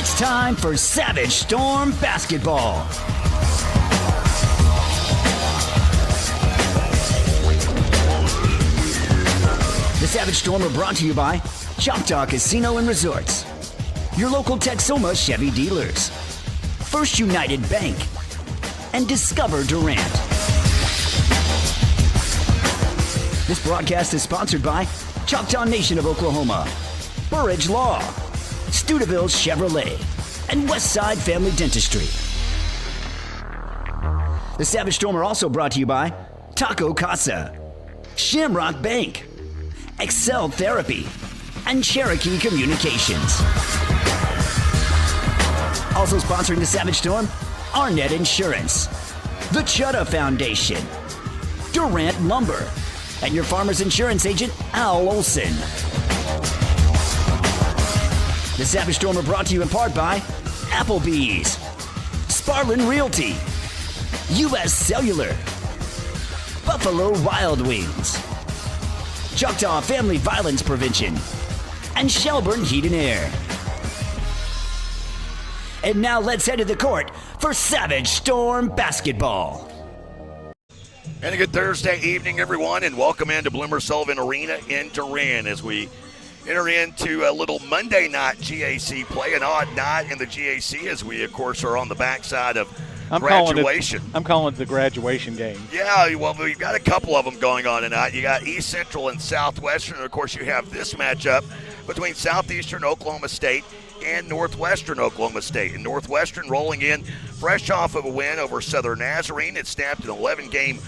It's time for Savage Storm Basketball. The Savage Storm are brought to you by Choctaw Casino and Resorts, your local Texoma Chevy dealers, First United Bank, and Discover Durant. This broadcast is sponsored by Choctaw Nation of Oklahoma, Burridge Law, Steubenville Chevrolet, and Westside Family Dentistry. The Savage Storm are also brought to you by Taco Casa, Shamrock Bank, Excel Therapy, and Cherokee Communications. Also sponsoring the Savage Storm, Arnett Insurance, the Chutta Foundation, Durant Lumber, and your farmer's insurance agent, Al Olson. The Savage Storm are brought to you in part by Applebee's, Sparlin Realty, U.S. Cellular, Buffalo Wild Wings, Choctaw Family Violence Prevention, and Shelburne Heat and Air. And now let's head to the court for Savage Storm Basketball. And a good Thursday evening, everyone, and welcome into Bloomer Sullivan Arena in Durant as we enter into a little Monday night GAC play, an odd night in the GAC as we, of course, are on the backside of graduation. I'm calling it the graduation game. Yeah, well, we've got a couple of them going on tonight. You got East Central and Southwestern, and, of course, you have this matchup between Southeastern Oklahoma State and Northwestern Oklahoma State. And Northwestern rolling in fresh off of a win over Southern Nazarene. It snapped an 11-game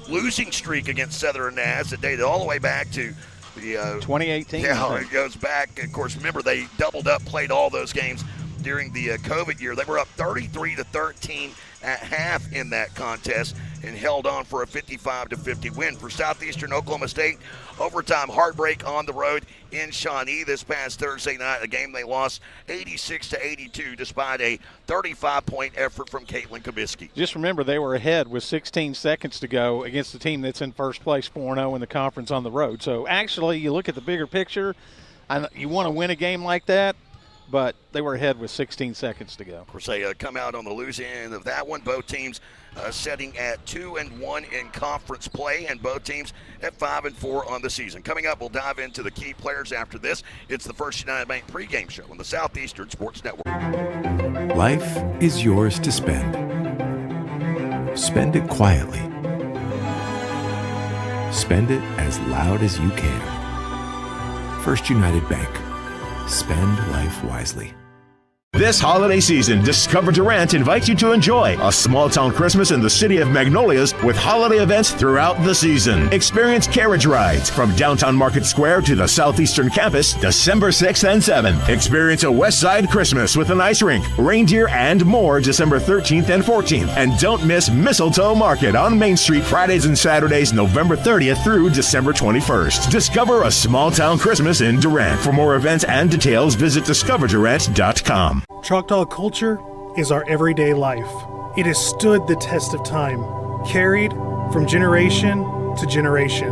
losing streak against Southern Naz that dated all the way back to the 2018. Yeah, it goes back. Of course, remember they doubled up, played all those games during the COVID year. They were up 33-13 at half in that contest and held on for a 55-50 win. For Southeastern Oklahoma State, overtime heartbreak on the road in Shawnee this past Thursday night, a game they lost 86-82 despite a 35-point effort from Caitlin Kabisky. Just remember, they were ahead with 16 seconds to go against the team that's in first place 4-0 in the conference on the road. So actually, you look at the bigger picture, you want to win a game like that, but they were ahead with 16 seconds to go. Of course, they come out on the losing end of that one. Both teams setting at 2-1 in conference play, and both teams at 5-4 on the season. Coming up, we'll dive into the key players after this. It's the First United Bank pregame show on the Southeastern Sports Network. Life is yours to spend. Spend it quietly. Spend it as loud as you can. First United Bank. Spend life wisely. This holiday season, Discover Durant invites you to enjoy a small-town Christmas in the city of Magnolias with holiday events throughout the season. Experience carriage rides from downtown Market Square to the Southeastern campus December 6th and 7th. Experience a West Side Christmas with an ice rink, reindeer, and more December 13th and 14th. And don't miss Mistletoe Market on Main Street Fridays and Saturdays November 30th through December 21st. Discover a small-town Christmas in Durant. For more events and details, visit discoverdurant.com. Choctaw culture is our everyday life. It has stood the test of time, carried from generation to generation.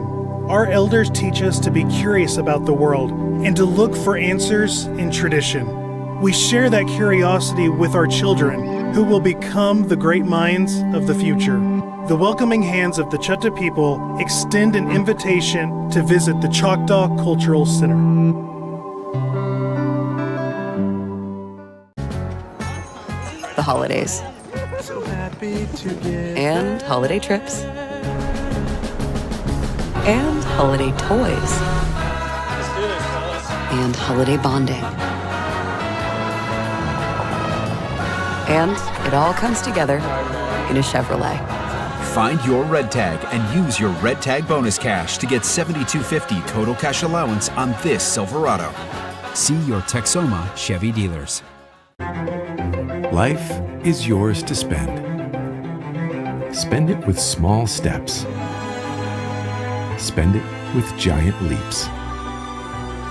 Our elders teach us to be curious about the world and to look for answers in tradition. We share that curiosity with our children, who will become the great minds of the future. The welcoming hands of the Chutta people extend an invitation to visit the Choctaw Cultural Center. The holidays, and holiday trips, and holiday toys, and holiday bonding. And it all comes together in a Chevrolet. Find your red tag and use your red tag bonus cash to get $7,250 total cash allowance on this Silverado. See your Texoma Chevy dealers. Life is yours to spend. Spend it with small steps. Spend it with giant leaps.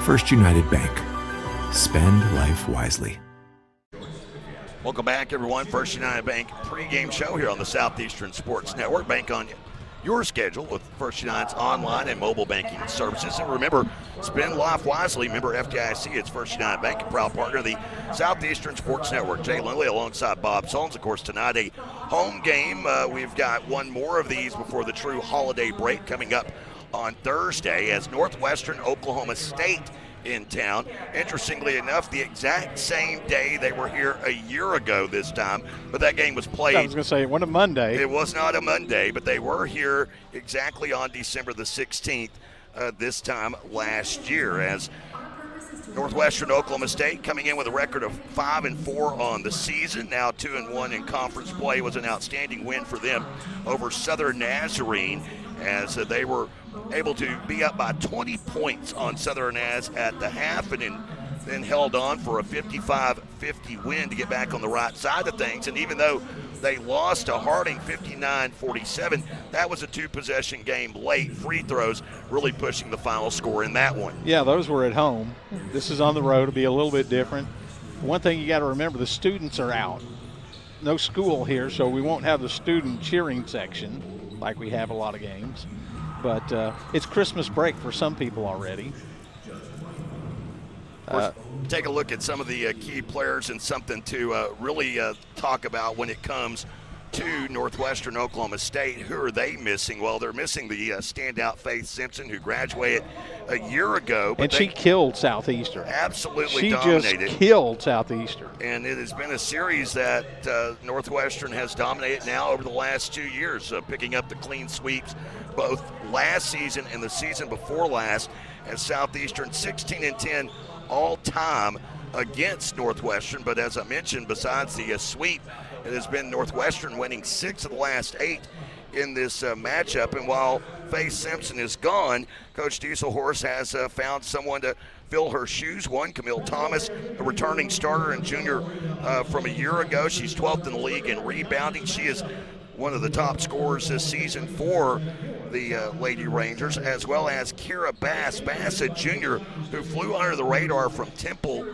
First United Bank. Spend life wisely. Welcome back, everyone. First United Bank pregame show here on the Southeastern Sports Network. Bank on your schedule with First United's online and mobile banking services. And remember, spend life wisely. Member FDIC, it's First United Bank, a proud partner of the Southeastern Sports Network. Jay Lindley alongside Bob Solms. Of course, tonight a home game. We've got one more of these before the true holiday break coming up on Thursday as Northwestern Oklahoma State in town. Interestingly enough, the exact same day they were here a year ago this time, but that game was played. I was going to say, it wasn't a Monday. It was not a Monday, but they were here exactly on December the 16th this time last year, as Northwestern Oklahoma State coming in with a record of 5-4 on the season, now 2-1 in conference play. Was an outstanding win for them over Southern Nazarene, as they were able to be up by 20 points on Southern Naz at the half, and then held on for a 55-50 win to get back on the right side of things. And even though they lost to Harding 59-47, that was a two-possession game late. Free throws really pushing the final score in that one. Yeah, those were at home. This is on the road. It'll be a little bit different. One thing you got to remember, the students are out. No school here, so we won't have the student cheering section like we have a lot of games. But it's Christmas break for some people already. Take a look at some of the key players and something to really talk about when it comes to Northwestern Oklahoma State. Who are they missing? Well, they're missing the standout Faith Simpson, who graduated a year ago. And she killed Southeastern. Absolutely dominated. She just killed Southeastern. And it has been a series that Northwestern has dominated now over the last 2 years, picking up the clean sweeps both last season and the season before last, as Southeastern 16-10 all-time against Northwestern. But as I mentioned, besides the sweep, it has been Northwestern winning 6 of the last 8 in this matchup. And while Faith Simpson is gone, Coach Dieselhorst has found someone to fill her shoes. One, Camille Thomas, a returning starter and junior from a year ago. She's 12th in the league in rebounding. She is one of the top scorers this season for the Lady Rangers, as well as Kira Bass. Bass, a junior who flew under the radar from Temple,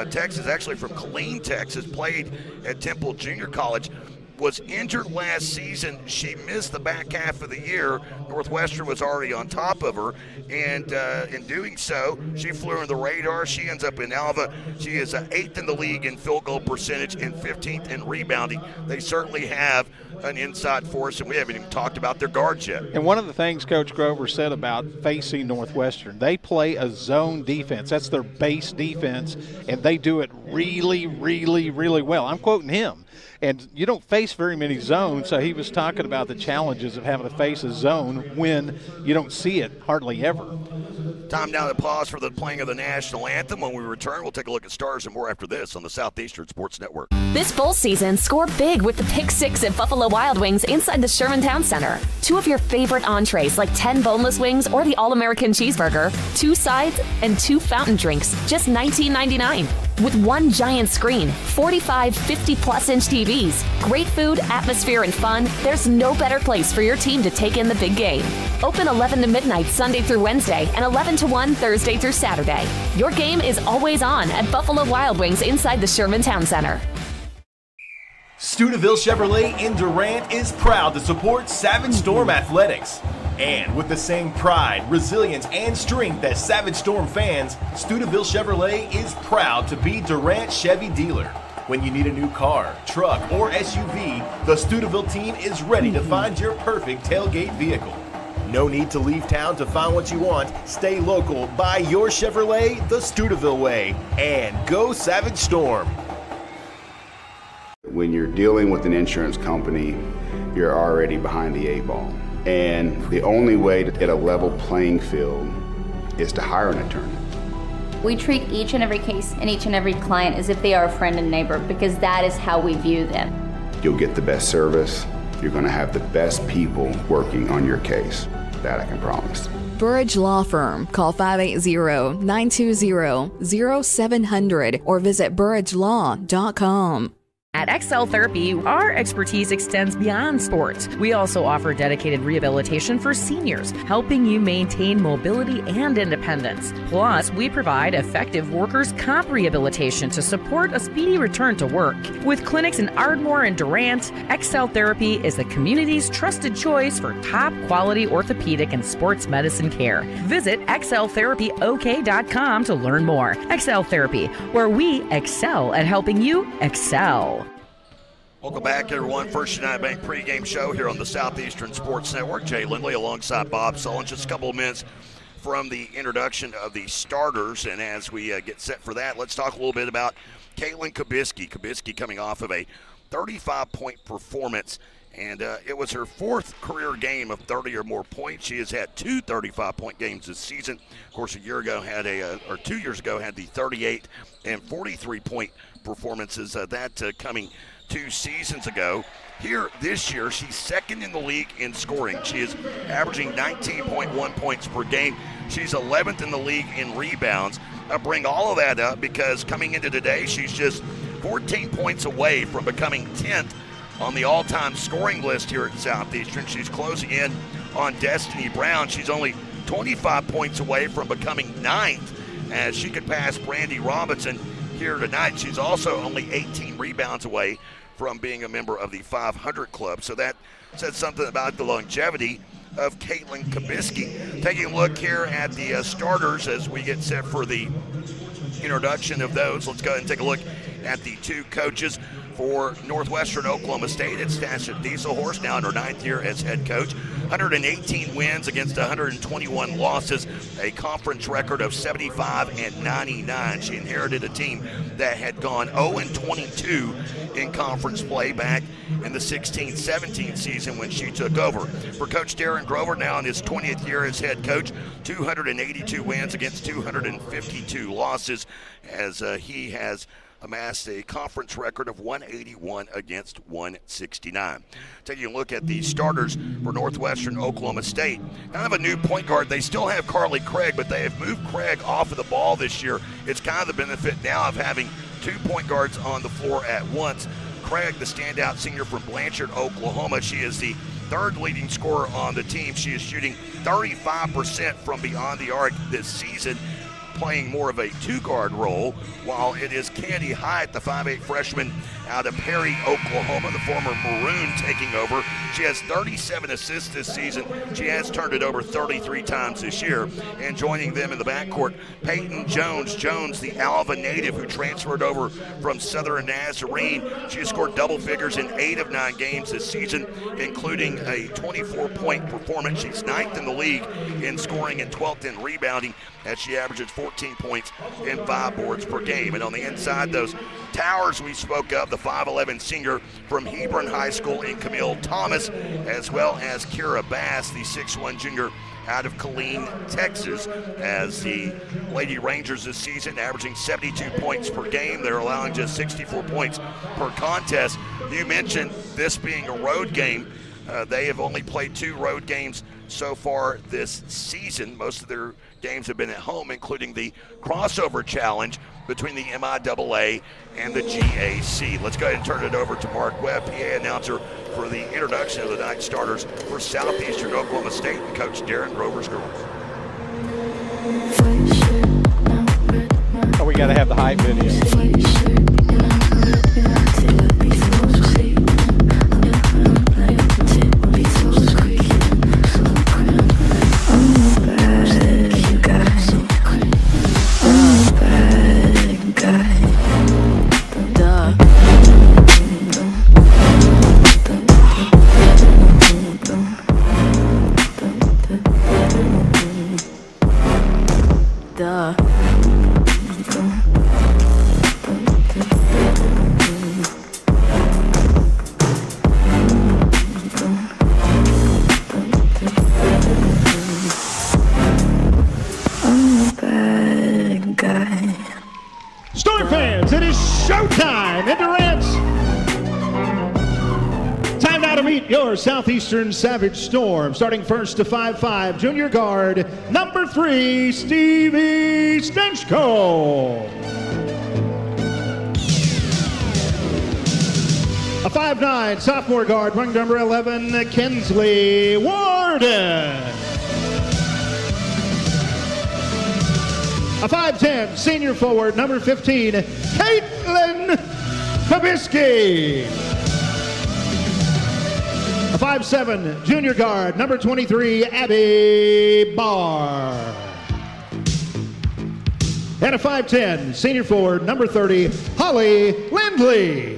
Texas, actually from Killeen, Texas, played at Temple Junior College, was injured last season. She missed the back half of the year. Northwestern was already on top of her, and in doing so, she flew under the radar. She ends up in Alva. She is 8th in the league in field goal percentage and 15th in rebounding. They certainly have an inside force, and we haven't even talked about their guards yet. And one of the things Coach Grover said about facing Northwestern, they play a zone defense. That's their base defense, and they do it really, really, really well. I'm quoting him. And you don't face very many zones, so he was talking about the challenges of having to face a zone when you don't see it hardly ever. Time now to pause for the playing of the national anthem. When we return, we'll take a look at stars and more after this on the Southeastern Sports Network. This bowl season, score big with the Pick 6 at Buffalo Wild Wings inside the Shermantown Center. 2 of your favorite entrees like 10 boneless wings or the All-American Cheeseburger, 2 sides, and 2 fountain drinks, just $19.99. With 1 giant screen, 45 50-plus-inch TVs, great food, atmosphere, and fun, there's no better place for your team to take in the big game. Open 11 to midnight Sunday through Wednesday and 11 to 1 Thursday through Saturday. Your game is always on at Buffalo Wild Wings inside the Shermantown Center. Stuyvesant Chevrolet in Durant is proud to support Savage Storm Athletics. And with the same pride, resilience, and strength as Savage Storm fans, Stuyvesant Chevrolet is proud to be Durant Chevy dealer. When you need a new car, truck, or SUV, the Stuyvesant team is ready to find your perfect tailgate vehicle. No need to leave town to find what you want. Stay local, buy your Chevrolet the Stuyvesant way, and go Savage Storm. When you're dealing with an insurance company, you're already behind the 8 ball. And the only way to get a level playing field is to hire an attorney. We treat each and every case and each and every client as if they are a friend and neighbor, because that is how we view them. You'll get the best service. You're going to have the best people working on your case. That I can promise. Burridge Law Firm. Call 580-920-0700 or visit burridgelaw.com. At Excel Therapy, our expertise extends beyond sports. We also offer dedicated rehabilitation for seniors, helping you maintain mobility and independence. Plus, we provide effective workers' comp rehabilitation to support a speedy return to work. With clinics in Ardmore and Durant, Excel Therapy is the community's trusted choice for top-quality orthopedic and sports medicine care. Visit exceltherapyok.com to learn more. Excel Therapy, where we excel at helping you excel. Welcome back, everyone. First United Bank pregame show here on the Southeastern Sports Network. Jay Lindley alongside Bob Sullen. Just a couple of minutes from the introduction of the starters. And as we get set for that, let's talk a little bit about Caitlin Kubisky. Kubisky coming off of a 35-point performance. And it was her fourth career game of 30 or more points. She has had two 35-point games this season. Of course, 2 years ago had the 38 and 43-point performances. Coming 2 seasons ago. Here this year, she's second in the league in scoring. She is averaging 19.1 points per game. She's 11th in the league in rebounds. I bring all of that up because coming into today, she's just 14 points away from becoming 10th on the all-time scoring list here at Southeastern. She's closing in on Destiny Brown. She's only 25 points away from becoming 9th, as she could pass Brandy Robinson here tonight. She's also only 18 rebounds away from being a member of the 500 club. So that said something about the longevity of Caitlin Kubisky. Taking a look here at the starters as we get set for the introduction of those. Let's go ahead and take a look at the two coaches for Northwestern Oklahoma State. It's Tasha Dieselhorst, now in her 9th year as head coach. 118 wins against 121 losses, a conference record of 75 and 99. She inherited a team that had gone 0-22 in conference play back in the 16-17 season when she took over. For Coach Darren Grover, now in his 20th year as head coach, 282 wins against 252 losses, as he has amassed a conference record of 181 against 169. Taking a look at the starters for Northwestern Oklahoma State. Kind of a new point guard. They still have Carly Craig, but they have moved Craig off of the ball this year. It's kind of the benefit now of having 2 point guards on the floor at once. Craig, the standout senior from Blanchard, Oklahoma. She is the 3rd leading scorer on the team. She is shooting 35% from beyond the arc this season, playing more of a 2-guard role, while it is Candy Hyatt, the 5'8 freshman out of Perry, Oklahoma, the former Maroon, taking over. She has 37 assists this season. She has turned it over 33 times this year. And joining them in the backcourt, Peyton Jones. Jones, the Alva native who transferred over from Southern Nazarene. She has scored double figures in 8 of 9 games this season, including a 24-point performance. She's 9th in the league in scoring and 12th in rebounding, as she averages 14 points and 5 boards per game. And on the inside, those towers we spoke of, the 5'11 senior from Hebron High School in Camille Thomas, as well as Kira Bass, the 6'1 junior out of Killeen, Texas, as the Lady Rangers this season averaging 72 points per game. They're allowing just 64 points per contest. You mentioned this being a road game. They have only played 2 road games so far this season. Most of their games have been at home, including the crossover challenge between the MIAA and the GAC. Let's go ahead and turn it over to Mark Webb, PA announcer, for the introduction of the night starters for Southeastern Oklahoma State and Coach Darren Grover's girls. Oh, we got to have the hype video. Storm fans, it is showtime in Durant. Time now to meet your Southeastern Savage Storm. Starting first to 5'5", junior guard, number 3, Stevie Stenchko. 5'9", sophomore guard, wearing number 11, Kinsley Warden. A 5'10", senior forward, number 15, Caitlin Kabisky. A 5'7", junior guard, number 23, Abby Barr. And a 5'10", senior forward, number 30, Holly Lindley.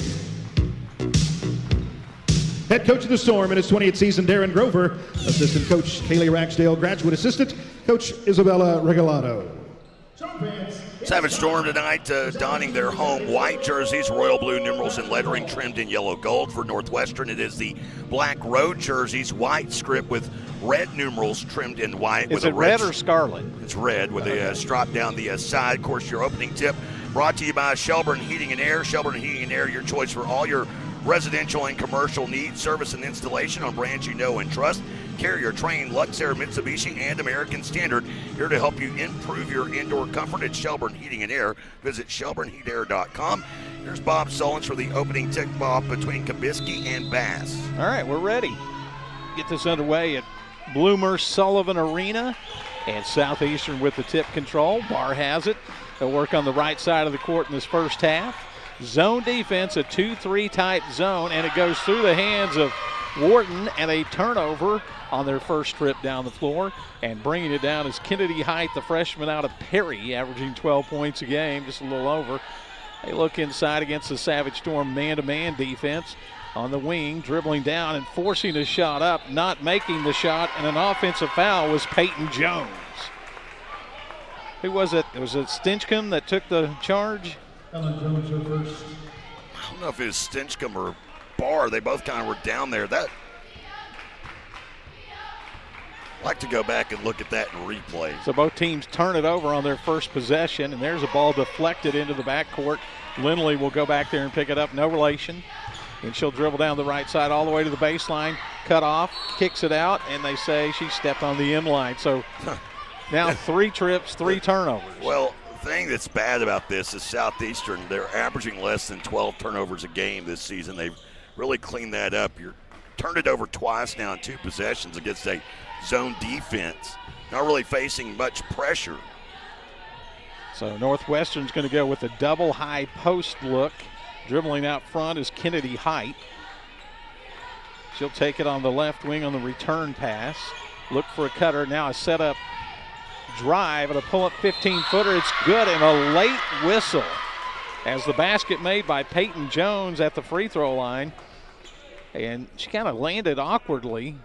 Head coach of the Storm in his 20th season, Darren Grover. Assistant coach, Kaylee Ragsdale. Graduate assistant, Coach Isabella Regalado. Savage Storm tonight donning their home white jerseys, royal blue numerals and lettering trimmed in yellow gold. For Northwestern, it is the black road jerseys, white script with red numerals trimmed in white. Is it red or scarlet? It's red with a stripe down the side. Of course, your opening tip brought to you by Shelburne Heating and Air. Shelburne Heating and Air, your choice for all your residential and commercial needs, service and installation on brands you know and trust. Carrier, Train, Luxair, Mitsubishi, and American Standard, here to help you improve your indoor comfort at Shelburne Heating and Air. Visit ShelburneHeatAir.com. Here's Bob Sullins for the opening tip-off between Kabisky and Bass. All right, we're ready. Get this underway at Bloomer Sullivan Arena, and Southeastern with the tip control. Barr has it. They'll work on the right side of the court in this first half. Zone defense, a 2-3 type zone, and it goes through the hands of Wharton, and a turnover on their first trip down the floor. And bringing it down is Kennedy Height, the freshman out of Perry, averaging 12 points a game, just a little over. They look inside against the Savage Storm man-to-man defense. On the wing, dribbling down and forcing a shot up, not making the shot, and an offensive foul was Peyton Jones. Who was it? Was it Stinchcomb that took the charge? Ellen Jones first. I don't know if it was Stinchcomb or Barr. They both kind of were down there. I'd like to go back and look at that in replay. So both teams turn it over on their first possession, and there's a ball deflected into the backcourt. Lindley will go back there and pick it up, no relation. And she'll dribble down the right side all the way to the baseline, cut off, kicks it out, and they say she stepped on the inline. So now 3 trips, 3 turnovers. Well, the thing that's bad about this is Southeastern, they're averaging less than 12 turnovers a game this season. They've really cleaned that up. You're turned it over twice now in 2 possessions against a zone defense. Not really facing much pressure. So Northwestern's going to go with a double high post look. Dribbling out front is Kennedy Height. She'll take it on the left wing on the return pass. Look for a cutter. Now a setup drive and a pull-up 15-footer. It's good, and a late whistle as the basket made by Peyton Jones at the free throw line. And she kind of landed awkwardly.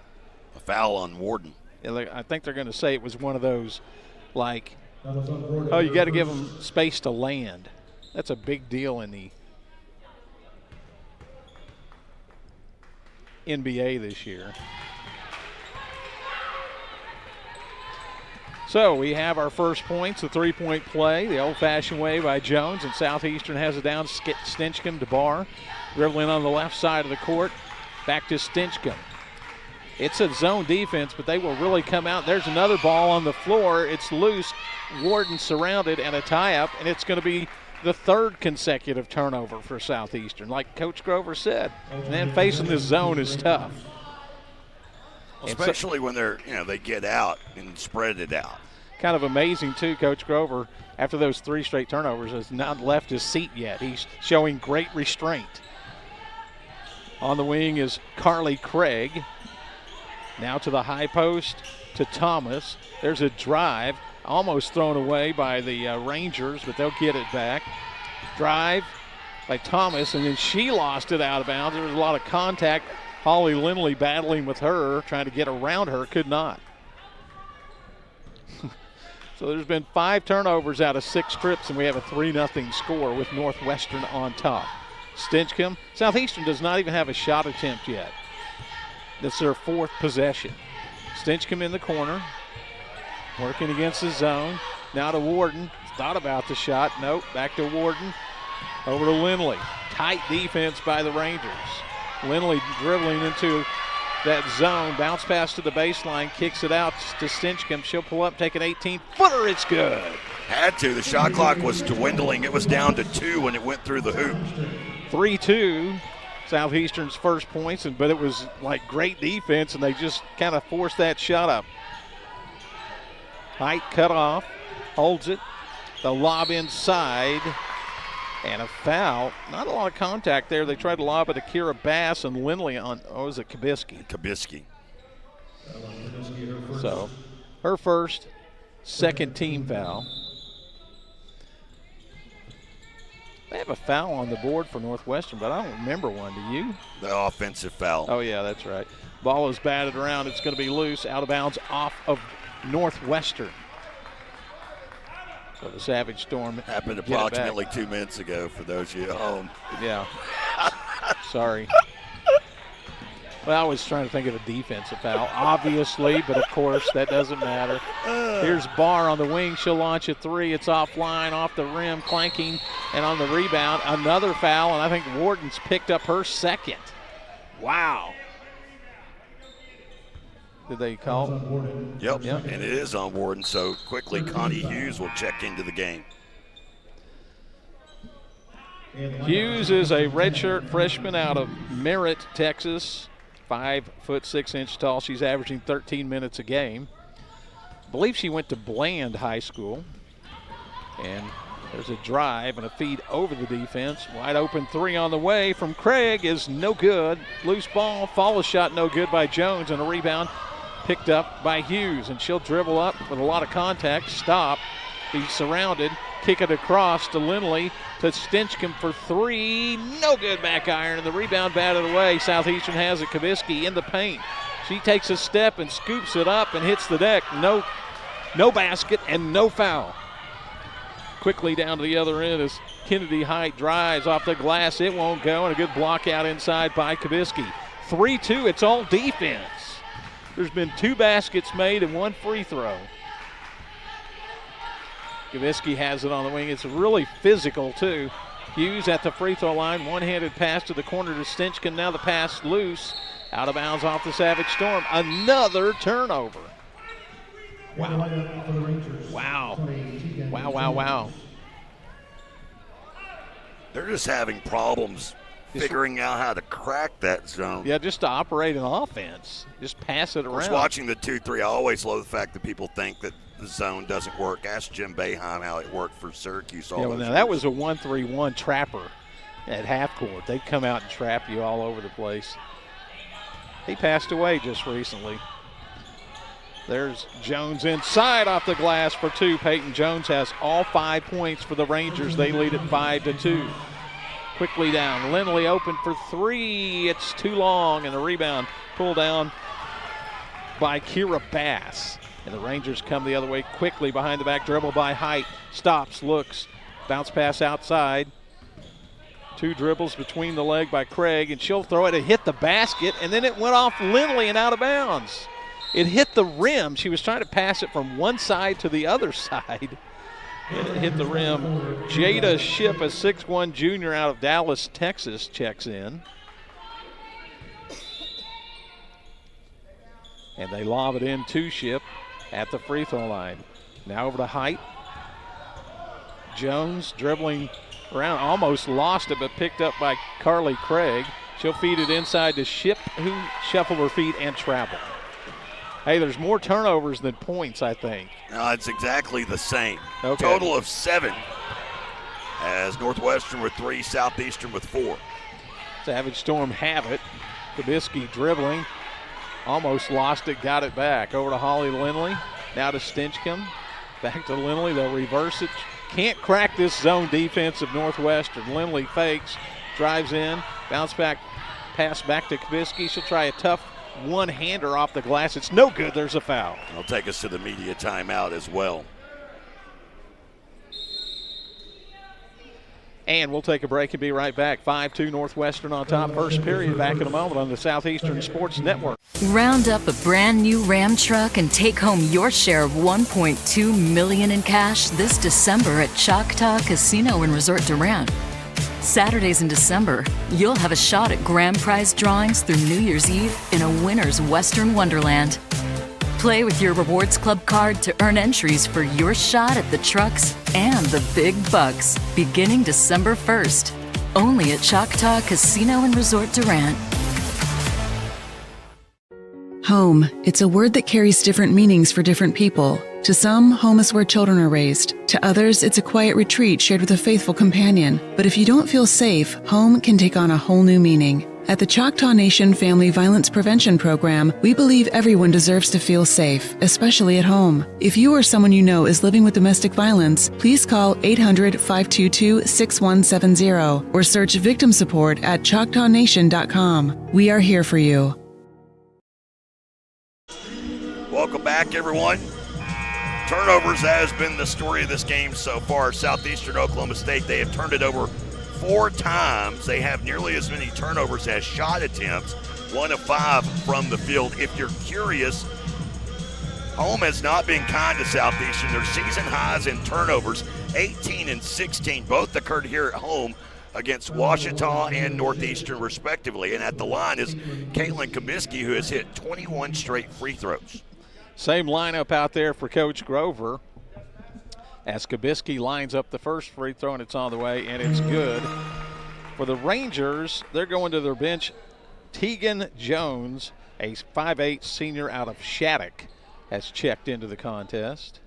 A foul on Warden. I think they're going to say it was one of those, like, oh, you got to give them space to land. That's a big deal in the NBA this year. So we have our first points, the 3-point play, the old-fashioned way by Jones, and Southeastern has it down. Stinchcomb to Barr, dribbling on the left side of the court, back to Stinchcomb. It's a zone defense, but they will really come out. There's another ball on the floor. It's loose. Warden surrounded, and a tie-up, and it's going to be the 3rd consecutive turnover for Southeastern. Like Coach Grover said, man, facing this zone is tough. Especially when they get out and spread it out. Kind of amazing, too, Coach Grover, after those 3 straight turnovers, has not left his seat yet. He's showing great restraint. On the wing is Carly Craig. Now to the high post to Thomas. There's a drive, almost thrown away by the Rangers, but they'll get it back. Drive by Thomas, and then she lost it out of bounds. There was a lot of contact. Holly Lindley battling with her, trying to get around her, could not. So there's been 5 turnovers out of 6 trips, and we have a 3-0 score with Northwestern on top. Stinchcomb, Southeastern does not even have a shot attempt yet. That's their 4th possession. Stinchcomb in the corner, working against the zone. Now to Warden. Thought about the shot. Nope. Back to Warden. Over to Lindley. Tight defense by the Rangers. Lindley dribbling into that zone. Bounce pass to the baseline. Kicks it out to Stinchcomb. She'll pull up, take an 18-footer. It's good. Had to. The shot clock was dwindling. It was down to 2 when it went through the hoop. 3-2. Southeastern's first points, but it was like great defense, and they just kind of forced that shot up. Height cut off, holds it. The lob inside, and a foul. Not a lot of contact there. They tried to lob it to Kira Bass and Lindley on, was it Kabisky? Kabisky. So her first, second team foul. They have a foul on the board for Northwestern, but I don't remember one. Do you? The offensive foul. Oh, yeah, that's right. Ball is batted around. It's going to be loose, out of bounds, off of Northwestern. So the Savage Storm happened approximately 2 minutes ago for those of you at home. Yeah. Sorry. Well, I was trying to think of a defensive foul, obviously, but of course that doesn't matter. Here's Barr on the wing. She'll launch a three. It's offline, off the rim, clanking, and on the rebound, another foul, and I think Warden's picked up her second. Wow. Did they call? Yep, and it is on Warden, so quickly Connie Hughes will check into the game. Hughes is a redshirt freshman out of Merritt, Texas. 5'6" tall. She's averaging 13 minutes a game. I believe she went to Bland High School. And there's a drive and a feed over the defense. Wide open three on the way from Craig is no good. Loose ball, follow shot no good by Jones, and a rebound picked up by Hughes. And she'll dribble up with a lot of contact, stop, be surrounded, kick it across to Lindley, to Stinchcomb for three. No good, back iron, and the rebound batted away. Southeastern has it. Kabisky in the paint. She takes a step and scoops it up and hits the deck. No basket and no foul. Quickly down to the other end as Kennedy Height drives off the glass. It won't go, and a good block out inside by Kabisky. 3-2, it's all defense. There's been 2 baskets made and 1 free throw. Kabisky has it on the wing. It's really physical, too. Hughes at the free throw line. One-handed pass to the corner to Stinchcomb. Now the pass loose. Out of bounds off the Savage Storm. Another turnover. Wow. Wow. They're just having problems figuring out how to crack that zone. Yeah, just to operate an offense. Just pass it around. I was watching the 2-3. I always love the fact that people think that the zone doesn't work. Ask Jim Boeheim how it worked for Syracuse. Yeah, well, now that was a 1-3-1 trapper at half court. They'd come out and trap you all over the place. He passed away just recently. There's Jones inside off the glass for 2. Peyton Jones has all 5 points for the Rangers. They lead at 5-2. Quickly down. Lindley open for 3. It's too long, and the rebound pulled down by Kira Bass. And the Rangers come the other way quickly behind the back. Dribble by Height. Stops, looks. Bounce pass outside. 2 dribbles between the leg by Craig, and she'll throw it. It hit the basket, and then it went off Lindley and out of bounds. It hit the rim. She was trying to pass it from one side to the other side. And it hit the rim. Jada Shipp, a 6'1" junior out of Dallas, Texas, checks in. And they lob it in to Shipp at the free throw line. Now over to Height. Jones dribbling around, almost lost it, but picked up by Carly Craig. She'll feed it inside to Shipp, who shuffled her feet and traveled. Hey, there's more turnovers than points, I think. No, it's exactly the same. Okay. Total of 7. As Northwestern with 3, Southeastern with 4. Savage Storm have it. Kabisky dribbling. Almost lost it, got it back. Over to Holly Lindley. Now to Stinchcomb. Back to Lindley. They'll reverse it. Can't crack this zone defense of Northwestern. Lindley fakes, drives in, bounce back, pass back to Kabisky. She'll try a tough one-hander off the glass. It's no good. There's a foul. It'll take us to the media timeout as well. And we'll take a break and be right back. 5-2 Northwestern on top. First period back in a moment on the Southeastern Sports Network. Round up a brand new Ram truck and take home your share of $1.2 million in cash this December at Choctaw Casino and Resort Durant. Saturdays in December, you'll have a shot at grand prize drawings through New Year's Eve in a winner's Western Wonderland. Play with your Rewards Club card to earn entries for your shot at the trucks and the big bucks beginning December 1st. Only at Choctaw Casino and Resort Durant. Home. It's a word that carries different meanings for different people. To some, home is where children are raised. To others, it's a quiet retreat shared with a faithful companion. But if you don't feel safe, home can take on a whole new meaning. At the Choctaw Nation Family Violence Prevention Program, we believe everyone deserves to feel safe, especially at home. If you or someone you know is living with domestic violence, please call 800-522-6170 or search victim support at ChoctawNation.com. We are here for you. Welcome back, everyone. Turnovers has been the story of this game so far. Southeastern Oklahoma State, they have turned it over 4 times. They have nearly as many turnovers as shot attempts, 1 of 5 from the field. If you're curious, home has not been kind to Southeastern. Their season highs in turnovers, 18 and 16, both occurred here at home against Ouachita and Northeastern, respectively. And at the line is Caitlin Kabisky, who has hit 21 straight free throws. Same lineup out there for Coach Grover as Kabisky lines up the first free throw, and it's on the way, and it's good. For the Rangers, they're going to their bench. Tegan Jones, a 5'8" senior out of Shattuck, has checked into the contest.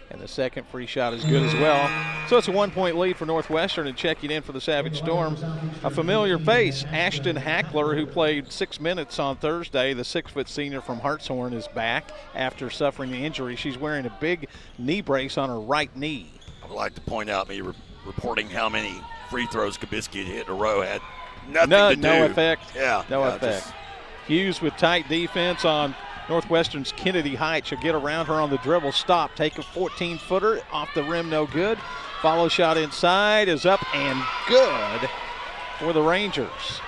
And the second free shot is good as well. So it's a 1-point lead for Northwestern, and checking in for the Savage Storm, a familiar face, Ashton Hackler, who played 6 minutes on Thursday. The 6-foot senior from Hartshorn is back after suffering the injury. She's wearing a big knee brace on her right knee. I would like to point out, me reporting how many free throws Kabisky had hit in a row had nothing to do. No effect. Yeah. No effect. Hughes with tight defense on Northwestern's Kennedy Height. She'll get around her on the dribble, stop, take a 14-footer, off the rim, no good. Follow shot inside is up and good for the Rangers.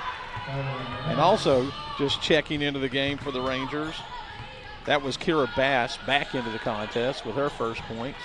And also just checking into the game for the Rangers, that was Kira Bass back into the contest with her first points.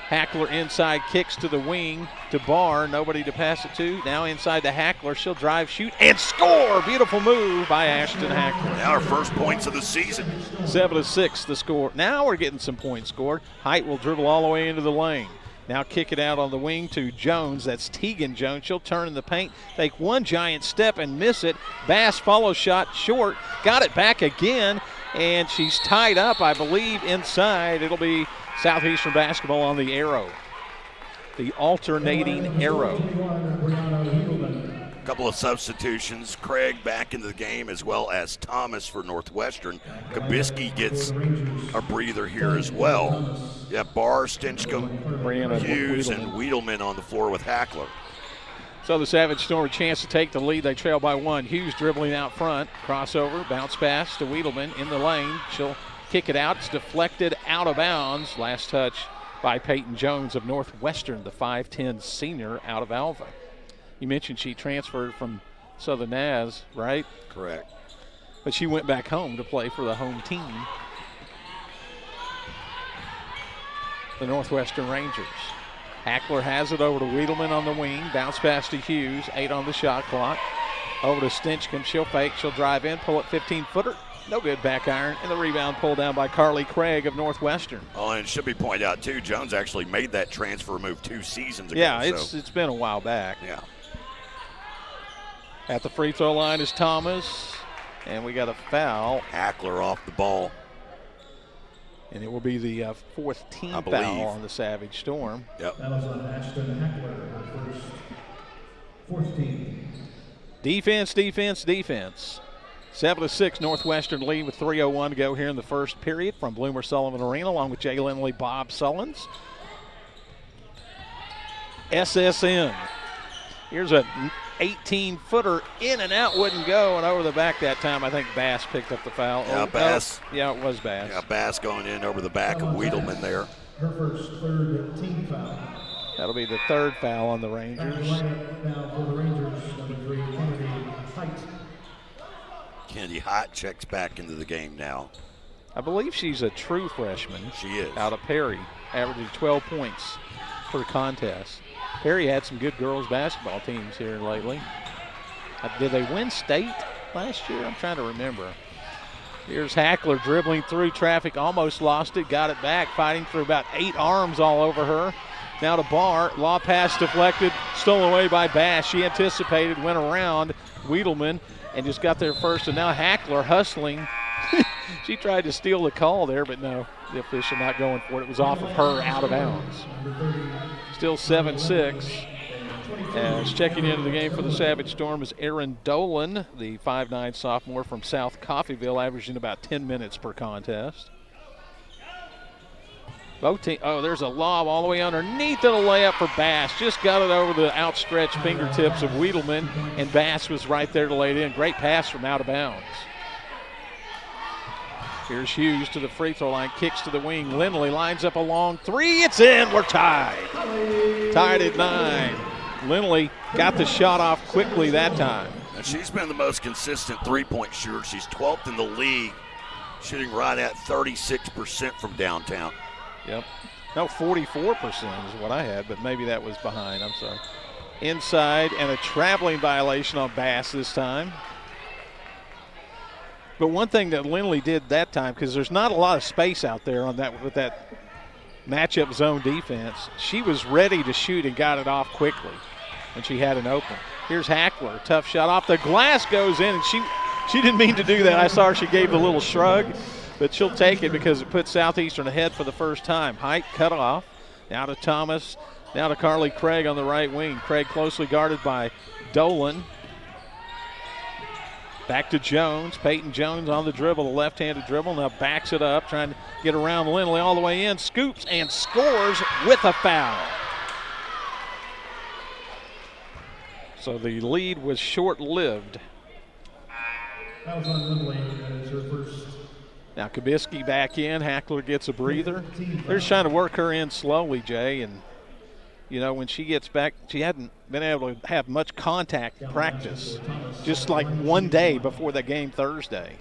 Hackler inside, kicks to the wing to Barr, nobody to pass it to. Now inside to Hackler, she'll drive, shoot, and score. Beautiful move by Ashton Hackler. Now her first points of the season. 7-6 the score. Now we're getting some points scored. Height will dribble all the way into the lane. Now kick it out on the wing to Jones. That's Tegan Jones. She'll turn in the paint, take one giant step and miss it. Bass follow shot short, got it back again, and she's tied up, I believe, inside. It'll be Southeastern basketball on the arrow, the alternating arrow. A couple of substitutions. Craig back into the game, as well as Thomas for Northwestern. Kabisky gets a breather here as well. Yeah, Barr, Stinchcomb, Hughes, and Wiedelman on the floor with Hackler. So the Savage Storm a chance to take the lead. They trail by 1. Hughes dribbling out front. Crossover, bounce pass to Wiedelman in the lane. She'll kick it out. It's deflected out of bounds. Last touch by Peyton Jones of Northwestern, the 5'10" senior out of Alva. You mentioned she transferred from Southern Naz, right? Correct. But she went back home to play for the home team, the Northwestern Rangers. Hackler has it over to Wiedelman on the wing. Bounce pass to Hughes. 8 on the shot clock. Over to Stinchcomb. She'll fake. She'll drive in. Pull it 15-footer. No good, back iron, and the rebound pulled down by Carly Craig of Northwestern. Oh, and it should be pointed out, too, Jones actually made that transfer move 2 seasons ago. Yeah, it's been a while back. Yeah. At the free throw line is Thomas, and we got a foul. Hackler off the ball. And it will be the 4th team foul on the Savage Storm. Yep. That was on Ashton Hackler, her first 4th team. Defense, defense, defense. 7-6 Northwestern lead with 3:01 to go here in the first period from Bloomer Sullivan Arena, along with Jay Lindley, Bob Sullins. SSN. Here's a 18-footer in and out, wouldn't go, and over the back that time. I think Bass picked up the foul. Yeah, Bass. Yeah, it was Bass. Yeah, Bass going in over the back of Wiedelman there. Her first 3rd team foul. That'll be the 3rd foul on the Rangers. Now for the Rangers, number 3, Kennedy Height. Kennedy Height checks back into the game now. I believe she's a true freshman. She is. Out of Perry, averaging 12 points per contest. Perry had some good girls basketball teams here lately. Did they win state last year? I'm trying to remember. Here's Hackler dribbling through traffic, almost lost it, got it back, fighting through about 8 arms all over her. Now to Barr. Law pass deflected, stolen away by Bass. She anticipated, went around Wiedelman, and just got there first. And now Hackler hustling. She tried to steal the call there, but no, the official not going for it. It was off of her, out of bounds. Still 7-6. As checking into the game for the Savage Storm is Aaron Dolan, the 5'9" sophomore from South Coffeyville, averaging about 10 minutes per contest. Both team, there's a lob all the way underneath and a layup for Bass. Just got it over the outstretched fingertips of Wiedelman, and Bass was right there to lay it in. Great pass from out of bounds. Here's Hughes to the free throw line, kicks to the wing. Lindley lines up a long three. It's in. We're tied. Tied at 9. Lindley got the shot off quickly that time. And she's been the most consistent three-point shooter. She's 12th in the league, shooting right at 36% from downtown. Yep. No, 44% is what I had, but maybe that was behind. I'm sorry. Inside, and a traveling violation on Bass this time. But one thing that Lindley did that time, because there's not a lot of space out there on that with that matchup zone defense, she was ready to shoot and got it off quickly when she had an open. Here's Hackler, tough shot off the glass, goes in, and she didn't mean to do that. I saw her, she gave a little shrug, but she'll take it because it puts Southeastern ahead for the first time. Height cut off, now to Thomas, now to Carly Craig on the right wing. Craig closely guarded by Dolan. Back to Jones. Peyton Jones on the dribble, the left-handed dribble. Now backs it up, trying to get around Lindley all the way in. Scoops and scores with a foul. So the lead was short-lived. That was on Lindley as her first. Now Kabisky back in. Hackler gets a breather. They're just trying to work her in slowly, Jay. And, you know, when she gets back, she hadn't been able to have much contact practice. Just like one day before that game Thursday.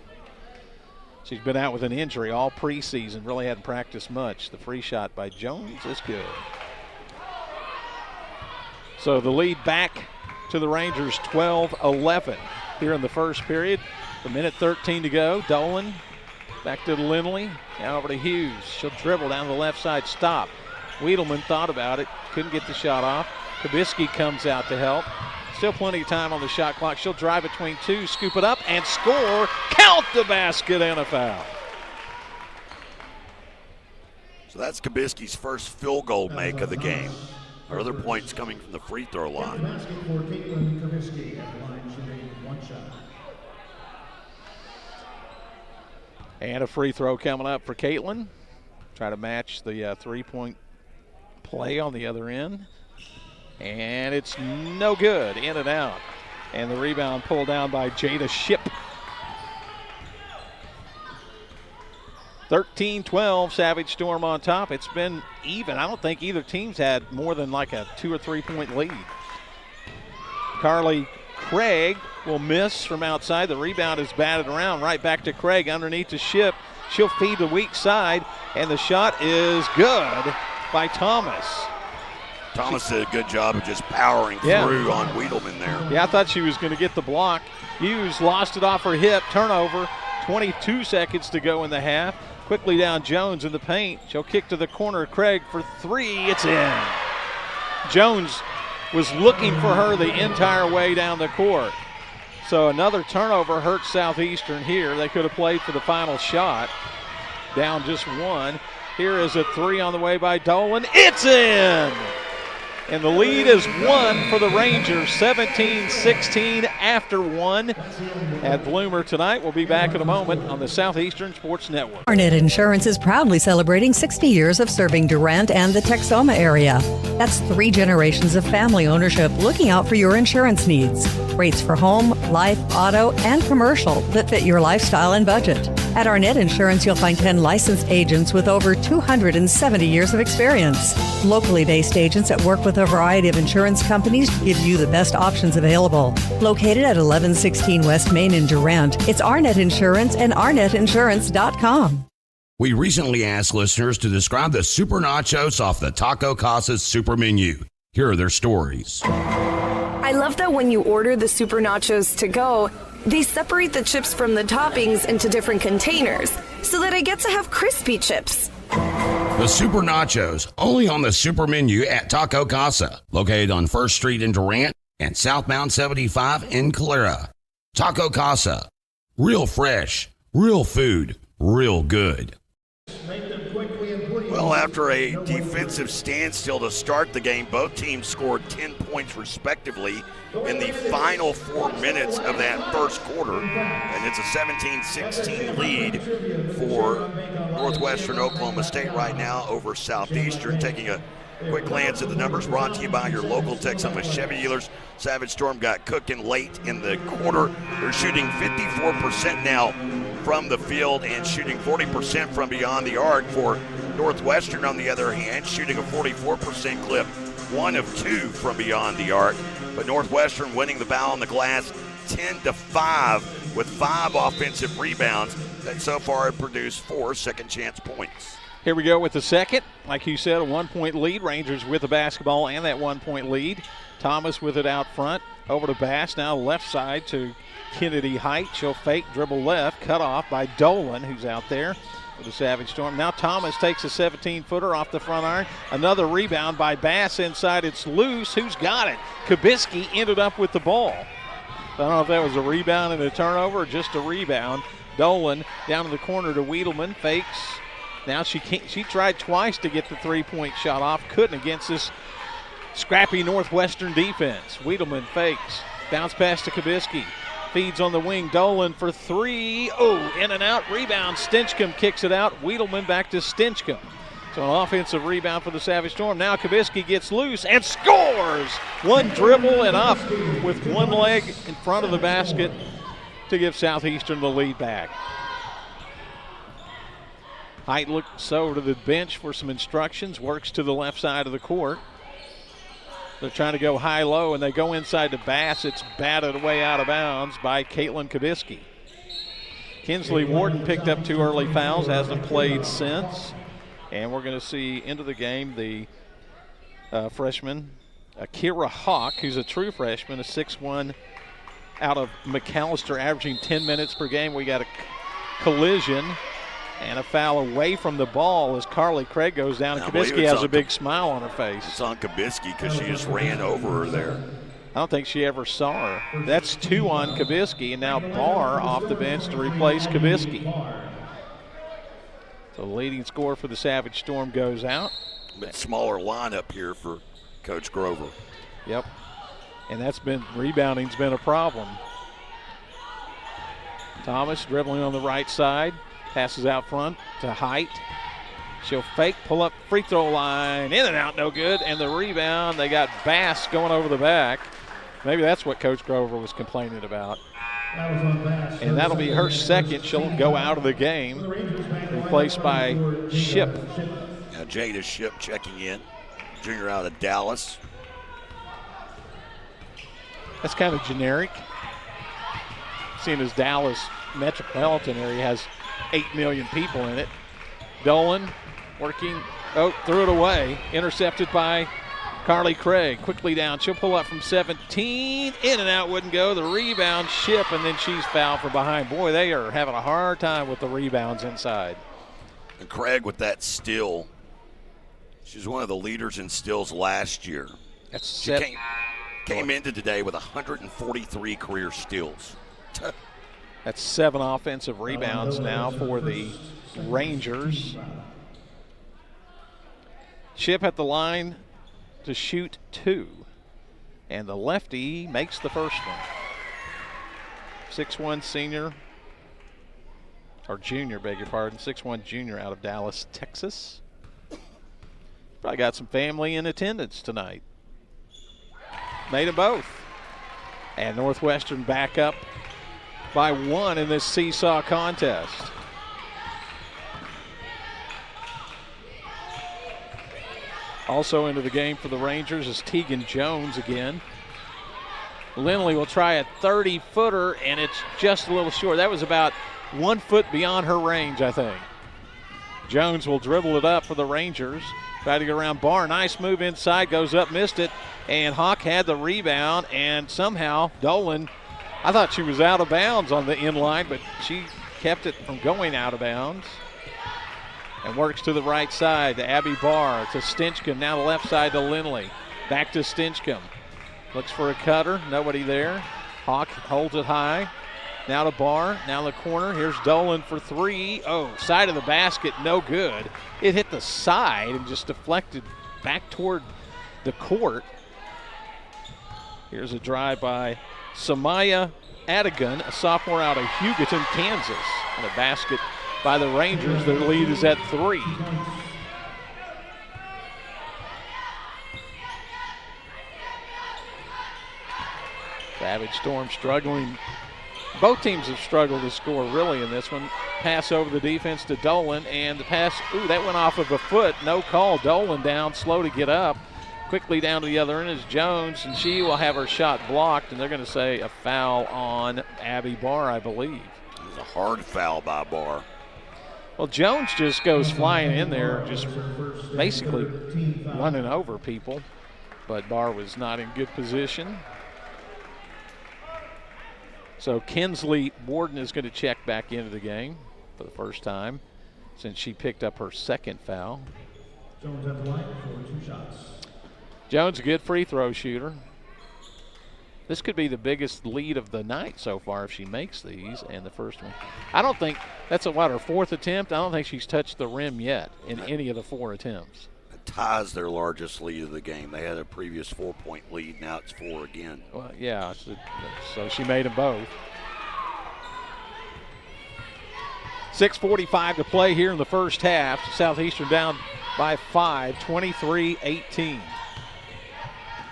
She's been out with an injury all preseason, really hadn't practiced much. The free shot by Jones is good. So the lead back to the Rangers, 12-11 here in the first period. A minute 13 to go. Dolan back to Lindley. Now over to Hughes. She'll dribble down the left side, stop. Wiedelman thought about it, couldn't get the shot off. Kabisky comes out to help. Still plenty of time on the shot clock. She'll drive between two, scoop it up, and score. Count the basket and a foul. So that's Kabisky's first field goal make of the game. Her other points coming from the free throw line. And a free throw coming up for Caitlin. Try to match the three-point play on the other end. And it's no good, in and out. And the rebound pulled down by Jada Ship. 13-12, Savage Storm on top. It's been even. I don't think either team's had more than like a 2 or 3 point lead. Carly Craig will miss from outside. The rebound is batted around. Right back to Craig underneath the Ship. She'll feed the weak side, and the shot is good by Thomas. Thomas did a good job of just powering through on Wiedelman there. Yeah, I thought she was going to get the block. Hughes lost it off her hip. Turnover. 22 seconds to go in the half. Quickly down Jones in the paint. She'll kick to the corner. Craig for three. It's in. Jones was looking for her the entire way down the court. So another turnover hurts Southeastern here. They could have played for the final shot. Down just one. Here is a three on the way by Dolan. It's in! And the lead is one for the Rangers, 17-16 after one at Bloomer tonight. We'll be back in a moment on the Southeastern Sports Network. Arnett Insurance is proudly celebrating 60 years of serving Durant and the Texoma area. That's 3 generations of family ownership looking out for your insurance needs. Rates for home, life, auto, and commercial that fit your lifestyle and budget. At Arnett Insurance, you'll find 10 licensed agents with over 270 years of experience. Locally based agents that work with a variety of insurance companies to give you the best options available. Located at 1116 West Main in Durant, it's Arnett Insurance and ArnettInsurance.com. We recently asked listeners to describe the super nachos off the Taco Casa's super menu. Here are their stories. I love that when you order the super nachos to go, they separate the chips from the toppings into different containers so that I get to have crispy chips. The Super Nachos, only on the Super Menu at Taco Casa, located on 1st Street in Durant and southbound 75 in Calera. Taco Casa, real fresh, real food, real good. Well, after a defensive standstill to start the game, both teams scored 10 points respectively in the final 4 minutes of that first quarter. And it's a 17-16 lead for Northwestern Oklahoma State right now over Southeastern. Taking a quick glance at the numbers brought to you by your local Texoma Chevy dealers. Savage Storm got cooking late in the quarter. They're shooting 54% now from the field and shooting 40% from beyond the arc. For Northwestern, on the other hand, shooting a 44% clip, 1 of 2 from beyond the arc. But Northwestern winning the battle on the glass 10-5 with 5 offensive rebounds that so far have produced 4 second chance points. Here we go with the second. Like you said, a 1-point lead. Rangers with the basketball and that 1-point lead. Thomas with it out front. Over to Bass, now left side to Kennedy Height. She'll fake, dribble left, cut off by Dolan, who's out there for the Savage Storm. Now Thomas takes a 17-footer off the front iron. Another rebound by Bass inside. It's loose. Who's got it? Kabisky ended up with the ball. I don't know if that was a rebound and a turnover or just a rebound. Dolan down in the corner to Wiedelman, fakes. Now she tried twice to get the three-point shot off. Couldn't against this scrappy Northwestern defense. Wiedelman fakes. Bounce pass to Kabisky. Feeds on the wing. Dolan for 3. Oh, in and out. Rebound. Stinchcomb kicks it out. Wiedelman back to Stinchcomb. So an offensive rebound for the Savage Storm. Now Kabisky gets loose and scores. One dribble and up with one leg in front of the basket to give Southeastern the lead back. Height looks over to the bench for some instructions. Works to the left side of the court. They're trying to go high-low, and they go inside to Bass. It's batted away out of bounds by Caitlin Kabisky. Kinsley Warden picked up 2 early fouls, hasn't played since. And we're going to see into the game the freshman, Akira Hawk, who's a true freshman, a 6'1", out of McAllister, averaging 10 minutes per game. We got a collision and a foul away from the ball as Carly Craig goes down, and Kabisky has a big smile on her face. It's on Kabisky because she just ran over her there. I don't think she ever saw her. That's 2 on Kabisky, and now Barr off the bench to replace Kabisky. So the leading scorer for the Savage Storm goes out. A bit smaller lineup here for Coach Grover. Yep. And rebounding's been a problem. Thomas dribbling on the right side. Passes out front to Height. She'll fake, pull up free throw line, in and out, no good. And the rebound, they got Bass going over the back. Maybe that's what Coach Grover was complaining about. And that'll be her second. She'll go out of the game, replaced by Ship. Now Jada Ship checking in, junior out of Dallas. That's kind of generic, seeing as Dallas metropolitan area has 8 million people in it. Dolan working, threw it away. Intercepted by Carly Craig. Quickly down, she'll pull up from 17. In and out, wouldn't go. The rebound, Ship, and then she's fouled from behind. Boy, they are having a hard time with the rebounds inside. And Craig with that steal. She's one of the leaders in steals last year. She came into today with 143 career steals. That's 7 offensive rebounds now for the Rangers. Ship at the line to shoot 2. And the lefty makes the first one. 6'1" senior, or junior, beg your pardon, 6'1" junior out of Dallas, Texas. Probably got some family in attendance tonight. Made them both. And Northwestern back up by 1 in this seesaw contest. Also into the game for the Rangers is Tegan Jones again. Lindley will try a 30-footer, and it's just a little short. That was about 1 foot beyond her range, I think. Jones will dribble it up for the Rangers. Try to get around Barr. Nice move inside, goes up, missed it. And Hawk had the rebound, and somehow Dolan, I thought she was out of bounds on the in line, but she kept it from going out of bounds. and works to the right side to Abby Barr, to Stinchcomb, now the left side to Lindley. Back to Stinchcomb. Looks for a cutter, nobody there. Hawk holds it high. Now to Barr, now in the corner. Here's Dolan for three. Oh, side of the basket, no good. It hit the side and just deflected back toward the court. Here's a drive by Samaya Adigan, a sophomore out of Hugoton, Kansas. And a basket by the Rangers. Their lead is at 3. Savage Storm struggling. Both teams have struggled to score really in this one. Pass over the defense to Dolan, and the pass, that went off of a foot. No call. Dolan down, slow to get up. Quickly down to the other end is Jones, and she will have her shot blocked, and they're going to say a foul on Abby Barr, I believe. It was a hard foul by Barr. Well, Jones just goes flying in there, just basically running over people, but Barr was not in good position. So Kinsley Warden is going to check back into the game for the first time since she picked up her second foul. Jones at the line for 2 shots. Jones, a good free throw shooter. This could be the biggest lead of the night so far if she makes these, and the first one. I don't think, that's her 4th attempt. I don't think she's touched the rim yet in any of the 4 attempts. It ties their largest lead of the game. They had a previous 4-point lead. Now it's 4 again. Well, yeah, so she made them both. 6:45 to play here in the first half. Southeastern down by 5, 23-18.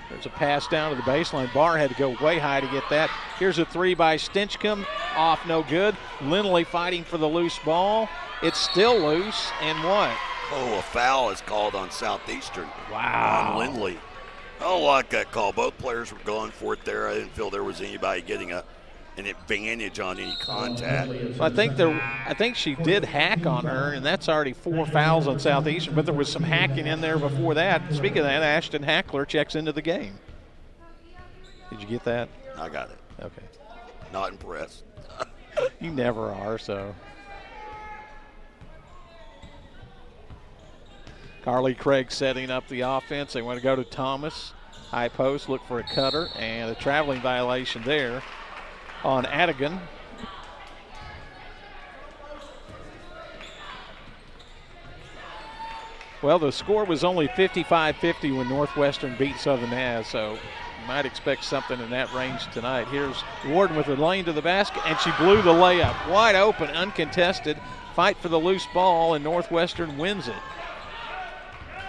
There's a pass down to the baseline. Barr had to go way high to get that. Here's a 3 by Stinchcomb. Off, no good. Lindley fighting for the loose ball. It's still loose, and what? Oh, a foul is called on Southeastern. Wow. On Lindley. I don't like that call. Both players were going for it there. I didn't feel there was anybody getting an advantage on any contact. Well, I think she did hack on her, and that's already 4 fouls on Southeastern, but there was some hacking in there before that. Speaking of that, Ashton Hackler checks into the game. Did you get that? I got it. Okay. Not impressed. You never are, so. Carly Craig setting up the offense. They want to go to Thomas. High post, look for a cutter, and a traveling violation there on Adigan. Well, the score was only 55-50 when Northwestern beat Southern Mass, so you might expect something in that range tonight. Here's Warden with a lane to the basket, and she blew the layup. Wide open, uncontested. Fight for the loose ball, and Northwestern wins it.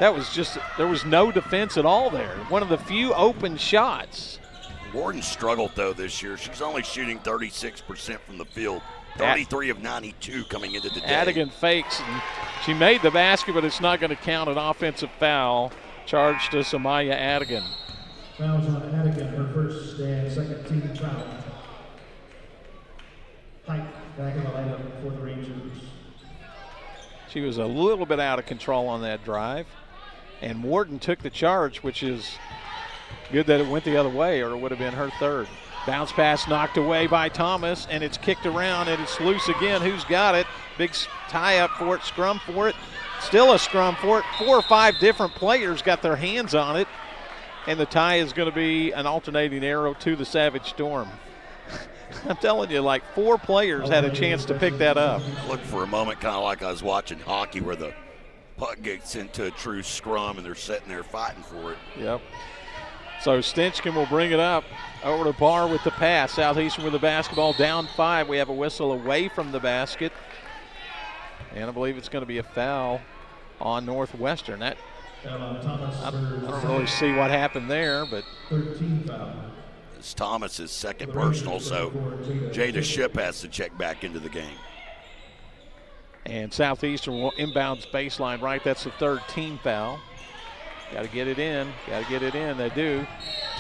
That was just, there was no defense at all there. One of the few open shots. Warden struggled, though, this year. She's only shooting 36% from the field. 33 of 92 coming into the day. Adigan fakes, and she made the basket, but it's not going to count. An offensive foul charged to Samaya Adigan. Fouls on Adigan, her first and second team foul. Height back in the lineup for the Rangers. She was a little bit out of control on that drive. And Warden took the charge, which is good that it went the other way, or it would have been her third. Bounce pass knocked away by Thomas, and it's kicked around, and it's loose again. Who's got it? Big tie up for it, scrum for it. Still a scrum for it. 4 or 5 different players got their hands on it, and the tie is going to be an alternating arrow to the Savage Storm. I'm telling you, like 4 players had a chance to pick that up. Looked for a moment kind of like I was watching hockey where the puck gets into a true scrum and they're sitting there fighting for it. Yep. So Stinchcomb will bring it up over to Barr with the pass. Southeastern with the basketball down 5. We have a whistle away from the basket. And I believe it's going to be a foul on Northwestern. I don't really see what happened there, but 13 foul. It's Thomas's second personal, so Jada Ship has to check back into the game. And Southeastern will inbounds baseline right. That's the 3rd team foul. Got to get it in. Got to get it in. They do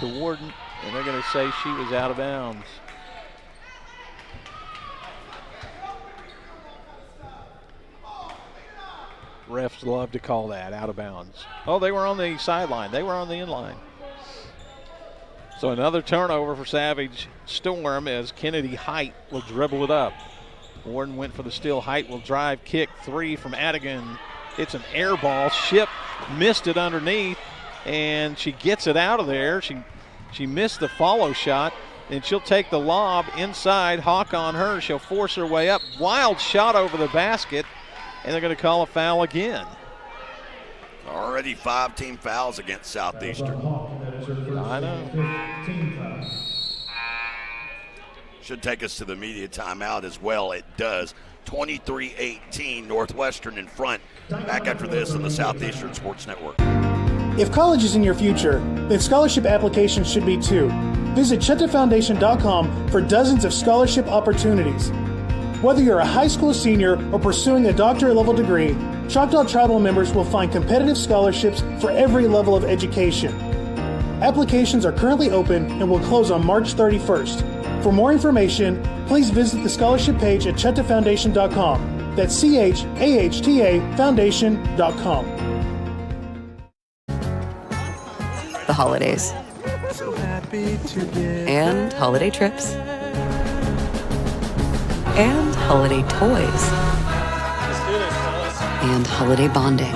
to Warden, and they're going to say she was out of bounds. Refs love to call that out of bounds. Oh, they were on the sideline. They were on the inline. So another turnover for Savage Storm as Kennedy Height will dribble it up. Warden went for the steal. Height will drive, kick, 3 from Adigan. It's an air ball. Ship missed it underneath, and she gets it out of there. She missed the follow shot, and she'll take the lob inside. Hawk on her. She'll force her way up. Wild shot over the basket, and they're going to call a foul again. Already 5 team fouls against Southeastern. I know. Should take us to the media timeout as well. It does. 23-18, Northwestern in front. Back after this on the Southeastern Sports Network. If college is in your future, then scholarship applications should be too. Visit ChutaFoundation.com for dozens of scholarship opportunities. Whether you're a high school senior or pursuing a doctorate level degree, Choctaw Tribal members will find competitive scholarships for every level of education. Applications are currently open and will close on March 31st. For more information, please visit the scholarship page at ChutaFoundation.com. That's CHAHTA Foundation.com. The holidays. And holiday trips. And holiday toys. And holiday bonding.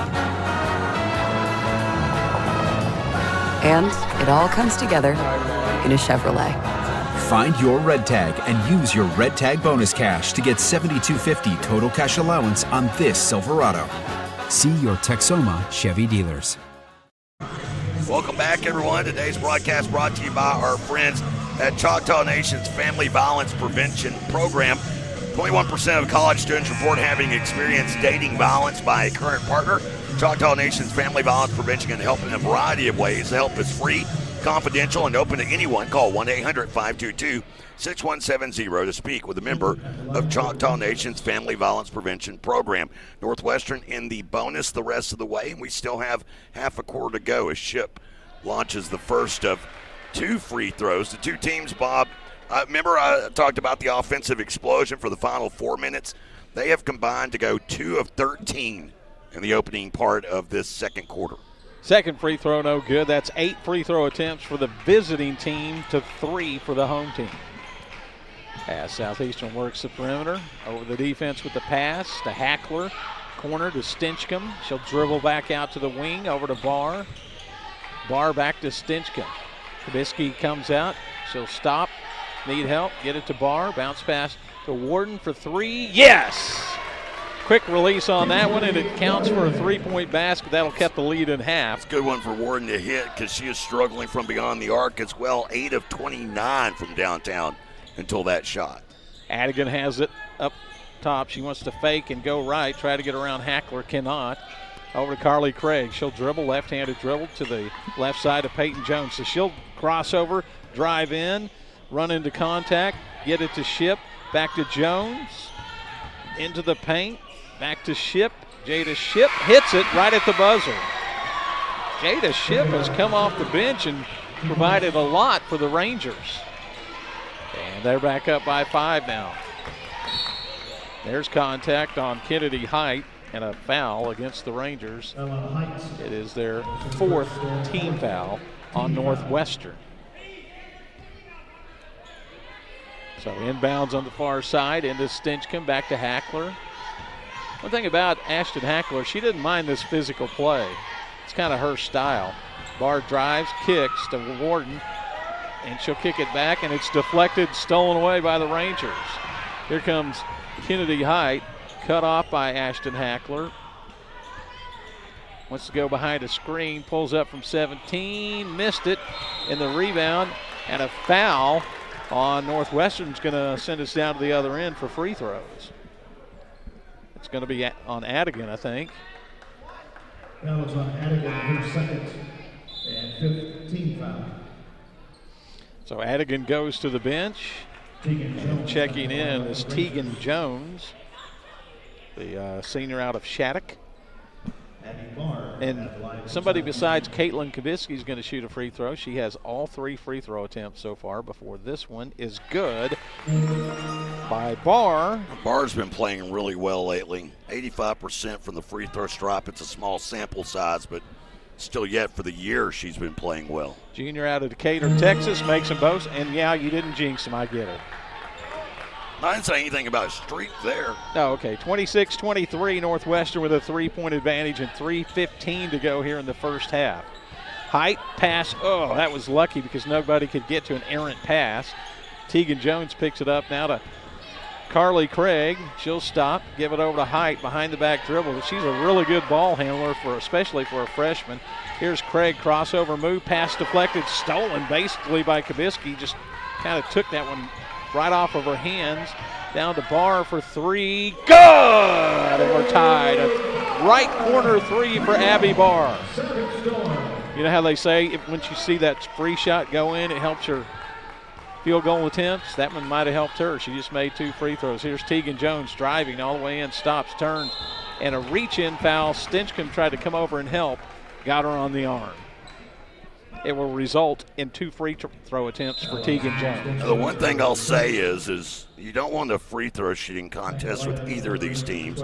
And it all comes together in a Chevrolet. Find your red tag and use your red tag bonus cash to get $7,250 total cash allowance on this Silverado. See your Texoma Chevy dealers. Welcome back, everyone. Today's broadcast brought to you by our friends at Choctaw Nation's Family Violence Prevention Program. 21% of college students report having experienced dating violence by a current partner. Choctaw Nation's Family Violence Prevention can help in a variety of ways. The help is free, confidential, and open to anyone. Call 1-800-522-6170 to speak with a member of Choctaw Nation's Family Violence Prevention Program. Northwestern in the bonus the rest of the way, and we still have half a quarter to go as Ship launches the first of 2 free throws. The two teams, Bob, remember I talked about the offensive explosion for the final 4 minutes? They have combined to go 2 of 13 in the opening part of this second quarter. Second free throw, no good. That's 8 free throw attempts for the visiting team to 3 for the home team. As Southeastern works the perimeter, over the defense with the pass to Hackler. Corner to Stinchcomb. She'll dribble back out to the wing, over to Barr. Barr back to Stinchcomb. Kabisky comes out. She'll stop. Need help. Get it to Barr. Bounce pass to Warden for 3. Yes! Quick release on that one, and it counts for a 3-point basket. That'll keep the lead in half. It's a good one for Warden to hit because she is struggling from beyond the arc as well. 8 of 29 from downtown until that shot. Adigan has it up top. She wants to fake and go right. Try to get around Hackler. Cannot. Over to Carly Craig. She'll dribble, left-handed dribble to the left side of Peyton Jones. So she'll cross over, drive in, run into contact, get it to Ship. Back to Jones. Into the paint. Back to Ship. Jada Ship hits it right at the buzzer. Jada Ship has come off the bench and provided a lot for the Rangers. And they're back up by 5 now. There's contact on Kennedy Height and a foul against the Rangers. It is their 4th team foul on Northwestern. So inbounds on the far side into Stinchcomb, back to Hackler. One thing about Ashton Hackler, she didn't mind this physical play. It's kind of her style. Barr drives, kicks to Warden, and she'll kick it back, and it's deflected, stolen away by the Rangers. Here comes Kennedy Height, cut off by Ashton Hackler. Wants to go behind a screen, pulls up from 17, missed it in the rebound, and a foul on Northwestern's going to send us down to the other end for free throws. It's going to be on Adigan, I think. That was on Adigan, her second and 5th team foul. So Adigan goes to the bench. And checking in is Tegan Jones, the senior out of Shattuck. And somebody besides Caitlin Kabisky is going to shoot a free throw. She has all 3 free throw attempts so far before this one is good by Barr. Barr's been playing really well lately. 85% from the free throw stripe. It's a small sample size, but still yet for the year she's been playing well. Junior out of Decatur, Texas, makes them both. And yeah, you didn't jinx them, I get it. I didn't say anything about a streak there. Oh, okay. 26-23, Northwestern with a 3-point advantage and 3:15 to go here in the first half. Height pass. Oh, that was lucky because nobody could get to an errant pass. Tegan Jones picks it up now to Carly Craig. She'll stop, give it over to Height behind the back dribble. She's a really good ball handler, especially for a freshman. Here's Craig, crossover move, pass deflected, stolen basically by Kabisky. Just kind of took that one right off of her hands. Down to Barr for three. Good! And we're tied. A right corner three for Abby Barr. You know how they say once you see that free shot go in, it helps your field goal attempts? That one might have helped her. She just made 2 free throws. Here's Tegan Jones driving all the way in, stops, turns, and a reach-in foul. Stinchcomb tried to come over and help, got her on the arm. It will result in 2 free throw attempts for Tegan Jones. The one thing I'll say is you don't want a free throw shooting contest with either of these teams.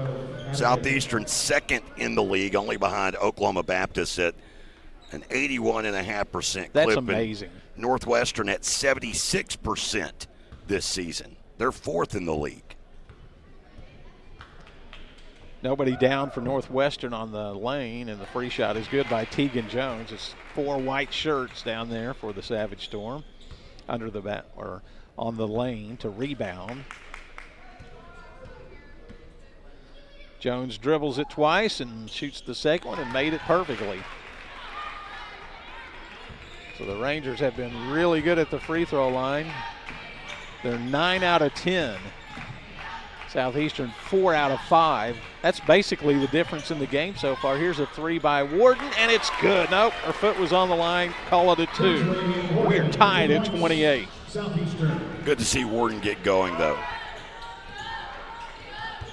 Southeastern second in the league, only behind Oklahoma Baptist at an 81.5% clip. That's amazing. Northwestern at 76% this season. They're fourth in the league. Nobody down for Northwestern on the lane, and the free shot is good by Tegan Jones. It's 4 white shirts down there for the Savage Storm under the bat or on the lane to rebound. Jones dribbles it twice and shoots the second one and made it perfectly. So the Rangers have been really good at the free throw line. They're 9 out of 10. Southeastern 4 out of 5. That's basically the difference in the game so far. Here's a 3 by Warden, and it's good. Nope, her foot was on the line. Call it a 2. We're tied at 28. Good to see Warden get going, though.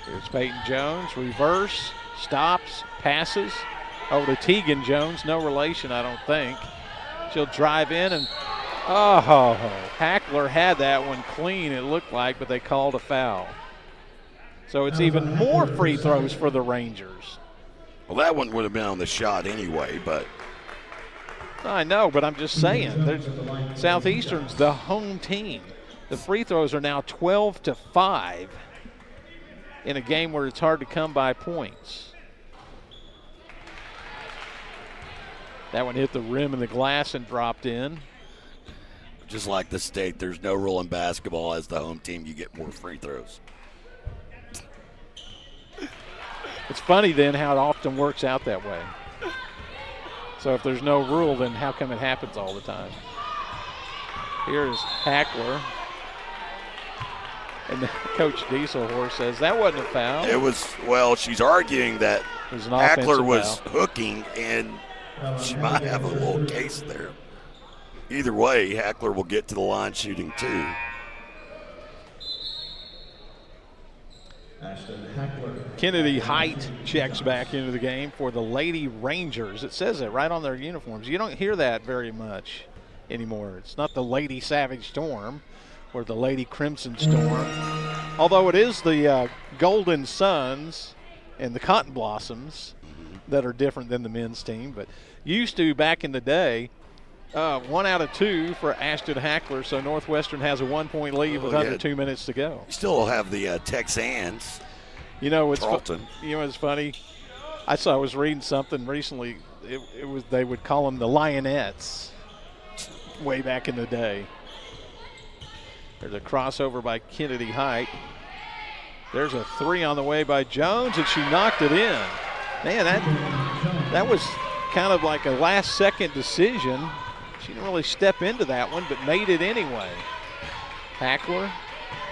Here's Peyton Jones, reverse, stops, passes over to Tegan Jones. No relation, I don't think. She'll drive in and, Hackler had that one clean, it looked like, but they called a foul. So it's even more free throws for the Rangers. Well, that one would have been on the shot anyway, but. I know, but I'm just saying. Southeastern's the home team. The free throws are now 12-5 in a game where it's hard to come by points. That one hit the rim and the glass and dropped in. Just like the state, there's no rule in basketball. As the home team, you get more free throws. It's funny then how it often works out that way. So if there's no rule, then how come it happens all the time? Here's Hackler. And Coach Dieselhorse says that wasn't a foul. It was, well, she's arguing that Hackler was hooking, and she might have a little case there. Either way, Hackler will get to the line shooting 2. Kennedy Height checks back into the game for the Lady Rangers. It says it right on their uniforms. You don't hear that very much anymore. It's not the Lady Savage Storm or the Lady Crimson Storm. Although it is the Golden Suns and the Cotton Blossoms that are different than the men's team. But used to, back in the day, 1 out of 2 for Ashton Hackler, so Northwestern has a 1-point lead with under 2 minutes to go. You still have the Texans. You know what's funny? I was reading something recently. It was they would call them the Lionettes way back in the day. There's a crossover by Kennedy Height. There's a 3 on the way by Jones, and she knocked it in. Man, that was kind of like a last-second decision. She didn't really step into that one, but made it anyway. Hackler,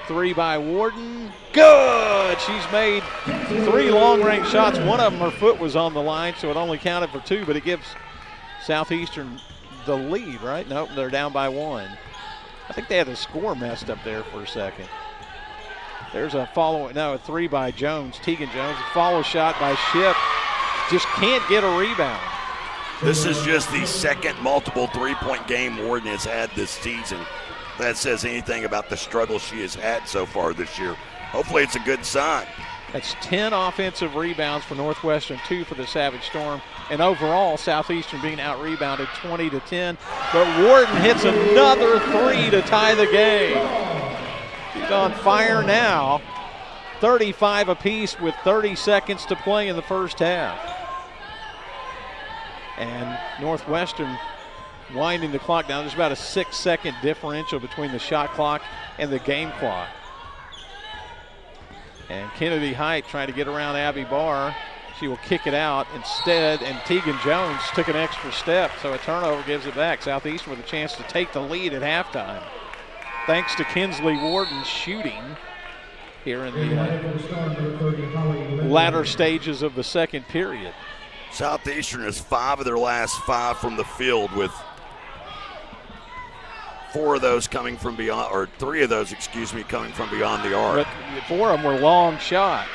3 by Warden. Good! She's made 3 long-range shots. One of them, her foot was on the line, so it only counted for 2, but it gives Southeastern the lead, right? Nope, they're down by 1. I think they had the score messed up there for a second. There's a a 3 by Jones, Tegan Jones. A follow shot by Ship. Just can't get a rebound. This is just the second multiple 3-point game Warden has had this season. That says anything about the struggle she has had so far this year. Hopefully it's a good sign. That's 10 offensive rebounds for Northwestern, 2 for the Savage Storm. And overall, Southeastern being out-rebounded 20-10. But Warden hits another 3 to tie the game. He's on fire now. 35 apiece with 30 seconds to play in the first half. And Northwestern winding the clock down. There's about a 6-second differential between the shot clock and the game clock. And Kennedy Height trying to get around Abby Barr. She will kick it out instead, and Tegan Jones took an extra step, so a turnover gives it back. Southeastern with a chance to take the lead at halftime. Thanks to Kinsley Warden shooting here in the latter stages of the second period. Southeastern has 5 of their last 5 from the field, with 4 of those coming from beyond, or 3 of those, coming from beyond the arc. But 4 of them were long shots.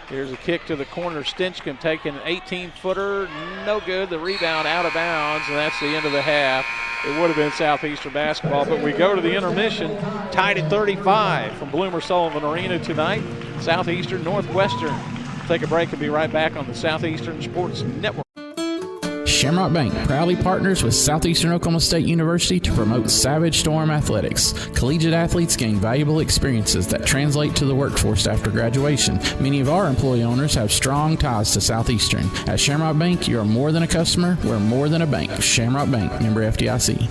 Here's a kick to the corner. Stinchcomb taking an 18-footer. No good. The rebound out of bounds, and that's the end of the half. It would have been Southeastern basketball, but we go to the intermission. Tied at 35 from Bloomer Sullivan Arena tonight. Southeastern, Northwestern. Take a break and be right back on the Southeastern Sports Network. Shamrock Bank proudly partners with Southeastern Oklahoma State University to promote Savage Storm athletics. Collegiate athletes gain valuable experiences that translate to the workforce after graduation. Many of our employee owners have strong ties to Southeastern. At Shamrock Bank, you are more than a customer, we're more than a bank. Shamrock Bank, member FDIC.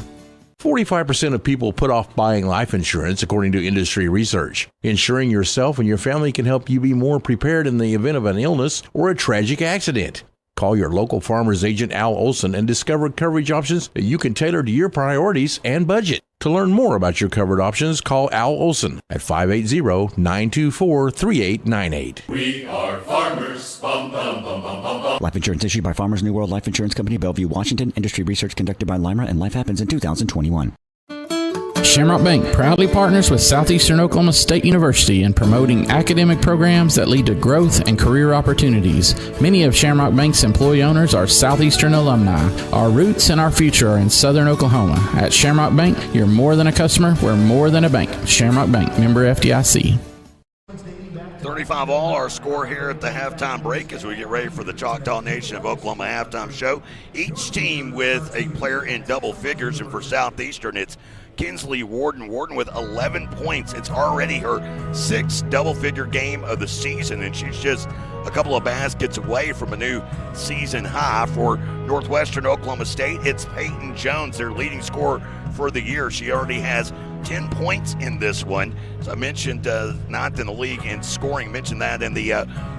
45% of people put off buying life insurance, according to industry research. Insuring yourself and your family can help you be more prepared in the event of an illness or a tragic accident. Call your local farmer's agent, Al Olson, and discover coverage options that you can tailor to your priorities and budget. To learn more about your covered options, call Al Olson at 580-924-3898. We are farmers. Bum, bum, bum, bum, bum, bum. Life insurance issued by Farmers New World Life Insurance Company, Bellevue, Washington. Industry research conducted by Lima, and Life Happens in 2021. Shamrock Bank proudly partners with Southeastern Oklahoma State University in promoting academic programs that lead to growth and career opportunities. Many of Shamrock Bank's employee owners are Southeastern alumni. Our roots and our future are in Southern Oklahoma. At Shamrock Bank, you're more than a customer, we're more than a bank. Shamrock Bank, member FDIC. 35 all, our score here at the halftime break as we get ready for the Choctaw Nation of Oklahoma halftime show. Each team with a player in double figures, and for Southeastern, it's Kinsley Warden with 11 points. It's already her 6th double-figure game of the season, and she's just a couple of baskets away from a new season high. For Northwestern Oklahoma State, it's Peyton Jones, their leading scorer for the year. She already has 10 points in this one. As I mentioned, 9th in the league in scoring. Mentioned that in the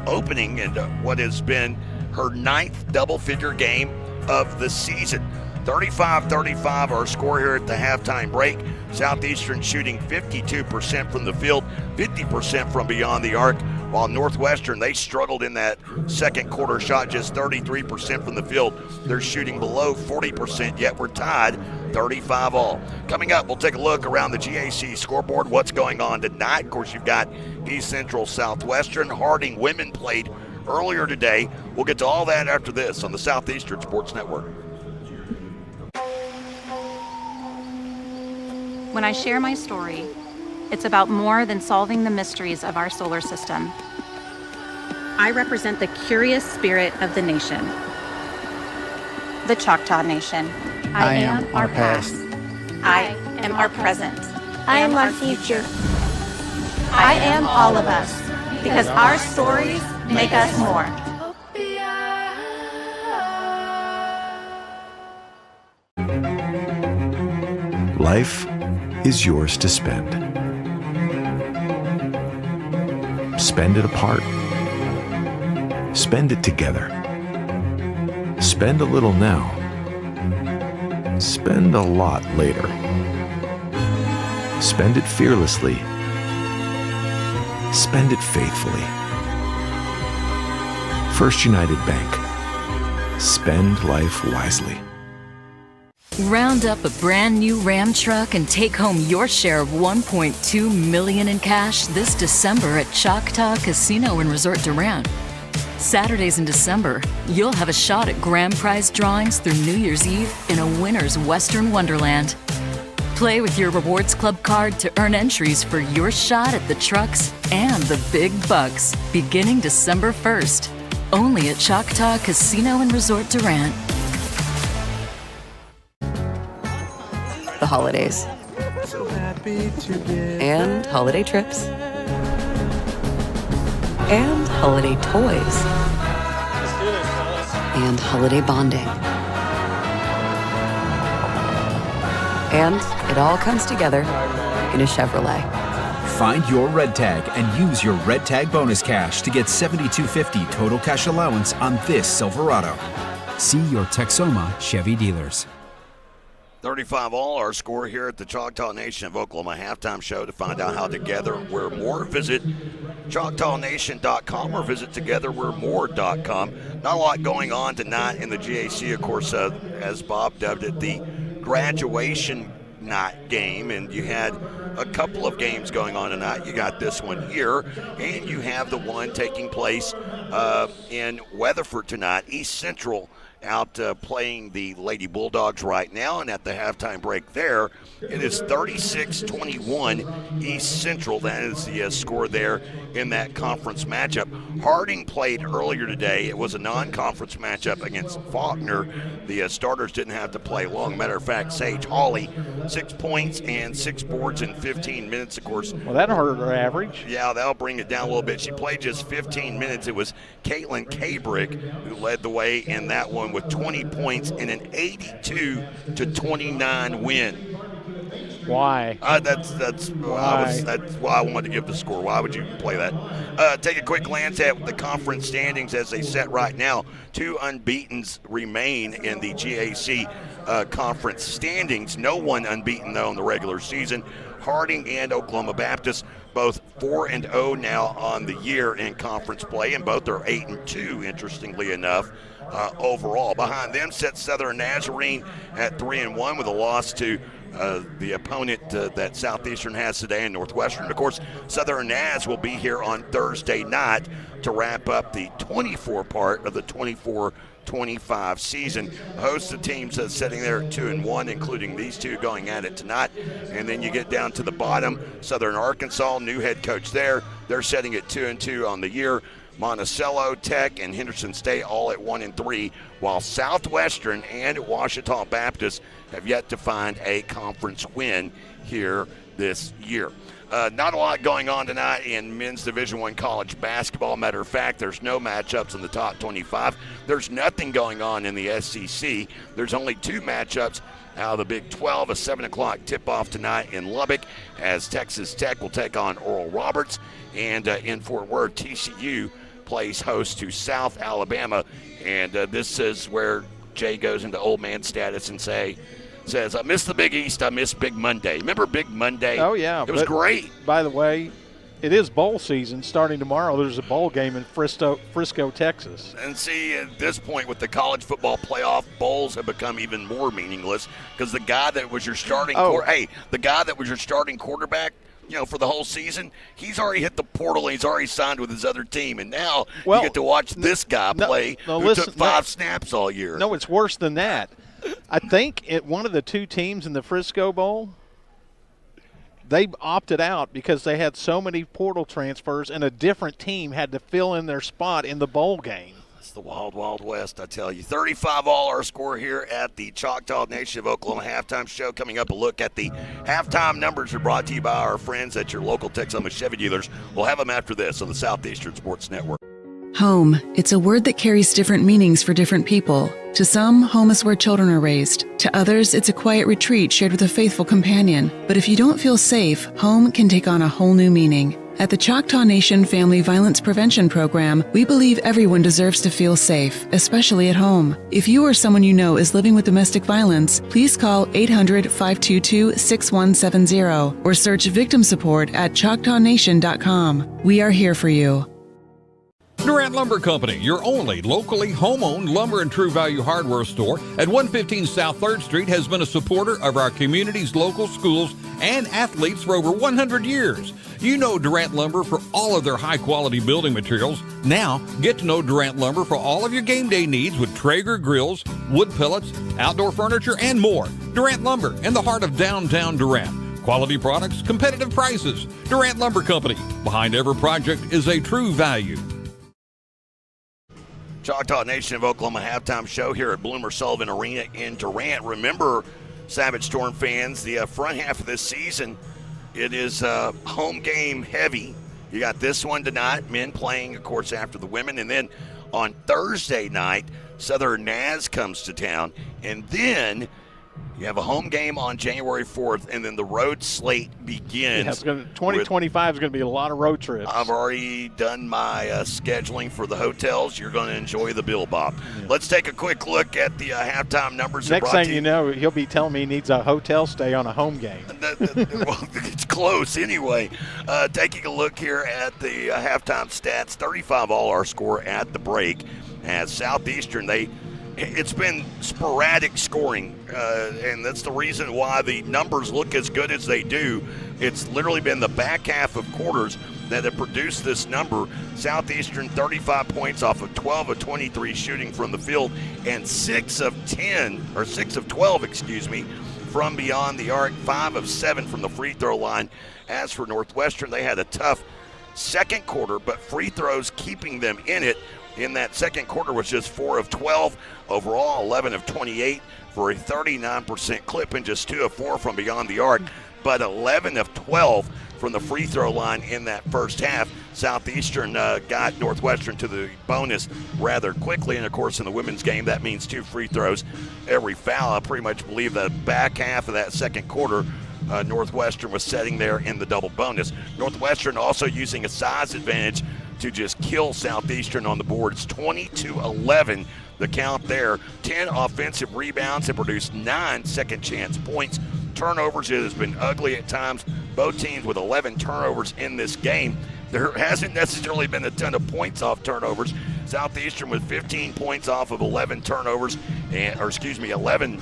opening, and what has been her 9th double-figure game of the season. 35-35 our score here at the halftime break. Southeastern shooting 52% from the field, 50% from beyond the arc, while Northwestern, they struggled in that second quarter, shot just 33% from the field. They're shooting below 40%, yet we're tied 35 all. Coming up, we'll take a look around the GAC scoreboard, what's going on tonight. Of course, you've got East Central Southwestern. Harding women played earlier today. We'll get to all that after this on the Southeastern Sports Network. When I share my story, it's about more than solving the mysteries of our solar system. I represent the curious spirit of the nation, the Choctaw Nation. I am our past. I am our present. I am our future. I am all of us, because our stories make us more. Life is yours to spend. Spend it apart. Spend it together. Spend a little now. Spend a lot later. Spend it fearlessly. Spend it faithfully. First United Bank. Spend life wisely. Round up a brand new Ram truck and take home your share of $1.2 million in cash this December at Choctaw Casino and Resort Durant. Saturdays in December, you'll have a shot at grand prize drawings through New Year's Eve in a winner's Western Wonderland. Play with your Rewards Club card to earn entries for your shot at the trucks and the big bucks beginning December 1st. Only at Choctaw Casino and Resort Durant. The holidays. And holiday trips. And holiday toys. And holiday bonding. And it all comes together in a Chevrolet. Find your red tag and use your red tag bonus cash to get $7,250 total cash allowance on this Silverado. See your Texoma Chevy dealers. 35 all, our score here at the Choctaw Nation of Oklahoma halftime show. To find out how Together We're More, visit ChoctawNation.com or visit TogetherWe'reMore.com. Not a lot going on tonight in the GAC, of course, as Bob dubbed it, the graduation night game, and you had a couple of games going on tonight. You got this one here, and you have the one taking place in Weatherford tonight. East Central out playing the Lady Bulldogs right now, and at the halftime break there, it is 36-21 East Central. That is the score there in that conference matchup. Harding played earlier today. It was a non-conference matchup against Faulkner. The starters didn't have to play long. Matter of fact, Sage Hawley, 6 points and 6 boards in 15 minutes, of course. Well, that hurt her average. Yeah, that'll bring it down a little bit. She played just 15 minutes. It was Caitlin Kabrick who led the way in that one with 20 points and an 82-29 win. Why? That's why I wanted to give the score. Why would you play that? Take a quick glance at the conference standings as they set right now. 2 unbeatens remain in the GAC conference standings. No one unbeaten, though, in the regular season. Harding and Oklahoma Baptist both 4-0 now on the year in conference play, and both are 8-2, interestingly enough. Overall, behind them sits Southern Nazarene at 3-1 with a loss to the opponent that Southeastern has today in Northwestern. Of course, Southern Naz will be here on Thursday night to wrap up the 24 part of the 24-25 season. A host of teams sitting there at 2-1, including these two going at it tonight. And then you get down to the bottom, Southern Arkansas, new head coach there. They're sitting at 2-2 on the year. Monticello, Tech, and Henderson State all at 1-3, while Southwestern and Ouachita Baptist have yet to find a conference win here this year. Not a lot going on tonight in men's Division I college basketball. Matter of fact, there's no matchups in the top 25. There's nothing going on in the SEC. There's only 2 matchups out of the Big 12. A 7 o'clock tip-off tonight in Lubbock as Texas Tech will take on Oral Roberts. And in Fort Worth, TCU plays host to South Alabama. And this is where Jay goes into old man status and says, I miss the Big East, I miss Big Monday. Remember Big Monday? Oh, yeah. It was great. By the way, it is bowl season starting tomorrow. There's a bowl game in Frisco, Texas. And see, at this point with the college football playoff, bowls have become even more meaningless because the guy that was your starting quarterback, for the whole season, he's already hit the portal and he's already signed with his other team. And now you get to watch this guy play who took 5 snaps all year. No, it's worse than that. I think one of the 2 teams in the Frisco Bowl, they opted out because they had so many portal transfers and a different team had to fill in their spot in the bowl game. It's the wild, wild west, I tell you. 35 all, our score here at the Choctaw Nation of Oklahoma halftime show. Coming up, a look at the halftime numbers are brought to you by our friends at your local Texoma Chevy dealers. We'll have them after this on the Southeastern Sports Network. Home. It's a word that carries different meanings for different people. To some, home is where children are raised. To others, it's a quiet retreat shared with a faithful companion. But if you don't feel safe, home can take on a whole new meaning. At the Choctaw Nation Family Violence Prevention Program, we believe everyone deserves to feel safe, especially at home. If you or someone you know is living with domestic violence, please call 800-522-6170 or search victim support at ChoctawNation.com. We are here for you. Durant Lumber Company, your only locally home-owned lumber and true value hardware store at 115 South 3rd Street, has been a supporter of our community's local schools and athletes for over 100 years. You know Durant Lumber for all of their high-quality building materials. Now, get to know Durant Lumber for all of your game day needs with Traeger grills, wood pellets, outdoor furniture, and more. Durant Lumber, in the heart of downtown Durant. Quality products, competitive prices. Durant Lumber Company. Behind every project is a true value. Choctaw Nation of Oklahoma halftime show here at Bloomer Sullivan Arena in Durant. Remember, Savage Storm fans, the front half of this season, it is home game heavy. You got this one tonight, men playing, of course, after the women. And then on Thursday night, Southern Naz comes to town. And then you have a home game on January 4th, and then the road slate begins. 2025 is going to be a lot of road trips. I've already done my scheduling for the hotels. You're going to enjoy the Bill Bob. Yeah. Let's take a quick look at the halftime numbers. Next thing you know, he'll be telling me he needs a hotel stay on a home game. Well, it's close anyway. Taking a look here at the halftime stats, 35 all our score at the break. As Southeastern, it's been sporadic scoring, and that's the reason why the numbers look as good as they do. It's literally been the back half of quarters that have produced this number. Southeastern 35 points off of 12 of 23 shooting from the field, and 6 of 12, from beyond the arc, 5 of 7 from the free throw line. As for Northwestern, they had a tough second quarter, but free throws keeping them in it. In that second quarter was just 4 of 12. Overall, 11 of 28 for a 39% clip and just 2 of 4 from beyond the arc, but 11 of 12 from the free throw line in that first half. Southeastern got Northwestern to the bonus rather quickly, and of course in the women's game that means 2 free throws every foul. I pretty much believe the back half of that second quarter Northwestern was sitting there in the double bonus. Northwestern also using a size advantage to just kill Southeastern on the boards. 20-11 the count there. 10 offensive rebounds and produced 9 second chance points. Turnovers, it has been ugly at times. Both teams with 11 turnovers in this game. There hasn't necessarily been a ton of points off turnovers. Southeastern with 15 points off of 11 turnovers, 11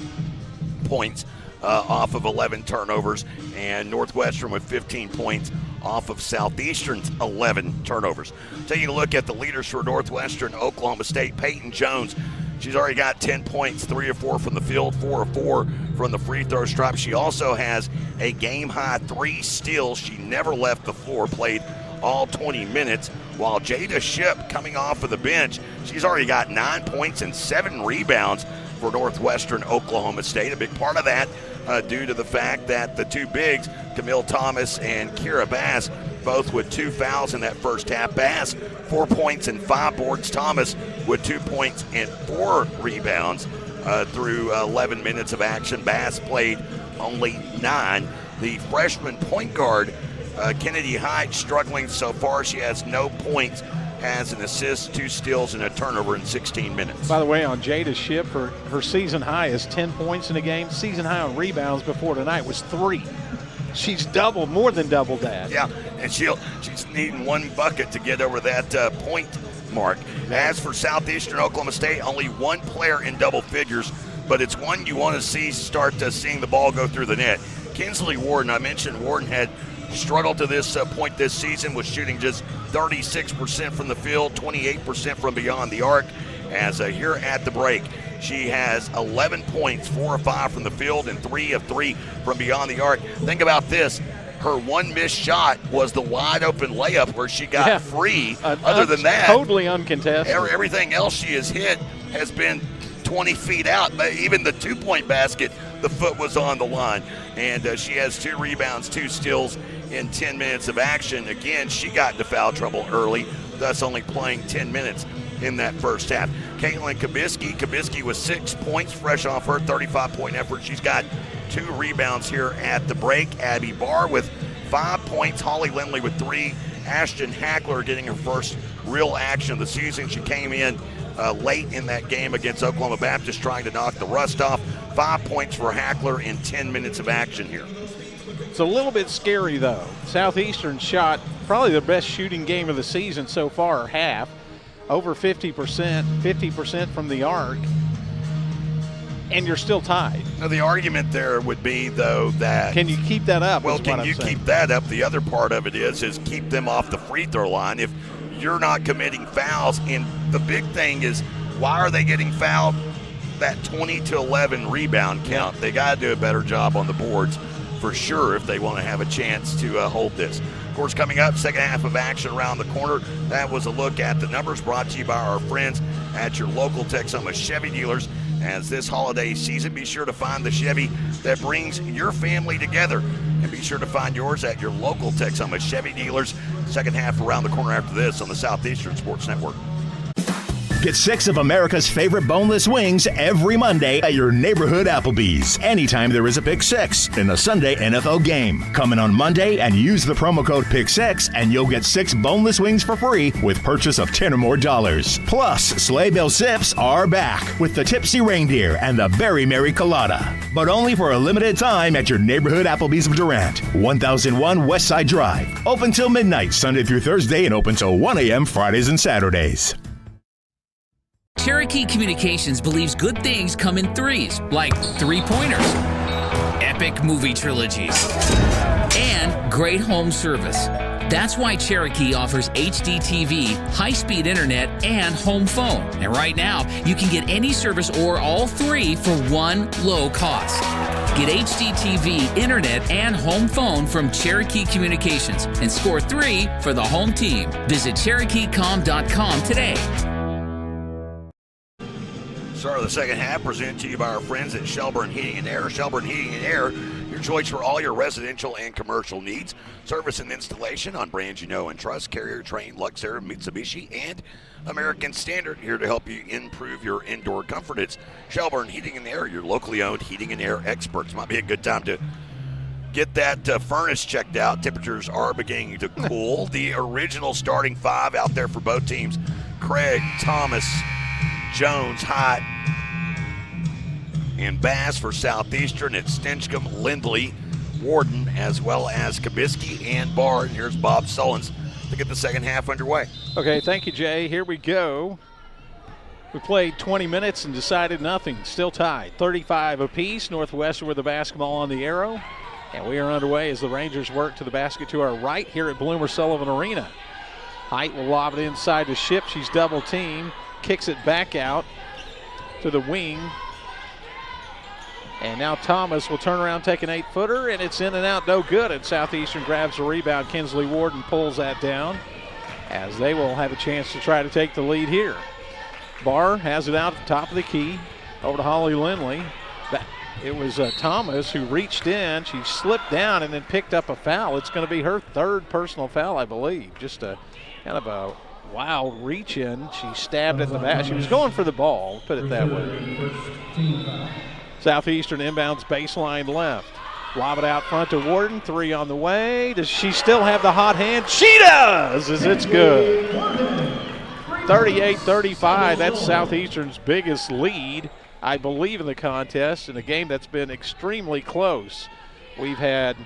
points off of 11 turnovers, and Northwestern with 15 points off of Southeastern's 11 turnovers. Taking a look at the leaders for Northwestern, Oklahoma State, Peyton Jones. She's already got 10 points, 3 of 4 from the field, 4 of 4 from the free throw stripe. She also has a game-high 3 steals. She never left the floor, played all 20 minutes, while Jada Shipp coming off of the bench, she's already got 9 points and 7 rebounds for Northwestern Oklahoma State. A big part of that due to the fact that the two bigs, Camille Thomas and Kira Bass, both with 2 fouls in that first half. Bass, 4 points and 5 boards. Thomas with 2 points and 4 rebounds through 11 minutes of action. Bass played only 9. The freshman point guard, Kennedy Height, struggling so far. She has no points, has an assist, 2 steals, and a turnover in 16 minutes. By the way, on Jada Shipp, her season high is 10 points in a game. Season high on rebounds before tonight was 3. She's more than doubled that. Yeah, and she's needing 1 bucket to get over that point mark. As for Southeastern Oklahoma State, only 1 player in double figures, but it's one you want to see start seeing the ball go through the net. Kinsley Warden, I mentioned Warden had struggled to this point this season, was shooting just 36% from the field, 28% from beyond the arc. As here at the break, she has 11 points, 4 of 5 from the field, and 3 of 3 from beyond the arc. Think about this. Her 1 missed shot was the wide open layup where she got free. Other than that, totally uncontested. Everything else she has hit has been 20 feet out. Even the 2-point basket, the foot was on the line. And she has 2 rebounds, 2 steals in 10 minutes of action. Again, she got into foul trouble early, thus only playing 10 minutes in that first half. Caitlin Kabisky with 6 points, fresh off her 35-point effort. She's got 2 rebounds here at the break. Abby Barr with 5 points. Holly Lindley with 3. Ashton Hackler getting her first real action of the season. She came in late in that game against Oklahoma Baptist, trying to knock the rust off. 5 points for Hackler in 10 minutes of action here. It's a little bit scary, though. Southeastern shot probably the best shooting game of the season so far, half. Over 50% from the arc, and you're still tied. Now, the argument there would be, though, that... Can you keep that up? Well, can you keep that up? The other part of it is keep them off the free throw line. If you're not committing fouls, and the big thing is, why are they getting fouled? That 20-11 rebound count. They got to do a better job on the boards for sure if they want to have a chance to hold this. Of course, coming up, second half of action around the corner. That was a look at the numbers brought to you by our friends at your local Texoma Chevy dealers. as this holiday season. Be sure to find the Chevy that brings your family together. And be sure to find yours at your local Texoma Chevy dealers. Second half around the corner after this on the Southeastern Sports Network. Get 6 of America's favorite boneless wings every Monday at your neighborhood Applebee's. Anytime there is a Pick 6 in the Sunday NFL game. Come in on Monday and use the promo code PICK6 and you'll get 6 boneless wings for free with purchase of $10 or more. Plus, Sleigh Bell Sips are back with the Tipsy Reindeer and the Berry Mary Colada. But only for a limited time at your neighborhood Applebee's of Durant, 1001 West Side Drive. Open till midnight Sunday through Thursday and open till 1 a.m. Fridays and Saturdays. Cherokee Communications believes good things come in threes, like 3-pointers, epic movie trilogies, and great home service. That's why Cherokee offers HD TV, high-speed internet, and home phone. And right now, you can get any service or all 3 for one low cost. Get HD TV, internet, and home phone from Cherokee Communications and score 3 for the home team. Visit CherokeeCom.com today. Start of the second half presented to you by our friends at Shelburne Heating and Air. Shelburne Heating and Air, your choice for all your residential and commercial needs. Service and installation on brands you know and trust. Carrier, Trane, Luxair, Mitsubishi, and American Standard, here to help you improve your indoor comfort. It's Shelburne Heating and Air, your locally owned heating and air experts. Might be a good time to get that furnace checked out. Temperatures are beginning to cool. The original starting 5 out there for both teams: Craig, Thomas, Jones, Hott, and Bass for Southeastern. It's Stinchcomb, Lindley, Warden, as well as Kabisky and Barr. And here's Bob Sullins to get the second half underway. Okay, thank you, Jay. Here we go. We played 20 minutes and decided nothing. Still tied, 35 apiece. Northwestern with the basketball on the arrow. And we are underway as the Rangers work to the basket to our right here at Bloomer Sullivan Arena. Height will lob it inside to Ship. She's double teamed. Kicks it back out to the wing. And now Thomas will turn around, take an 8-footer, and it's in and out, no good. And Southeastern grabs the rebound. Kinsley Warden pulls that down as they will have a chance to try to take the lead here. Barr has it out at the top of the key over to Holly Lindley. It was Thomas who reached in. She slipped down and then picked up a foul. It's going to be her 3rd personal foul, I believe. Just a kind of a wild reach in. She stabbed at the back. She was going for the ball, put it that way. Southeastern inbounds baseline left. Lob it out front to Warden. 3 on the way. Does she still have the hot hand? She does, as it's good. 38-35. That's Southeastern's biggest lead, I believe, in the contest, in a game that's been extremely close. We've had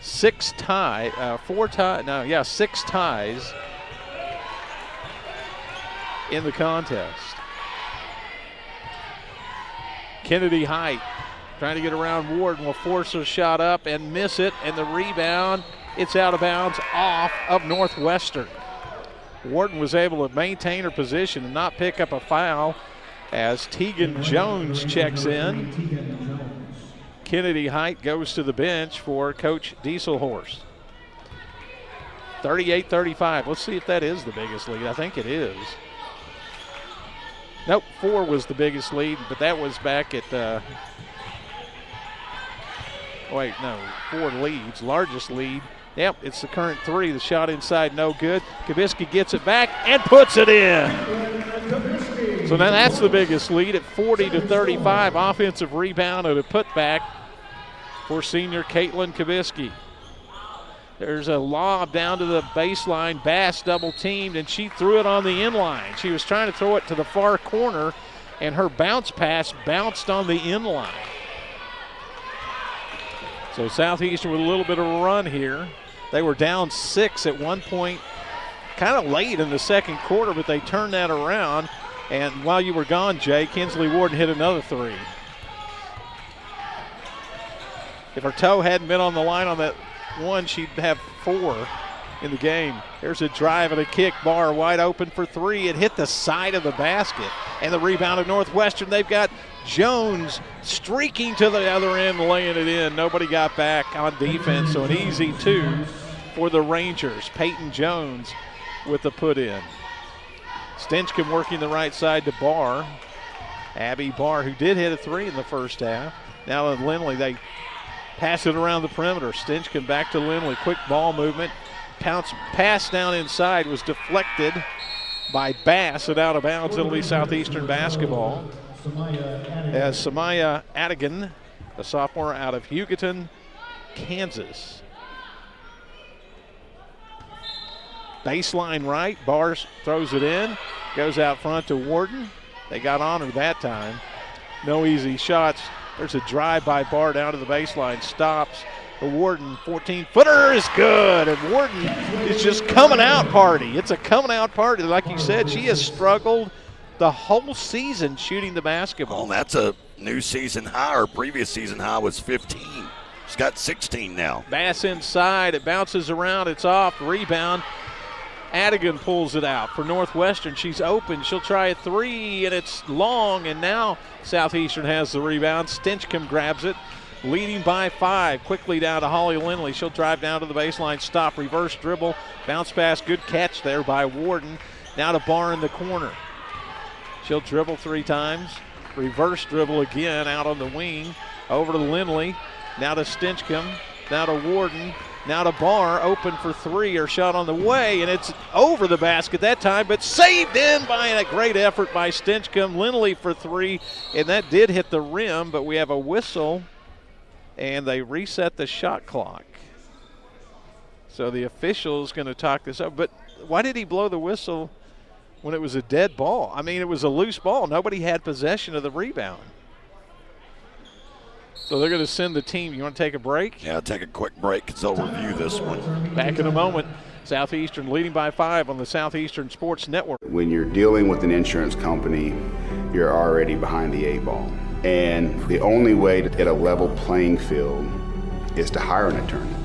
6 ties in the contest. Kennedy Height trying to get around Warden, will force her shot up and miss it, and the rebound, it's out of bounds off of Northwestern. Warden was able to maintain her position and not pick up a foul as Tegan Jones checks in. Kennedy Height goes to the bench for Coach Dieselhorst. 38-35. Let's see if that is the biggest lead. I think it is. Nope, 4 was the biggest lead, but that was back at, 4 leads, largest lead. Yep, it's the current 3. The shot inside, no good. Kabisky gets it back and puts it in. So now that's the biggest lead at 40-35. Offensive rebound and a putback for senior Caitlin Kabisky. There's a lob down to the baseline. Bass double teamed, and she threw it on the inline. She was trying to throw it to the far corner, and her bounce pass bounced on the inline. So Southeastern with a little bit of a run here. They were down 6 at one point, kind of late in the second quarter, but they turned that around. And while you were gone, Jay, Kinsley Warden hit another 3. If her toe hadn't been on the line on that one, she'd have 4 in the game. There's a drive and a kick. Barr wide open for 3. It hit the side of the basket. And the rebound of Northwestern. They've got Jones streaking to the other end, laying it in. Nobody got back on defense, so an easy 2 for the Rangers. Peyton Jones with the put in. Stinchcomb working the right side to Barr. Abby Barr, who did hit a 3 in the first half. Now to Lindley, they pass it around the perimeter. Stinchcomb back to Lindley. Quick ball movement. Pass down inside was deflected by Bass and out of bounds. It'll be Southeastern basketball. As Samaya Adigan, a sophomore out of Hugoton, Kansas. Baseline right, Barr throws it in, goes out front to Warden. They got on her that time. No easy shots. There's a drive by Barr down to the baseline, stops. The Warden 14-footer is good, and Warden is just coming out party. It's a coming out party. Like you said, she has struggled the whole season shooting the basketball. Well, that's a new season high. Her previous season high was 15. She's got 16 now. Bass inside, it bounces around, it's off, rebound. Adigan pulls it out for Northwestern. She's open. She'll try a 3, and it's long, and now Southeastern has the rebound. Stinchcomb grabs it, leading by 5. Quickly down to Holly Lindley. She'll drive down to the baseline, stop, reverse dribble, bounce pass, good catch there by Warden. Now to Barr in the corner. She'll dribble 3 times, reverse dribble again out on the wing, over to Lindley. Now to Stinchcomb, now to Warden. Now to Barr, open for 3, her shot on the way, and it's over the basket that time, but saved in by a great effort by Stinchcomb. Lindley for 3, and that did hit the rim, but we have a whistle, and they reset the shot clock. So the official's going to talk this up, but why did he blow the whistle when it was a dead ball? I mean, it was a loose ball. Nobody had possession of the rebound. So they're going to send the team. You want to take a break? Yeah, take a quick break because they'll review this one. Back in a moment. Southeastern leading by 5 on the Southeastern Sports Network. When you're dealing with an insurance company, you're already behind the 8 ball. And the only way to get a level playing field is to hire an attorney.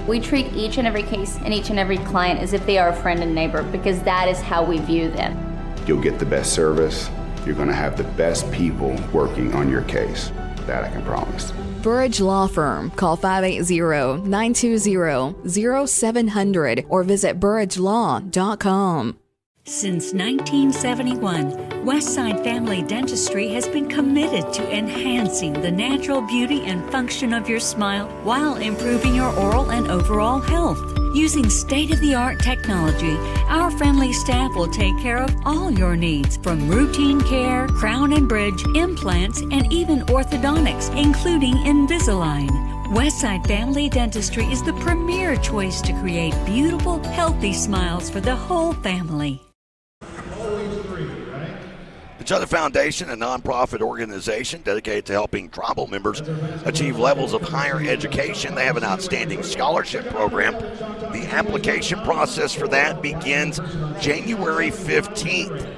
We treat each and every case and each and every client as if they are a friend and neighbor because that is how we view them. You'll get the best service. You're going to have the best people working on your case. That I can promise. Burridge Law Firm. Call 580-920-0700 or visit burridgelaw.com. Since 1971, Westside Family Dentistry has been committed to enhancing the natural beauty and function of your smile while improving your oral and overall health. Using state-of-the-art technology, our friendly staff will take care of all your needs, from routine care, crown and bridge, implants, and even orthodontics, including Invisalign. Westside Family Dentistry is the premier choice to create beautiful, healthy smiles for the whole family. The Chutta Foundation, a nonprofit organization dedicated to helping tribal members achieve levels of higher education. They have an outstanding scholarship program. The application process for that begins January 15th,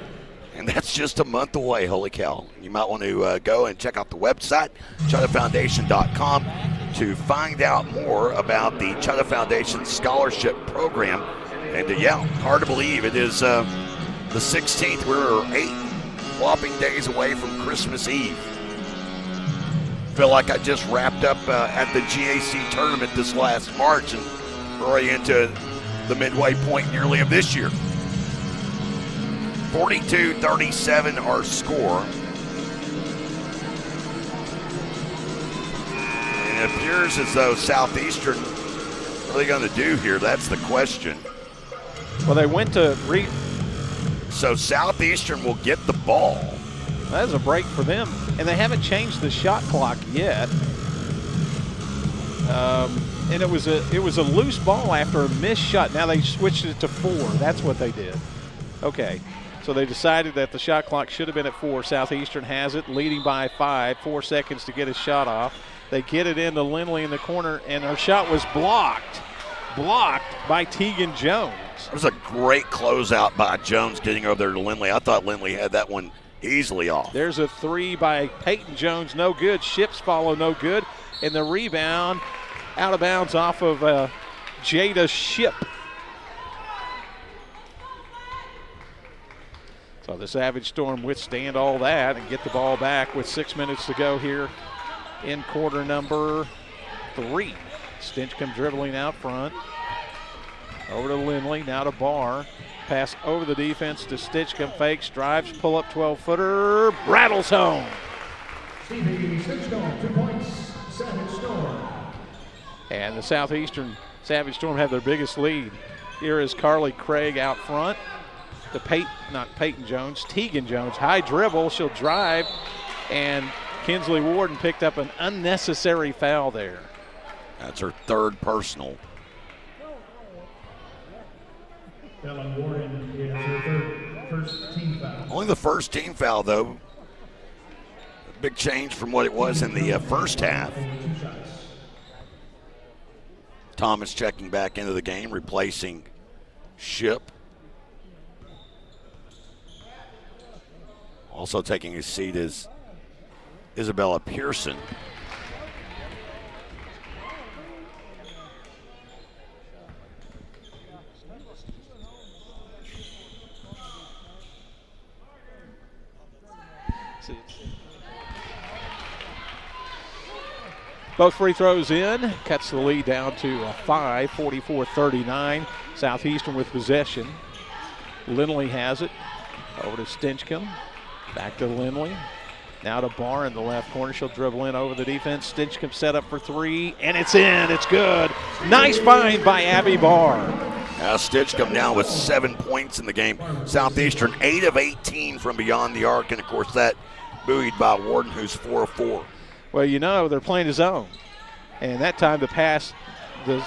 and that's just a month away. Holy cow. You might want to go and check out the website, chuttafoundation.com, to find out more about the Chutta Foundation Scholarship Program. And hard to believe it is the 16th. We're 8 whopping days away from Christmas Eve. Feel like I just wrapped up at the GAC tournament this last March and we're already into the midway point nearly of this year. 42-37 our score. And it appears as though Southeastern, what are they going to do here? That's the question. Well, they went to So Southeastern will get the ball. That is a break for them, and they haven't changed the shot clock yet. And it was a loose ball after a missed shot. Now they switched it to 4. That's what they did. Okay, so they decided that the shot clock should have been at 4. Southeastern has it, leading by 5. 4 seconds to get his shot off. They get it into Lindley in the corner, and her shot was blocked by Tegan Jones. It was a great closeout by Jones getting over there to Lindley. I thought Lindley had that one easily off. There's a 3 by Peyton Jones, no good. Ships follow, no good. And the rebound out of bounds off of Jada Ship. So the Savage Storm withstand all that and get the ball back with 6 minutes to go here in quarter number 3. Stinchcomb dribbling out front. Over to Lindley, now to Barr. Pass over the defense to Stitchcomb, fakes, drives, pull-up 12-footer, rattles home. Stevie Stitchcomb, 2 points, Savage Storm. And the Southeastern Savage Storm have their biggest lead. Here is Carly Craig out front to Peyton Jones, Tegan Jones, high dribble, she'll drive, and Kinsley Warden picked up an unnecessary foul there. That's her third personal. Ellen Warden is her first team foul. Only the first team foul, though. A big change from what it was in the first half. Thomas checking back into the game, replacing Ship. Also taking his seat is Isabella Pearson. Both free throws in, cuts the lead down to 5, 44-39. Southeastern with possession. Lindley has it. Over to Stinchcomb. Back to Lindley. Now to Barr in the left corner. She'll dribble in over the defense. Stinchcomb set up for 3, and it's in. It's good. Nice find by Abby Barr. Stinchcomb now with 7 points in the game. Southeastern 8 of 18 from beyond the arc, and of course that buoyed by Warden, who's 4 of 4. Well, you know, they're playing a zone. And that time the pass, the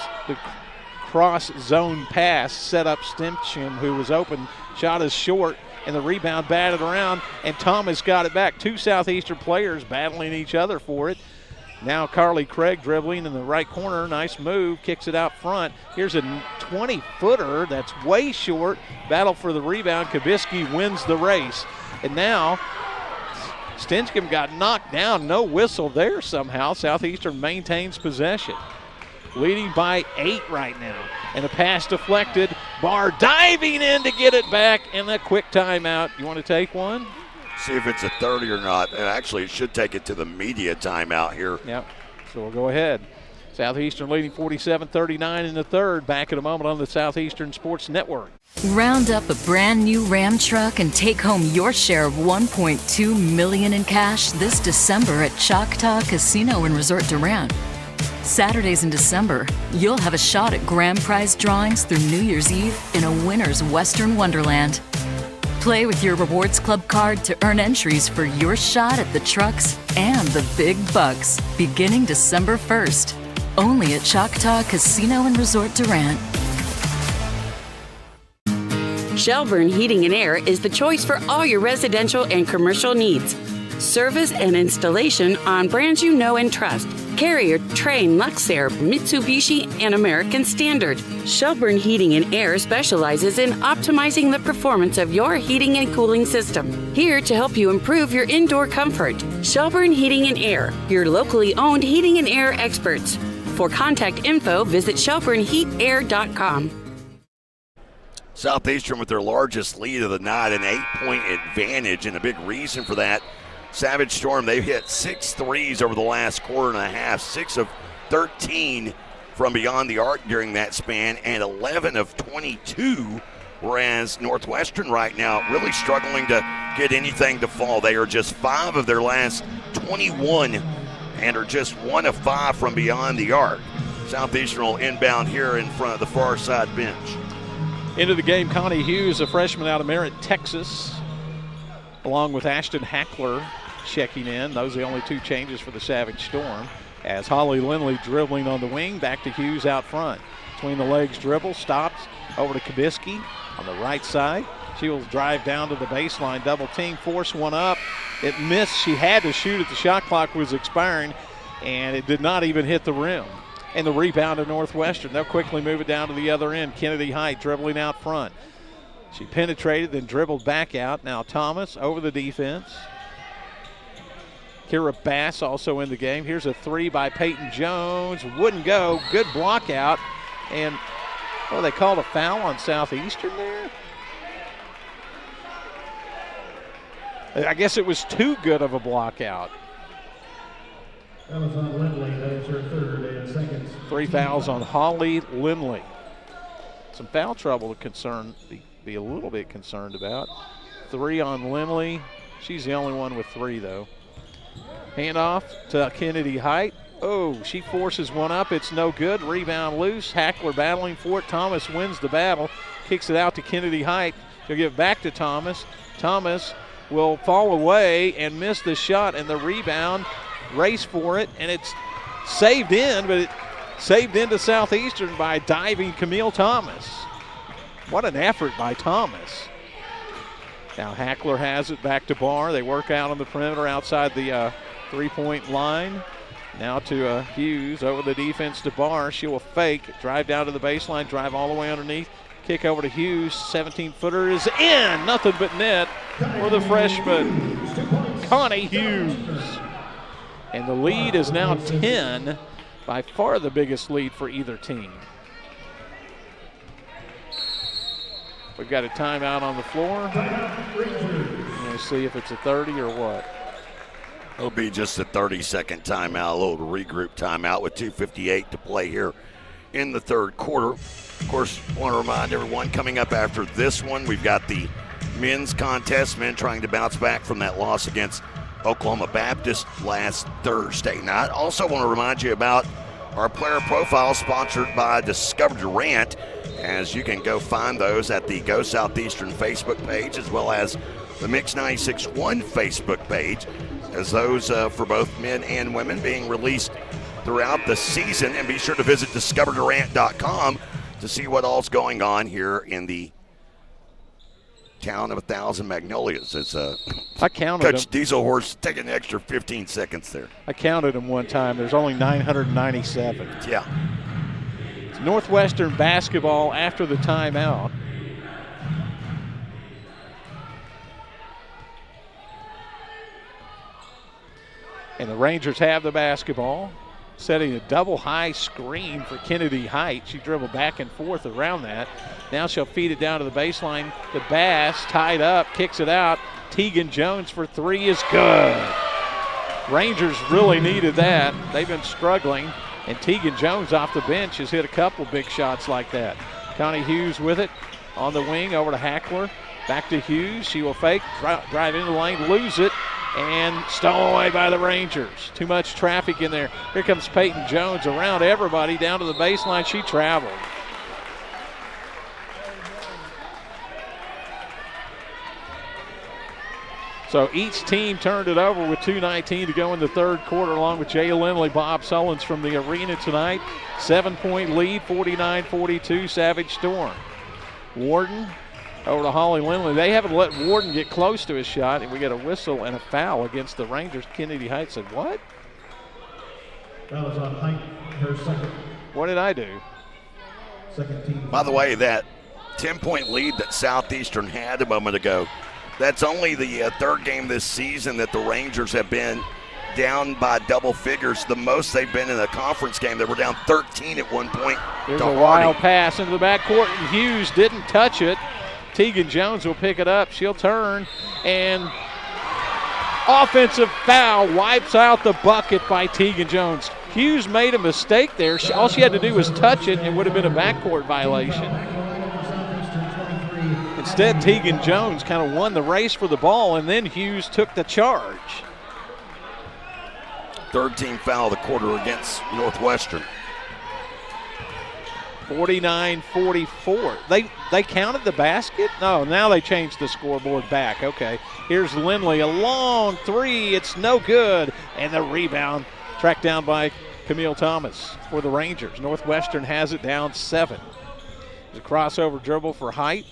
cross zone pass set up Stinchcomb, who was open, shot is short, and the rebound batted around, and Thomas got it back. 2 Southeastern players battling each other for it. Now Carly Craig dribbling in the right corner. Nice move, kicks it out front. Here's a 20-footer that's way short. Battle for the rebound. Kabisky wins the race. And now Stinchcomb got knocked down. No whistle there somehow. Southeastern maintains possession. Leading by 8 right now. And a pass deflected. Barr diving in to get it back, and a quick timeout. You want to take one? See if it's a 30 or not. And actually, it should take it to the media timeout here. Yep. So we'll go ahead. Southeastern leading 47-39 in the third. Back in a moment on the Southeastern Sports Network. Round up a brand new Ram truck and take home your share of $1.2 million in cash this December at Choctaw Casino and Resort Durant. Saturdays in December, you'll have a shot at grand prize drawings through New Year's Eve in a winner's Western Wonderland. Play with your Rewards Club card to earn entries for your shot at the trucks and the big bucks beginning December 1st. Only at Choctaw Casino and Resort Durant. Shelburne Heating and Air is the choice for all your residential and commercial needs. Service and installation on brands you know and trust. Carrier, Trane, Luxair, Mitsubishi, and American Standard. Shelburne Heating and Air specializes in optimizing the performance of your heating and cooling system. Here to help you improve your indoor comfort. Shelburne Heating and Air, your locally owned heating and air experts. For contact info, visit shelburneheatair.com. Southeastern with their largest lead of the night, an 8-point advantage, and a big reason for that. Savage Storm, they've hit 6 threes over the last quarter and a half, 6 of 13 from beyond the arc during that span, and 11 of 22, whereas Northwestern right now really struggling to get anything to fall. They are just 5 of their last 21 and are just 1 of 5 from beyond the arc. Southeastern will inbound here in front of the far side bench. Into the game, Connie Hughes, a freshman out of Merritt, Texas, along with Ashton Hackler checking in. Those are the only 2 changes for the Savage Storm. As Holly Lindley dribbling on the wing, back to Hughes out front. Between the legs dribble, stops, over to Kabisky on the right side. She will drive down to the baseline, double team, force one up. It missed. She had to shoot it. The shot clock was expiring, and it did not even hit the rim. And the rebound to Northwestern. They'll quickly move it down to the other end. Kennedy Height dribbling out front. She penetrated, then dribbled back out. Now Thomas over the defense. Kira Bass also in the game. Here's a 3 by Peyton Jones. Wouldn't go. Good block out. And, they called a foul on Southeastern there? I guess it was too good of a block out. That was on Lindley. That is her third and second. 3 fouls on Holly Lindley. Some foul trouble to concern the be a little bit concerned about. 3 on Lindley. She's the only one with 3, though. Handoff to Kennedy Height. Oh, she forces one up. It's no good. Rebound loose. Hackler battling for it. Thomas wins the battle. Kicks it out to Kennedy Height. She'll give it back to Thomas. Thomas will fall away and miss the shot and the rebound. Race for it, and it's saved in, but it saved into Southeastern by diving Camille Thomas. What an effort by Thomas. Now Hackler has it back to Barr. They work out on the perimeter outside the 3-point line. Now to Hughes over the defense to Barr. She will fake, drive down to the baseline, drive all the way underneath. Kick over to Hughes. 17-footer is in. Nothing but net for the freshman, Connie Hughes. And the lead is now 10, by far the biggest lead for either team. We've got a timeout on the floor. Let's see if it's a 30 or what. It'll be just a 30-second timeout, a little regroup timeout with 2:58 to play here in the third quarter. Of course, want to remind everyone, coming up after this one, we've got the men's contest, men trying to bounce back from that loss against Oklahoma Baptist last Thursday night. Also want to remind you about our player profile sponsored by Discover Durant, as you can go find those at the Go Southeastern Facebook page as well as the Mix 96.1 Facebook page, as those for both men and women being released throughout the season. And be sure to visit discoverdurant.com to see what all's going on here in the town of 1,000 Magnolias. As I counted Coach them. Diesel Horse taking an extra 15 seconds there. I counted them one time. There's only 997. Yeah. It's Northwestern basketball after the timeout. And the Rangers have the basketball, setting a double high screen for Kennedy Height. She dribbled back and forth around that. Now she'll feed it down to the baseline. The Bass tied up, kicks it out. Tegan Jones for 3 is good. Rangers really needed that. They've been struggling, and Tegan Jones off the bench has hit a couple big shots like that. Connie Hughes with it on the wing over to Hackler. Back to Hughes. She will fake, drive into the lane, lose it, and stolen away by the Rangers. Too much traffic in there. Here comes Peyton Jones around everybody down to the baseline. She traveled. So each team turned it over with 2:19 to go in the third quarter, along with Jay Lindley, Bob Sullins from the arena tonight. 7-point lead, 49-42, Savage Storm. Warden over to Holly Lindley. They haven't let Warden get close to his shot, and we get a whistle and a foul against the Rangers. Kennedy Height said, what? Foul is on Height, her second. What did I do? Second team. By the way, that 10-point lead that Southeastern had a moment ago, that's only the third game this season that the Rangers have been down by double figures. The most they've been in a conference game. They were down 13 at one point. There's a wild pass into the backcourt, and Hughes didn't touch it. Tegan Jones will pick it up. She'll turn, and offensive foul wipes out the bucket by Tegan Jones. Hughes made a mistake there. All she had to do was touch it, and it would have been a backcourt violation. Instead, Tegan Jones kind of won the race for the ball, and then Hughes took the charge. Third team foul of the quarter against Northwestern. 49-44. They counted the basket? No, now they changed the scoreboard back. Okay, here's Lindley, a long 3. It's no good. And the rebound tracked down by Camille Thomas for the Rangers. Northwestern has it down 7. There's a crossover dribble for Height.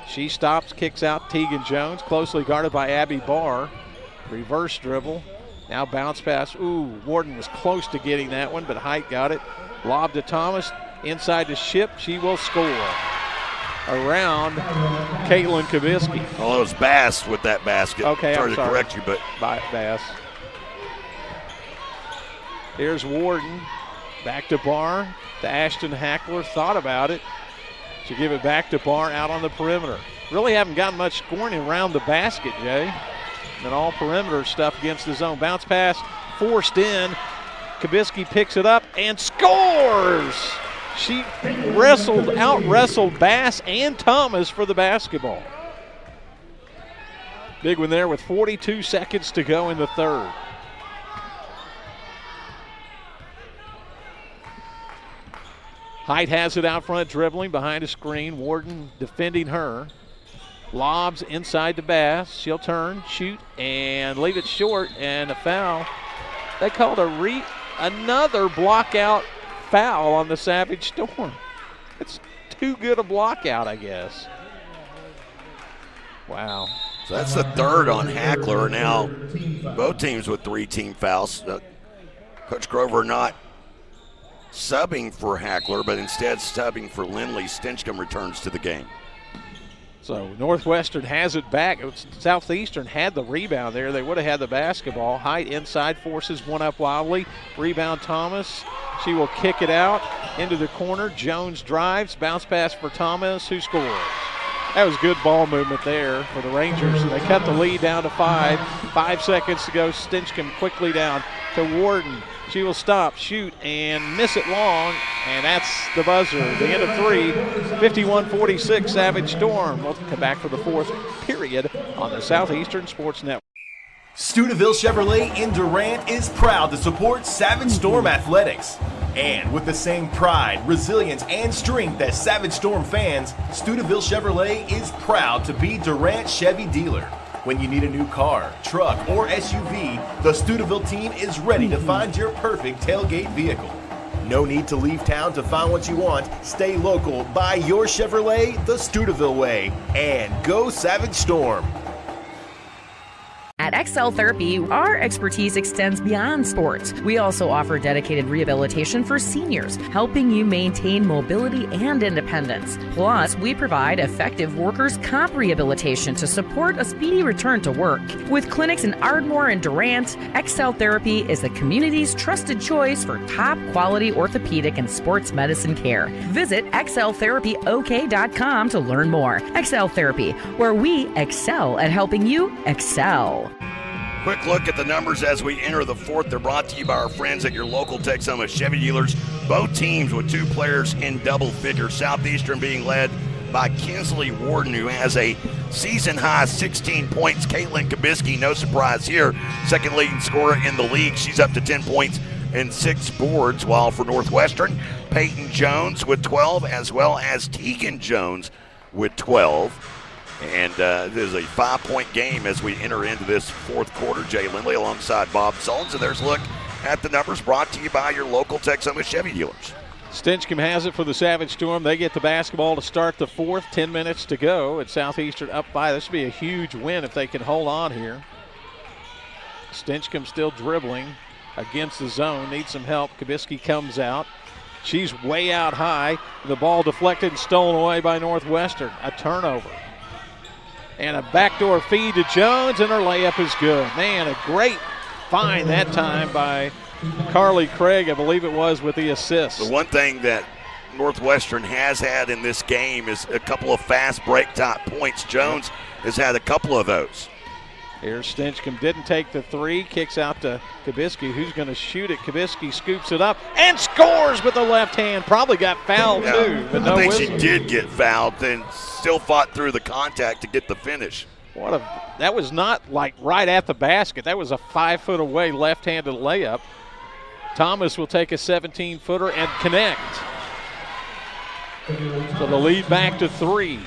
She stops, kicks out Tegan Jones, closely guarded by Abby Barr. Reverse dribble. Now bounce pass. Ooh, Warden was close to getting that one, but Height got it. Lob to Thomas. Inside to Ship. She will score. Around Caitlin Kabisky. Well, it was Bass with that basket. Okay, sorry to correct you, but Bass. Here's Warden. Back to Barr. To Ashton Hackler. Thought about it. She'll give it back to Barr out on the perimeter. Really haven't gotten much scoring around the basket, Jay. And all perimeter stuff against the zone. Bounce pass forced in. Kabisky picks it up and scores. She out-wrestled Bass and Thomas for the basketball. Big one there with 42 seconds to go in the third. Height has it out front, dribbling behind a screen. Warden defending her. Lobs inside to Bass. She'll turn, shoot, and leave it short, and a foul. They called another block-out foul on the Savage Storm. It's too good a block-out, I guess. Wow. So that's the third on Hackler. Now both teams with 3 team fouls. Coach Grover not subbing for Hackler, but instead subbing for Lindley. Stinchcomb returns to the game. So Northwestern has it back. Southeastern had the rebound there. They would have had the basketball. Height inside, forces one up wildly. Rebound Thomas. She will kick it out into the corner. Jones drives, bounce pass for Thomas, who scores. That was good ball movement there for the Rangers. They cut the lead down to 5. 5 seconds to go. Stinchcomb quickly down to Warden. She will stop, shoot, and miss it long, and that's the buzzer. The end of 3, 51-46, Savage Storm. We'll come back for the fourth period on the Southeastern Sports Network. Steubenville Chevrolet in Durant is proud to support Savage Storm Athletics. And with the same pride, resilience, and strength as Savage Storm fans, Steubenville Chevrolet is proud to be Durant Chevy dealer. When you need a new car, truck, or SUV, the Steubenville team is ready to find your perfect tailgate vehicle. No need to leave town to find what you want. Stay local, buy your Chevrolet the Steubenville way, and go Savage Storm. At Excel Therapy, our expertise extends beyond sports. We also offer dedicated rehabilitation for seniors, helping you maintain mobility and independence. Plus, we provide effective workers' comp rehabilitation to support a speedy return to work. With clinics in Ardmore and Durant, Excel Therapy is the community's trusted choice for top-quality orthopedic and sports medicine care. Visit exceltherapyok.com to learn more. Excel Therapy, where we excel at helping you excel. Quick look at the numbers as we enter the fourth. They're brought to you by our friends at your local Texoma Chevy dealers. Both teams with 2 players in double figures. Southeastern being led by Kinsley Warden, who has a season-high 16 points. Caitlin Kabisky, no surprise here, second leading scorer in the league. She's up to 10 points and 6 boards, while for Northwestern, Peyton Jones with 12, as well as Tegan Jones with 12. And this is a 5-point game as we enter into this fourth quarter. Jay Lindley alongside Bob Solons. And there's a look at the numbers brought to you by your local Texoma Chevy dealers. Stinchcomb has it for the Savage Storm. They get the basketball to start the fourth. 10 minutes to go. At Southeastern up by. This would be a huge win if they can hold on here. Stinchcomb still dribbling against the zone. Needs some help. Kabisky comes out. She's way out high. The ball deflected and stolen away by Northwestern. A turnover. And a backdoor feed to Jones, and her layup is good. Man, a great find that time by Carly Craig, I believe it was, with the assist. The one thing that Northwestern has had in this game is a couple of fast break-top points. Jones has had a couple of those. Here's Stinchcomb, didn't take the 3, kicks out to Kabisky, who's going to shoot it. Kabisky scoops it up and scores with the left hand. Probably got fouled too, but no I think whistle. she did get fouled, then still fought through the contact to get the finish. That was not like right at the basket. That was a 5-foot away left-handed layup. Thomas will take a 17-footer and connect. So the lead back to 3.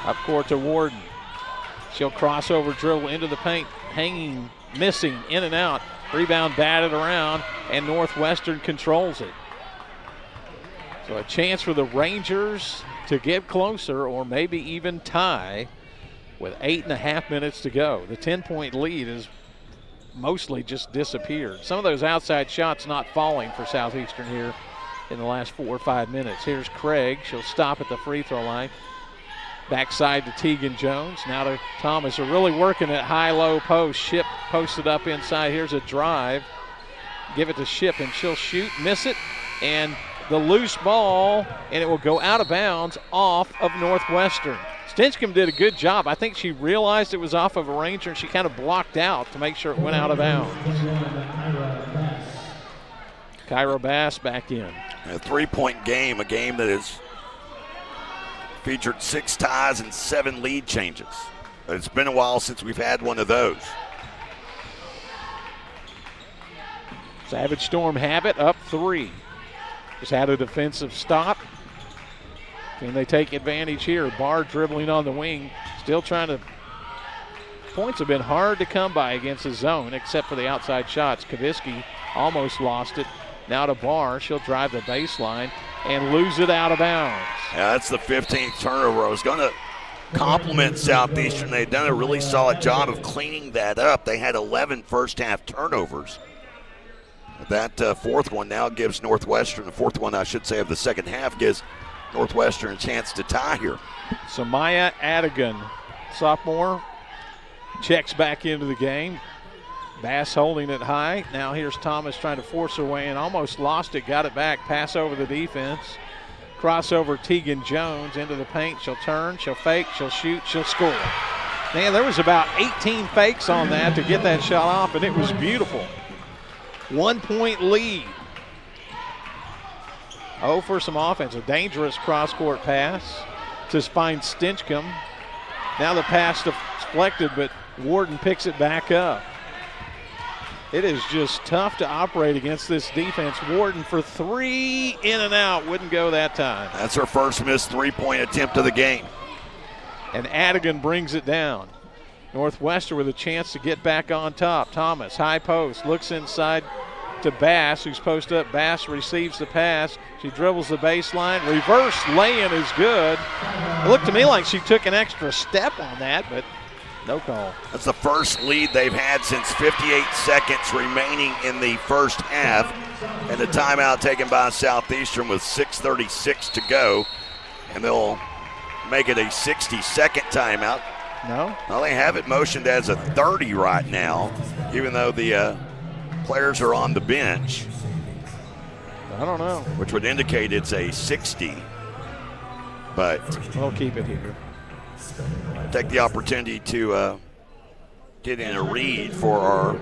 Up court to Warden. She'll cross over, dribble into the paint, hanging, missing, in and out. Rebound batted around, and Northwestern controls it. So a chance for the Rangers to get closer or maybe even tie with 8.5 minutes to go. The 10-point lead has mostly just disappeared. Some of those outside shots not falling for Southeastern here in the last 4 or 5 minutes. Here's Craig. She'll stop at the free throw line. Backside to Tegan Jones. Now to Thomas. They're really working at high-low post. Ship posted up inside. Here's a drive. Give it to Ship, and she'll shoot, miss it, and the loose ball, and it will go out of bounds off of Northwestern. Stinchcomb did a good job. I think she realized it was off of a Ranger, and she kind of blocked out to make sure it went out of bounds. Kyra Bass back in. A 3-point game, a game that has featured 6 ties and 7 lead changes. It's been a while since we've had one of those. Savage Storm have it, up 3. Just had a defensive stop. Can they take advantage here? Barr dribbling on the wing, still trying to. Points have been hard to come by against the zone, except for the outside shots. Kaviski almost lost it. Now to Barr. She'll drive the baseline and lose it out of bounds. Yeah, that's the 15th turnover. I was going to compliment Southeastern. They've done a really solid job of cleaning that up. They had 11 first-half turnovers. That fourth one now gives Northwestern, the fourth one I should say of the second half, gives Northwestern a chance to tie here. Samaya Adigan, sophomore, checks back into the game. Bass holding it high. Now here's Thomas trying to force her way in. Almost lost it, got it back. Pass over the defense. Crossover Tegan Jones into the paint. She'll turn, she'll fake, she'll shoot, she'll score. Man, there was about 18 fakes on that to get that shot off, and it was beautiful. 1-point lead. Oh, for some offense. A dangerous cross-court pass to find Stinchcomb. Now the pass deflected, but Warden picks it back up. It is just tough to operate against this defense. Warden for 3, in and out. Wouldn't go that time. That's her first missed 3-point attempt of the game. And Adigan brings it down. Northwestern with a chance to get back on top. Thomas, high post, looks inside to Bass, who's posted up. Bass receives the pass. She dribbles the baseline. Reverse lay-in is good. It looked to me like she took an extra step on that, but no call. That's the first lead they've had since 58 seconds remaining in the first half. And the timeout taken by Southeastern with 6:36 to go. And they'll make it a 60-second timeout. No. Well, they have it motioned as a 30 right now, even though the players are on the bench. I don't know. Which would indicate it's a 60. But we'll keep it here. Take the opportunity to get in a read for our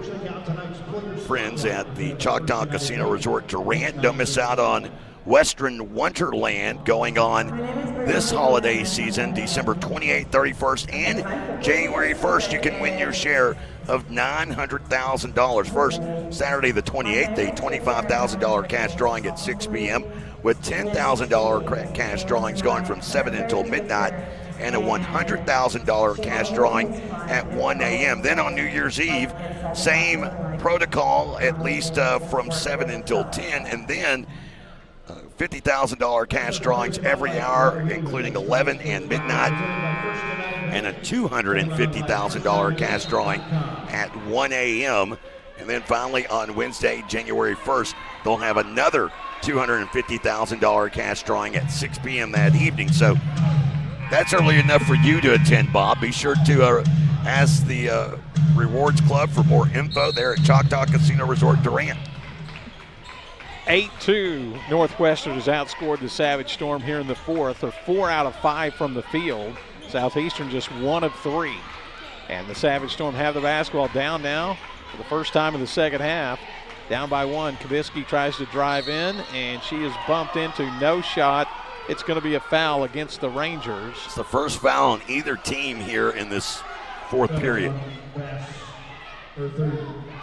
friends at the Choctaw Casino Resort Durant. Don't miss out on Western Wonderland going on this holiday season, December 28th, 31st, and January 1st. You can win your share of $900,000. First, Saturday the 28th, a $25,000 cash drawing at 6 p.m. with $10,000 cash drawings going from 7 until midnight and a $100,000 cash drawing at 1 a.m. Then on New Year's Eve, same protocol, at least from 7 until 10, and then $50,000 cash drawings every hour, including 11 and midnight, and a $250,000 cash drawing at 1 a.m. And then finally on Wednesday, January 1st, they'll have another $250,000 cash drawing at 6 p.m. that evening. So that's early enough for you to attend, Bob. Be sure to ask the Rewards Club for more info there at Choctaw Casino Resort Durant. 8-2, Northwestern has outscored the Savage Storm here in the fourth. They're 4 out of 5 from the field. Southeastern just 1 of 3. And the Savage Storm have the basketball down now for the first time in the second half. Down by 1, Kaviski tries to drive in, and she is bumped into no shot. It's going to be a foul against the Rangers. It's the first foul on either team here in this fourth period.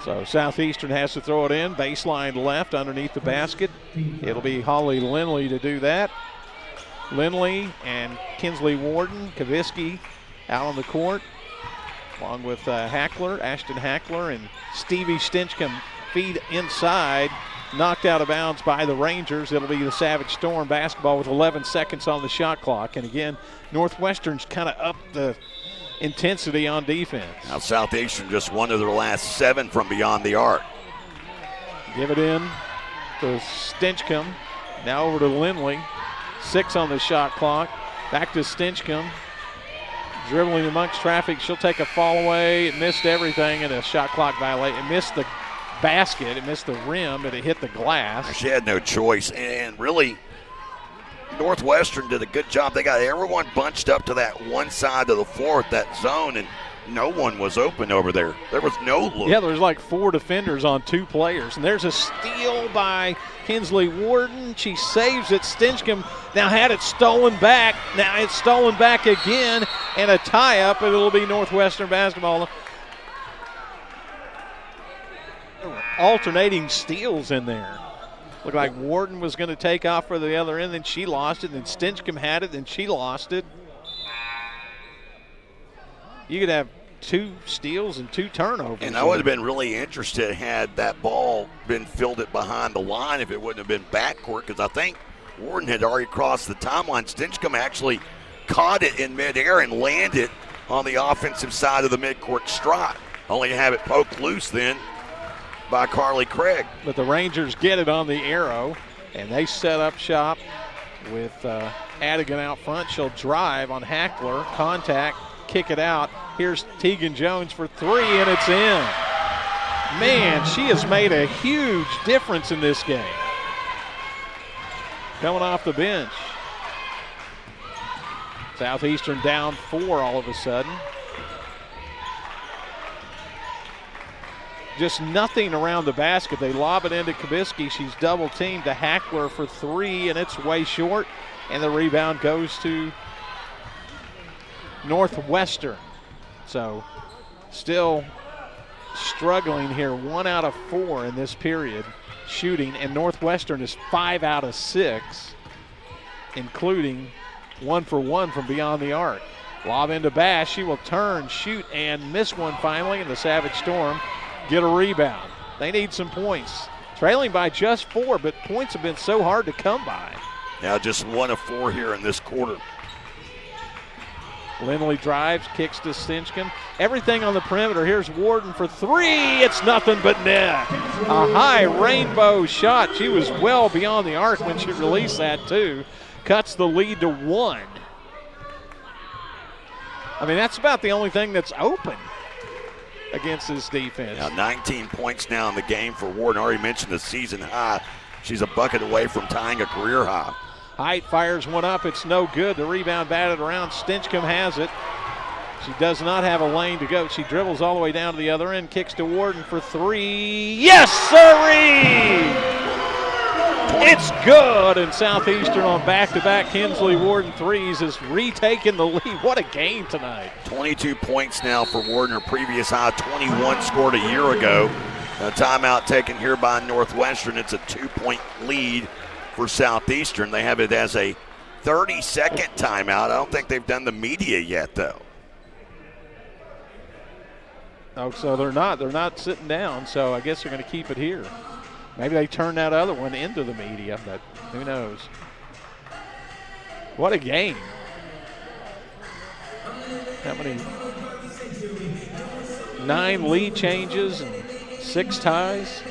So Southeastern has to throw it in, baseline left underneath the basket. It'll be Holly Lindley to do that. Lindley and Kinsley Warden, Kaviski out on the court, along with Ashton Hackler, and Stevie Stinchcomb feed inside, knocked out of bounds by the Rangers. It'll be the Savage Storm basketball with 11 seconds on the shot clock. And again, Northwestern's kind of up the intensity on defense. Now Southeastern just won of their last 7 from beyond the arc. Give it in to Stinchcomb. Now over to Lindley. 6 on the shot clock. Back to Stinchcomb. Dribbling amongst traffic. She'll take a fall away. It missed everything, and a shot clock violation. It missed the basket. It missed the rim, but it hit the glass. She had no choice. And really, Northwestern did a good job. They got everyone bunched up to that one side of the floor at that zone, and no one was open over there. There was no look. Yeah, there was like 4 defenders on 2 players. And there's a steal by Kinsley Warden, she saves it. Stinchcomb now had it stolen back. Now it's stolen back again, and a tie-up, and it'll be Northwestern basketball. Alternating steals in there. Looked like Warden was going to take off for the other end, then she lost it, then Stinchcomb had it, then she lost it. You could have 2 steals and 2 turnovers. And I would have been really interested had that ball been fielded behind the line if it wouldn't have been backcourt, because I think Warden had already crossed the timeline. Stinchcomb actually caught it in midair and landed on the offensive side of the midcourt stripe. Only to have it poked loose then by Carly Craig. But the Rangers get it on the arrow, and they set up shop with Adigan out front. She'll drive on Hackler, contact, kick it out. Here's Tegan Jones for 3, and it's in. Man, she has made a huge difference in this game. Coming off the bench. Southeastern down 4 all of a sudden. Just nothing around the basket. They lob it into Kabisky. She's double teamed to Hackler for 3, and it's way short. And the rebound goes to Northwestern. So still struggling here. 1 out of 4 in this period shooting, and Northwestern is 5 out of 6, including 1 for 1 from beyond the arc. Lob into Bash. She will turn, shoot, and miss one finally, and the Savage Storm get a rebound. They need some points. Trailing by just 4, but points have been so hard to come by. Now just 1 of 4 here in this quarter. Lindley drives, kicks to Stinchcomb. Everything on the perimeter. Here's Warden for 3. It's nothing but net. A high rainbow shot. She was well beyond the arc when she released that too. Cuts the lead to 1. I mean, that's about the only thing that's open against this defense. Now 19 points now in the game for Warden. I already mentioned the season high. She's a bucket away from tying a career high. Height fires one up. It's no good. The rebound batted around. Stinchcomb has it. She does not have a lane to go. She dribbles all the way down to the other end. Kicks to Warden for 3. Yes, sirree! It's good. And Southeastern on back-to-back Kinsley Warden threes has retaken the lead. What a game tonight. 22 points now for Warden. Her previous high, 21 scored a year ago. A timeout taken here by Northwestern. It's a 2-point lead for Southeastern. They have it as a 30-second timeout. I don't think they've done the media yet, though. Oh, so they're not sitting down, so I guess they're going to keep it here. Maybe they turn that other one into the media, but who knows. What a game. How many? 9 lead changes and 6 ties.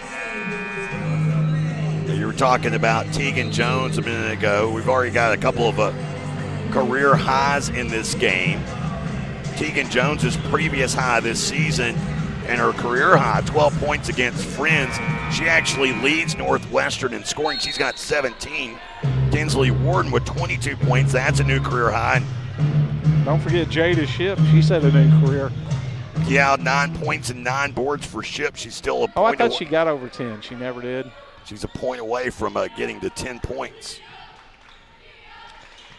You were talking about Tegan Jones a minute ago. We've already got a couple of career highs in this game. Tegan Jones's previous high this season and her career high, 12 points against Friends. She actually leads Northwestern in scoring. She's got 17. Kinsley Warden with 22 points. That's a new career high. Don't forget Jada Ship. She set a new career. Yeah, 9 points and 9 boards for Ship. She's still a point. Oh, I thought she got over 10. She never did. She's a point away from getting to 10 points.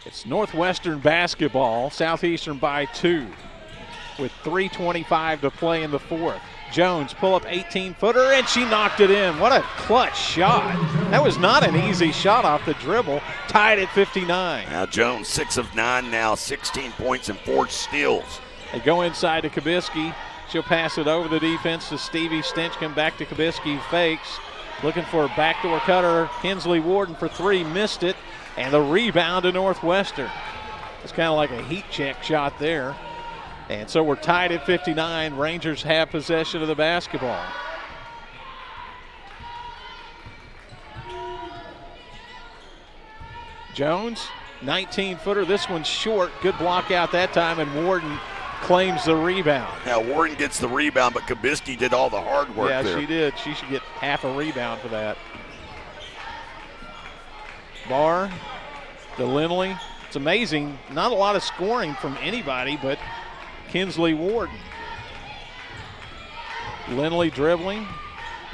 It's Northwestern basketball. Southeastern by 2 with 3:25 to play in the 4th. Jones pull up 18-footer, and she knocked it in. What a clutch shot. That was not an easy shot off the dribble. Tied at 59. Now Jones 6 of 9 now, 16 points and 4 steals. They go inside to Kabisky. She'll pass it over the defense to Stevie Stinchcomb. Back to Kabisky, fakes. Looking for a backdoor cutter. Kinsley Warden for 3, missed it. And the rebound to Northwestern. It's kind of like a heat check shot there. And so we're tied at 59. Rangers have possession of the basketball. Jones, 19-footer. This one's short. Good block out that time, and Warden claims the rebound. Now Warden gets the rebound, but Kabisky did all the hard work there. Yeah, she did. She should get half a rebound for that. Barr to Lindley. It's amazing. Not a lot of scoring from anybody but Kinsley Warden. Lindley dribbling,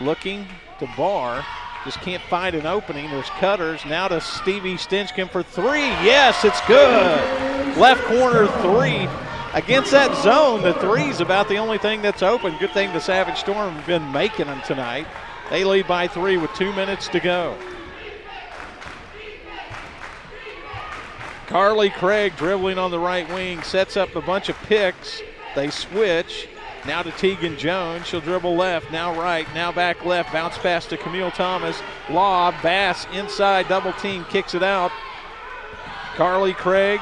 looking to Barr. Just can't find an opening. There's cutters. Now to Stevie Stinchcomb for three. Yes, it's good. Left corner three. Against that zone, the three's about the only thing that's open. Good thing the Savage Storm have been making them tonight. They lead by 3 with 2 minutes to go. Carly Craig dribbling on the right wing, sets up a bunch of picks. They switch. Now to Tegan Jones. She'll dribble left, now right, now back left. Bounce pass to Camille Thomas. Lob, Bass inside, double team, kicks it out. Carly Craig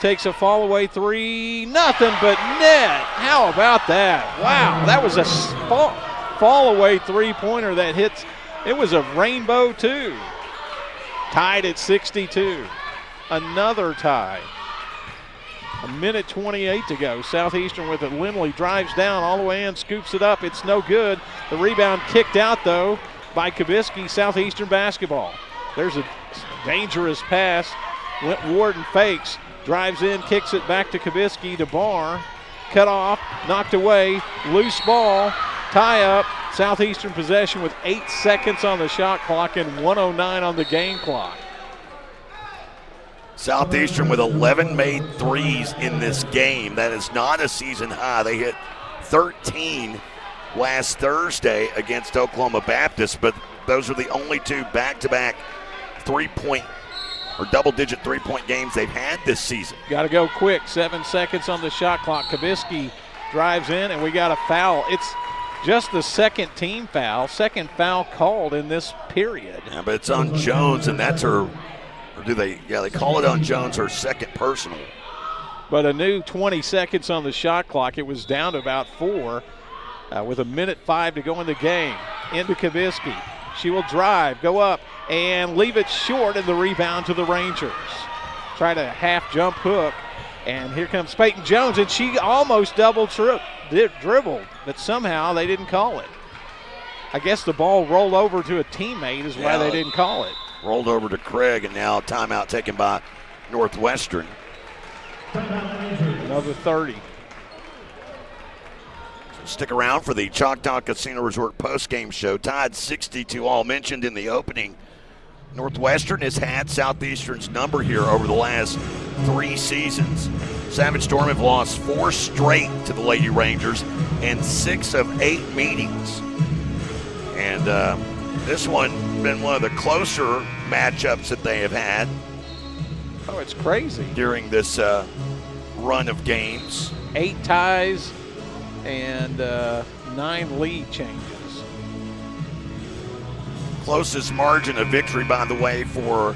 takes a fall away three. Nothing but net. How about that? Wow, that was a fall away three-pointer that hits. It was a rainbow too. Tied at 62. Another tie. A minute 28 to go. Southeastern with it. Lindley drives down all the way in, scoops it up. It's no good. The rebound kicked out, though, by Kabisky. Southeastern basketball. There's a dangerous pass. Warden fakes, drives in, kicks it back to Kabisky to Barr. Cut off, knocked away, loose ball, tie up. Southeastern possession with 8 seconds on the shot clock and 1:09 on the game clock. Southeastern with 11 made threes in this game. That is not a season high. They hit 13 last Thursday against Oklahoma Baptist, but those are the only 2 back-to-back three-point or double-digit three-point games they've had this season. Got to go quick. 7 seconds on the shot clock. Kabisky drives in, and we got a foul. It's just the second team foul, second foul called in this period. Yeah, but it's on Jones, and that's her. Or do they? Yeah, they call it on Jones, her second personal. But a new 20 seconds on the shot clock. It was down to about 4 with 1:05 to go in the game. Into Kabisky. She will drive, go up, and leave it short, and the rebound to the Rangers. Try to half jump hook, and here comes Peyton Jones, and she almost dribbled, but somehow they didn't call it. I guess the ball rolled over to a teammate is why they didn't call it. Rolled over to Craig, and now timeout taken by Northwestern. Another 30. So stick around for the Choctaw Casino Resort postgame show. Tied 62 all. Mentioned in the opening, Northwestern has had Southeastern's number here over the last 3 seasons. Savage Storm have lost 4 straight to the Lady Rangers and 6 of 8 meetings. And this one been one of the closer matchups that they have had. Oh, it's crazy. During this run of games. 8 ties and 9 lead changes. Closest margin of victory, by the way, for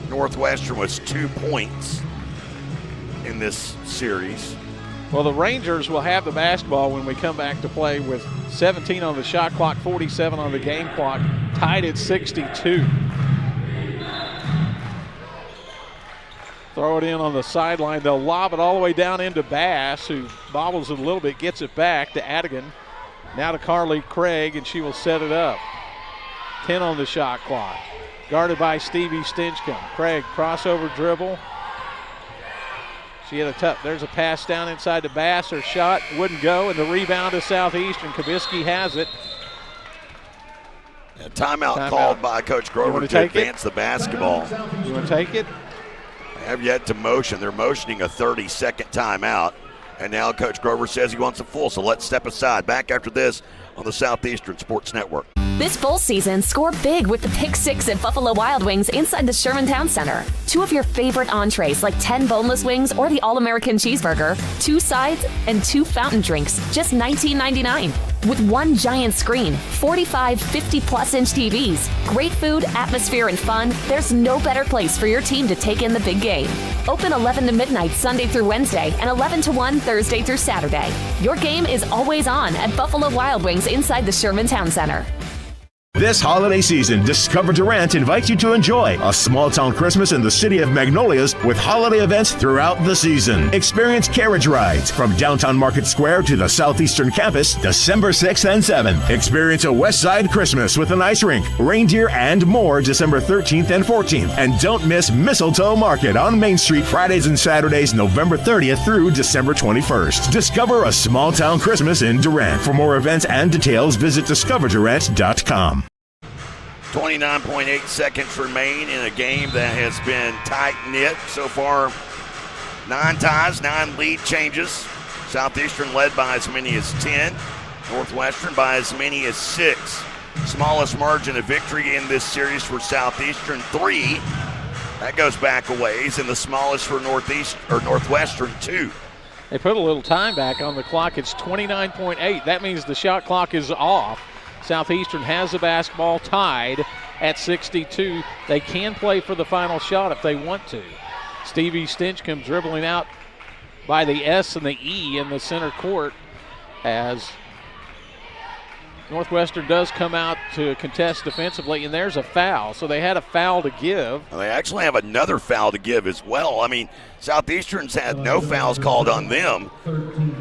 Northwestern was 2 points in this series. Well, the Rangers will have the basketball when we come back to play with 17 on the shot clock, 47 on the game clock, tied at 62. Throw it in on the sideline. They'll lob it all the way down into Bass, who bobbles it a little bit, gets it back to Adigan. Now to Carly Craig, and she will set it up. 10 on the shot clock. Guarded by Stevie Stinchcomb. Craig, crossover dribble. She had a tough, there's a pass down inside to Bass. Her shot wouldn't go, and the rebound to Southeastern. Kabisky has it. A timeout called by Coach Grover to advance the basketball. You want to take it? They have yet to motion. They're motioning a 30-second timeout. And now Coach Grover says he wants a full, so let's step aside. Back after this on the Southeastern Sports Network. This bowl season, score big with the Pick 6 at Buffalo Wild Wings inside the Sherman Town Center. 2 of your favorite entrees like 10 boneless wings or the All-American Cheeseburger, 2 sides, and 2 fountain drinks, just $19.99. With 1 giant screen, 45 50-plus inch TVs, great food, atmosphere, and fun, there's no better place for your team to take in the big game. Open 11 to midnight Sunday through Wednesday and 11 to 1 Thursday through Saturday. Your game is always on at Buffalo Wild Wings inside the Sherman Town Center. This holiday season, Discover Durant invites you to enjoy a small-town Christmas in the city of Magnolias with holiday events throughout the season. Experience carriage rides from downtown Market Square to the Southeastern campus December 6th and 7th. Experience a West Side Christmas with an ice rink, reindeer, and more December 13th and 14th. And don't miss Mistletoe Market on Main Street Fridays and Saturdays November 30th through December 21st. Discover a small-town Christmas in Durant. For more events and details, visit discoverdurant.com. 29.8 seconds remain in a game that has been tight-knit so far. 9 ties, 9 lead changes. Southeastern led by as many as 10. Northwestern by as many as 6. Smallest margin of victory in this series for Southeastern, 3. That goes back a ways, and the smallest for Northwestern, 2. They put a little time back on the clock. It's 29.8. That means the shot clock is off. Southeastern has the basketball tied at 62. They can play for the final shot if they want to. Stevie Stinchcomb dribbling out by the S and the E in the center court as Northwestern does come out to contest defensively, and there's a foul. So they had a foul to give. Well, they actually have another foul to give as well. I mean, Southeastern's had no fouls called on them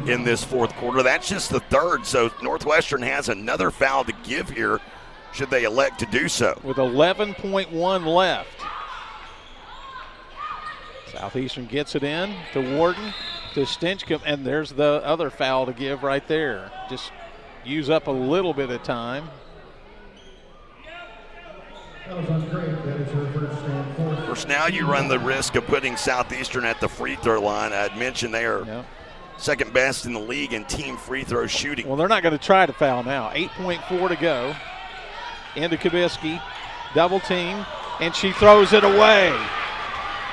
in this fourth quarter. That's just the third, so Northwestern has another foul to give here should they elect to do so. With 11.1 left. Southeastern gets it in to Warden, to Stinchcomb, and there's the other foul to give right there. Just use up a little bit of time. Of course, now you run the risk of putting Southeastern at the free throw line. I'd mentioned they are second best in the league in team free throw shooting. Well, they're not going to try to foul now. 8.4 to go. Into Kabisky, double team, and she throws it away.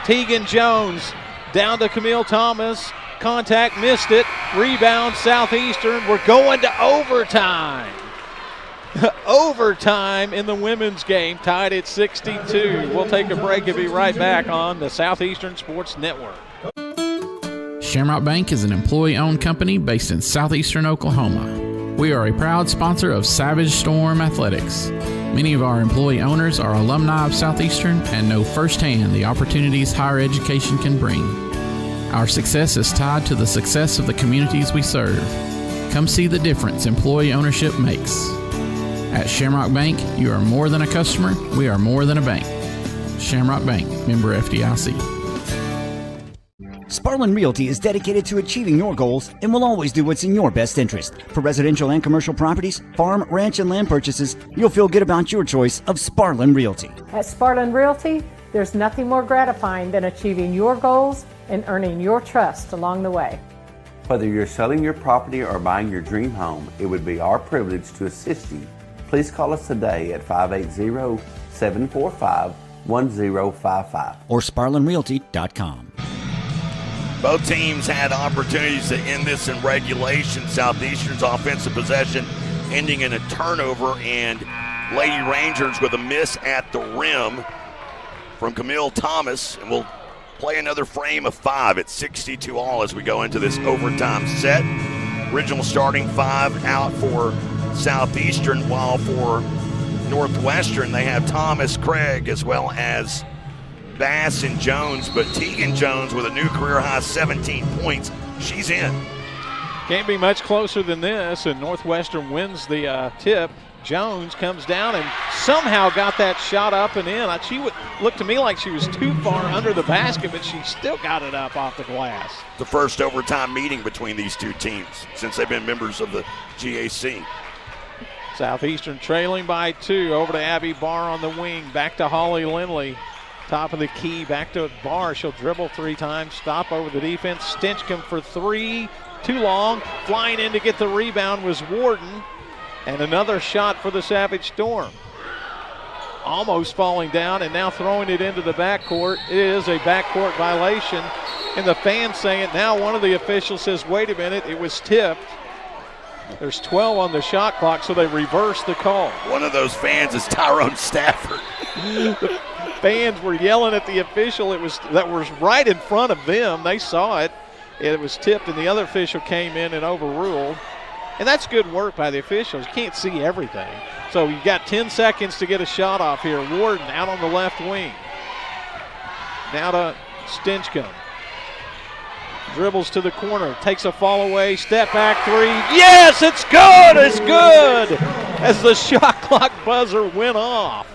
Tegan Jones down to Camille Thomas. Contact, missed it. Rebound, Southeastern. We're going to overtime. Overtime in the women's game, tied at 62. We'll take a break and be right back on the Southeastern Sports Network. Shamrock Bank is an employee-owned company based in southeastern Oklahoma. We are a proud sponsor of Savage Storm Athletics. Many of our employee owners are alumni of Southeastern and know firsthand the opportunities higher education can bring. Our success is tied to the success of the communities we serve. Come see the difference employee ownership makes. At Shamrock Bank, you are more than a customer, we are more than a bank. Shamrock Bank, member FDIC. Sparlin Realty is dedicated to achieving your goals and will always do what's in your best interest. For residential and commercial properties, farm, ranch, and land purchases, you'll feel good about your choice of Sparlin Realty. At Sparlin Realty, there's nothing more gratifying than achieving your goals and earning your trust along the way. Whether you're selling your property or buying your dream home, it would be our privilege to assist you. Please call us today at 580-745-1055 or SparlinRealty.com. Both teams had opportunities to end this in regulation. Southeastern's offensive possession ending in a turnover, and Lady Rangers with a miss at the rim from Camille Thomas. And we'll play another frame of 5 at 62 all as we go into this overtime set. Original starting 5 out for Southeastern, while for Northwestern they have Thomas, Craig, as well as Bass and Jones, but Tegan Jones with a new career-high 17 points. She's in. Can't be much closer than this, and Northwestern wins the tip. Jones comes down and somehow got that shot up and in. She looked to me like she was too far under the basket, but she still got it up off the glass. The first overtime meeting between these two teams since they've been members of the GAC. Southeastern trailing by 2. Over to Abby Barr on the wing. Back to Holly Lindley. Top of the key, back to Barr. She'll dribble 3 times, stop over the defense. Stinchcomb for 3, too long. Flying in to get the rebound was Warden. And another shot for the Savage Storm. Almost falling down and now throwing it into the backcourt. It is a backcourt violation. And the fans saying it now. One of the officials says, wait a minute, it was tipped. There's 12 on the shot clock, so they reverse the call. One of those fans is Tyrone Stafford. The fans were yelling at the official. That was right in front of them. They saw it. It was tipped, and the other official came in and overruled. And that's good work by the officials. You can't see everything. So you've got 10 seconds to get a shot off here. Warden out on the left wing. Now to Stinchcomb. Dribbles to the corner, takes a fall away, step back 3. Yes, it's good, it's good! As the shot clock buzzer went off.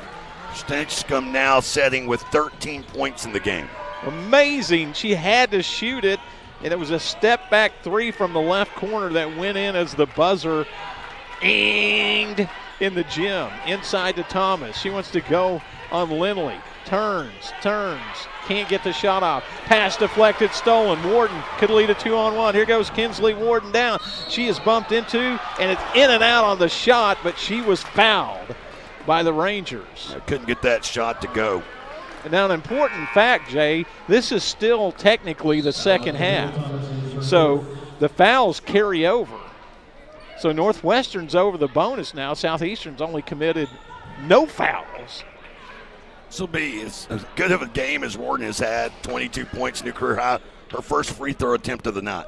Stinchcomb now setting with 13 points in the game. Amazing, she had to shoot it, and it was a step back 3 from the left corner that went in as the buzzer inged. in the gym. Inside to Thomas. She wants to go on Lindley. Turns. Can't get the shot off. Pass deflected, stolen. Warden could lead a 2-on-1. Here goes Kinsley Warden down. She is bumped into, and it's in and out on the shot, but she was fouled by the Rangers. I couldn't get that shot to go. And now an important fact, Jay, this is still technically the second half. So the fouls carry over. So Northwestern's over the bonus now. Southeastern's only committed no fouls. This will be as good of a game as Warden has had. 22 points, new career high. Her first free throw attempt of the night.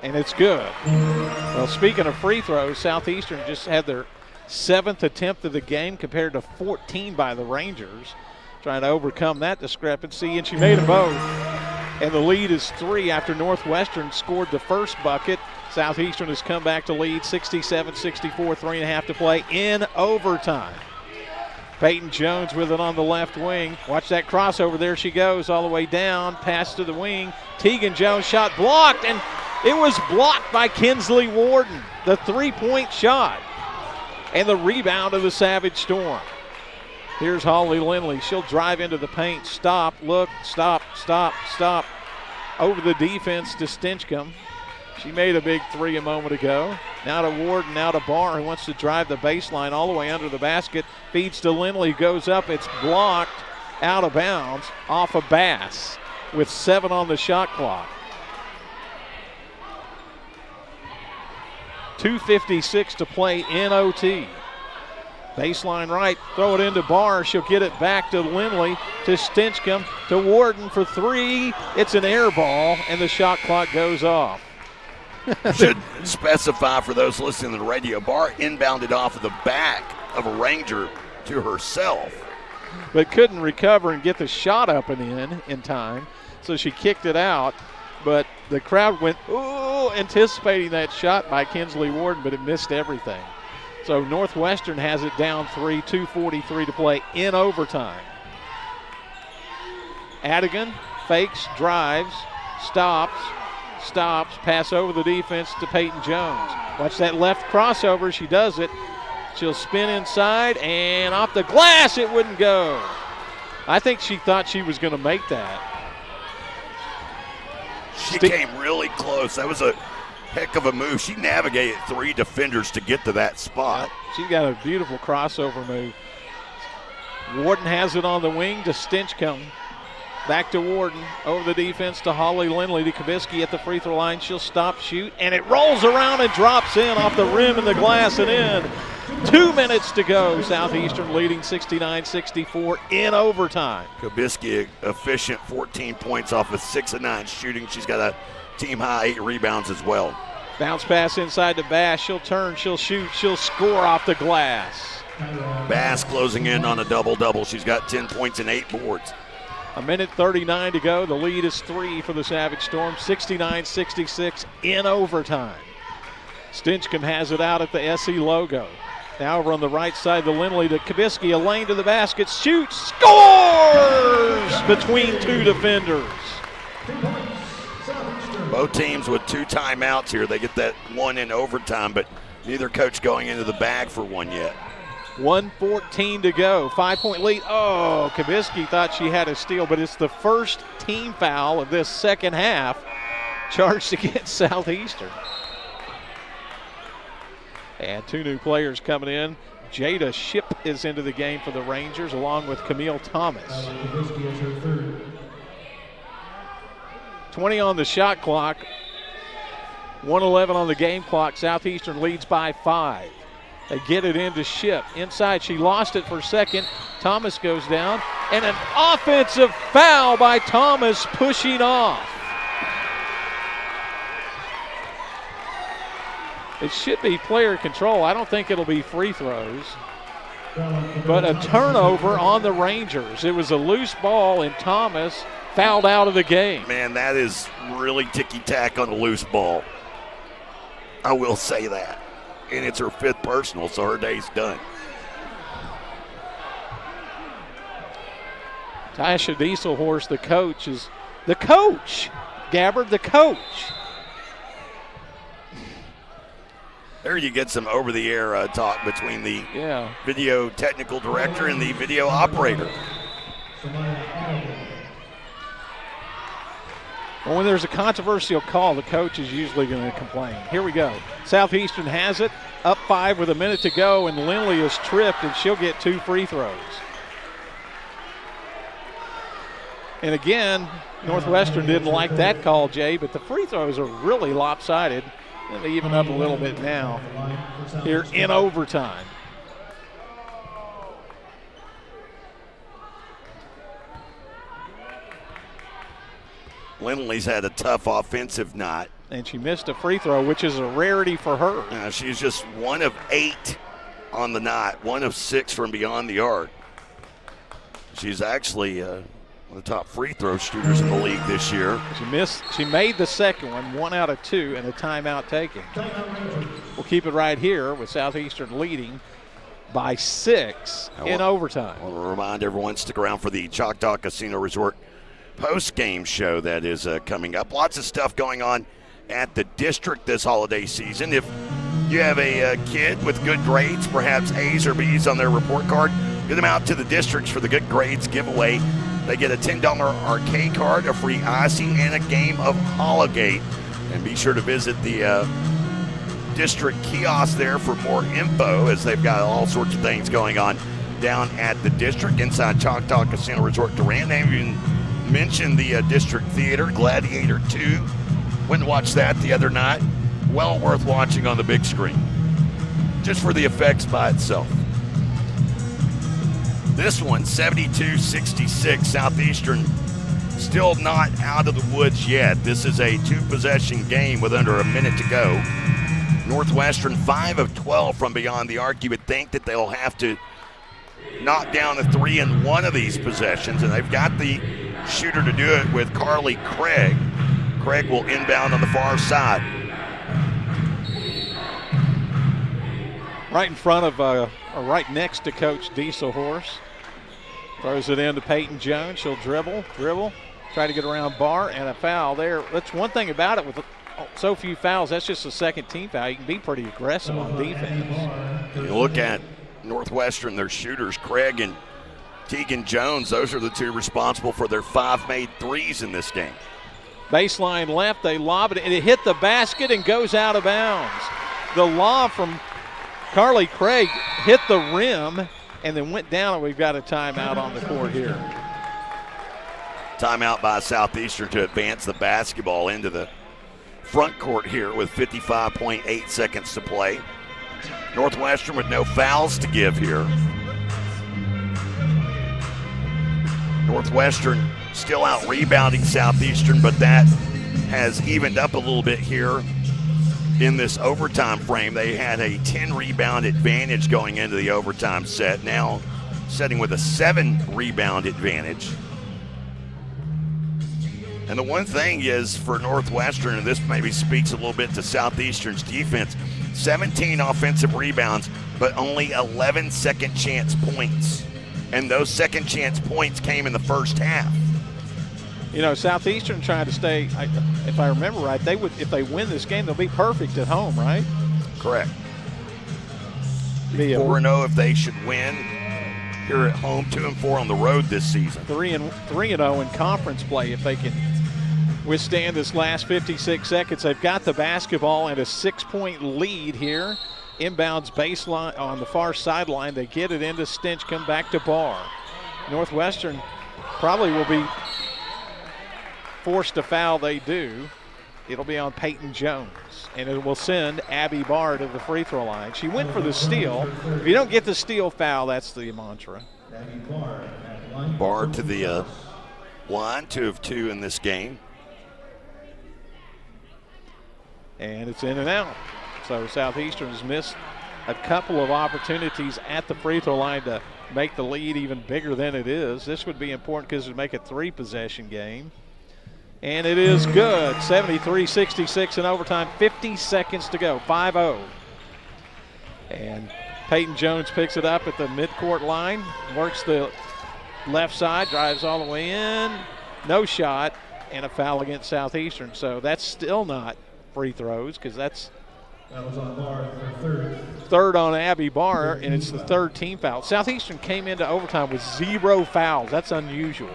And it's good. Well, speaking of free throws, Southeastern just had their 7th attempt of the game compared to 14 by the Rangers. Trying to overcome that discrepancy, and she made them both. And the lead is 3 after Northwestern scored the first bucket. Southeastern has come back to lead 67-64, 3.5 to play in overtime. Peyton Jones with it on the left wing. Watch that crossover. There she goes all the way down. Pass to the wing. Tegan Jones shot blocked, and it was blocked by Kinsley Warden. The 3-point shot. And the rebound of the Savage Storm. Here's Holly Lindley. She'll drive into the paint. Stop, look, stop. Over the defense to Stinchcomb. She made a big 3 a moment ago. Now to Warden, now to Barr, who wants to drive the baseline all the way under the basket. Feeds to Lindley, goes up. It's blocked out of bounds off of Bass with 7 on the shot clock. 2:56 to play in OT. Baseline right, throw it into Barr. She'll get it back to Lindley, to Stinchcomb, to Warden for 3. It's an air ball, and the shot clock goes off. Should specify for those listening to the radio, Barr inbounded off of the back of a Ranger to herself. But couldn't recover and get the shot up and in time, so she kicked it out. But the crowd went, ooh, anticipating that shot by Kinsley Warden, but it missed everything. So Northwestern has it down 3, 2:43 to play in overtime. Adigan fakes, drives, stops, pass over the defense to Peyton Jones. Watch that left crossover. She does it. She'll spin inside, and off the glass it wouldn't go. I think she thought she was going to make that. She came really close. That was a heck of a move. She navigated 3 defenders to get to that spot. She's got a beautiful crossover move. Warden has it on the wing to Stinchcomb. Back to Warden, over the defense to Holly Lindley, to Kabisky at the free throw line. She'll stop, shoot, and it rolls around and drops in off the rim and the glass and in. 2 minutes to go. Southeastern leading 69-64 in overtime. Kabisky efficient, 14 points off of 6 of 9 shooting. She's got a team high 8 rebounds as well. Bounce pass inside to Bass. She'll turn, she'll shoot, she'll score off the glass. Bass closing in on a double-double. She's got 10 points and 8 boards. 1:39 to go. The lead is 3 for the Savage Storm, 69-66 in overtime. Stinchcomb has it out at the SE logo. Now over on the right side, the Lindley to Kabisky, a lane to the basket, shoots, scores between 2 defenders. Both teams with 2 timeouts here. They get that 1 in overtime, but neither coach going into the bag for 1 yet. 1:14 to go, 5-point lead. Oh, Kabisky thought she had a steal, but it's the first team foul of this second half charged against Southeastern. And 2 new players coming in. Jada Shipp is into the game for the Rangers, along with Camille Thomas. 20 on the shot clock, 1:11 on the game clock. Southeastern leads by 5. They get it into Shipp. Inside, she lost it for a second. Thomas goes down, and an offensive foul by Thomas pushing off. It should be player control. I don't think it'll be free throws. But a turnover on the Rangers. It was a loose ball, and Thomas fouled out of the game. Man, that is really ticky-tack on a loose ball. I will say that. And it's her 5th personal, so her day's done. Tasha Dieselhorst, the coach, is the coach. Gabbard, the coach. There you get some over-the-air talk between the video technical director and the video operator. Well, when there's a controversial call, the coach is usually going to complain. Here we go. Southeastern has it, up 5 with a minute to go, and Lindley is tripped, and she'll get 2 free throws. And again, Northwestern didn't like that call, Jay, but the free throws are really lopsided. And they even up a little bit now here in overtime. Lindley's had a tough offensive night. And she missed a free throw, which is a rarity for her. She's just 1 of 8 on the night, 1 of 6 from beyond the arc. She's actually one of the top free throw shooters in the league this year. She made the second one, 1 out of 2, and a timeout taken. We'll keep it right here with Southeastern leading by 6 in overtime. I want to remind everyone, stick around for the Choctaw Casino Resort post-game show that is coming up. Lots of stuff going on at the district this holiday season. If you have a kid with good grades, perhaps A's or B's on their report card, get them out to the districts for the good grades giveaway. They get a $10 arcade card, a free icing, and a game of Hologate. And be sure to visit the district kiosk there for more info, as they've got all sorts of things going on down at the district inside Choctaw Casino Resort Durant. They even mentioned the district theater, Gladiator 2. Went and watched that the other night. Well worth watching on the big screen, just for the effects by itself. This one, 72-66, Southeastern still not out of the woods yet. This is a 2-possession game with under a minute to go. Northwestern 5 of 12 from beyond the arc. You would think that they'll have to knock down a 3 in one of these possessions, and they've got the shooter to do it with Carly Craig. Craig will inbound on the far side. Right in front of, or right next to Coach Diesel Horse. Throws it in to Peyton Jones. She'll dribble, try to get around Barr, and a foul there. That's one thing about it with so few fouls. That's just a second team foul. You can be pretty aggressive on defense. You look at Northwestern, their shooters, Craig and Tegan Jones. Those are the 2 responsible for their 5 made threes in this game. Baseline left, they lob it, and it hit the basket and goes out of bounds. The lob from Carly Craig hit the rim and then went down, and we've got a timeout on the court here. Timeout by Southeastern to advance the basketball into the front court here with 55.8 seconds to play. Northwestern with no fouls to give here. Northwestern still out rebounding Southeastern, but that has evened up a little bit here in this overtime frame. They had a 10 rebound advantage going into the overtime set. Now setting with a 7 rebound advantage. And the one thing is for Northwestern, and this maybe speaks a little bit to Southeastern's defense, 17 offensive rebounds, but only 11 second chance points. And those second chance points came in the first half. You know, Southeastern trying to stay, if I remember right, they would, if they win this game, they'll be perfect at home, right? Correct. 4-0 if they should win here at home, 2-4 on the road this season. 3-0 in conference play if they can withstand this last 56 seconds. They've got the basketball and a 6-point lead here. Inbounds baseline on the far sideline. They get it into Stinch, come back to Barr. Northwestern probably will be forced to foul. They do. It'll be on Peyton Jones, and it will send Abby Barr to the free throw line. She went for the steal. If you don't get the steal foul, that's the mantra. Barr to the line, 2 of 2 in this game. And it's in and out. So Southeastern has missed a couple of opportunities at the free throw line to make the lead even bigger than it is. This would be important because it would make a 3-possession game. And it is good. 73-66 in overtime, 50 seconds to go, 5-0. And Peyton Jones picks it up at the midcourt line, works the left side, drives all the way in, no shot, and a foul against Southeastern. So that's still not free throws because that's That was on Barr, her third. Third on Abby Barr, and it's the third team foul. Southeastern came into overtime with 0 fouls. That's unusual.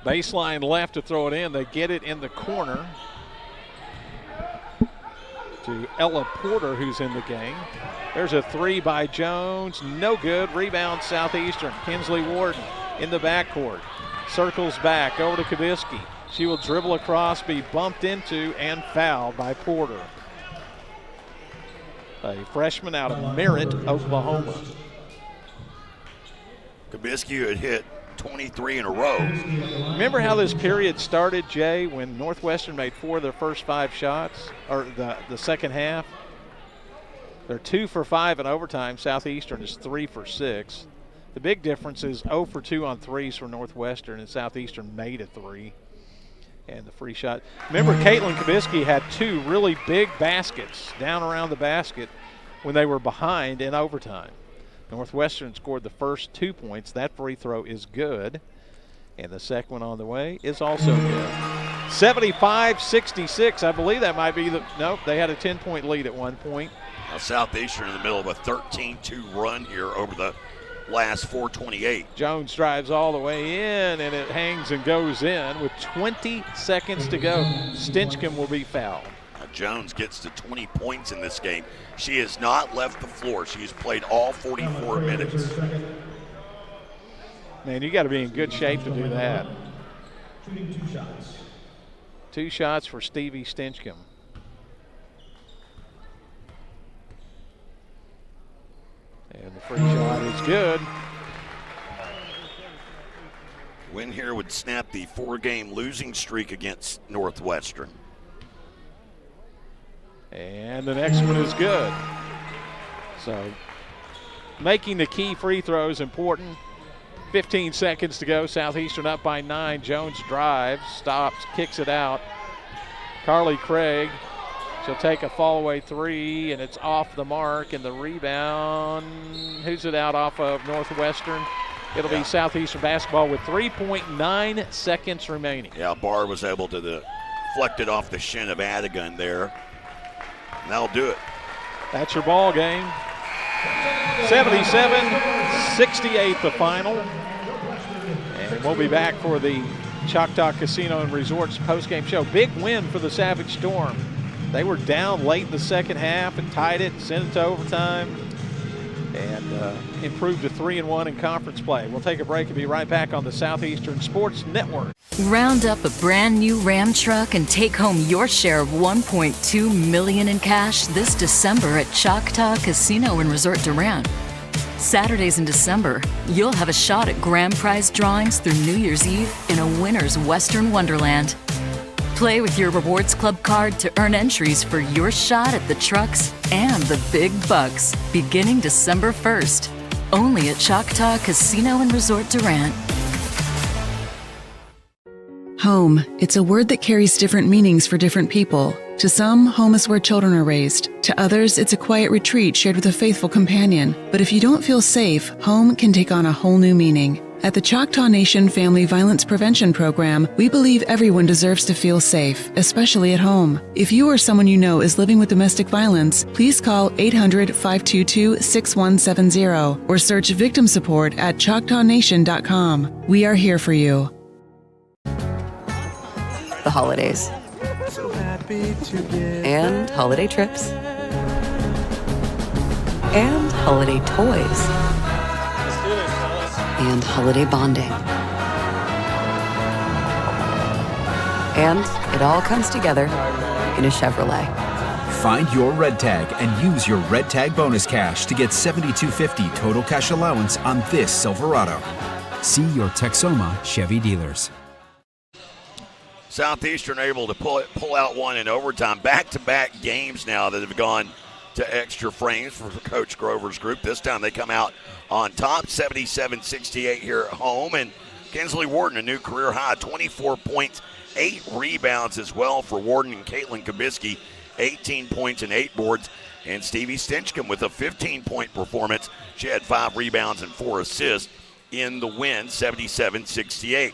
Baseline left to throw it in. They get it in the corner to Ella Porter, who's in the game. There's a three by Jones. No good. Rebound Southeastern. Kinsley Warden in the backcourt. Circles back over to Kabisky. She will dribble across, be bumped into, and fouled by Porter. A freshman out of Merritt, Oklahoma. Kabisky had hit 23 in a row. Remember how this period started, Jay, when Northwestern made 4 of their first 5 shots, or the second half? They're 2 for 5 in overtime. Southeastern is 3 for 6. The big difference is 0 for 2 on threes for Northwestern, and Southeastern made a 3. And the free shot. Remember, Caitlin Kabisky had 2 really big baskets down around the basket when they were behind in overtime. Northwestern scored the first 2 points. That free throw is good. And the second one on the way is also good. 75-66. I believe that might be nope, they had a 10-point lead at one point. Now Southeastern in the middle of a 13-2 run here over the last 4:28. Jones drives all the way in, and it hangs and goes in with 20 seconds to go. Stinchcomb will be fouled. Now Jones gets to 20 points in this game. She has not left the floor. She's played all 44 minutes. Man, you got to be in good shape to do that. Shooting 2 shots. 2 shots for Stevie Stinchcomb. And the free shot is good. Win here would snap the 4-game losing streak against Northwestern. And the next one is good. So making the key free throws important. 15 seconds to go. Southeastern up by 9. Jones drives, stops, kicks it out. Carly Craig, she'll take a fall-away 3, and it's off the mark. And the rebound, who's it out off of? Northwestern. It'll be Southeastern basketball with 3.9 seconds remaining. Yeah, Barr was able to deflect it off the shin of Adigan there. And that'll do it. That's your ball game. 77-68 the final. And we'll be back for the Choctaw Casino and Resorts postgame show. Big win for the Savage Storm. They were down late in the second half and tied it and sent it to overtime and improved to 3-1 in conference play. We'll take a break and be right back on the Southeastern Sports Network. Round up a brand new Ram truck and take home your share of $1.2 million in cash this December at Choctaw Casino and Resort Durant. Saturdays in December, you'll have a shot at grand prize drawings through New Year's Eve in a winner's Western Wonderland. Play with your Rewards Club card to earn entries for your shot at the trucks and the big bucks beginning December 1st. Only at Choctaw Casino and Resort Durant. Home. It's a word that carries different meanings for different people. To some, home is where children are raised. To others, it's a quiet retreat shared with a faithful companion. But if you don't feel safe, home can take on a whole new meaning. At the Choctaw Nation Family Violence Prevention Program, we believe everyone deserves to feel safe, especially at home. If you or someone you know is living with domestic violence, please call 800-522-6170 or search victim support at ChoctawNation.com. We are here for you. The holidays. So happy together. And holiday trips. And holiday toys. And holiday bonding. And it all comes together in a Chevrolet. Find your red tag and use your red tag bonus cash to get $7,250 total cash allowance on this Silverado. See your Texoma Chevy dealers. Southeastern able to pull out one in overtime. Back-to-back games now that have gone to extra frames for Coach Grover's group. This time they come out on top, 77-68 here at home. And Kinsley Warden, a new career high, 24 points, 8 rebounds as well for Warden and Caitlin Kabisky, 18 points and 8 boards. And Stevie Stinchcomb with a 15-point performance. She had 5 rebounds and 4 assists. in the win, 77-68.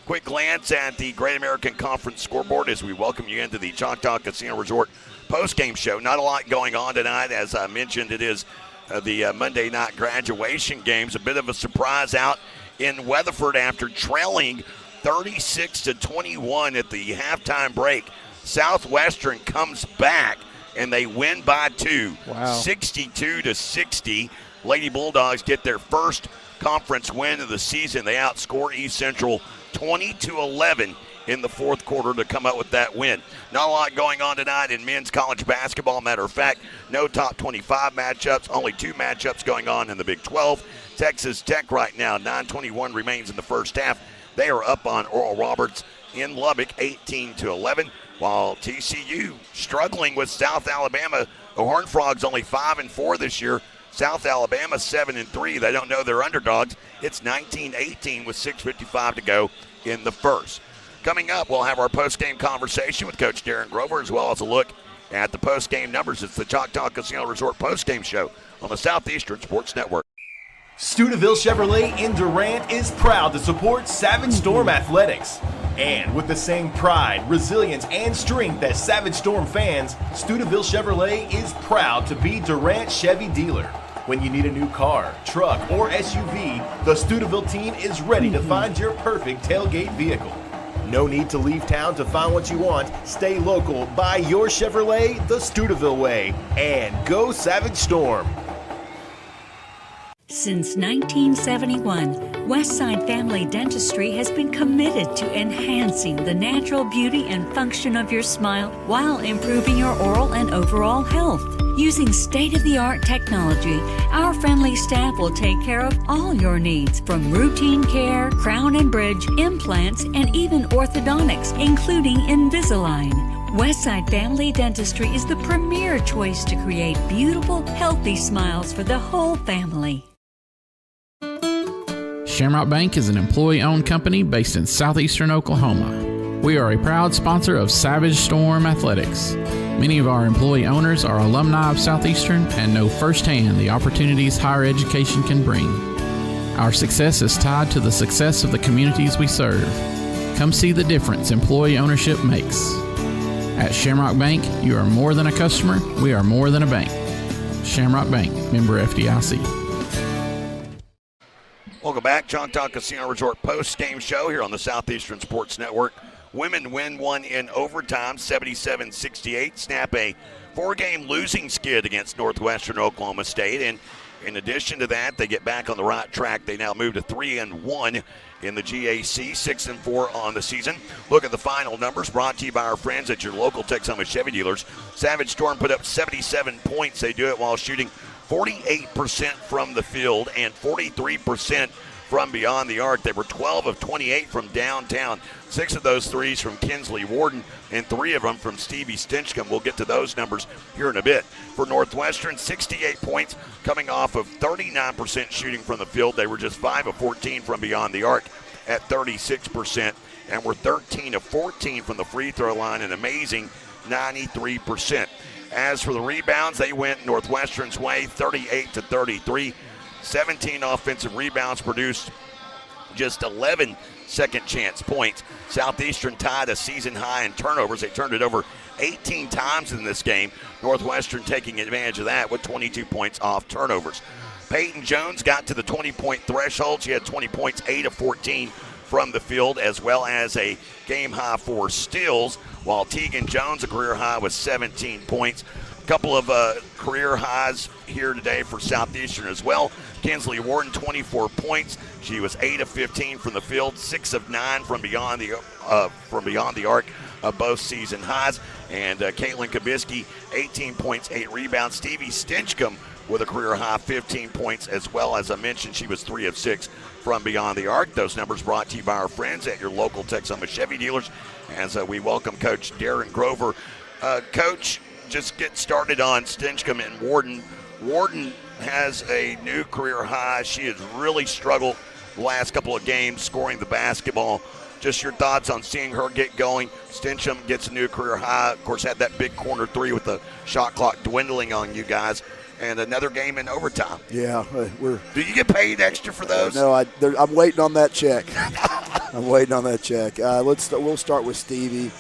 Quick glance at the Great American Conference scoreboard as we welcome you into the Choctaw Casino Resort postgame show. Not a lot going on tonight. As I mentioned, it is the Monday night graduation games. A bit of a surprise out in Weatherford after trailing 36-21 at the halftime break. Southwestern comes back and they win by 2, 62-60. Lady Bulldogs get their first conference win of the season. They outscore East Central 20-11 in the fourth quarter to come up with that win. Not a lot going on tonight in men's college basketball. Matter of fact, no top 25 matchups, only 2 matchups going on in the Big 12. Texas Tech right now, 9:21 remains in the first half. They are up on Oral Roberts in Lubbock, 18-11, while TCU struggling with South Alabama. The Horned Frogs only 5-4 this year. South Alabama 7-3. They don't know they're underdogs. It's 19-18 with 6:55 to go in the first. Coming up, we'll have our post-game conversation with Coach Darren Grover, as well as a look at the post-game numbers. It's the Choctaw Casino Resort post-game show on the Southeastern Sports Network. Steubenville Chevrolet in Durant is proud to support Savage Storm Athletics. And with the same pride, resilience, and strength as Savage Storm fans, Steubenville Chevrolet is proud to be Durant Chevy dealer. When you need a new car, truck, or SUV, the Steubenville team is ready to find your perfect tailgate vehicle. No need to leave town to find what you want. Stay local, buy your Chevrolet the Steubenville way, and go Savage Storm. Since 1971, Westside Family Dentistry has been committed to enhancing the natural beauty and function of your smile while improving your oral and overall health. Using state-of-the-art technology, our friendly staff will take care of all your needs, from routine care, crown and bridge, implants, and even orthodontics, including Invisalign. Westside Family Dentistry is the premier choice to create beautiful, healthy smiles for the whole family. Shamrock Bank is an employee-owned company based in southeastern Oklahoma. We are a proud sponsor of Savage Storm Athletics. Many of our employee owners are alumni of Southeastern and know firsthand the opportunities higher education can bring. Our success is tied to the success of the communities we serve. Come see the difference employee ownership makes. At Shamrock Bank, you are more than a customer, we are more than a bank. Shamrock Bank, member FDIC. Welcome back. Choctaw Casino Resort post-game show here on the Southeastern Sports Network. Women win one in overtime, 77-68. Snap a 4-game losing skid against Northwestern Oklahoma State. And in addition to that, they get back on the right track. They now move to 3-1 in the GAC, 6-4 on the season. Look at the final numbers brought to you by our friends at your local Texoma Chevy dealers. Savage Storm put up 77 points. They do it while shooting 48% from the field and 43% from beyond the arc. They were 12 of 28 from downtown. 6 of those threes from Kinsley Warden and 3 of them from Stevie Stinchcomb. We'll get to those numbers here in a bit. For Northwestern, 68 points coming off of 39% shooting from the field. They were just 5 of 14 from beyond the arc at 36% and were 13 of 14 from the free throw line, an amazing 93%. As for the rebounds, they went Northwestern's way, 38-33. 17 offensive rebounds produced, just 11 second chance points. Southeastern tied a season high in turnovers. They turned it over 18 times in this game. Northwestern taking advantage of that with 22 points off turnovers. Peyton Jones got to the 20-point threshold. She had 20 points, 8 of 14 from the field, as well as a game high for steals, while Tegan Jones, a career high, with 17 points. A couple of career highs here today for Southeastern as well. Kinsley Warden, 24 points. She was 8 of 15 from the field, 6 of 9 from beyond the arc, both season highs. And Caitlin Kabisky, 18 points, 8 rebounds. Stevie Stinchcomb with a career high, 15 points as well. As I mentioned, she was 3 of 6 from beyond the arc. Those numbers brought to you by our friends at your local Texoma Chevy dealers. As we welcome Coach Darren Grover. Coach, just get started on Stinchcomb and Warden. Warden has a new career high. She has really struggled the last couple of games scoring the basketball. Just your thoughts on seeing her get going. Stinchcomb gets a new career high. Of course, had that big corner 3 with the shot clock dwindling on you guys. and another game in overtime. Yeah, Do you get paid extra for those? No, I'm waiting on that check. I'm waiting on that check. We'll start with Stevie.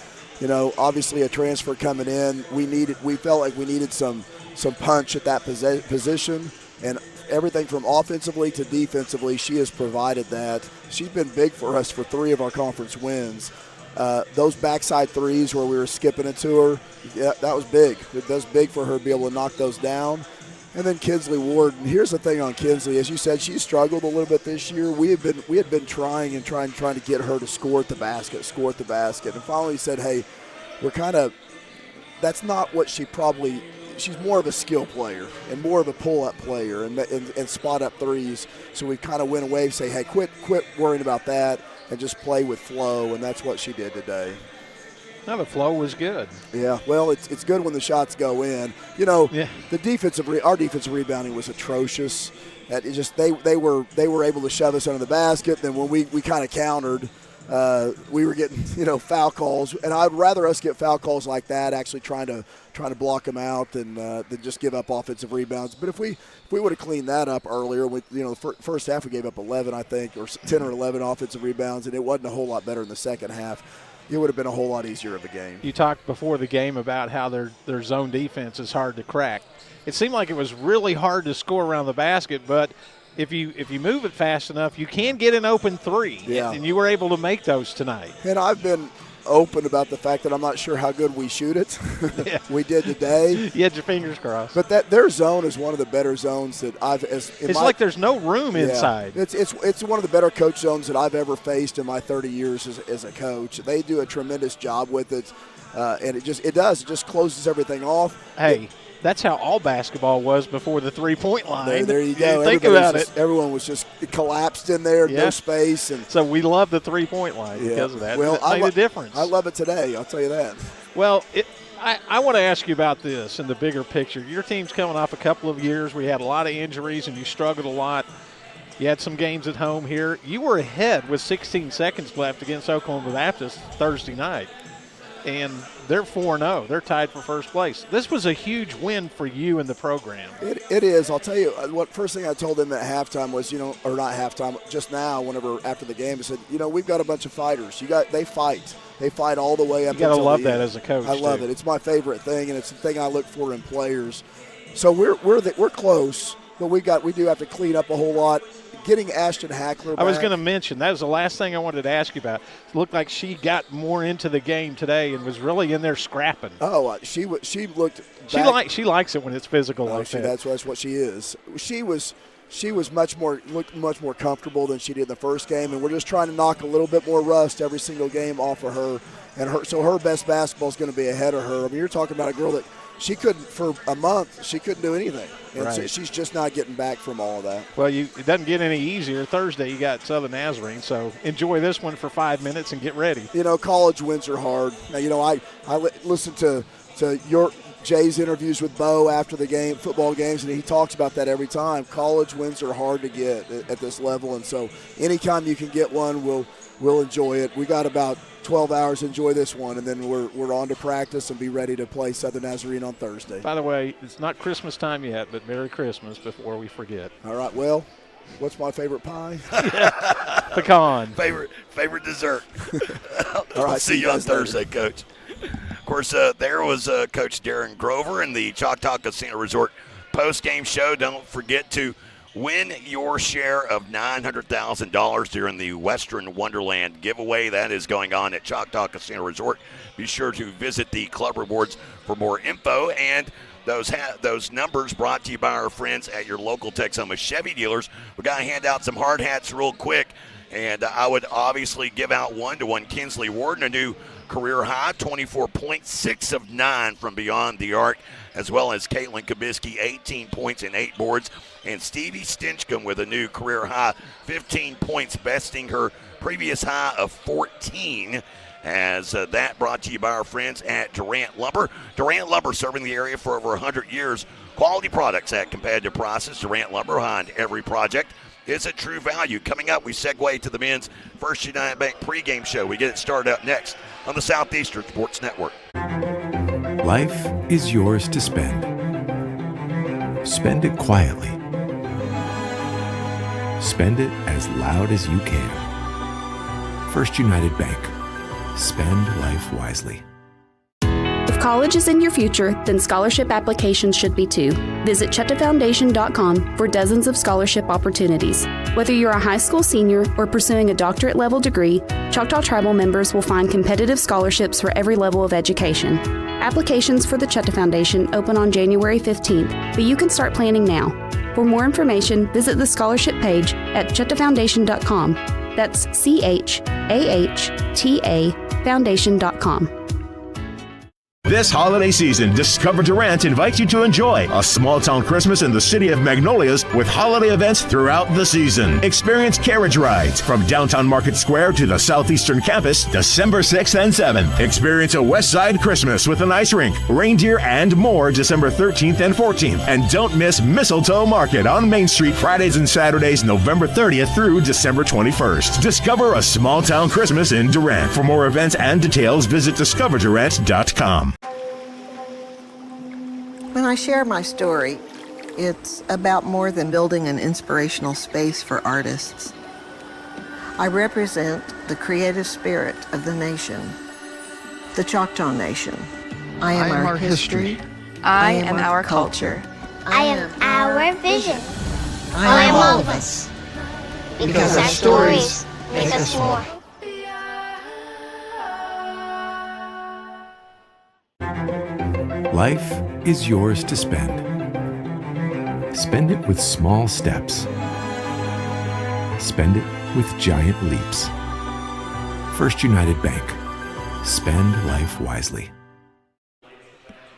You know, obviously a transfer coming in. We felt like we needed some punch at that position, and everything from offensively to defensively, she has provided that. She's been big for us for 3 of our conference wins. Those backside threes where we were skipping it to her, yeah, that was big. That was big for her to be able to knock those down. And then Kinsley Ward. And here's the thing on Kinsley, as you said, she struggled a little bit this year. We had been trying to get her to score at the basket, and finally said, hey, that's not what she's more of a skill player and more of a pull-up player and spot-up threes. So we kind of went away and say, hey, quit worrying about that and just play with flow, and that's what she did today. Now the flow was good. Yeah, well, it's good when the shots go in. You know, our defensive rebounding was atrocious. They were able to shove us under the basket. Then when we kind of countered, we were getting foul calls, and I'd rather us get foul calls like that, actually trying to block them out than just give up offensive rebounds. But if we would have cleaned that up earlier, the first half we gave up 11, I think, or 10 or 11 offensive rebounds, and it wasn't a whole lot better in the second half. It would have been a whole lot easier of a game. You talked before the game about how their zone defense is hard to crack. It seemed like it was really hard to score around the basket, but if you move it fast enough, you can get an open three. Yeah. And you were able to make those tonight. And I've been open about the fact that I'm not sure how good we shoot it. Yeah. We did today. You had your fingers crossed. But their zone is one of the better zones that it's like there's no room inside. It's one of the better coach zones that I've ever faced in my 30 years as a coach. They do a tremendous job with it, and it just closes everything off. Hey. That's how all basketball was before the three-point line. There you go. Think about it. Everyone was just collapsed in there, no space. And so we love the three-point line because of that. Well, it made a difference. I love it today, I'll tell you that. Well, I want to ask you about this in the bigger picture. Your team's coming off a couple of years. We had a lot of injuries, and you struggled a lot. You had some games at home here. You were ahead with 16 seconds left against Oklahoma Baptist Thursday night. And they're 4-0. They're tied for first place. This was a huge win for you in the program. It is. I'll tell you, first thing I told them at halftime was, or not halftime, just now, after the game, I said, we've got a bunch of fighters. They fight. They fight all the way up. You got to love that as a coach. I love it. It's my favorite thing, and it's the thing I look for in players. So we're close, but we do have to clean up a whole lot. Getting Ashton Hackler back. I was going to mention, that was the last thing I wanted to ask you about. It looked like she got more into the game today and was really in there scrapping. Oh, she looked back. She likes it when it's physical like that. That's what she is. She was much more comfortable than she did in the first game, and we're just trying to knock a little bit more rust every single game off of her. And so her best basketball is going to be ahead of her. I mean, you're talking about a girl that she couldn't, for a month, she couldn't do anything. And right. So she's just not getting back from all of that. Well, it doesn't get any easier. Thursday you got Southern Nazarene, so enjoy this one for 5 minutes and get ready. College wins are hard. Now, I listen to Jay's interviews with Bo after the game, football games, and he talks about that every time. College wins are hard to get at this level, and so anytime you can get one, we'll enjoy it. We got about 12 hours to enjoy this one, and then we're on to practice and be ready to play Southern Nazarene on Thursday. By the way, it's not Christmas time yet, but Merry Christmas before we forget. All right, well, what's my favorite pie? Pecan. Favorite dessert. All right, I'll see you on Thursday, Coach. Of course, there was Coach Darren Grover in the Choctaw Casino Resort post-game show. Don't forget to win your share of $900,000 during the Western Wonderland giveaway. That is going on at Choctaw Casino Resort. Be sure to visit the club rewards for more info. And those numbers brought to you by our friends at your local Texoma Chevy dealers. We're going to hand out some hard hats real quick. And I would obviously give out one to Kinsley Warden, a new career high, 24.6 of 9 from beyond the arc, as well as Caitlin Kabisky, 18 points and 8 boards, and Stevie Stinchcomb with a new career high, 15 points, besting her previous high of 14. As that brought to you by our friends at Durant Lumber. Durant Lumber, serving the area for over 100 years. Quality products at competitive prices. Durant Lumber, behind every project is a true value. Coming up, we segue to the men's First United Bank pregame show. We get it started up next on the Southeastern Sports Network. Life is yours to spend. Spend it quietly. Spend it as loud as you can. First United Bank. Spend life wisely. If college is in your future, then scholarship applications should be too. Visit ChutaFoundation.com for dozens of scholarship opportunities. Whether you're a high school senior or pursuing a doctorate level degree, Choctaw Tribal members will find competitive scholarships for every level of education. Applications for the Chutta Foundation open on January 15th, but you can start planning now. For more information, visit the scholarship page at ChutaFoundation.com. That's CHAHTA Foundation.com. This holiday season, Discover Durant invites you to enjoy a small-town Christmas in the city of Magnolias with holiday events throughout the season. Experience carriage rides from downtown Market Square to the Southeastern campus December 6th and 7th. Experience a West Side Christmas with an ice rink, reindeer, and more December 13th and 14th. And don't miss Mistletoe Market on Main Street Fridays and Saturdays November 30th through December 21st. Discover a small-town Christmas in Durant. For more events and details, visit discoverdurant.com. When I share my story, it's about more than building an inspirational space for artists. I represent the creative spirit of the nation, the Choctaw Nation. I am our history. I am our culture. I am our vision. I am all of us. Because our stories make us more. Life is yours to spend. Spend it with small steps. Spend it with giant leaps. First United Bank. Spend life wisely.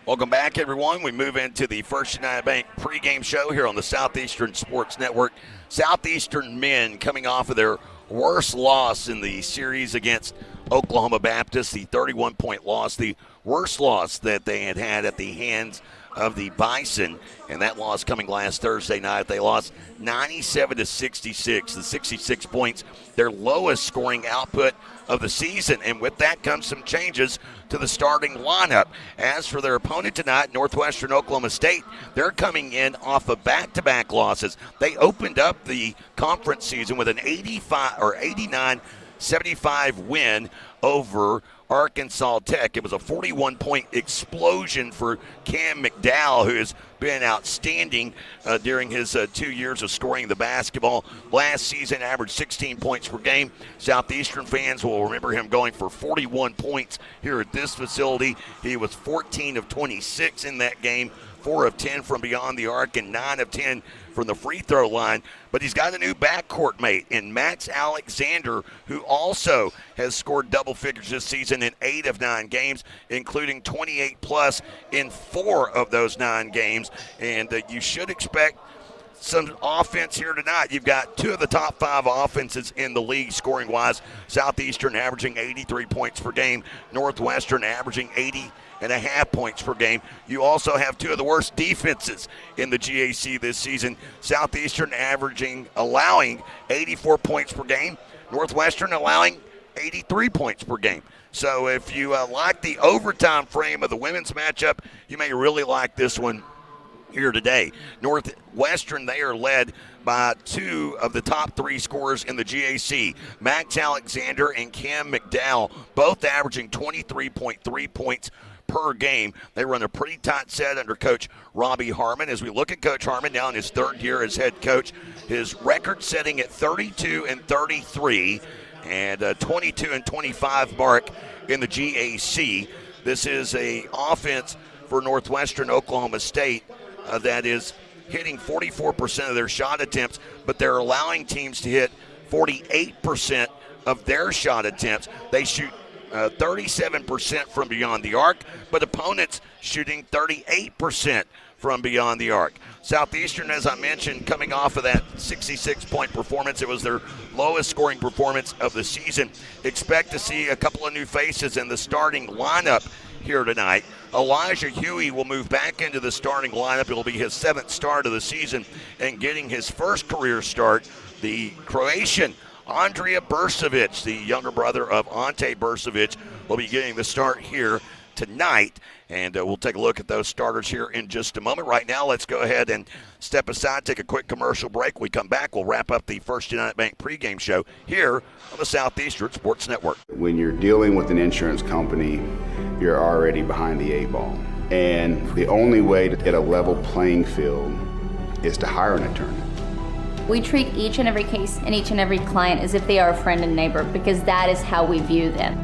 Welcome back, everyone. We move into the First United Bank pregame show here on the Southeastern Sports Network. Southeastern men coming off of their worst loss in the series against Oklahoma Baptist, the 31-point loss, the worst loss that they had had at the hands of the Bison, and that loss coming last Thursday night. They lost 97-66, the 66 points, their lowest scoring output of the season, and with that comes some changes to the starting lineup. As for their opponent tonight, Northwestern Oklahoma State, they're coming in off of back-to-back losses. They opened up the conference season with an 89-75 win over Arkansas Tech. It was a 41-point explosion for Cam McDowell, who has been outstanding during his 2 years of scoring the basketball. Last season, averaged 16 points per game. Southeastern fans will remember him going for 41 points here at this facility. He was 14 of 26 in that game, 4 of 10 from beyond the arc, and 9 of 10 from the free throw line. But he's got a new backcourt mate in Max Alexander, who also has scored double figures this season in 8 of 9 games, including 28-plus in 4 of those 9 games. And you should expect some offense here tonight. You've got 2 of the top 5 offenses in the league scoring-wise. Southeastern averaging 83 points per game. Northwestern averaging 80.5 points per game. You also have 2 of the worst defenses in the GAC this season. Southeastern allowing 84 points per game. Northwestern allowing 83 points per game. So if you like the overtime frame of the women's matchup, you may really like this one here today. Northwestern, they are led by 2 of the top 3 scorers in the GAC, Max Alexander and Cam McDowell, both averaging 23.3 points per game. They run a pretty tight set under Coach Robbie Harmon. As we look at Coach Harmon now in his 3rd year as head coach, his record setting at 32-33 and 22-25 mark in the GAC. This is a offense for Northwestern Oklahoma State that is hitting 44% of their shot attempts, but they're allowing teams to hit 48% of their shot attempts. They shoot 37% from beyond the arc, but opponents shooting 38% from beyond the arc. Southeastern, as I mentioned, coming off of that 66-point performance, it was their lowest scoring performance of the season. Expect to see a couple of new faces in the starting lineup here tonight. Elijah Huey will move back into the starting lineup. It'll be his 7th start of the season, and getting his first career start, the Croatian Andrija Brsovic, the younger brother of Ante Brsovic, will be getting the start here tonight. And we'll take a look at those starters here in just a moment. Right now, let's go ahead and step aside, take a quick commercial break. When we come back, we'll wrap up the First United Bank pregame show here on the Southeastern Sports Network. When you're dealing with an insurance company, you're already behind the eight ball. And the only way to get a level playing field is to hire an attorney. We treat each and every case and each and every client as if they are a friend and neighbor, because that is how we view them.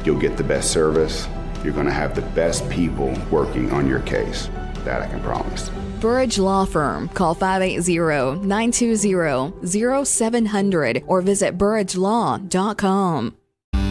You'll get the best service. You're going to have the best people working on your case. That I can promise. Burridge Law Firm. Call 580-920-0700 or visit burridgelaw.com.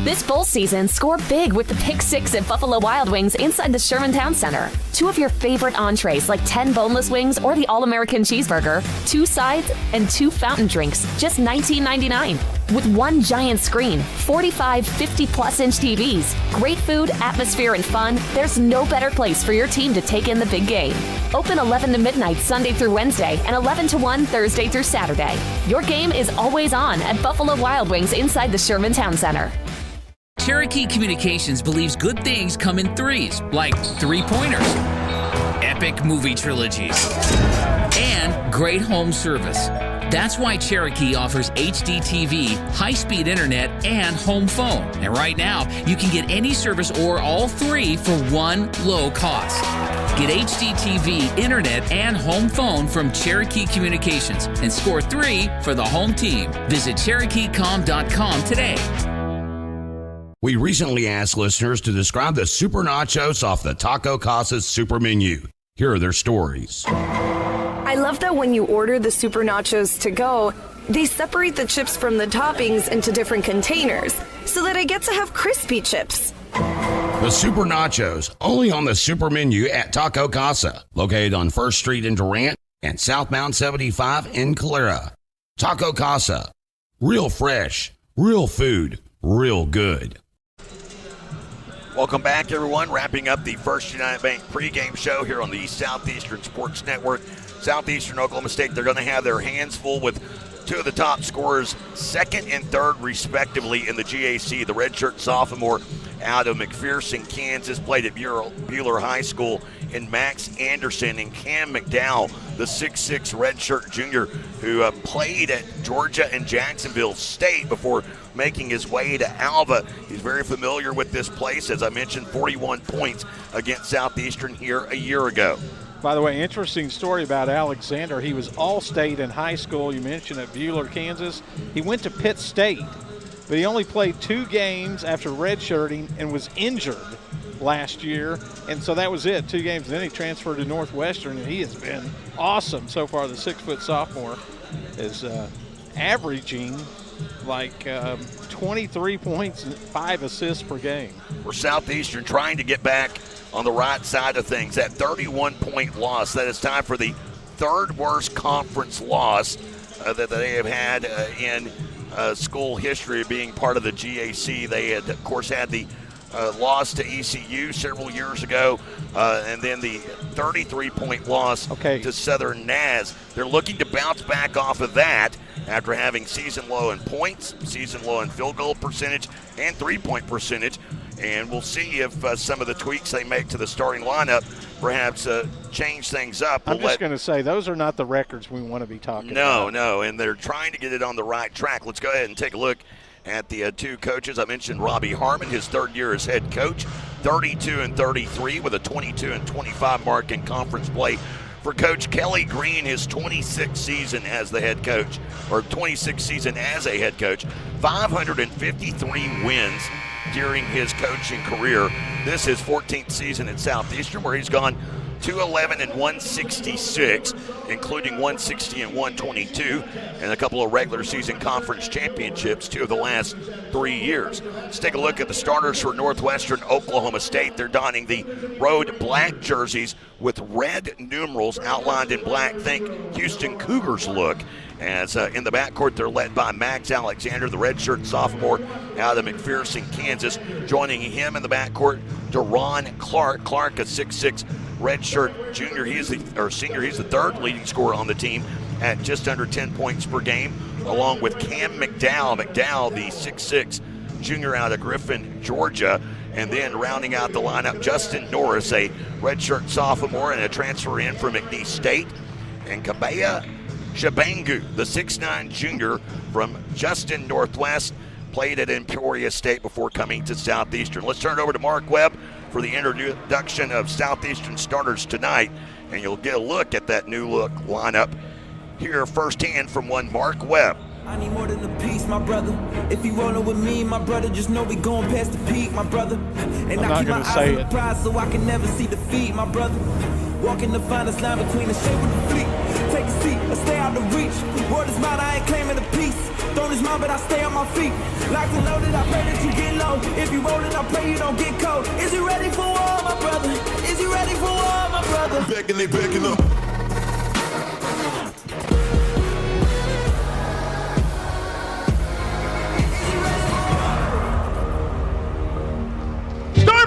This bowl season, score big with the Pick 6 at Buffalo Wild Wings inside the Sherman Town Center. 2 of your favorite entrees like 10 boneless wings or the All-American Cheeseburger, 2 sides, and 2 fountain drinks, just $19.99. With 1 giant screen, 45 50-plus inch TVs, great food, atmosphere, and fun, there's no better place for your team to take in the big game. Open 11 to midnight Sunday through Wednesday and 11 to 1 Thursday through Saturday. Your game is always on at Buffalo Wild Wings inside the Sherman Town Center. Cherokee Communications believes good things come in threes, like 3-pointers, epic movie trilogies, and great home service. That's why Cherokee offers HD TV, high-speed internet, and home phone. And right now, you can get any service or all 3 for one low cost. Get HD TV, internet, and home phone from Cherokee Communications and score 3 for the home team. Visit CherokeeCom.com today. We recently asked listeners to describe the super nachos off the Taco Casa's super menu. Here are their stories. I love that when you order the super nachos to go, they separate the chips from the toppings into different containers so that I get to have crispy chips. The super nachos, only on the super menu at Taco Casa, located on 1st Street in Durant and southbound 75 in Calera. Taco Casa, real fresh, real food, real good. Welcome back, everyone. Wrapping up the First United Bank pregame show here on the Southeastern Sports Network. Southeastern Oklahoma State, they're going to have their hands full with 2 of the top scorers, 2nd and 3rd respectively in the GAC. The redshirt sophomore out of McPherson, Kansas, played at Buehler High School, and Max Anderson and Cam McDowell, the 6'6 redshirt junior who played at Georgia and Jacksonville State before making his way to Alva. He's very familiar with this place. As I mentioned, 41 points against Southeastern here a year ago. By the way, interesting story about Alexander. He was All-State in high school. You mentioned at Buehler, Kansas. He went to Pitt State, but he only played 2 games after redshirting and was injured last year. And so that was it, 2 games. And then he transferred to Northwestern, and he has been awesome so far. The 6-foot sophomore is averaging like 23 points and 5 assists per game. For Southeastern trying to get back on the right side of things. That 31-point loss, that is time for the 3rd worst conference loss that they have had in school history of being part of the GAC. They had, of course, had the loss to ECU several years ago, and then the 33-point loss to Southern Naz. They're looking to bounce back off of that after having season low in points, season low in field goal percentage, and 3-point percentage. And we'll see if some of the tweaks they make to the starting lineup perhaps change things up. I'm just going to say, those are not the records we want to be talking about. No, and they're trying to get it on the right track. Let's go ahead and take a look at the 2 coaches. I mentioned Robbie Harmon, his 3rd year as head coach, 32-33 with a 22-25 mark in conference play. For Coach Kelly Green, his 26th season as the head coach, or 26th season as a head coach, 553 wins during his coaching career. This is his 14th season at Southeastern, where he's gone 211 and 166, including 160 and 122, and a couple of regular season conference championships 2 of the last 3 years. Let's take a look at the starters for Northwestern Oklahoma State. They're donning the road black jerseys with red numerals outlined in black. Think Houston Cougars look. As in the backcourt, they're led by Max Alexander, the redshirt sophomore out of McPherson, Kansas. Joining him in the backcourt, Deron Clark. Clark, a 6'6 redshirt junior. Senior. He's the 3rd leading scorer on the team at just under 10 points per game, along with Cam McDowell. McDowell, the 6'6 junior out of Griffin, Georgia. And then rounding out the lineup, Justin Norris, a redshirt sophomore and a transfer in from McNeese State. And Kabea Shabangu, the 6'9 junior from Justin Northwest, played at Emporia State before coming to Southeastern. Let's turn it over to Mark Webb for the introduction of Southeastern starters tonight, and you'll get a look at that new look lineup here firsthand from one Mark Webb. I need more than a piece, my brother. If you rollin' with me, my brother, just know we going past the peak, my brother. And I keep my eyes on the prize so I can never see defeat, my brother. Walking the finest line between the shape and the fleet. Take a seat, or stay out of reach. Word is mine, I ain't claiming a piece. Throne is mine, but I stay on my feet. Locked and loaded, I pray that you get low. If you rollin', I pray you don't get cold. Is you ready for war, my brother? Is you ready for war, my brother? Backing up.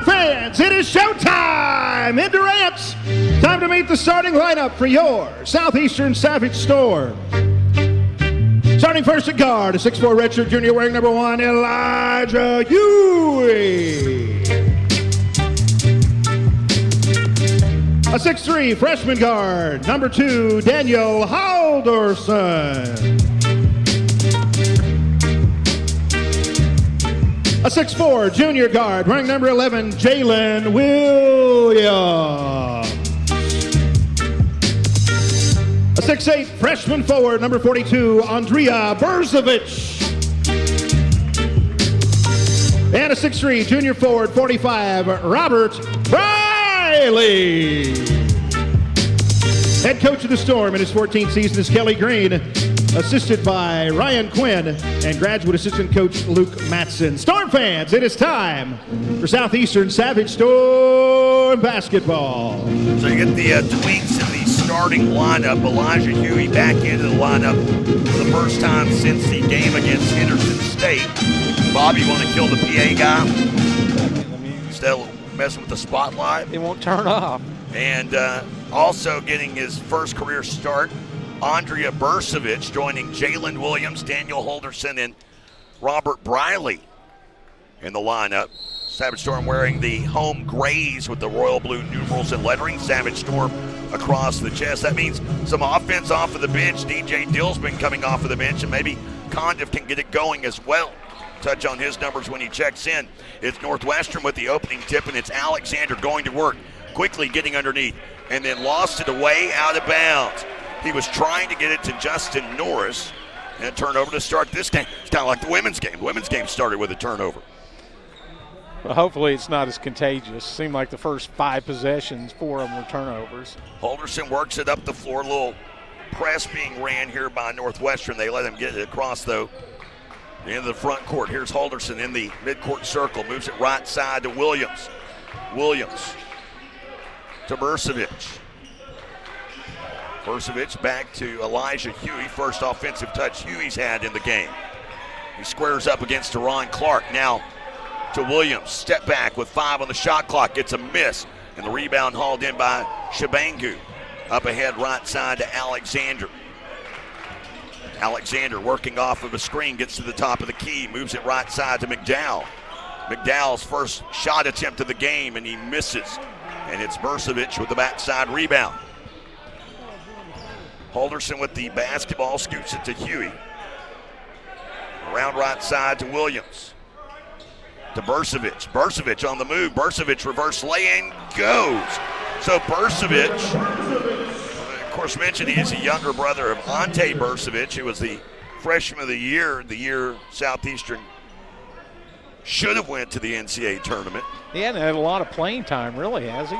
Fans, it is showtime in Durant. Time to meet the starting lineup for your Southeastern Savage Storm. Starting first at guard, a 6'4 redshirt junior wearing number 1, Elijah Huey. A 6'3 freshman guard, number 2, Daniel Halderson. A 6'4 junior guard, wearing number 11, Jalen Williams. A 6'8 freshman forward, number 42, Andrea Berzovic. And a 6'3 junior forward, 45, Robert Riley. Head coach of the Storm in his 14th season is Kelly Green, assisted by Ryan Quinn and graduate assistant coach Luke Matson. Storm fans, it is time for Southeastern Savage Storm basketball. So you get the tweaks in the starting lineup. Elijah Huey back into the lineup for the first time since the game against Henderson State. Bobby, want to kill the PA guy? Instead of messing with the spotlight. It won't turn off. And also getting his first career start, Andrea Berzovic joining Jalen Williams, Daniel Halderson, and Robert Briley in the lineup. Savage Storm wearing the home grays with the royal blue numerals and lettering. Savage Storm across the chest. That means some offense off of the bench. DJ Dill's been coming off of the bench, and maybe Condiff can get it going as well. Touch on his numbers when he checks in. It's Northwestern with the opening tip, and it's Alexander going to work, quickly getting underneath, and then lost it away out of bounds. He was trying to get it to Justin Norris, and a turnover to start this game. It's kind of like the women's game. The women's game started with a turnover. Well, hopefully it's not as contagious. Seemed like the first 5 possessions, 4 of them were turnovers. Halderson works it up the floor. A little press being ran here by Northwestern. They let him get it across, though, into the front court. Here's Halderson in the midcourt circle. Moves it right side to Williams. Williams to Berzovic. Berzovic back to Elijah Huey. First offensive touch Huey's had in the game. He squares up against Teron Clark. Now to Williams. Step back with 5 on the shot clock. Gets a miss. And the rebound hauled in by Shabangu. Up ahead right side to Alexander. Alexander working off of a screen. Gets to the top of the key. Moves it right side to McDowell. McDowell's first shot attempt of the game, and he misses. And it's Berzovic with the backside rebound. Halderson with the basketball, scoots it to Huey. Around right side to Williams. To Berzovic. Berzovic on the move. Berzovic reverse lay-in goes. So Berzovic, of course, mentioned he is a younger brother of Ante Berzovic, who was the freshman of the year Southeastern should have went to the NCAA tournament. He hasn't had a lot of playing time, really, has he?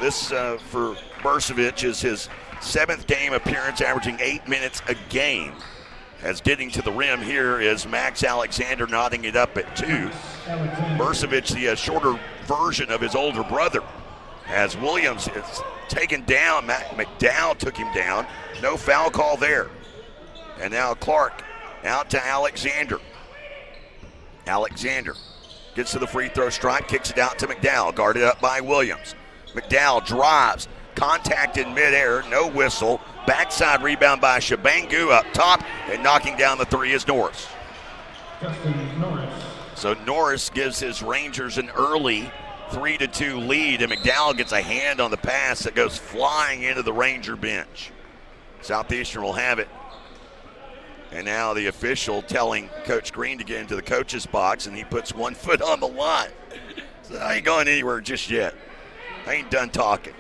This, for Berzovic, is his 7th game appearance, averaging 8 minutes a game. As getting to the rim here is Max Alexander, knotting it up at 2. Berzovic, the shorter version of his older brother. As Williams is taken down, McDowell took him down. No foul call there. And now Clark out to Alexander. Alexander gets to the free throw stripe, kicks it out to McDowell, guarded up by Williams. McDowell drives, contact in midair, no whistle. Backside rebound by Shabangu up top, and knocking down the 3 is Norris. So Norris gives his Rangers an early 3-2 lead, and McDowell gets a hand on the pass that goes flying into the Ranger bench. Southeastern will have it. And now the official telling Coach Green to get into the coach's box, and he puts 1 foot on the line. So I ain't going anywhere just yet. I ain't done talking.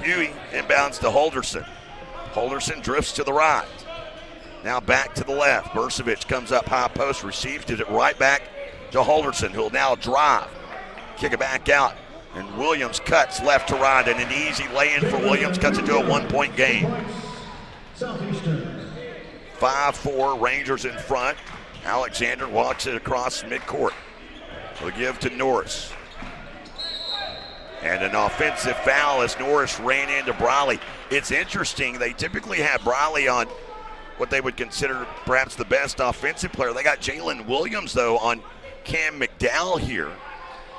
Huey inbounds to Holderson. Holderson drifts to the right. Now back to the left. Burcevic comes up high post, receives it right back to Holderson, who'll now drive. Kick it back out. And Williams cuts left to right, and an easy lay-in for Williams cuts it to a 1-point game. 5-4, Rangers in front. Alexander walks it across midcourt. He'll give to Norris. And an offensive foul as Norris ran into Briley. It's interesting, they typically have Briley on what they would consider perhaps the best offensive player. They got Jalen Williams, though, on Cam McDowell here.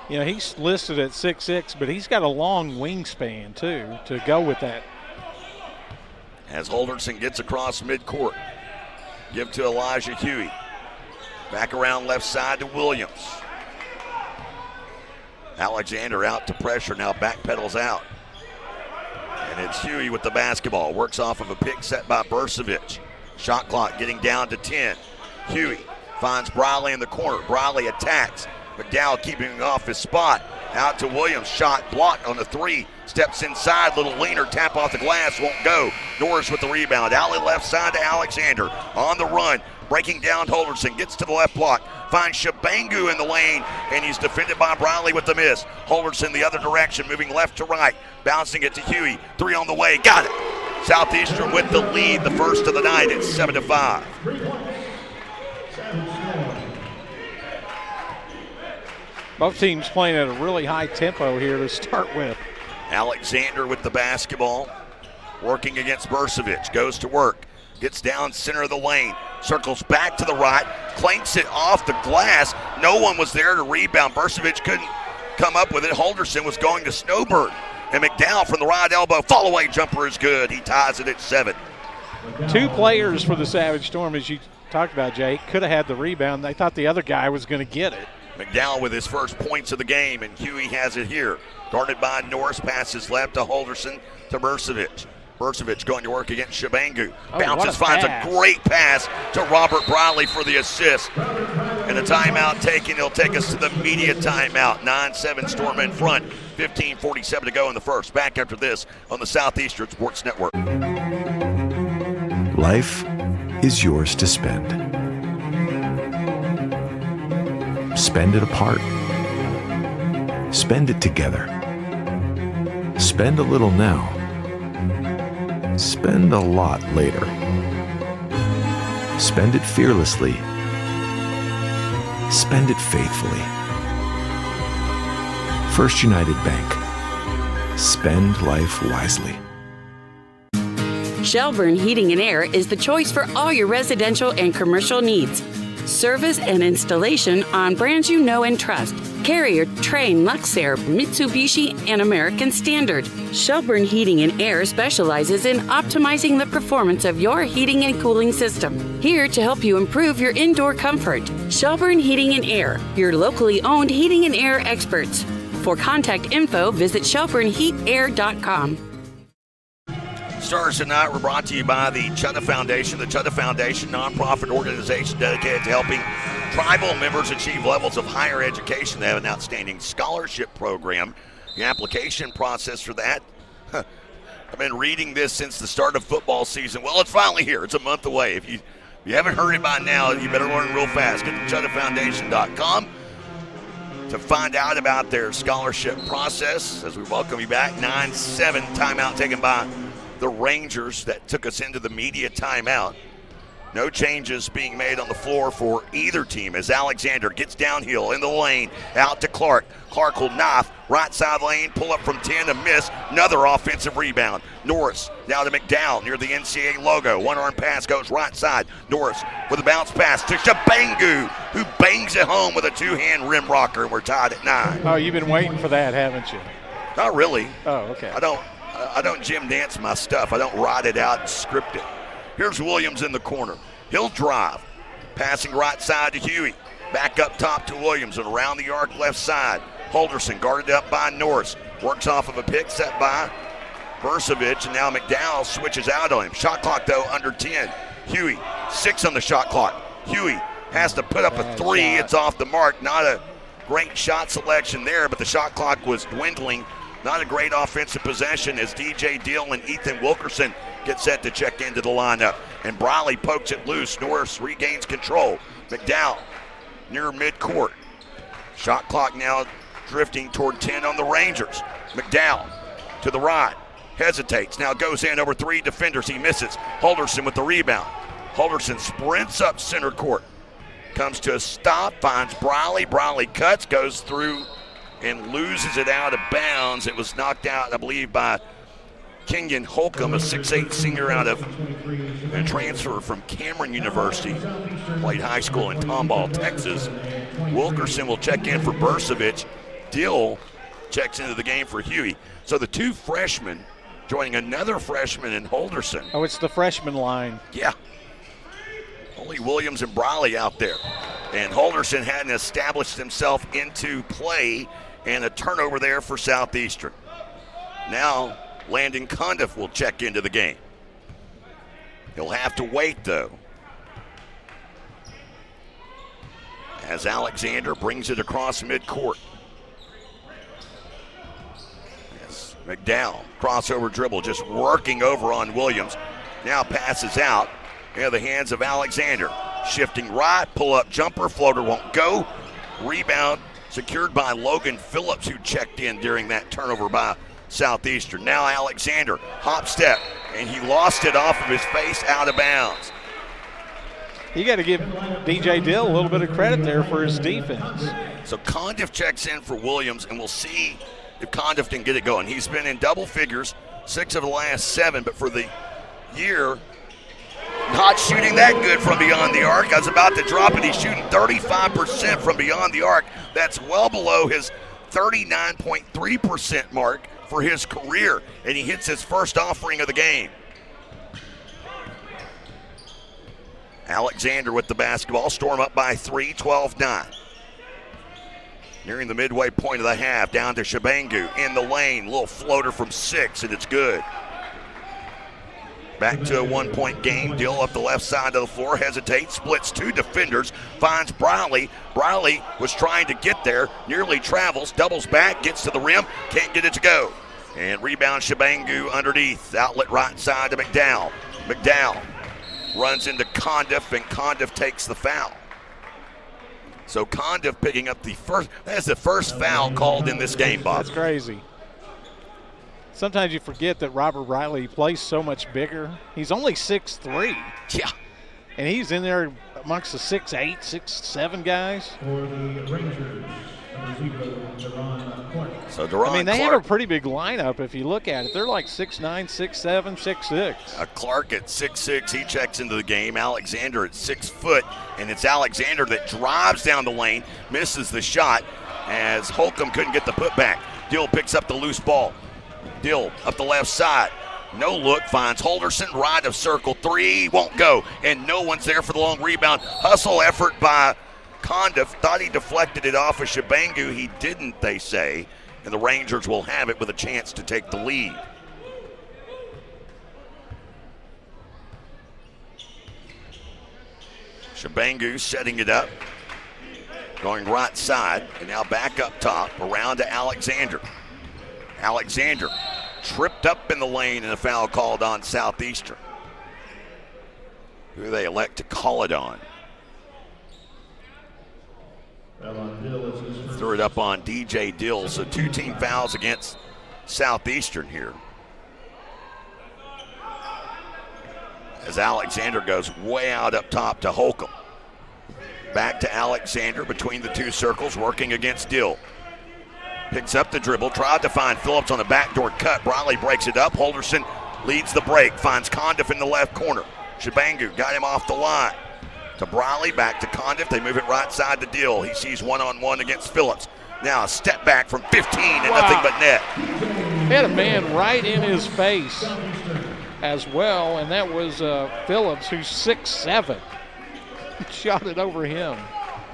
You know, he's listed at 6'6", but he's got a long wingspan, too, to go with that. As Holderson gets across midcourt. Give to Elijah Huey. Back around left side to Williams. Alexander out to pressure, now backpedals out. And it's Huey with the basketball. Works off of a pick set by Burcevic. Shot clock getting down to 10. Huey finds Briley in the corner. Briley attacks. McDowell keeping him off his spot. Out to Williams. Shot blocked on the 3. Steps inside. Little leaner. Tap off the glass. Won't go. Norris with the rebound. Alley left side to Alexander. On the run. Breaking down Holderson. Gets to the left block. Finds Shabangu in the lane. And he's defended by Briley with the miss. Holderson the other direction. Moving left to right. Bouncing it to Huey. 3 on the way. Got it. Southeastern with the lead. The first of the night. It's 7-5. Both teams playing at a really high tempo here to start with. Alexander with the basketball, working against Burcevic, goes to work, gets down center of the lane, circles back to the right, clanks it off the glass. No one was there to rebound. Burcevic couldn't come up with it. Holderson was going to Snowbird. And McDowell from the right elbow, fall away jumper is good. He ties it at 7. 2 players for the Savage Storm, as you talked about, Jake, could have had the rebound. They thought the other guy was going to get it. McDowell with his first points of the game, and Huey has it here. Guarded by Norris, passes left to Holderson to Burcevic. Burcevic going to work against Shabangu. Bounces, finds a great pass to Robert Briley for the assist. And a timeout taken. He'll take us to the media timeout. 9-7 Storm in front. 15:47 to go in the first. Back after this on the Southeastern Sports Network. Life is yours to spend. Spend it apart. Spend it together. Spend a little now. Spend a lot later. Spend it fearlessly. Spend it faithfully. First United Bank. Spend life wisely. Shelburne Heating and Air is the choice for all your residential and commercial needs. Service and installation on brands you know and trust. Carrier, Trane, Luxair, Mitsubishi, and American Standard. Shelburne Heating and Air specializes in optimizing the performance of your heating and cooling system. Here to help you improve your indoor comfort. Shelburne Heating and Air, your locally owned heating and air experts. For contact info, visit shelburneheatair.com. Stars tonight were brought to you by the Chutta Foundation. The Chutta Foundation, nonprofit organization dedicated to helping tribal members achieve levels of higher education. They have an outstanding scholarship program. The application process for that, I've been reading this since the start of football season. Well, it's finally here. It's a month away. If you haven't heard it by now, you better learn real fast. Get to ChuttaFoundation.com to find out about their scholarship process. As we welcome you back, 9-7 timeout taken by the Rangers that took us into the media timeout. No changes being made on the floor for either team as Alexander gets downhill in the lane, out to Clark. Clark will knife, right side lane, pull up from 10, a miss, another offensive rebound. Norris now to McDowell near the NCAA logo. One-arm pass goes right side. Norris with a bounce pass to Shabangu, who bangs it home with a two-hand rim rocker, and we're tied at 9. Oh, you've been waiting for that, haven't you? Not really. Oh, okay. I don't Jim dance my stuff. I don't write it out and script it. Here's Williams in the corner. He'll drive. Passing right side to Huey. Back up top to Williams and around the arc left side. Holderson guarded up by Norris. Works off of a pick set by Versovich, and now McDowell switches out on him. Shot clock, though, under 10. Huey, 6 on the shot clock. Huey has to put up a 3. It's off the mark. Not a great shot selection there, but the shot clock was dwindling. Not a great offensive possession as DJ Deal and Ethan Wilkerson get set to check into the lineup. And Briley pokes it loose. Norris regains control. McDowell near midcourt. Shot clock now drifting toward 10 on the Rangers. McDowell to the right. Hesitates. Now goes in over 3 defenders. He misses. Holderson with the rebound. Holderson sprints up center court. Comes to a stop. Finds Briley. Briley cuts. Goes through and loses it out of bounds. It was knocked out, I believe, by Kenyon Holcomb, a 6'8 senior out of a transfer from Cameron University. Played high school in Tomball, Texas. Wilkerson will check in for Versovich. Dill checks into the game for Huey. So the 2 freshmen joining another freshman in Holderson. Oh, it's the freshman line. Yeah. Only Williams and Briley out there. And Holderson hadn't established himself into play, and a turnover there for Southeastern. Now Landon Condiff will check into the game. He'll have to wait, though, as Alexander brings it across midcourt. As McDowell, crossover dribble, just working over on Williams. Now passes out into the hands of Alexander. Shifting right, pull-up jumper, floater won't go. Rebound secured by Logan Phillips, who checked in during that turnover by Southeastern. Now Alexander, hop step, and he lost it off of his face out of bounds. You got to give DJ Dill a little bit of credit there for his defense. So Condiff checks in for Williams, and we'll see if Condiff can get it going. He's been in double figures 6 of the last 7, but for the year, not shooting that good from beyond the arc. I was about to drop it. He's shooting 35% from beyond the arc. That's well below his 39.3% mark for his career, and he hits his first offering of the game. Alexander with the basketball. Storm up by 3, 12-9. Nearing the midway point of the half, down to Shabangu in the lane. Little floater from 6, and it's good. Back to a 1-point game. Dill up the left side of the floor, hesitates, splits 2 defenders, finds Briley. Briley was trying to get there, nearly travels, doubles back, gets to the rim, can't get it to go. And rebound Shabangu underneath, outlet right side to McDowell. McDowell runs into Condiff, and Condiff takes the foul. So Condiff picking up that's the first foul called in this game, Bob. That's crazy. Sometimes you forget that Robert Riley plays so much bigger. He's only 6'3". Yeah. And he's in there amongst the 6'8", 6'7" guys. So Deron I mean, they Clark, have a pretty big lineup if you look at it. They're like 6'9", 6'7", 6'6". Clark at 6'6", he checks into the game. Alexander at 6 foot, and it's Alexander that drives down the lane, misses the shot as Holcomb couldn't get the putback. Dill picks up the loose ball. Dill up the left side. No look, finds Holderson, right of circle 3, won't go, and no one's there for the long rebound. Hustle effort by Condiff. Thought he deflected it off of Shabangu. He didn't, they say, and the Rangers will have it with a chance to take the lead. Shabangu setting it up, going right side, and now back up top, around to Alexander. Alexander tripped up in the lane and a foul called on Southeastern. Who they elect to call it on. Threw it up on DJ Dill, so 2 team fouls against Southeastern here. As Alexander goes way out up top to Holcomb. Back to Alexander between the 2 circles, working against Dill. Picks up the dribble, tried to find Phillips on the backdoor cut. Briley breaks it up. Holderson leads the break, finds Condiff in the left corner. Shabangu got him off the line. To Briley, back to Condiff. They move it right side to Dill. He sees one-on-one against Phillips. Now a step back from 15 and nothing but net. He had a man right in his face as well, and that was Phillips, who's 6'7". Shot it over him.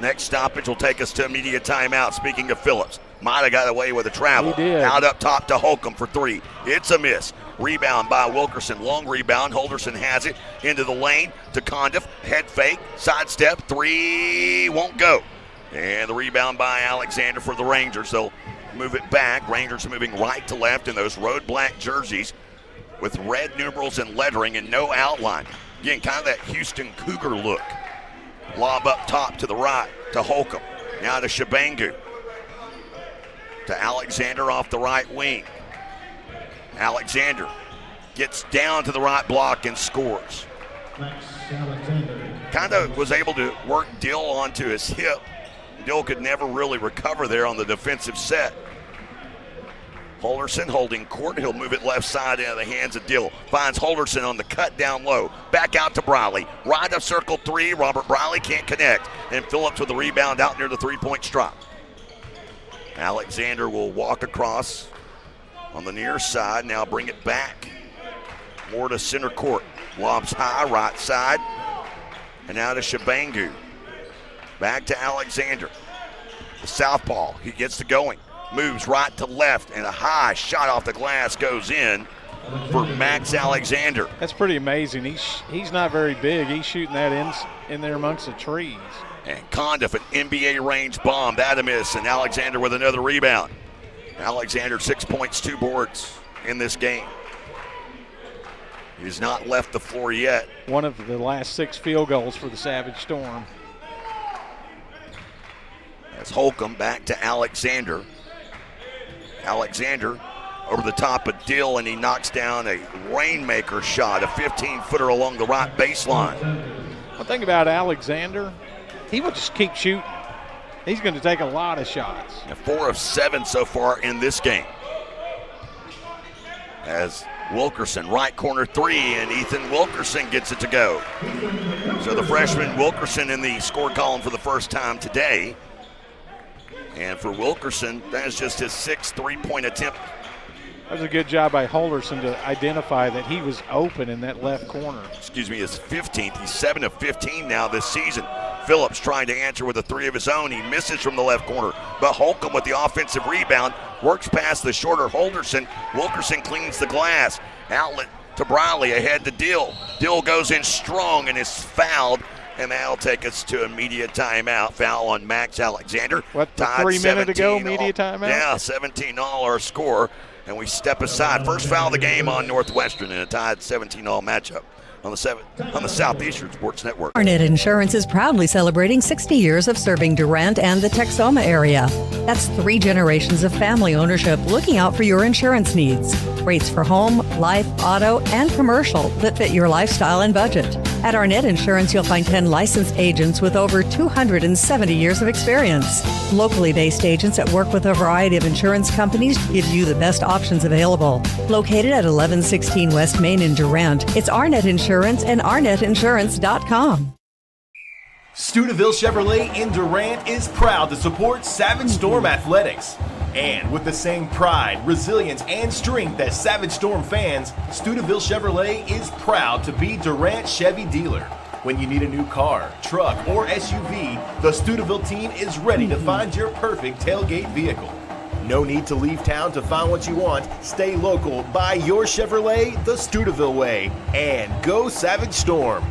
Next stoppage will take us to immediate timeout. Speaking of Phillips, might have got away with a travel. He did. Out up top to Holcomb for 3. It's a miss. Rebound by Wilkerson. Long rebound. Holderson has it into the lane to Condiff. Head fake. Sidestep. 3 won't go. And the rebound by Alexander for the Rangers. They'll move it back. Rangers moving right to left in those road black jerseys with red numerals and lettering and no outline. Again, kind of that Houston Cougar look. Lob up top to the right to Holcomb. Now to Shabangu. To Alexander off the right wing. Alexander gets down to the right block and scores. Kind of was able to work Dill onto his hip. Dill could never really recover there on the defensive set. Holderson holding court. He'll move it left side into the hands of Dill. Finds Holderson on the cut down low. Back out to Briley. Right of circle 3. Robert Briley can't connect. And Phillips with the rebound out near the 3-point strop. Alexander will walk across on the near side. Now bring it back. More to center court. Lobs high, right side. And now to Shabangu. Back to Alexander. The southpaw. He gets to going. Moves right to left, and a high shot off the glass goes in for Max Alexander. That's pretty amazing. He's not very big. He's shooting that in there amongst the trees. And Condiff, an NBA range bomb. That a miss, and Alexander with another rebound. Alexander 6 points, 2 boards in this game. He's not left the floor yet. One of the last 6 field goals for the Savage Storm. As Holcomb back to Alexander. Alexander over the top of Dill, and he knocks down a rainmaker shot, a 15-footer along the right baseline. One thing about Alexander, he will just keep shooting. He's going to take a lot of shots. 4 of 7 so far in this game. As Wilkerson, right corner 3, and Ethan Wilkerson gets it to go. So the freshman Wilkerson in the score column for the first time today. And for Wilkerson, that is just his 6th 3-point attempt. That was a good job by Holderson to identify that he was open in that left corner. Excuse me, his 15th. He's 7 of 15 now this season. Phillips trying to answer with a 3 of his own. He misses from the left corner, but Holcomb with the offensive rebound works past the shorter Holderson. Wilkerson cleans the glass. Outlet to Briley, ahead to Dill. Dill goes in strong and is fouled. And that'll take us to immediate timeout. Foul on Max Alexander. What, 3 minutes ago, immediate timeout? Yeah, 17-all our score. And we step aside. First foul of the game on Northwestern in a tied 17-all matchup on the Southeastern Sports Network. Arnett Insurance is proudly celebrating 60 years of serving Durant and the Texoma area. That's 3 generations of family ownership looking out for your insurance needs. Rates for home, life, auto, and commercial that fit your lifestyle and budget. At Arnett Insurance, you'll find 10 licensed agents with over 270 years of experience. Locally based agents that work with a variety of insurance companies to give you the best options available. Located at 1116 West Main in Durant, it's Arnett Insurance and ArnettInsurance.com. Steubenville Chevrolet in Durant is proud to support Savage Storm Athletics. And with the same pride, resilience, and strength as Savage Storm fans, Steubenville Chevrolet is proud to be Durant Chevy dealer. When you need a new car, truck, or SUV, the Steubenville team is ready to find your perfect tailgate vehicle. No need to leave town to find what you want. Stay local, buy your Chevrolet the Steubenville way, and go Savage Storm.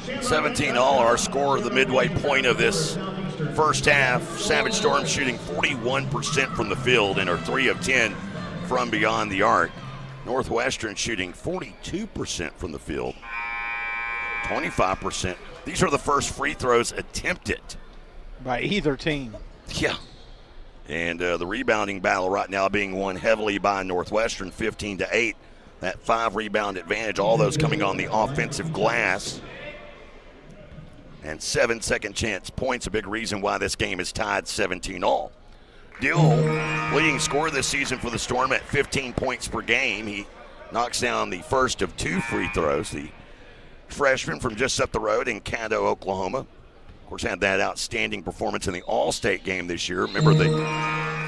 17-all our score, the midway point of this first half. Savage Storm shooting 41% from the field and are 3 of 10 from beyond the arc. Northwestern shooting 42% from the field, 25%. These are the first free throws attempted by either team. Yeah. And the rebounding battle right now being won heavily by Northwestern, 15-8. That 5 rebound advantage, all those coming on the offensive glass. And 7 second chance points, a big reason why this game is tied 17-all. Dill, leading scorer this season for the Storm at 15 points per game. He knocks down the first of 2 free throws. The freshman from just up the road in Caddo, Oklahoma. Of course, had that outstanding performance in the All-State game this year. Remember the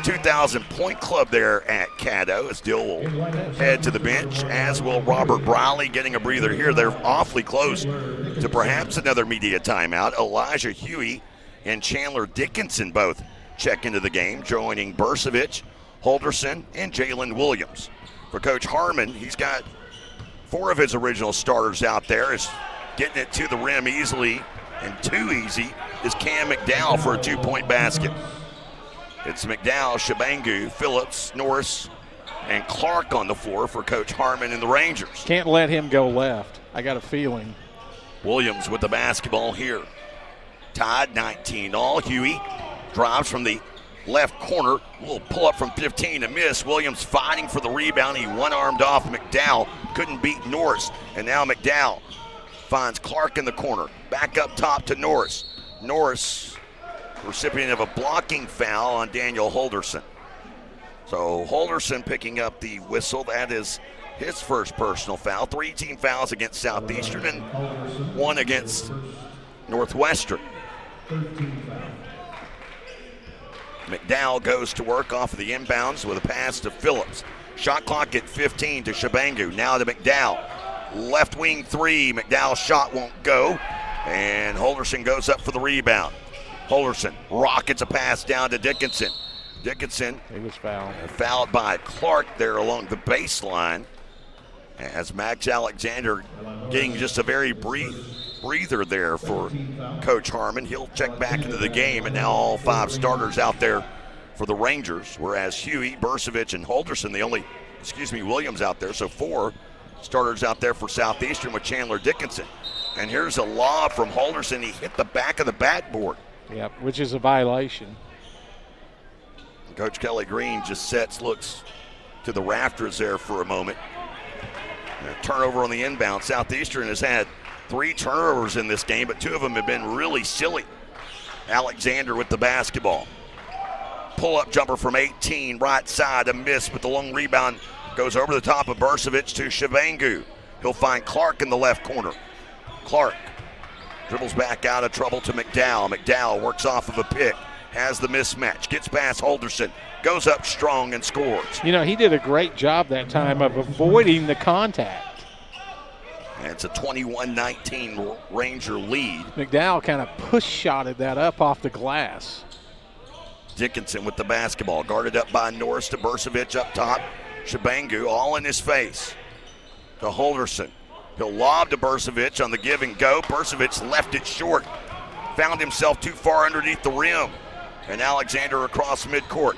2,000-point club there at Caddo. As Dill will head to the bench, as will Robert Briley, getting a breather here. They're awfully close to perhaps another media timeout. Elijah Huey and Chandler Dickinson both check into the game, joining Bursavich, Holderson, and Jalen Williams. For Coach Harmon, he's got 4 of his original starters out there. Is getting it to the rim easily, and too easy is Cam McDowell for a 2-point basket. It's McDowell, Shabangu, Phillips, Norris, and Clark on the floor for Coach Harmon and the Rangers. Can't let him go left. I got a feeling. Williams with the basketball here. Tied 19 all. Huey drives from the left corner. Will pull up from 15 to miss. Williams fighting for the rebound. He one-armed off McDowell. Couldn't beat Norris. And now McDowell finds Clark in the corner. Back up top to Norris. Norris, recipient of a blocking foul on Daniel Holderson. So Holderson picking up the whistle. That is his first personal foul. 3 team fouls against Southeastern and 1 against Northwestern. McDowell goes to work off of the inbounds with a pass to Phillips. Shot clock at 15 to Shabangu. Now to McDowell. Left wing 3. McDowell's shot won't go. And Holderson goes up for the rebound. Holderson rockets a pass down to Dickinson. Dickinson, he was fouled. Fouled by Clark there along the baseline. As Max Alexander getting just a very breather there for Coach Harmon. He'll check back into the game, and now all 5 starters out there for the Rangers, whereas Huey, Bursavich, and Holderson, Williams out there. So 4 starters out there for Southeastern with Chandler Dickinson. And here's a lob from Holderson. He hit the back of the backboard. Yep, which is a violation. Coach Kelly Green just looks to the rafters there for a moment. And a turnover on the inbound. Southeastern has had 3 turnovers in this game, but 2 of them have been really silly. Alexander with the basketball. Pull-up jumper from 18, right side, a miss, but the long rebound goes over the top of Bursavich to Shabangu. He'll find Clark in the left corner. Clark dribbles back out of trouble to McDowell. McDowell works off of a pick, has the mismatch, gets past Holderson, goes up strong and scores. You know, he did a great job that time of avoiding the contact. And it's a 21-19 Ranger lead. McDowell kind of push-shotted that up off the glass. Dickinson with the basketball, guarded up by Norris to Bursavich up top. Shabangu all in his face to Holderson. He'll lob to Bursavich on the give and go. Bursavich left it short. Found himself too far underneath the rim. And Alexander across midcourt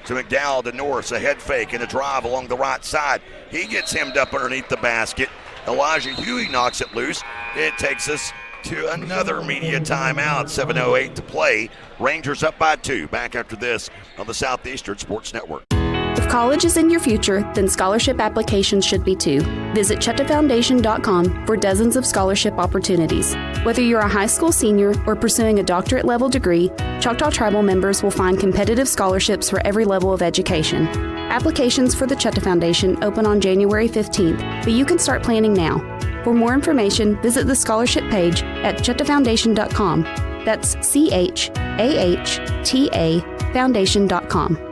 to McDowell to Norris. A head fake and a drive along the right side. He gets hemmed up underneath the basket. Elijah Huey knocks it loose. It takes us to another media timeout. 7:08 to play. Rangers up by 2. Back after this on the Southeastern Sports Network. If college is in your future, then scholarship applications should be too. Visit ChutaFoundation.com for dozens of scholarship opportunities. Whether you're a high school senior or pursuing a doctorate level degree, Choctaw Tribal members will find competitive scholarships for every level of education. Applications for the Chutta Foundation open on January 15th, but you can start planning now. For more information, visit the scholarship page at ChutaFoundation.com. That's CHAHTA Foundation.com.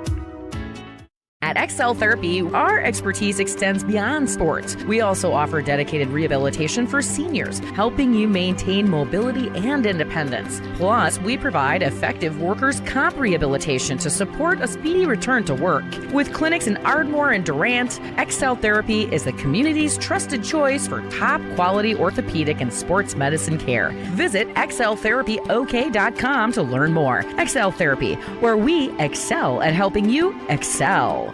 At Excel Therapy, our expertise extends beyond sports. We also offer dedicated rehabilitation for seniors, helping you maintain mobility and independence. Plus, we provide effective workers' comp rehabilitation to support a speedy return to work. With clinics in Ardmore and Durant, Excel Therapy is the community's trusted choice for top-quality orthopedic and sports medicine care. Visit exceltherapyok.com to learn more. Excel Therapy, where we excel at helping you excel.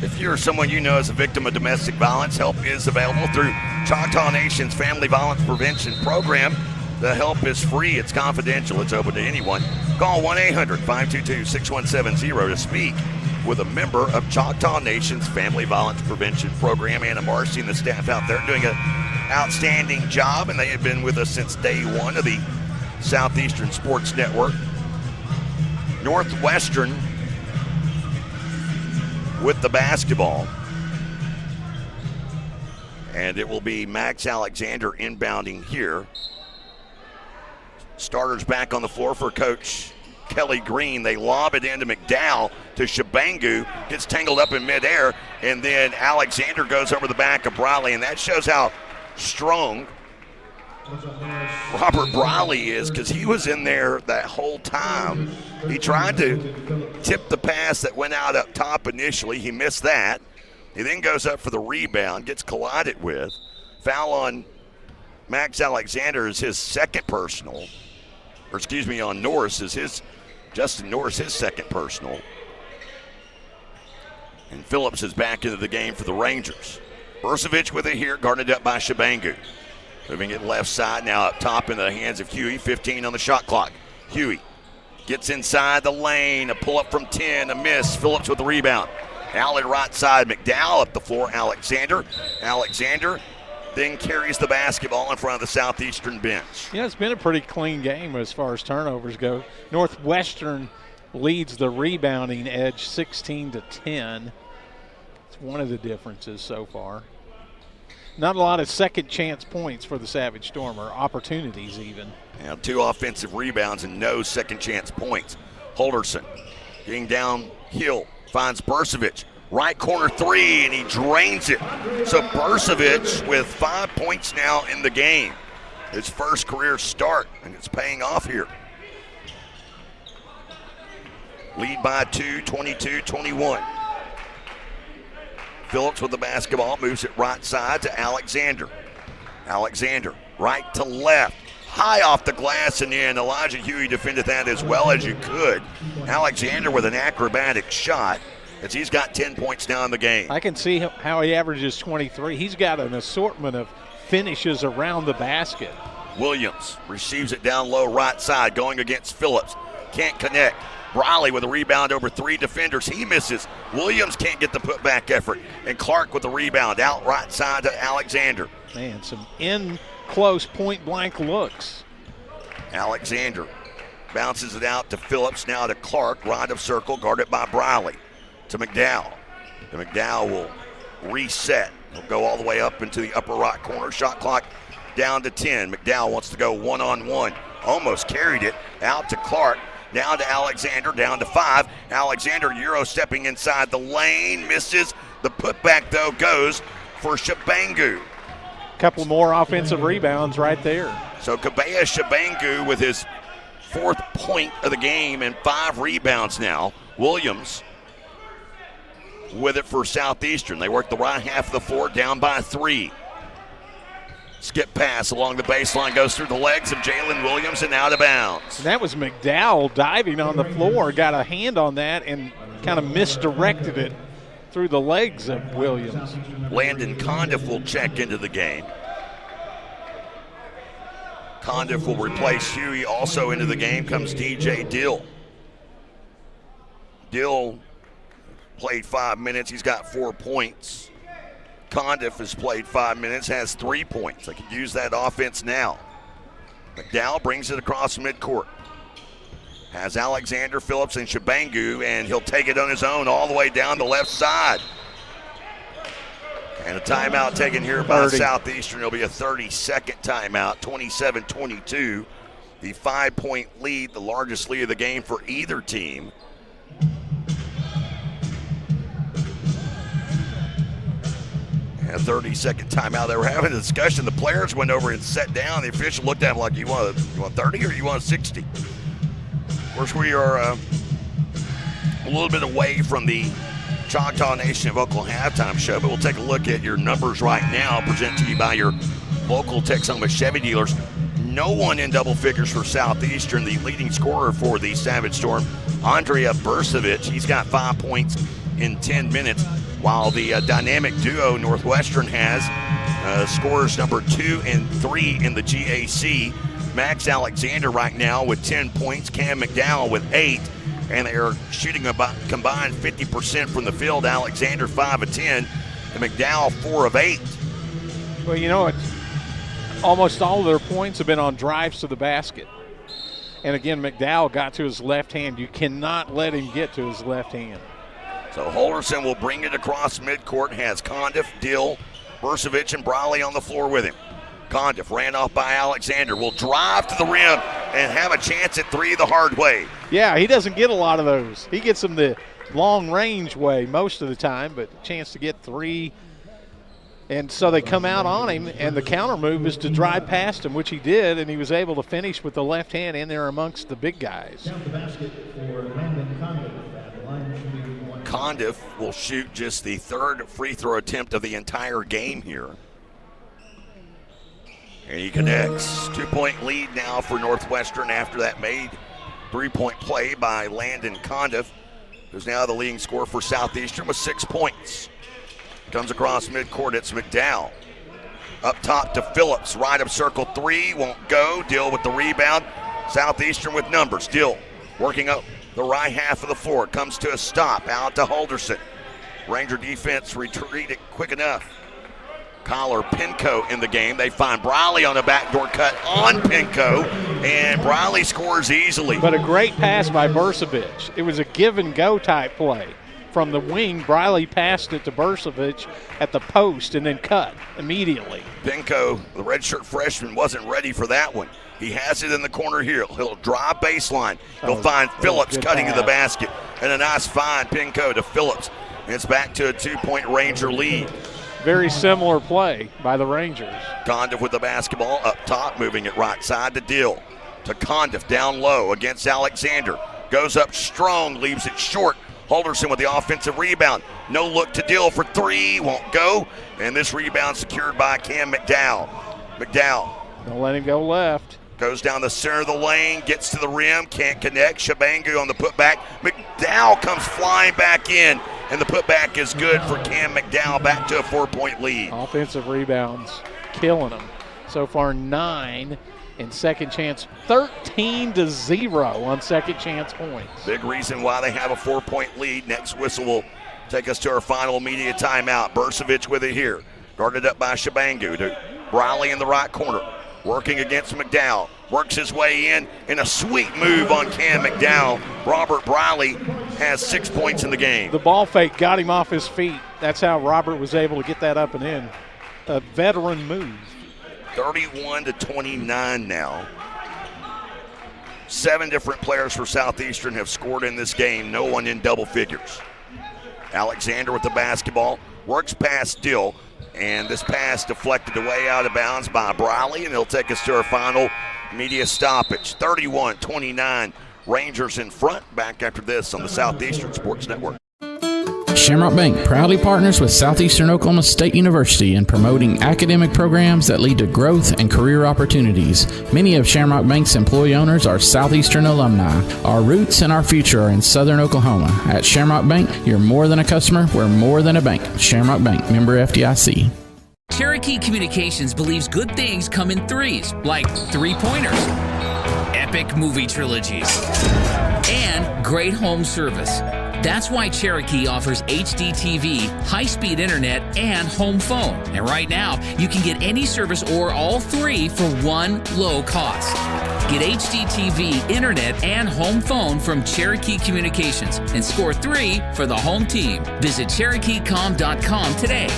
If you're someone you know is a victim of domestic violence, help is available through Choctaw Nation's Family Violence Prevention Program. The help is free. It's confidential. It's open to anyone. Call 1-800-522-6170 to speak with a member of Choctaw Nation's Family Violence Prevention Program. Anna Marcy and the staff out there doing an outstanding job, and they have been with us since day one of the Southeastern Sports Network. Northwestern with the basketball. And it will be Max Alexander inbounding here. Starters back on the floor for Coach Kelly Green. They lob it into McDowell to Shabangu, gets tangled up in midair, and then Alexander goes over the back of Briley, and that shows how strong Robert Briley is, because he was in there that whole time. He tried to tip the pass that went out up top initially. He missed that. He then goes up for the rebound, gets collided with. Foul on Max Alexander is his second personal. Or excuse me, on Norris is Justin Norris, his second personal. And Phillips is back into the game for the Rangers. Burcevic with it here, guarded up by Shabangu. Moving it left side, now up top in the hands of Huey, 15 on the shot clock. Huey gets inside the lane, a pull-up from 10, a miss. Phillips with the rebound. Allen right side, McDowell up the floor, Alexander. Alexander then carries the basketball in front of the Southeastern bench. Yeah, it's been a pretty clean game as far as turnovers go. Northwestern leads the rebounding edge 16-10. It's one of the differences so far. Not a lot of second chance points for the Savage Storm, or opportunities even. Now 2 offensive rebounds and no second chance points. Holderson getting downhill, finds Burcevic. Right corner 3, and he drains it. So Burcevic with 5 points now in the game. His first career start, and it's paying off here. Lead by 2, 22-21. Phillips with the basketball, moves it right side to Alexander. Alexander, right to left, high off the glass and in. Elijah Huey defended that as well as you could. Alexander with an acrobatic shot, as he's got 10 points now in the game. I can see how he averages 23. He's got an assortment of finishes around the basket. Williams receives it down low right side, going against Phillips. Can't connect. Briley with a rebound over 3 defenders. He misses. Williams can't get the putback effort. And Clark with the rebound out right side to Alexander. Man, some in-close point-blank looks. Alexander bounces it out to Phillips, now to Clark, right of circle, guarded by Briley. To McDowell. And McDowell will reset. He'll go all the way up into the upper right corner. Shot clock down to 10. McDowell wants to go one-on-one. Almost carried it out to Clark. Down to Alexander, down to 5. Alexander Euro stepping inside the lane, misses. The putback, though, goes for Shabangu. Couple more offensive rebounds right there. So Kabea Shabangu with his 4th point of the game and 5 rebounds now. Williams with it for Southeastern. They work the right half of the floor, down by 3. Skip pass along the baseline, goes through the legs of Jalen Williams and out of bounds. And that was McDowell diving on the floor, got a hand on that and kind of misdirected it through the legs of Williams. Landon Condiff will check into the game. Condiff will replace Huey. Also into the game comes DJ Dill. Dill played 5 minutes. He's got 4 points. Condiff has played 5 minutes, has 3 points. They can use that offense now. McDowell brings it across midcourt. Has Alexander, Phillips, and Shabangu, and he'll take it on his own all the way down the left side. And a timeout taken here by Southeastern. It'll be a 30-second timeout, 27-22. The 5-point lead, the largest lead of the game for either team. A 30-second timeout. They were having a discussion. The players went over and sat down. The official looked at him like, you want 30 or you want 60? Of course, we are a little bit away from the Choctaw Nation of Oklahoma halftime show, but we'll take a look at your numbers right now, presented to you by your local Texoma Chevy dealers. No one in double figures for Southeastern. The leading scorer for the Savage Storm, Andrea Burcevic. He's got 5 points in 10 minutes. While the dynamic duo Northwestern has scores number 2 and 3 in the GAC. Max Alexander right now with 10 points, Cam McDowell with 8, and they are shooting about combined 50% from the field. Alexander 5 of 10, and McDowell 4 of 8. Well, you know, almost all of their points have been on drives to the basket. And again, McDowell got to his left hand. You cannot let him get to his left hand. So Holderson will bring it across midcourt, has Condiff, Dill, Burcevic, and Briley on the floor with him. Condiff ran off by Alexander, will drive to the rim, and have a chance at 3 the hard way. Yeah, he doesn't get a lot of those. He gets them the long range way most of the time, but a chance to get 3. And so they come out on him, and the counter move is to drive past him, which he did, and he was able to finish with the left hand in there amongst the big guys. Condiff will shoot just the 3rd free throw attempt of the entire game here. And he connects. 2-point lead now for Northwestern after that made 3-point play by Landon Condiff, who's now the leading scorer for Southeastern with 6 points. Comes across midcourt, it's McDowell. Up top to Phillips, right of circle 3, won't go. Dill with the rebound. Southeastern with numbers. Dill working up the right half of the floor. Comes to a stop, out to Holderson. Ranger defense retreated quick enough. Collar Pinko in the game. They find Briley on a backdoor cut on Pinko, and Briley scores easily. But a great pass by Bursavich. It was a give-and-go type play. From the wing, Briley passed it to Bursavich at the post and then cut immediately. Pinko, the redshirt freshman, wasn't ready for that one. He has it in the corner here. He'll drive baseline. He'll find Phillips cutting to the basket. And a nice find, Pinko to Phillips. And it's back to a 2-point Ranger lead. Very similar play by the Rangers. Condiff with the basketball up top, moving it right side to Dill. To Condiff down low against Alexander. Goes up strong, leaves it short. Holderson with the offensive rebound. No look to Dill for 3, won't go. And this rebound secured by Cam McDowell. McDowell. Don't let him go left. Goes down the center of the lane, gets to the rim, can't connect. Shabangu on the putback. McDowell comes flying back in, and the putback is good for Cam McDowell, back to a 4-point lead. Offensive rebounds, killing them. So far 9 in second chance, 13-0 on second chance points. Big reason why they have a 4-point lead. Next whistle will take us to our final media timeout. Bursavich with it here. Guarded up by Shabangu to Briley in the right corner. Working against McDowell. Works his way in a sweet move on Cam McDowell. Robert Briley has 6 points in the game. The ball fake got him off his feet. That's how Robert was able to get that up and in. A veteran move. 31-29 now. 7 different players for Southeastern have scored in this game. No one in double figures. Alexander with the basketball. Works past Dill. And this pass deflected away out of bounds by Briley, and he'll take us to our final media stoppage. 31-29, Rangers in front. Back after this on the Southeastern Sports Network. Shamrock Bank proudly partners with Southeastern Oklahoma State University in promoting academic programs that lead to growth and career opportunities. Many of Shamrock Bank's employee owners are Southeastern alumni. Our roots and our future are in Southern Oklahoma. At Shamrock Bank, you're more than a customer, we're more than a bank. Shamrock Bank, member FDIC. Cherokee Communications believes good things come in 3s, like 3-pointers, epic movie trilogies, and great home service. That's why Cherokee offers HD TV, high-speed internet, and home phone. And right now, you can get any service or all 3 for one low cost. Get HD TV, internet, and home phone from Cherokee Communications and score 3 for the home team. Visit CherokeeCom.com today.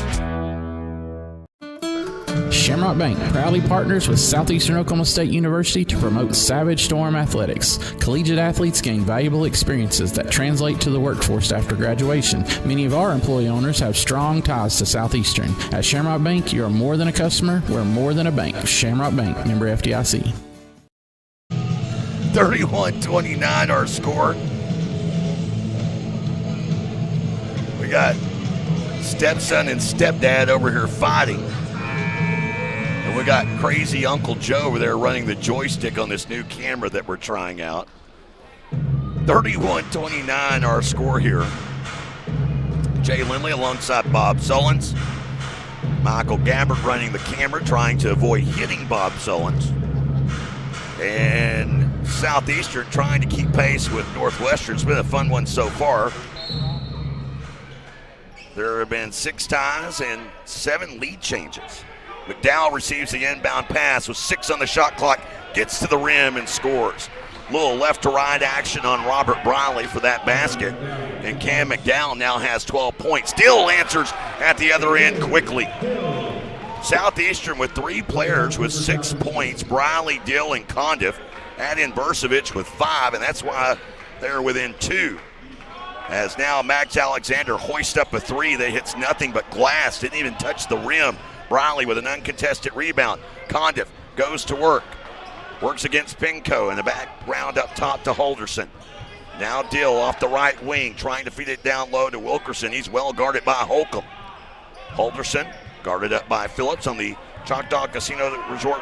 Shamrock Bank proudly partners with Southeastern Oklahoma State University to promote Savage Storm athletics. Collegiate athletes gain valuable experiences that translate to the workforce after graduation. Many of our employee owners have strong ties to Southeastern. At Shamrock Bank, you're more than a customer, we're more than a bank. Shamrock Bank, member FDIC. 31-29 our score. We got stepson and stepdad over here fighting. And we got crazy Uncle Joe over there running the joystick on this new camera that we're trying out. 31-29 our score here. Jay Lindley alongside Bob Sullins. Michael Gabbard running the camera, trying to avoid hitting Bob Sullins. And Southeastern trying to keep pace with Northwestern. It's been a fun one so far. There have been 6 ties and 7 lead changes. McDowell receives the inbound pass with 6 on the shot clock, gets to the rim and scores. Little left to right action on Robert Briley for that basket. And Cam McDowell now has 12 points. Still answers at the other end quickly. Southeastern with 3 players with 6 points, Briley, Dill, and Condiff. Add in Bursavich with 5, and that's why they're within 2. As now Max Alexander hoists up a 3 that hits nothing but glass, didn't even touch the rim. Briley with an uncontested rebound. Condiff goes to work. Works against Pinko in the back round up top to Holderson. Now Dill off the right wing, trying to feed it down low to Wilkerson. He's well guarded by Holcomb. Holderson guarded up by Phillips on the Choctaw Casino Resort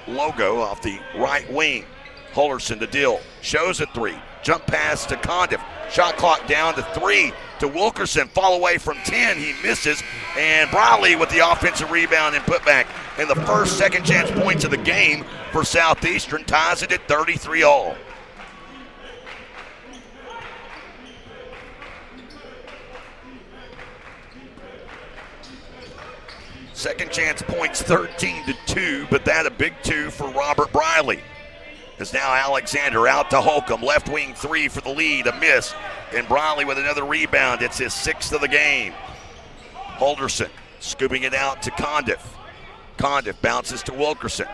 logo off the right wing. Holderson to Dill, shows a 3. Jump pass to Condiff. Shot clock down to 3 to Wilkerson. Fall away from 10. He misses. And Briley with the offensive rebound and putback. And the first second chance points of the game for Southeastern ties it at 33-all. Second chance points 13-2, but that a big 2 for Robert Briley. As now Alexander out to Holcomb. Left wing 3 for the lead, a miss. And Briley with another rebound. It's his 6th of the game. Holderson scooping it out to Condiff. Condiff bounces to Wilkerson.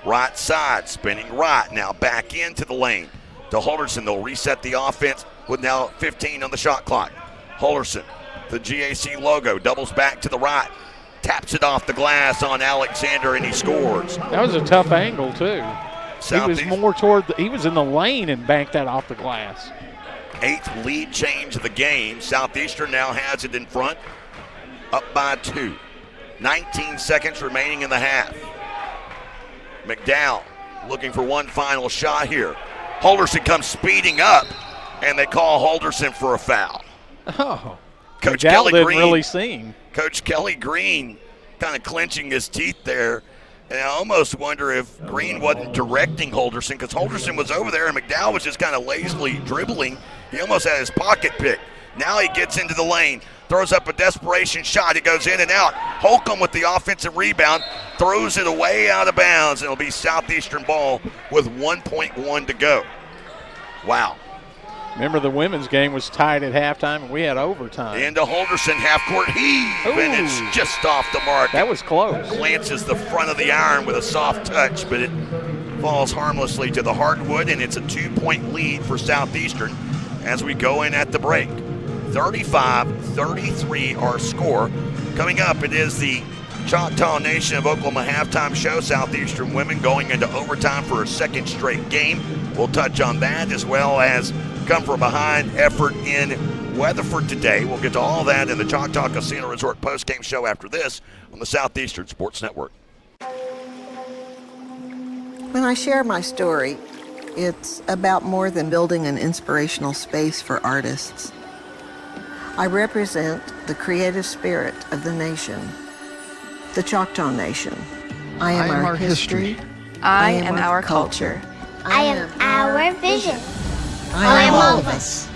Right side, spinning right. Now back into the lane to Holderson. They'll reset the offense with now 15 on the shot clock. Holderson, the GAC logo, doubles back to the right. Taps it off the glass on Alexander, and he scores. That was a tough angle, too. He was more he was in the lane and banked that off the glass. 8th lead change of the game. Southeastern now has it in front, up by 2. 19 seconds remaining in the half. McDowell looking for one final shot here. Holderson comes speeding up, and they call Holderson for a foul. Oh, Coach McDowell Kelly didn't Green really see him. Coach Kelly Green kind of clenching his teeth there. And I almost wonder if Green wasn't directing Holderson, because Holderson was over there and McDowell was just kind of lazily dribbling. He almost had his pocket picked. Now he gets into the lane, throws up a desperation shot. It goes in and out. Holcomb with the offensive rebound, throws it away out of bounds, and it'll be Southeastern ball with 1.1 to go. Wow. Remember, the women's game was tied at halftime, and we had overtime. Into Holderson, half-court heave, and it's just off the mark. That was close. Glances the front of the iron with a soft touch, but it falls harmlessly to the hardwood, and it's a 2-point lead for Southeastern as we go in at the break. 35-33 our score. Coming up, it is the Choctaw Nation of Oklahoma halftime show. Southeastern women going into overtime for a second straight game. We'll touch on that, as well as come from behind effort in Weatherford today. We'll get to all that in the Choctaw Casino Resort postgame show after this on the Southeastern Sports Network. When I share my story, it's about more than building an inspirational space for artists. I represent the creative spirit of the nation, the Choctaw Nation. I am our history. I am our culture. I am our vision. I am all of us.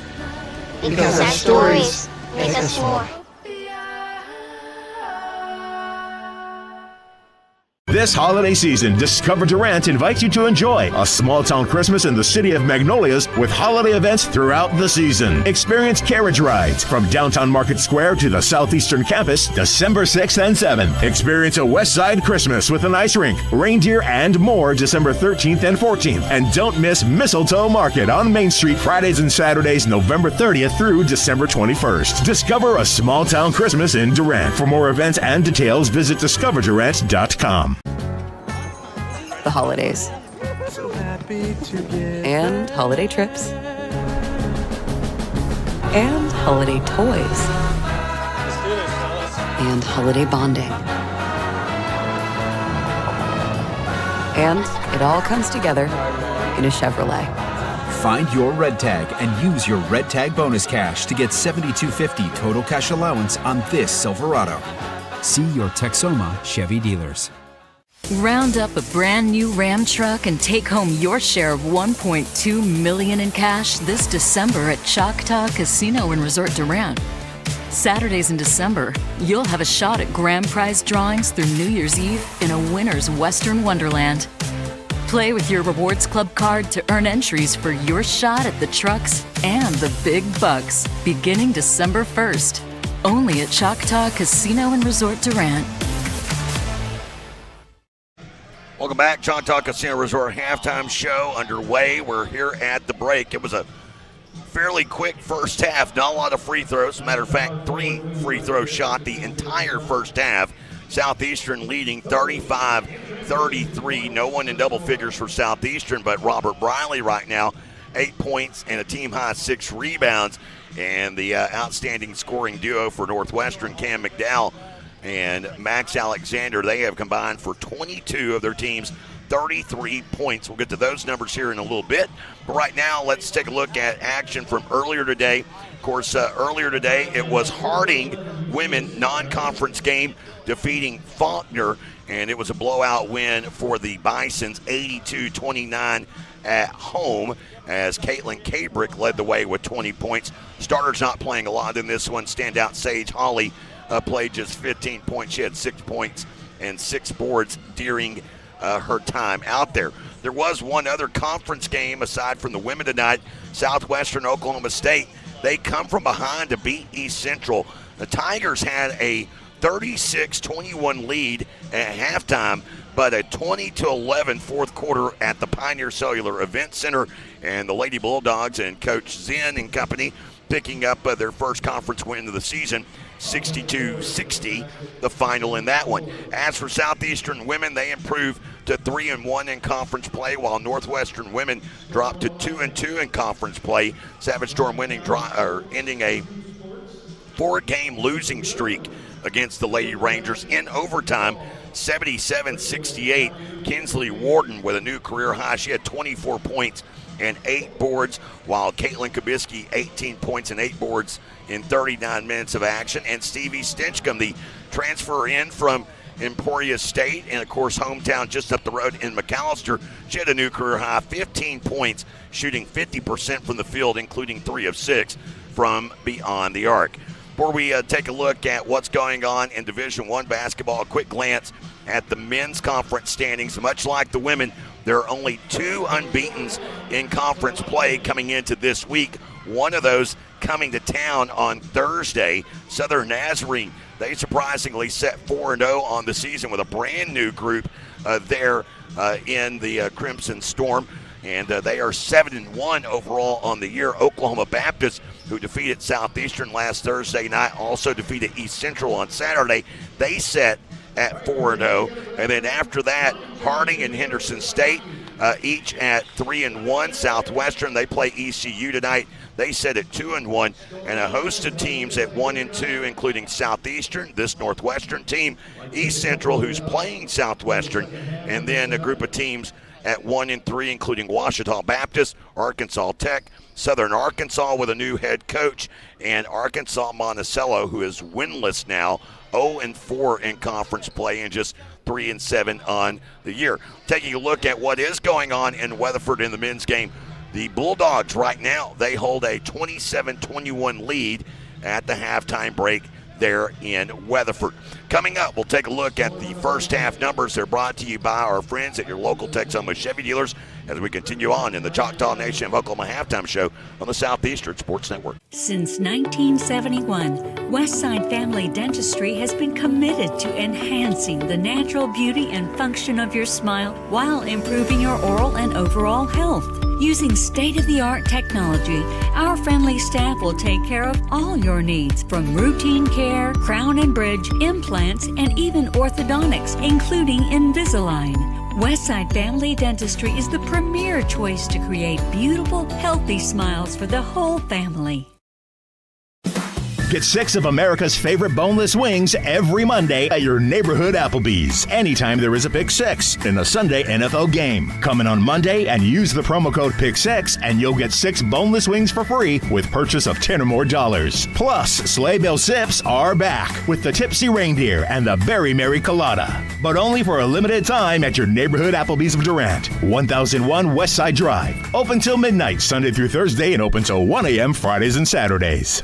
Because our stories make us more. This holiday season, Discover Durant invites you to enjoy a small-town Christmas in the city of Magnolias with holiday events throughout the season. Experience carriage rides from downtown Market Square to the Southeastern campus December 6th and 7th. Experience a West Side Christmas with an ice rink, reindeer, and more December 13th and 14th. And don't miss Mistletoe Market on Main Street Fridays and Saturdays November 30th through December 21st. Discover a small-town Christmas in Durant. For more events and details, visit discoverdurant.com. The holidays, and holiday trips, and holiday toys, and holiday bonding. And it all comes together in a Chevrolet. Find your red tag and use your red tag bonus cash to get $7,250 total cash allowance on this Silverado. See your Texoma Chevy dealers. Round up a brand new Ram truck and take home your share of $1.2 million in cash this December at Choctaw Casino and Resort Durant. Saturdays in December, you'll have a shot at grand prize drawings through New Year's Eve in a winner's Western Wonderland. Play with your Rewards Club card to earn entries for your shot at the trucks and the big bucks beginning December 1st. Only at Choctaw Casino and Resort Durant. Welcome back. Choctaw Casino Resort halftime show underway. We're here at the break. It was a fairly quick first half. Not a lot of free throws. As a matter of fact, 3 free throws shot the entire first half. Southeastern leading 35-33. No one in double figures for Southeastern, but Robert Briley right now, 8 points and a team-high 6 rebounds. And the outstanding scoring duo for Northwestern, Cam McDowell and Max Alexander, they have combined for 22 of their team's 33 points. We'll get to those numbers here in a little bit. But right now, let's take a look at action from earlier today. Of course, earlier today, it was Harding women non-conference game defeating Faulkner, and it was a blowout win for the Bisons, 82-29 at home, as Caitlin Cabrick led the way with 20 points. Starters not playing a lot in this one. Standout Sage Holly played just 15 points. She had 6 points and 6 boards during her time out there. There was one other conference game aside from the women tonight. Southwestern Oklahoma State, they come from behind to beat East Central. The Tigers had a 36-21 lead at halftime, but a 20-11 fourth quarter at the Pioneer Cellular Event Center, and the Lady Bulldogs and Coach Zen and company picking up their first conference win of the season, 62-60, the final in that one. As for Southeastern women, they improved to 3-1 in conference play, while Northwestern women dropped to 2-2 in conference play. Savage Storm ending a 4-game losing streak against the Lady Rangers in overtime, 77-68. Kinsley Warden with a new career high. She had 24 points and 8 boards, while Caitlin Kubisky, 18 points and 8 boards in 39 minutes of action. And Stevie Stinchcomb, the transfer in from Emporia State, and of course hometown just up the road in McAllister, she had a new career high, 15 points, shooting 50% from the field, including 3 of 6 from beyond the arc. Before we take a look at what's going on in Division I basketball, a quick glance at the men's conference standings. Much like the women, there are only 2 unbeatens in conference play coming into this week. One of those coming to town on Thursday. Southern Nazarene, they surprisingly set 4-0 on the season with a brand new group there in the Crimson Storm. And they are 7-1 overall on the year. Oklahoma Baptist, who defeated Southeastern last Thursday night, also defeated East Central on Saturday. They set at 4-0. And then after that, Harding and Henderson State, each at 3-1. Southwestern, they play ECU tonight. They set at 2-1. And a host of teams at 1-2, including Southeastern, this Northwestern team, East Central, who's playing Southwestern, and then a group of teams at 1-3, including Ouachita Baptist, Arkansas Tech, Southern Arkansas with a new head coach, and Arkansas Monticello, who is winless now, 0-4 in conference play and just 3-7 on the year. Taking a look at what is going on in Weatherford in the men's game, the Bulldogs right now, they hold a 27-21 lead at the halftime break there in Weatherford. Coming up, we'll take a look at the first half numbers. They're brought to you by our friends at your local Texoma Chevy dealers as we continue on in the Choctaw Nation of Oklahoma halftime show on the Southeastern Sports Network. Since 1971, Westside Family Dentistry has been committed to enhancing the natural beauty and function of your smile while improving your oral and overall health. Using state-of-the-art technology, our friendly staff will take care of all your needs, from routine care, crown and bridge, implants, and even orthodontics, including Invisalign. Westside Family Dentistry is the premier choice to create beautiful, healthy smiles for the whole family. Get 6 of America's favorite boneless wings every Monday at your neighborhood Applebee's. Anytime there is a Pick 6 in the Sunday NFL game. Come in on Monday and use the promo code PICK6 and you'll get 6 boneless wings for free with purchase of $10 or more. Plus, Sleigh Bell Sips are back with the Tipsy Reindeer and the Very Merry Colada. But only for a limited time at your neighborhood Applebee's of Durant. 1001 West Side Drive. Open till midnight Sunday through Thursday and open till 1 a.m. Fridays and Saturdays.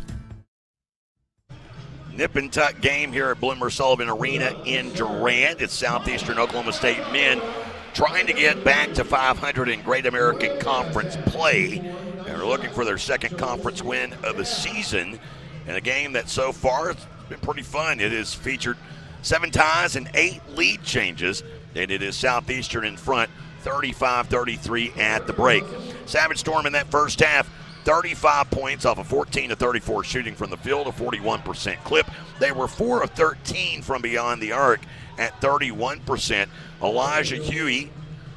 Nip and tuck game here at Bloomer Sullivan Arena in Durant. It's Southeastern Oklahoma State men trying to get back to 500 in Great American Conference play. And they're looking for their second conference win of the season. And a game that so far has been pretty fun. It has featured 7 ties and 8 lead changes. and it is Southeastern in front, 35-33 at the break. Savage Storm in that first half, 35 points off a 14-34 shooting from the field, a 41% clip. They were 4 of 13 from beyond the arc at 31%. Elijah Huey,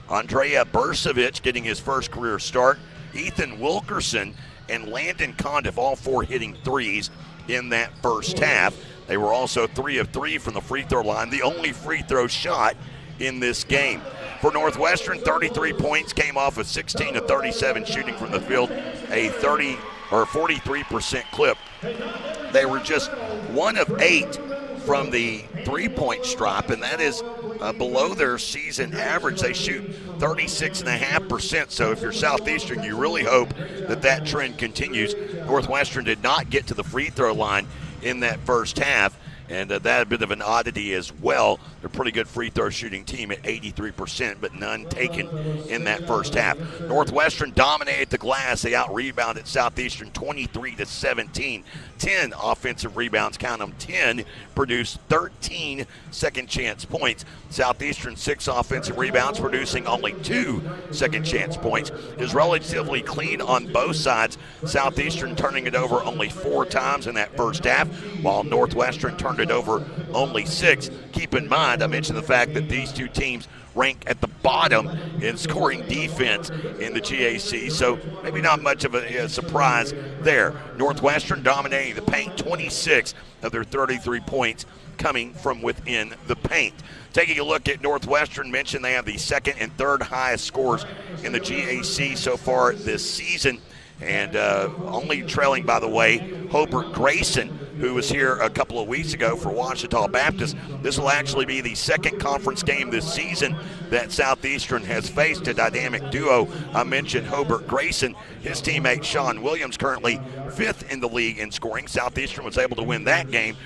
Andrea Bursovic getting his first career start, Ethan Wilkerson, and Landon Condiff, all 4 hitting threes in that first half. They were also 3 of 3 from the free throw line, the only free throw shot in this game. For Northwestern, 33 points came off a 16-37 shooting from the field, a 43% clip. They were just 1 of 8 from the three-point stripe, and that is below their season average. They shoot 36.5%. So if you're Southeastern, you really hope that that trend continues. Northwestern did not get to the free throw line in that first half, and that a bit of an oddity as well. They're a pretty good free throw shooting team at 83%, but none taken in that first half. Northwestern dominated the glass. They out-rebounded Southeastern 23-17. 10 offensive rebounds, count them 10, produced 13 second-chance points. Southeastern 6 offensive rebounds, producing only 2 second-chance points. It was relatively clean on both sides. Southeastern turning it over only 4 times in that first half, while Northwestern turned it over only 6. Keep in mind, I mentioned the fact that these two teams rank at the bottom in scoring defense in the GAC, so maybe not much of a surprise there. Northwestern dominating the paint, 26 of their 33 points coming from within the paint. Taking a look at Northwestern, mentioned they have the second and third highest scores in the GAC so far this season, and only trailing, by the way, Hobart Grayson, who was here a couple of weeks ago for Ouachita Baptist. This will actually be the second conference game this season that Southeastern has faced a dynamic duo. I mentioned Hobart Grayson. His teammate Sean Williams, currently 5th in the league in scoring. Southeastern was able to win that game.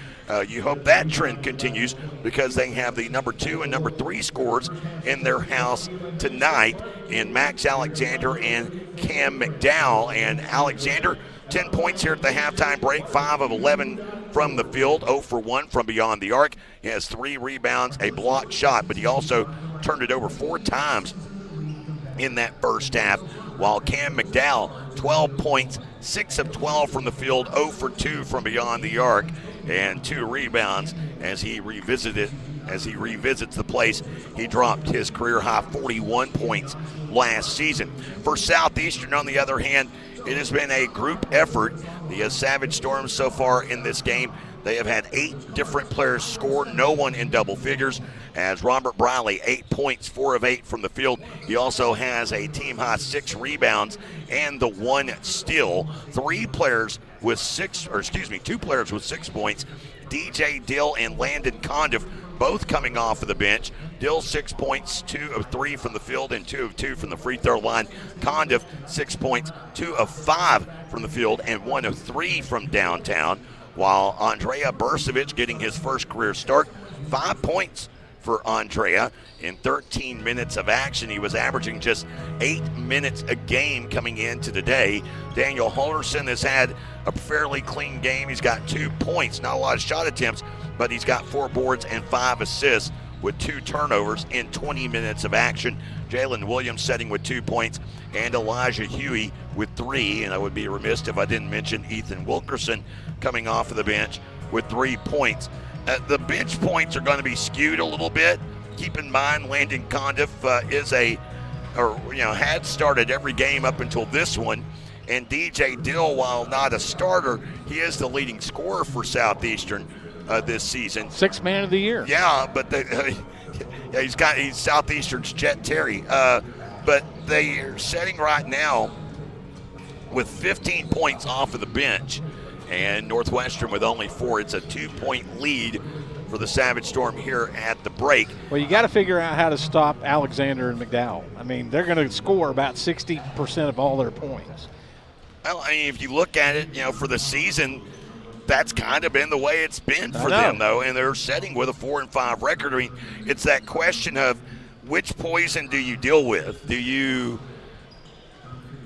You hope that trend continues because they have the number 2 and number 3 scorers in their house tonight in Max Alexander and Cam McDowell. And Alexander, 10 points here at the halftime break, 5 of 11 from the field, 0 for 1 from beyond the arc. He has 3 rebounds, a blocked shot, but he also turned it over 4 times in that first half, while Cam McDowell, 12 points, 6 of 12 from the field, 0 for 2 from beyond the arc, and 2 rebounds as he revisits the place. He dropped his career-high 41 points last season. For Southeastern, on the other hand, it has been a group effort. The Savage Storm so far in this game, they have had 8 different players score, no one in double figures, as Robert Briley, 8 points, 4 of 8 from the field. He also has a team-high 6 rebounds and the 1 steal. 2 players with 6 points, DJ Dill and Landon Condiff, both coming off of the bench. Dill 6 points, 2 of 3 from the field and 2 of 2 from the free throw line. Condiff 6 points, 2 of 5 from the field and 1 of 3 from downtown. While Andrea Bursovic getting his first career start, 5 points for Andrea in 13 minutes of action. He was averaging just 8 minutes a game coming into today. Daniel Holderson has had a fairly clean game. He's got 2 points, not a lot of shot attempts, but he's got 4 boards and 5 assists with 2 turnovers in 20 minutes of action. Jalen Williams setting with 2 points, and Elijah Huey with 3. And I would be remiss if I didn't mention Ethan Wilkerson coming off of the bench with 3 points. The bench points are going to be skewed a little bit. Keep in mind, Landon Condiff had started every game up until this one. And DJ Dill, while not a starter, he is the leading scorer for Southeastern this season. 6th man of the year. Yeah, but he's Southeastern's Jet Terry. But they are setting right now with 15 points off of the bench, and Northwestern with only 4. It's a 2-point lead for the Savage Storm here at the break. Well, you got to figure out how to stop Alexander and McDowell. I mean, they're going to score about 60% of all their points. Well, I mean, if you look at it, for the season, that's kind of been the way it's been for them, though, and they're setting with a 4-5 record. I mean, it's that question of which poison do you deal with? Do you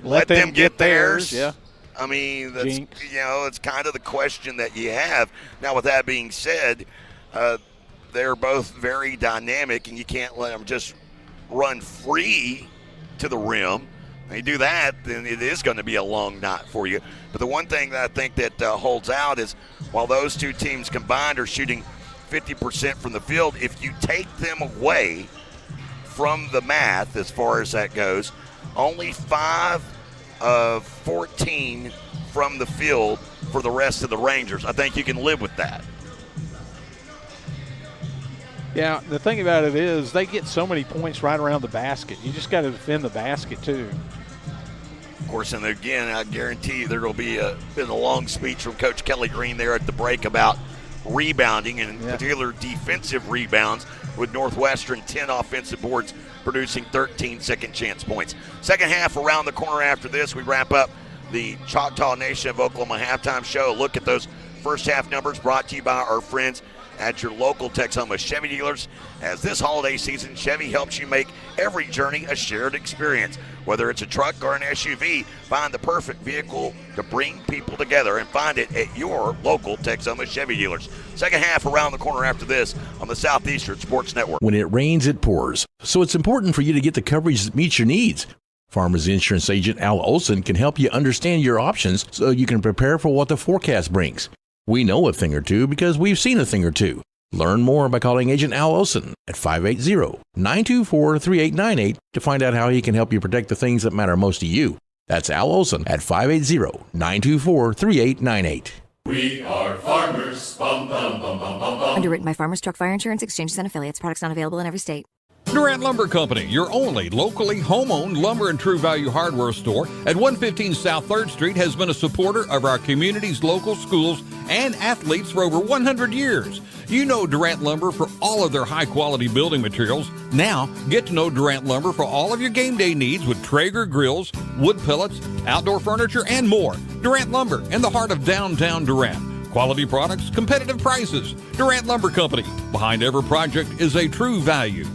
let them get theirs? Yeah. I mean, that's, it's kind of the question that you have. Now, with that being said, they're both very dynamic, and you can't let them just run free to the rim. When you do that, then it is going to be a long night for you. But the one thing that I think that holds out is while those two teams combined are shooting 50% from the field, if you take them away from the math as far as that goes, only 5 of 14 from the field for the rest of the Rangers. I think you can live with that. Yeah, the thing about it is they get so many points right around the basket. You just got to defend the basket too. Of course, and again, I guarantee you there will be a long speech from Coach Kelly Green there at the break about rebounding, and in particular defensive rebounds, with Northwestern 10 offensive boards producing 13 second chance points. Second half around the corner after this. We wrap up the Choctaw Nation of Oklahoma halftime show. A look at those first half numbers brought to you by our friends at your local Texoma Chevy dealers. As this holiday season, Chevy helps you make every journey a shared experience. Whether it's a truck or an SUV, find the perfect vehicle to bring people together, and find it at your local Texoma Chevy dealers. Second half around the corner after this on the Southeastern Sports Network. When it rains, it pours. So it's important for you to get the coverage that meets your needs. Farmers Insurance Agent Al Olson can help you understand your options so you can prepare for what the forecast brings. We know a thing or two because we've seen a thing or two. Learn more by calling Agent Al Olson at 580-924-3898 to find out how he can help you protect the things that matter most to you. That's Al Olson at 580-924-3898. We are farmers. Bum, bum, bum, bum, bum, bum. Underwritten by Farmers Truck Fire Insurance Exchanges and Affiliates. Products not available in every state. Durant Lumber Company, your only locally home-owned lumber and true value hardware store at 115 South 3rd Street, has been a supporter of our community's local schools and athletes for over 100 years. You know Durant Lumber for all of their high-quality building materials. Now, get to know Durant Lumber for all of your game day needs with Traeger grills, wood pellets, outdoor furniture, and more. Durant Lumber, in the heart of downtown Durant. Quality products, competitive prices. Durant Lumber Company. Behind every project is a true value.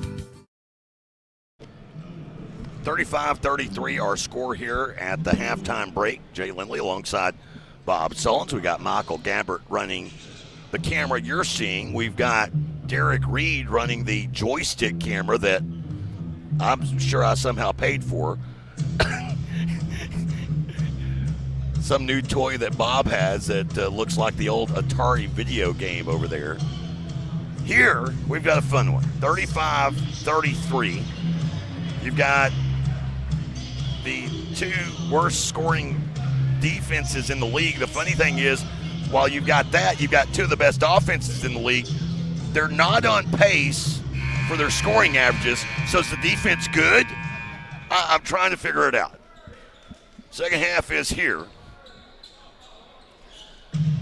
35-33 our score here at the halftime break. Jay Lindley alongside Bob Sullins. We got Michael Gabbert running the camera you're seeing. We've got Derek Reed running the joystick camera that I'm sure I somehow paid for. Some new toy that Bob has that looks like the old Atari video game over there. Here, we've got a fun one. 35-33. You've got the two worst scoring defenses in the league. The funny thing is, while you've got that, you've got two of the best offenses in the league. They're not on pace for their scoring averages. So is the defense good? I'm trying to figure it out. Second half is here.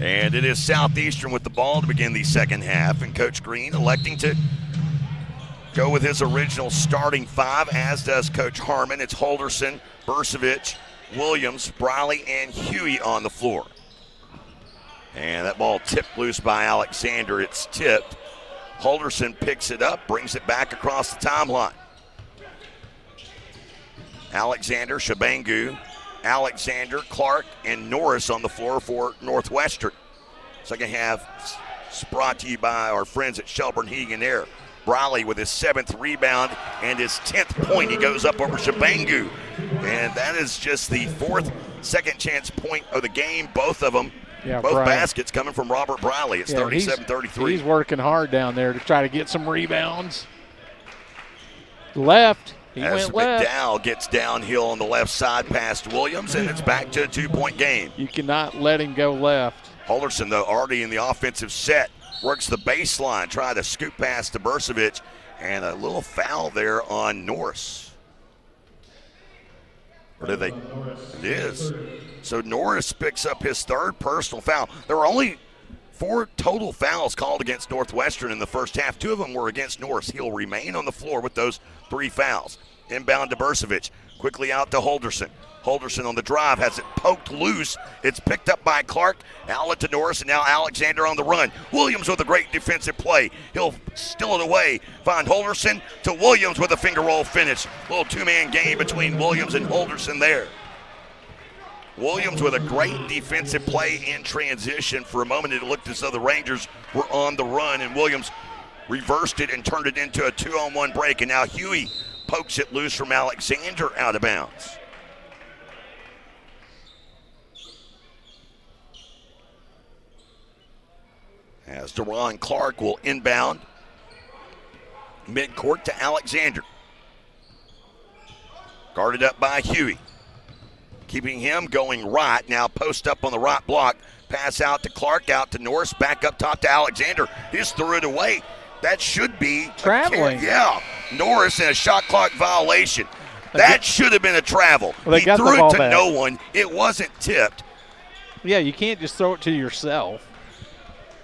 And it is Southeastern with the ball to begin the second half. And Coach Green electing to go with his original starting five, as does Coach Harmon. It's Holderson, Bursavich, Williams, Briley, and Huey on the floor. And that ball tipped loose by Alexander. It's tipped. Holderson picks it up, brings it back across the timeline. Alexander, Shabangu, Alexander, Clark, and Norris on the floor for Northwestern. Second half is brought to you by our friends at Shelburne Heating and Air. Briley with his 7th rebound and his 10th point. He goes up over Shabangu. And that is just the 4th second chance point of the game. Both of them, both Briley. baskets coming from Robert Briley. It's 37-33. He's working hard down there to try to get some rebounds. Left. He As went left. McDowell gets downhill on the left side past Williams, and it's back to a 2-point game. You cannot let him go left. Holderson, though, already in the offensive set. Works the baseline, trying to scoop past to Bursavich, and a little foul there on Norris. Or did they? It is. So Norris picks up his 3rd personal foul. There were only 4 total fouls called against Northwestern in the first half. 2 of them were against Norris. He'll remain on the floor with those 3 fouls. Inbound to Bursavich. Quickly out to Holderson. Holderson on the drive has it poked loose. It's picked up by Clark. Outlet to Norris, and now Alexander on the run. Williams with a great defensive play. He'll steal it away. Find Holderson to Williams with a finger roll finish. Little 2-man game between Williams and Holderson there. Williams with a great defensive play in transition. For a moment, it looked as though the Rangers were on the run, and Williams reversed it and turned it into a 2-on-1 break, and now Huey pokes it loose from Alexander out of bounds. As Deron Clark will inbound midcourt to Alexander. Guarded up by Huey. Keeping him going right. Now post up on the right block. Pass out to Clark, out to Norris, back up top to Alexander. He just threw it away. That should be traveling. Yeah. Norris in a shot clock violation. That should have been a travel. Well, he threw it to no one. It wasn't tipped. Yeah, you can't just throw it to yourself.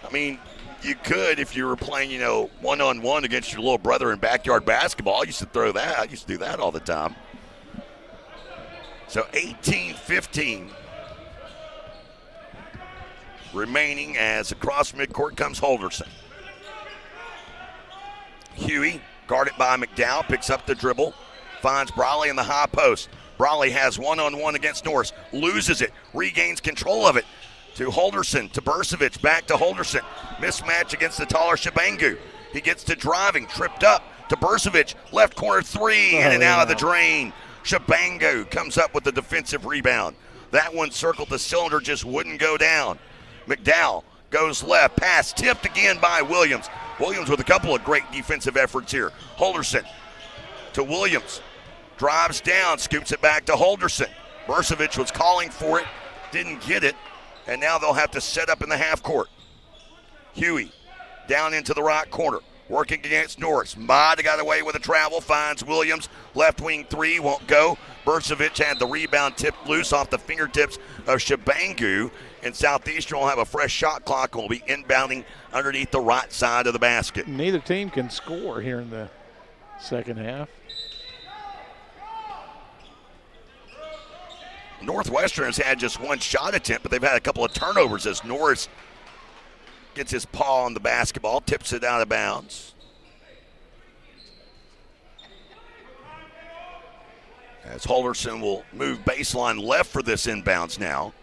I mean, you could if you were playing, one-on-one against your little brother in backyard basketball. I used to throw that. I used to do that all the time. So 18-15 remaining as across midcourt comes Holderson. Huey, guarded by McDowell, picks up the dribble, finds Brawley in the high post. Brawley has one-on-one against Norris, loses it, regains control of it to Holderson, to Burcevic, back to Holderson. Mismatch against the taller Shabangu. He gets to driving, tripped up to Burcevic, left corner three, in and out of the drain. Shabangu comes up with the defensive rebound. That one circled the cylinder, just wouldn't go down. McDowell goes left, pass tipped again by Williams. Williams with a couple of great defensive efforts here. Holderson to Williams, drives down, scoops it back to Holderson. Burcevic was calling for it, didn't get it, and now they'll have to set up in the half court. Huey down into the right corner, working against Norris. Might have got away with a travel, finds Williams. Left wing three, won't go. Burcevic had the rebound tipped loose off the fingertips of Shabangu. And Southeastern will have a fresh shot clock and will be inbounding underneath the right side of the basket. Neither team can score here in the second half. Northwestern has had just one shot attempt, but they've had a couple of turnovers as Norris gets his paw on the basketball, tips it out of bounds. As Holderson will move baseline left for this inbounds now.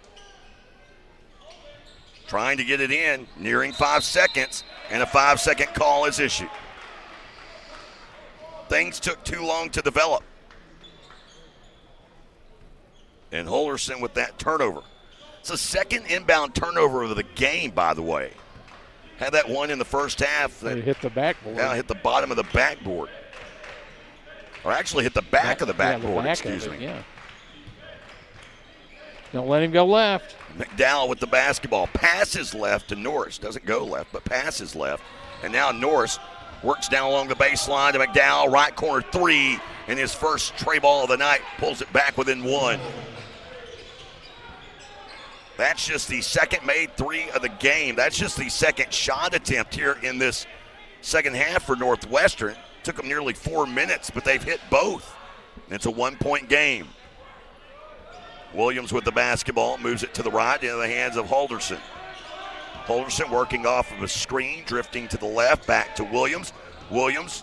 Trying to get it in, nearing 5 seconds, and a 5-second call is issued. Things took too long to develop. And Holderson with that turnover. It's the second inbound turnover of the game, by the way. Had that one in the first half. That hit the backboard. Yeah, hit the bottom of the backboard. Or actually hit the back of the backboard, excuse me. Yeah. Don't let him go left. McDowell with the basketball. Passes left to Norris. Doesn't go left, but passes left. And now Norris works down along the baseline to McDowell. Right corner three in his first tray ball of the night. Pulls it back within one. That's just the second made three of the game. That's just the second shot attempt here in this second half for Northwestern. Took them nearly 4 minutes, but they've hit both. It's a 1-point game. Williams with the basketball, moves it to the right into the hands of Holderson. Holderson working off of a screen, drifting to the left, back to Williams. Williams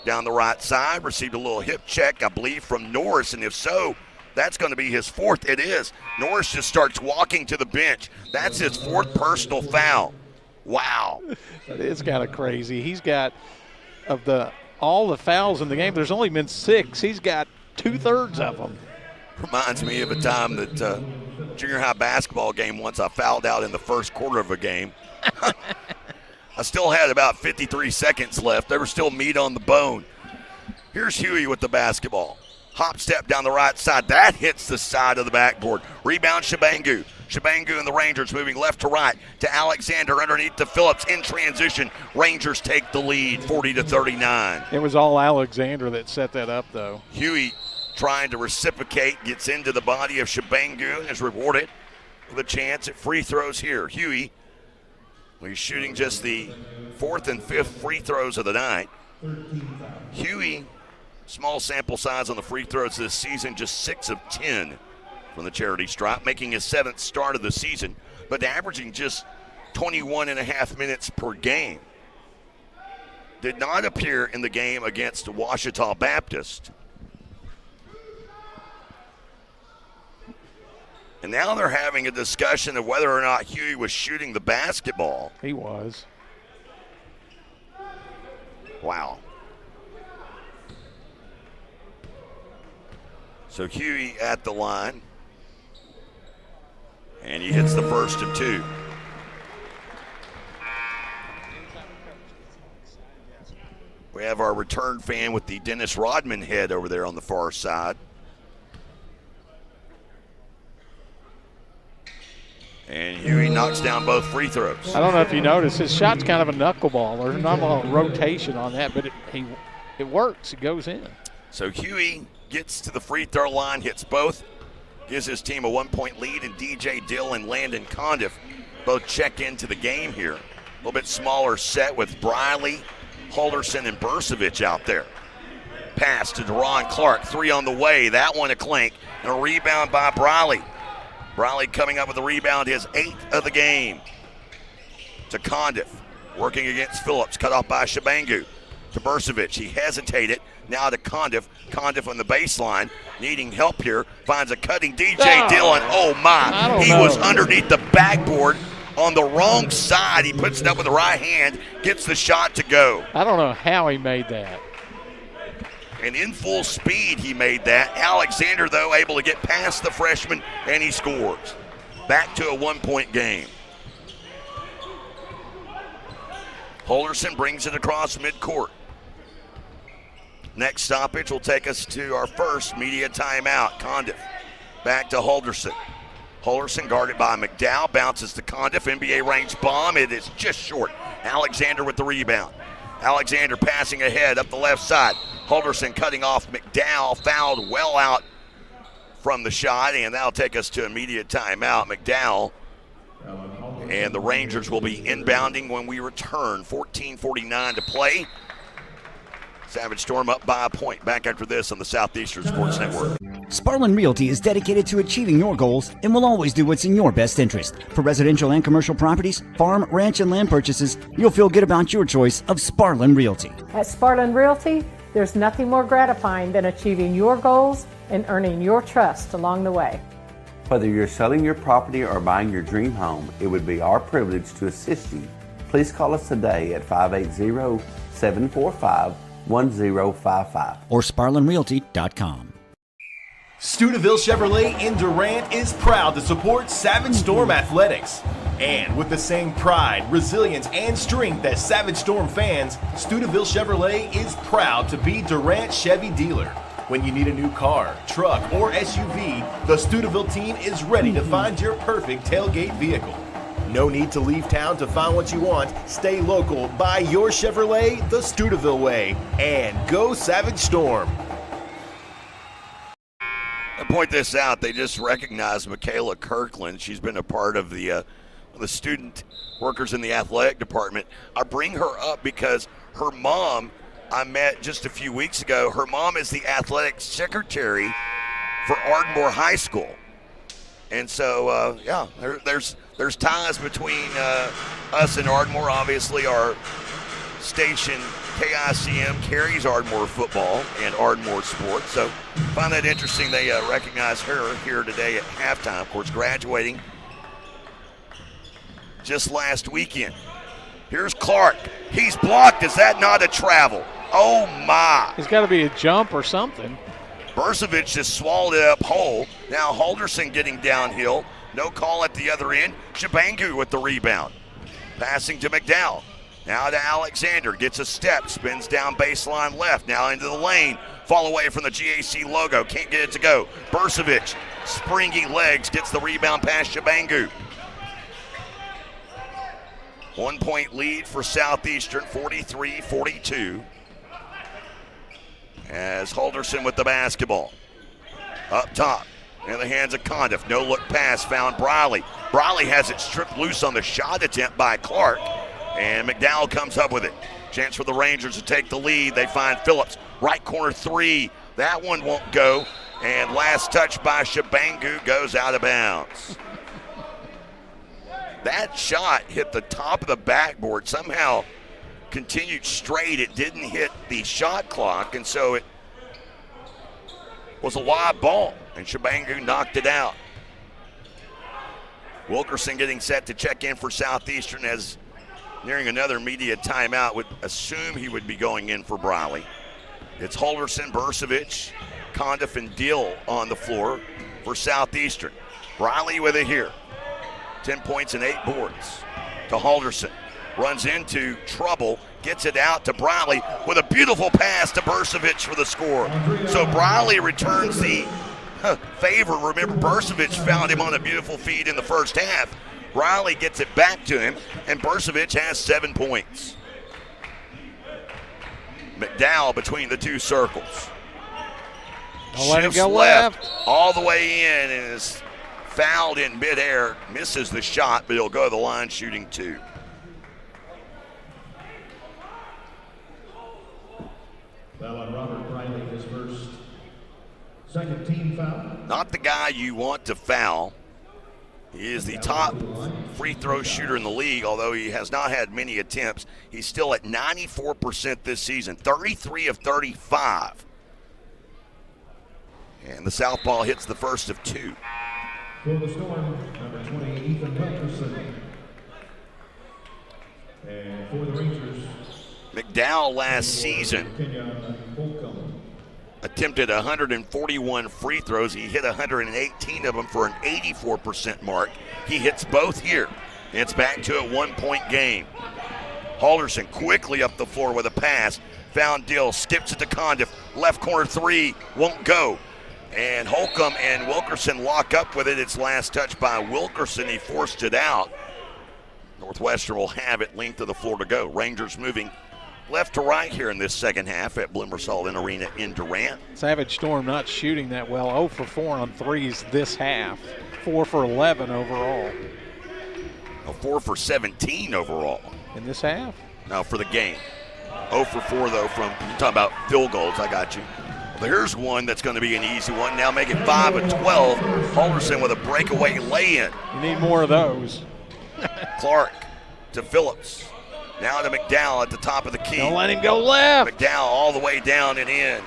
down the right side, received a little hip check, I believe, from Norris, and if so, that's going to be his fourth. It is. Norris just starts walking to the bench. That's his fourth personal foul. Wow. That is kind of crazy. He's got, all the fouls in the game, there's only been 6. He's got 2/3 of them. Reminds me of a time that junior high basketball game once I fouled out in the first quarter of a game. I still had about 53 seconds left. There was still meat on the bone. Here's Huey with the basketball. Hop step down the right side. That hits the side of the backboard. Rebound Shabangu. Shabangu and the Rangers moving left to right to Alexander underneath to Phillips in transition. Rangers take the lead 40-39. It was all Alexander that set that up, though. Huey trying to reciprocate, gets into the body of Shabangu and is rewarded with a chance at free throws here. Huey, he's shooting just the 4th and 5th free throws of the night. Huey, small sample size on the free throws this season, just 6 of 10 from the charity stripe, making his 7th start of the season, but averaging just 21.5 minutes per game. Did not appear in the game against Ouachita Baptist. And now they're having a discussion of whether or not Huey was shooting the basketball. He was. Wow. So Huey at the line. And he hits the first of two. We have our return fan with the Dennis Rodman head over there on the far side. And Huey knocks down both free throws. I don't know if you noticed, his shot's kind of a knuckleball. There's not a lot of rotation on that, but it works. It goes in. So Huey gets to the free throw line, hits both, gives his team a 1-point lead, and DJ Dill and Landon Condiff both check into the game here. A little bit smaller set with Briley, Halderson, and Bursavich out there. Pass to Deron Clark, 3 on the way. That one a clink, and a rebound by Briley. Briley coming up with a rebound, his 8th of the game. To Condiff, working against Phillips, cut off by Shabangu. To Bursavich, he hesitated. Now to Condiff. Condiff on the baseline, needing help here. Finds a cutting DJ Dillon. Oh my! He was underneath the backboard on the wrong side. He puts it up with the right hand, gets the shot to go. I don't know how he made that. And in full speed, he made that. Alexander, though, able to get past the freshman, and he scores. Back to a 1-point game. Halderson brings it across midcourt. Next stoppage will take us to our first media timeout. Condiff back to Halderson. Halderson guarded by McDowell, bounces to Condiff, NBA range bomb. It is just short. Alexander with the rebound. Alexander passing ahead up the left side. Halderson cutting off McDowell, fouled well out from the shot, and that'll take us to immediate timeout. McDowell and the Rangers will be inbounding when we return. 14:49 to play. Savage Storm up by a point. Back after this on the Southeastern Sports Network. Sparlin Realty is dedicated to achieving your goals and will always do what's in your best interest. For residential and commercial properties, farm, ranch, and land purchases, you'll feel good about your choice of Sparlin Realty. At Sparlin Realty, there's nothing more gratifying than achieving your goals and earning your trust along the way. Whether you're selling your property or buying your dream home, it would be our privilege to assist you. Please call us today at 580-745-1055 or SparlinRealty.com. Studeville Chevrolet in Durant is proud to support Savage Storm Athletics. And with the same pride, resilience, and strength as Savage Storm fans, Studeville Chevrolet is proud to be Durant Chevy dealer. When you need a new car, truck, or SUV, the Studeville team is ready to find your perfect tailgate vehicle. No need to leave town to find what you want. Stay local, buy your Chevrolet the Studeville way, and go Savage Storm. I point this out, they just recognized Michaela Kirkland. She's been a part of the student workers in the athletic department. I bring her up because her mom, I met just a few weeks ago. Her mom is the athletic secretary for Ardmore High School. And so, there's ties between us and Ardmore. Obviously, our station KICM carries Ardmore football and Ardmore sports. So find that interesting. They recognize her here today at halftime. Of course, graduating just last weekend. Here's Clark. He's blocked. Is that not a travel? Oh, my. It's got to be a jump or something. Bursavich just swallowed it up whole. Now Halderson getting downhill. No call at the other end. Shabangu with the rebound. Passing to McDowell. Now to Alexander. Gets a step. Spins down baseline left. Now into the lane. Fall away from the GAC logo. Can't get it to go. Bursavich, springy legs. Gets the rebound past Shabangu. 1-point lead for Southeastern. 43-42. As Halderson with the basketball. Up top, in the hands of Condiff. No look pass, found Briley. Briley has it stripped loose on the shot attempt by Clark. And McDowell comes up with it. Chance for the Rangers to take the lead. They find Phillips. Right corner 3. That one won't go. And last touch by Shabangu goes out of bounds. That shot hit the top of the backboard. Somehow continued straight. It didn't hit the shot clock, and so it was a live ball, and Shabangu knocked it out. Wilkerson getting set to check in for Southeastern as nearing another media timeout. Would assume he would be going in for Briley. It's Holderson, Bursavich, Condiff, and Dill on the floor for Southeastern. Briley with it here. 10 points and 8 boards to Holderson. Runs into trouble, gets it out to Briley with a beautiful pass to Bursavich for the score. So Briley returns the favor. Remember, Bursavich found him on a beautiful feed in the first half. Briley gets it back to him, and Bursavich has 7 points. McDowell between the two circles. Don't let him Shifts go left all the way in and is fouled in midair. Misses the shot, but he'll go to the line shooting 2. Foul on Robert Briley, his first. Second team foul. Not the guy you want to foul. He is the top free throw shooter in the league, although he has not had many attempts. He's still at 94% this season, 33 of 35. And the southpaw hits the first of 2. For the Storm, number 20, Ethan Wilkerson. And for the Rangers, McDowell last season attempted 141 free throws. He hit 118 of them for an 84% mark. He hits both here. It's back to a 1-point game. Halderson quickly up the floor with a pass. Found Dill, skips it to Condiff. Left corner 3, won't go. And Holcomb and Wilkerson lock up with it. It's last touch by Wilkerson. He forced it out. Northwestern will have it, length of the floor to go. Rangers moving left to right here in this second half at Bloomersall Arena in Durant. Savage Storm not shooting that well. 0 for 4 on threes this half. 4 for 11 overall. 4 for 17 overall. In this half? No, for the game. 0 for 4, though, from, you're talking about field goals. I got you. Well, here's one that's going to be an easy one. Now make it 5 of 12. Halderson with a breakaway lay-in. You need more of those. Clark to Phillips. Now to McDowell at the top of the key. Don't let him go left. McDowell all the way down and in.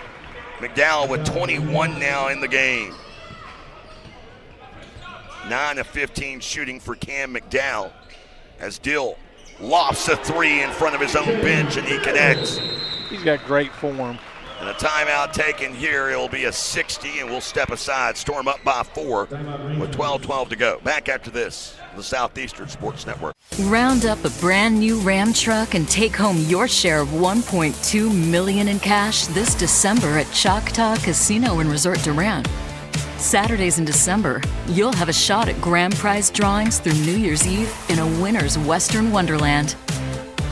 McDowell with 21 now in the game. 9 of 15 shooting for Cam McDowell as Dill lofts a 3 in front of his own bench and he connects. He's got great form. And a timeout taken here. It'll be a 60 and we'll step aside. Storm up by 4 with 12:12 to go. Back after this, the Southeastern Sports Network. Round up a brand new Ram truck and take home your share of $1.2 million in cash this December at Choctaw Casino and Resort Durant. Saturdays in December, you'll have a shot at grand prize drawings through New Year's Eve in a winner's Western Wonderland.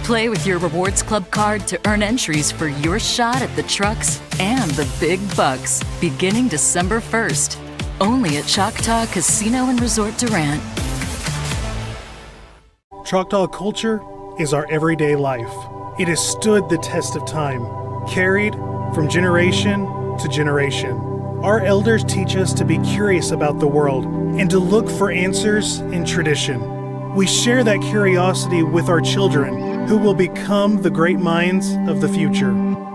Play with your Rewards Club card to earn entries for your shot at the trucks and the big bucks beginning December 1st. Only at Choctaw Casino and Resort Durant. Choctaw culture is our everyday life. It has stood the test of time, carried from generation to generation. Our elders teach us to be curious about the world and to look for answers in tradition. We share that curiosity with our children, who will become the great minds of the future.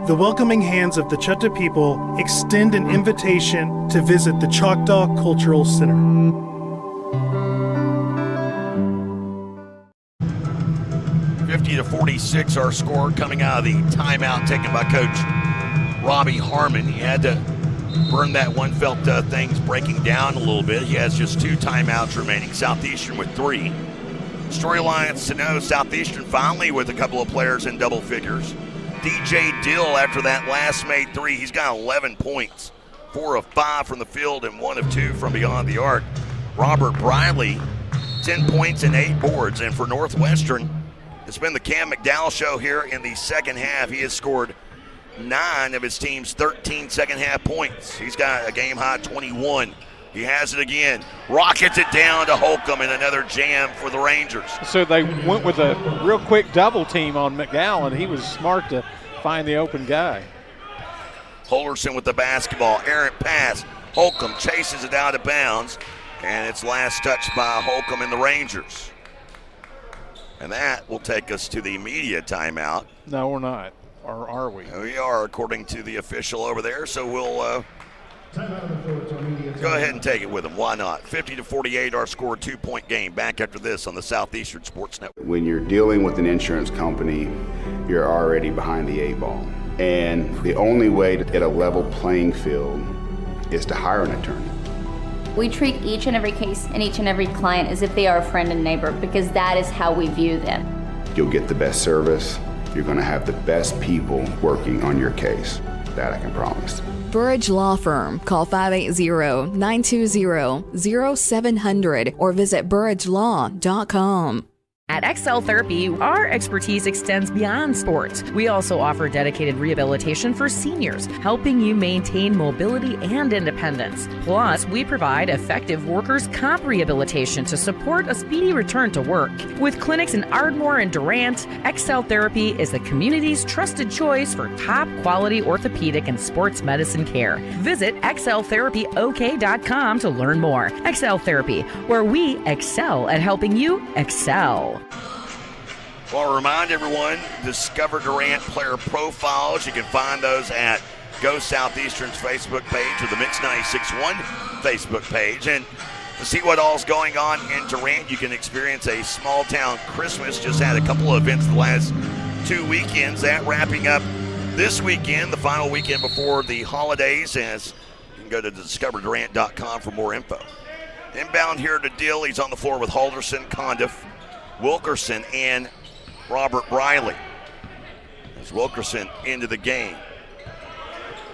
The welcoming hands of the Chutta people extend an invitation to visit the Choctaw Cultural Center. 50-46 our score coming out of the timeout taken by Coach Robbie Harmon. He had to burn that one, felt things breaking down a little bit. He has just 2 timeouts remaining, Southeastern with 3. Storylines to know, Southeastern finally with a couple of players in double figures. DJ Dill, after that last made 3, he's got 11 points. 4 of 5 from the field and 1 of 2 from beyond the arc. Robert Briley, 10 points and 8 boards. And for Northwestern, it's been the Cam McDowell show here in the second half. He has scored 9 of his team's 13 second half points. He's got a game high 21. He has it again. Rockets it down to Holcomb and another jam for the Rangers. So they went with a real quick double team on McDowell, and he was smart to find the open guy. Holderson with the basketball. Errant pass. Holcomb chases it out of bounds, and it's last touched by Holcomb and the Rangers. And that will take us to the media timeout. No, we're not. Or are we? We are, according to the official over there. So we'll timeout on the floor. It's our media Go ahead and take it with them. Why not? 50-48, our score, 2-point game. Back after this on the Southeastern Sports Network. When you're dealing with an insurance company, you're already behind the 8 ball. And the only way to get a level playing field is to hire an attorney. We treat each and every case and each and every client as if they are a friend and neighbor, because that is how we view them. You'll get the best service. You're going to have the best people working on your case. That I can promise. Burridge Law Firm. Call 580-920-0700 or visit burridgelaw.com. At Excel Therapy, our expertise extends beyond sports. We also offer dedicated rehabilitation for seniors, helping you maintain mobility and independence. Plus, we provide effective workers' comp rehabilitation to support a speedy return to work. With clinics in Ardmore and Durant, Excel Therapy is the community's trusted choice for top-quality orthopedic and sports medicine care. Visit exceltherapyok.com to learn more. Excel Therapy, where we excel at helping you excel. Well, remind everyone, discover Durant player profiles. You can find those at Go Southeastern's Facebook page or the Mix 96.1 Facebook page. And to see what all's going on in Durant, you can experience a small town Christmas. Just had a couple of events the last 2 weekends. That wrapping up this weekend, the final weekend before the holidays. As you can go to discoverdurant.com for more info. Inbound here to Dill. He's on the floor with Halderson, Condiff, Wilkerson, and Robert Briley. As Wilkerson into the game.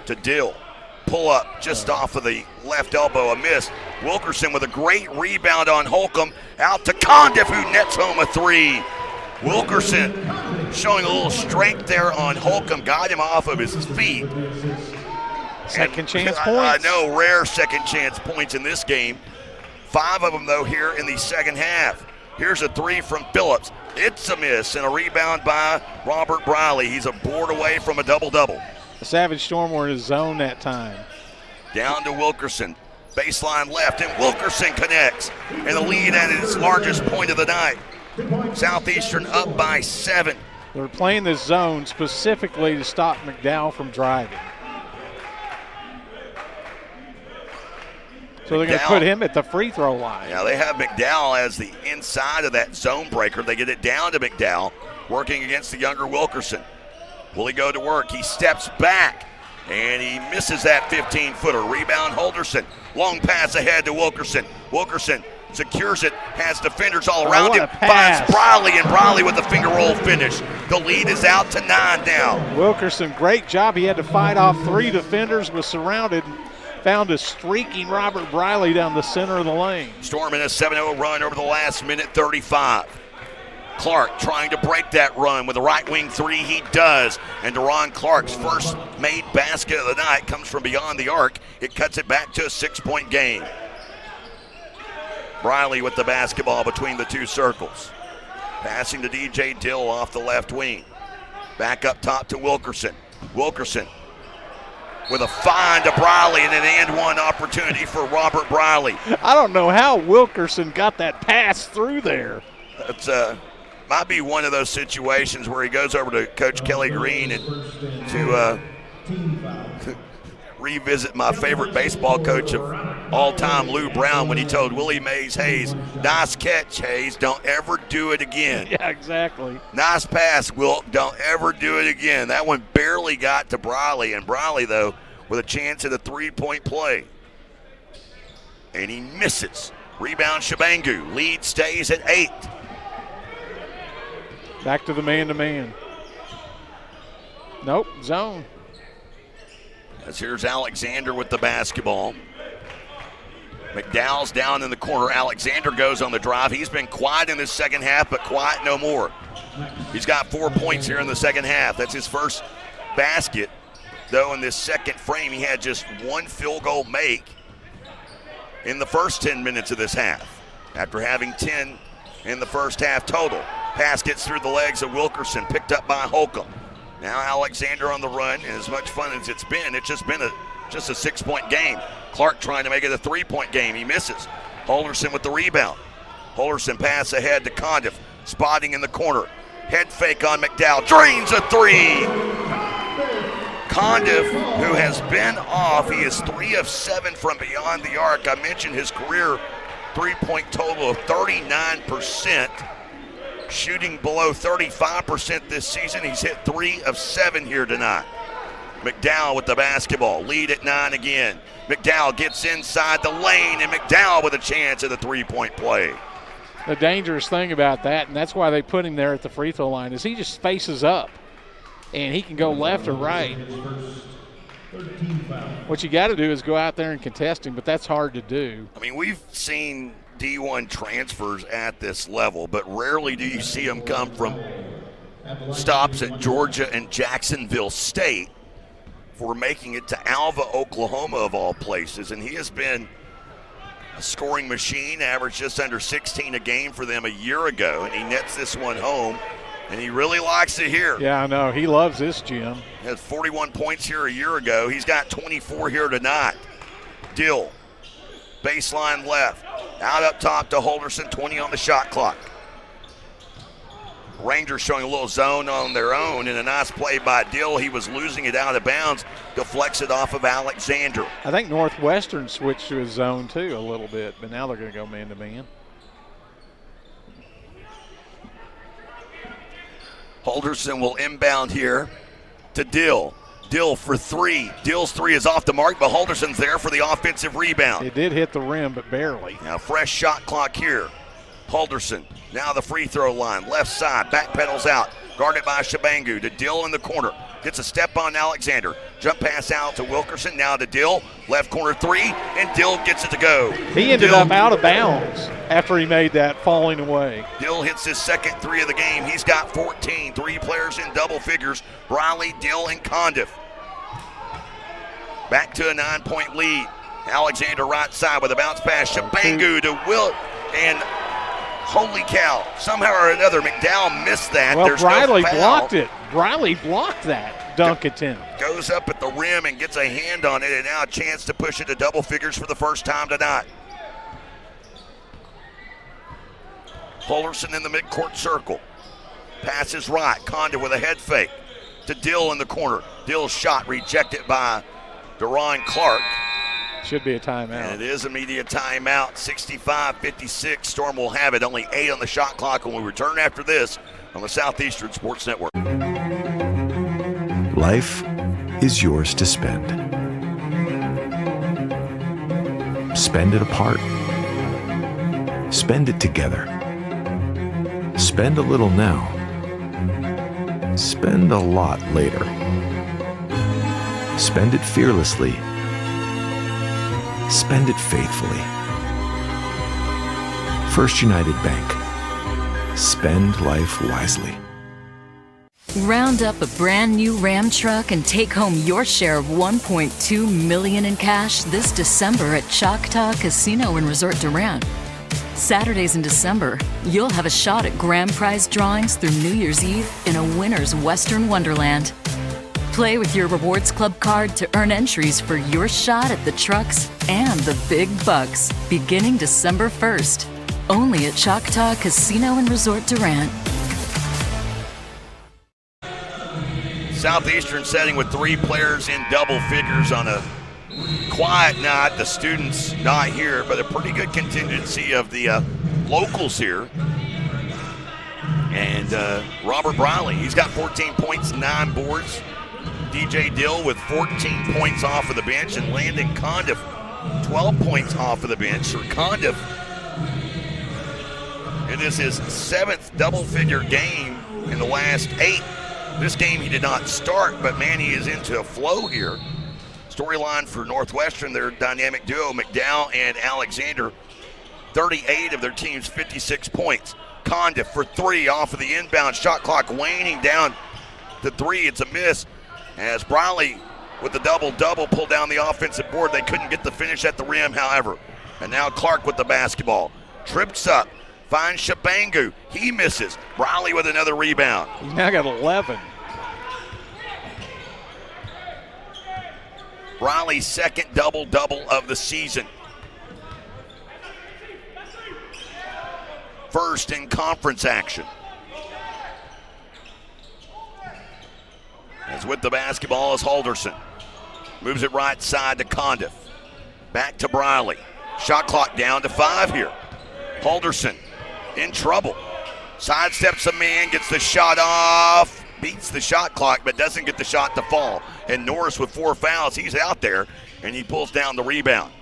To Dill. Pull up just off of the left elbow, a miss. Wilkerson with a great rebound on Holcomb. Out to Condiff, who nets home a 3. Wilkerson showing a little strength there on Holcomb. Got him off of his feet. Second chance points. I know, rare second chance points in this game. 5 of them, though, here in the second half. Here's a 3 from Phillips. It's a miss and a rebound by Robert Briley. He's a board away from a double-double. The Savage Storm were in his zone that time. Down to Wilkerson. Baseline left, and Wilkerson connects. And the lead at its largest point of the night. Southeastern up by 7. They're playing this zone specifically to stop McDowell from driving. So they're going to put him at the free throw line. Yeah, they have McDowell as the inside of that zone breaker. They get it down to McDowell, working against the younger Wilkerson. Will he go to work? He steps back, and he misses that 15-footer. Rebound, Halderson. Long pass ahead to Wilkerson. Wilkerson secures it, has defenders all around him. Finds Briley, and Briley with the finger roll finish. The lead is out to 9 now. Wilkerson, great job. He had to fight off 3 defenders, was surrounded. Found a streaking Robert Briley down the center of the lane. Storm in a 7-0 run over the last minute 35. Clark trying to break that run with a right wing 3. He does. And Deron Clark's first made basket of the night comes from beyond the arc. It cuts it back to a 6-point game. Briley with the basketball between the 2 circles. Passing to DJ Dill off the left wing. Back up top to Wilkerson. Wilkerson with a find to Briley and an and-one opportunity for Robert Briley. I don't know how Wilkerson got that pass through there. It's might be one of those situations where he goes over to Coach Kelly Green and to revisit my favorite baseball coach of all time, Lou Brown, when he told Willie Mays Hayes, "Nice catch, Hayes. Don't ever do it again." Yeah, exactly. Nice pass, Wilk. Don't ever do it again. That one barely got to Briley, and Briley, though, with a chance at a 3-point play. And he misses. Rebound, Shabangu. Lead stays at 8. Back to the man-to-man. Nope, zone. As here's Alexander with the basketball. McDowell's down in the corner. Alexander goes on the drive. He's been quiet in this second half, but quiet no more. He's got 4 points here in the second half. That's his first basket. Though in this second frame, he had just 1 field goal make in the first 10 minutes of this half, after having 10 in the first half total. Pass gets through the legs of Wilkerson, picked up by Holcomb. Now Alexander on the run, and as much fun as it's just been a 6-point game. Clark trying to make it a 3-point game. He misses. Halderson with the rebound. Halderson pass ahead to Condiff, spotting in the corner. Head fake on McDowell, drains a 3. Condiff, who has been off, he is 3 of 7 from beyond the arc. I mentioned his career three-point total of 39%, shooting below 35% this season. He's hit 3 of 7 here tonight. McDowell with the basketball, lead at 9 again. McDowell gets inside the lane, and McDowell with a chance at the three-point play. The dangerous thing about that, and that's why they put him there at the free throw line, is he just faces up, and he can go left or right. What you got to do is go out there and contest him, but that's hard to do. I mean, we've seen D1 transfers at this level, but rarely do you see them come from stops at Georgia and Jacksonville State for making it to Alva, Oklahoma, of all places. And he has been a scoring machine, averaged just under 16 a game for them a year ago, and he nets this one home, and he really likes it here. Yeah, I know. He loves this, Jim. He had 41 points here a year ago. He's got 24 here tonight. Dill, baseline left, out up top to Holderson, 20 on the shot clock. Rangers showing a little zone on their own, and a nice play by Dill. He was losing it out of bounds, deflects it off of Alexander. I think Northwestern switched to his zone too a little bit, but now they're going to go man-to-man. Holderson will inbound here to Dill. Dill for 3. Dill's 3 is off the mark, but Holderson's there for the offensive rebound. It did hit the rim, but barely. Now fresh shot clock here. Holderson, now the free throw line, left side, back pedals out, guarded by Shabangu to Dill in the corner. Gets a step on Alexander. Jump pass out to Wilkerson, now to Dill. Left corner 3, and Dill gets it to go. He ended up out of bounds after he made that, falling away. Dill hits his second 3 of the game. He's got 14. 3 players in double figures, Briley, Dill, and Condiff. Back to a 9-point lead. Alexander right side with a bounce pass. Shabangu to Will, and holy cow, somehow or another, McDowell missed that. Well, There's Briley no foul. blocked it. Briley blocked that dunk attempt. Goes up at the rim and gets a hand on it, and now a chance to push it to double figures for the first time tonight. Holderson in the midcourt circle. Passes right. Condiff with a head fake to Dill in the corner. Dill's shot rejected by Deron Clark. Should be a timeout. And it is immediate timeout. 65-56. Storm will have it. Only 8 on the shot clock when we return after this on the Southeastern Sports Network. Life is yours to spend. Spend it apart. Spend it together. Spend a little now. Spend a lot later. Spend it fearlessly. Spend it faithfully. First United Bank. Spend life wisely. Round up a brand new Ram truck and take home your share of $1.2 million in cash this December at Choctaw Casino and Resort Durant. Saturdays in December, you'll have a shot at grand prize drawings through New Year's Eve in a winner's Western Wonderland. Play with your Rewards Club card to earn entries for your shot at the trucks and the big bucks beginning December 1st. Only at Choctaw Casino and Resort Durant. Southeastern setting with 3 players in double figures on a quiet night. The students not here, but a pretty good contingency of the locals here. And Robert Briley, he's got 14 points, 9 boards. DJ Dill with 14 points off of the bench, and Landon Condiff 12 points off of the bench. So Condiff, it is his 7th double-figure game in the last 8. This game he did not start, but man, he is into a flow here. Storyline for Northwestern, their dynamic duo, McDowell and Alexander, 38 of their team's 56 points. Condiff for 3 off of the inbound, shot clock waning down to 3. It's a miss. As Briley with the double-double pulled down the offensive board. They couldn't get the finish at the rim, however. And now Clark with the basketball. Trips up, finds Shabangu. He misses. Briley with another rebound. He's now got 11. Briley's second double-double of the season. First in conference action. As with the basketball is Halderson. Moves it right side to Condiff. Back to Briley. Shot clock down to 5 here. Halderson in trouble. Sidesteps a man, gets the shot off, beats the shot clock, but doesn't get the shot to fall. And Norris with 4 fouls, he's out there, and he pulls down the rebound.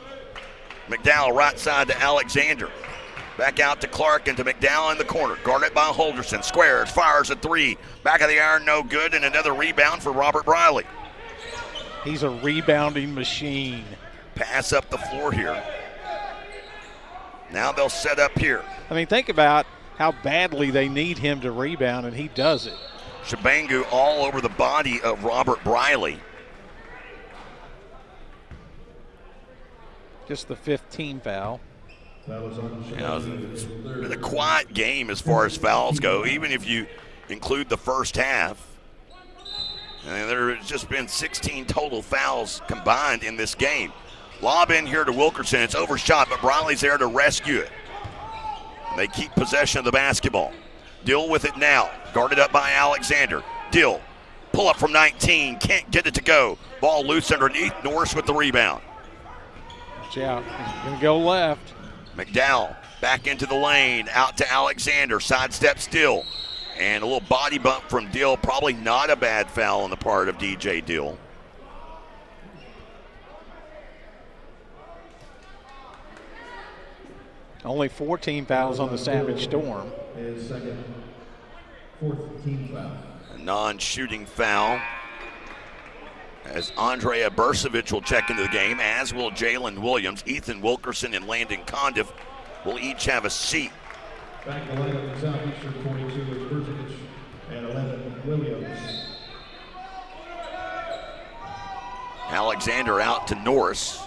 McDowell right side to Alexander. Back out to Clark and to McDowell in the corner. Guarded by Halderson. Squares, fires a 3. Back of the iron, no good, and another rebound for Robert Briley. He's a rebounding machine. Pass up the floor here. Now they'll set up here. I mean, think about how badly they need him to rebound, and he does it. Shabangu all over the body of Robert Briley. Just the 5th team foul. It's been a quiet game as far as fouls go, even if you include the first half. And there's just been 16 total fouls combined in this game. Lob in here to Wilkerson. It's overshot, but Briley's there to rescue it. They keep possession of the basketball. Dill with it now. Guarded up by Alexander. Dill, pull up from 19. Can't get it to go. Ball loose underneath. Norris with the rebound. Watch out. He's going to go left. McDowell back into the lane. Out to Alexander. Sidesteps Dill. And a little body bump from Dill. Probably not a bad foul on the part of DJ Dill. Only 14 fouls on the Savage Storm. His second, 4th team foul. A non-shooting foul. As Andrea Bursovic will check into the game, as will Jalen Williams. Ethan Wilkerson and Landon Condiff will each have a seat. Back to lineup, Southeastern 22 is Bursovic and 11 Williams. Alexander out to Norris.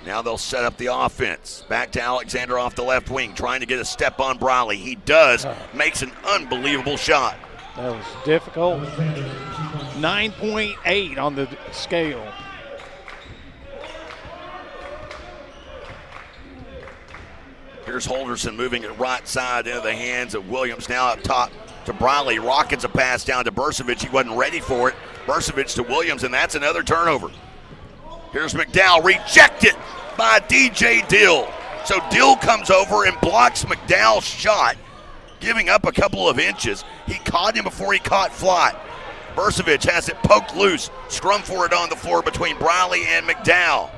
Now they'll set up the offense. Back to Alexander off the left wing, trying to get a step on Briley. He does, makes an unbelievable shot. That was difficult. 9.8 on the scale. Here's Halderson moving it right side into the hands of Williams. Now up top to Briley. Rockets a pass down to Bursovic. He wasn't ready for it. Bursovic to Williams, and that's another turnover. Here's McDowell, rejected by DJ Dill. So Dill comes over and blocks McDowell's shot, giving up a couple of inches. He caught him before he caught Flott. Bursovic has it poked loose. Scrum for it on the floor between Briley and McDowell.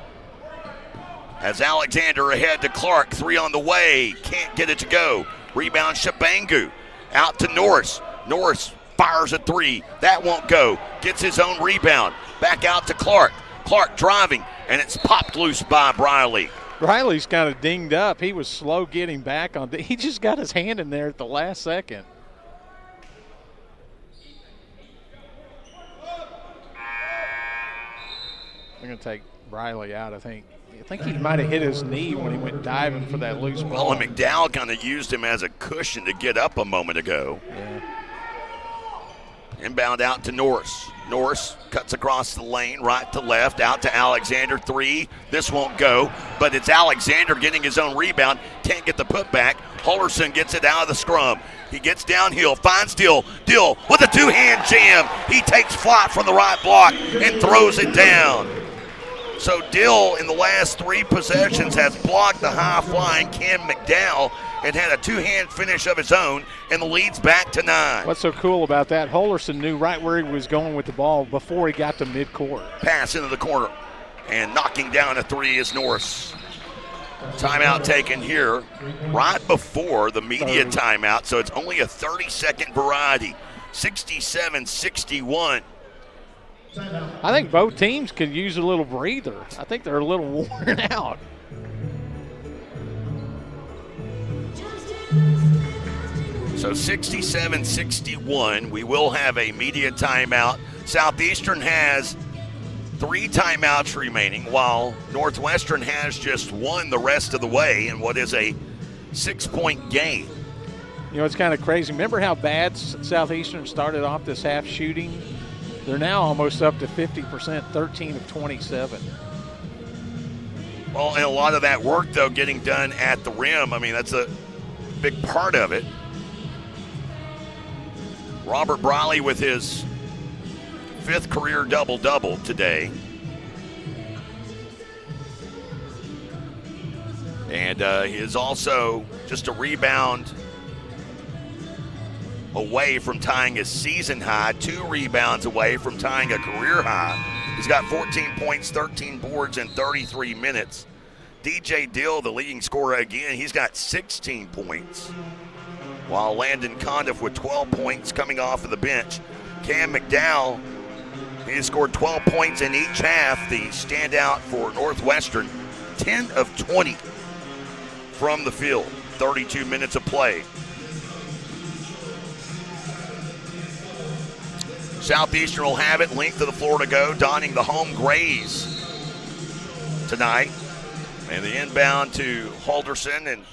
As Alexander ahead to Clark, 3 on the way. Can't get it to go. Rebound Shabangu. Out to Norris. Norris fires a 3. That won't go. Gets his own rebound. Back out to Clark. Clark driving, and it's popped loose by Briley. Briley's kind of dinged up. He was slow getting back on. He just got his hand in there at the last second. They're going to take Briley out, I think. I think he might have hit his knee when he went diving for that loose ball. Well, and McDowell kind of used him as a cushion to get up a moment ago. Yeah. Inbound out to Norris. Norris cuts across the lane, right to left, out to Alexander, 3. This won't go, but it's Alexander getting his own rebound. Can't get the putback. Halderson gets it out of the scrum. He gets downhill, finds Dill. Dill with a 2-hand jam. He takes Flott from the right block and throws it down. So Dill in the last 3 possessions has blocked the high-flying Cam McDowell and had a 2-hand finish of his own, and the lead's back to 9. What's so cool about that, Halderson knew right where he was going with the ball before he got to midcourt. Pass into the corner, and knocking down a 3 is Norris. Timeout taken here right before the media timeout, so it's only a 30-second variety. 67-61. I think both teams could use a little breather. I think they're a little worn out. So 67-61, we will have a media timeout. Southeastern has 3 timeouts remaining, while Northwestern has just 1 the rest of the way in what is a 6-point game. You know, it's kind of crazy. Remember how bad Southeastern started off this half shooting? They're now almost up to 50%, 13 of 27. Well, and a lot of that work, though, getting done at the rim. I mean, that's a big part of it. Robert Briley with his 5th career double-double today. And he is also just a rebound away from tying a season high, 2 rebounds away from tying a career high. He's got 14 points, 13 boards in 33 minutes. DJ Dill, the leading scorer again, he's got 16 points. While Landon Condiff with 12 points coming off of the bench. Cam McDowell, he has scored 12 points in each half, the standout for Northwestern. 10 of 20 from the field, 32 minutes of play. Southeastern will have it, length of the floor to go, donning the home grays tonight. And the inbound to Halderson, and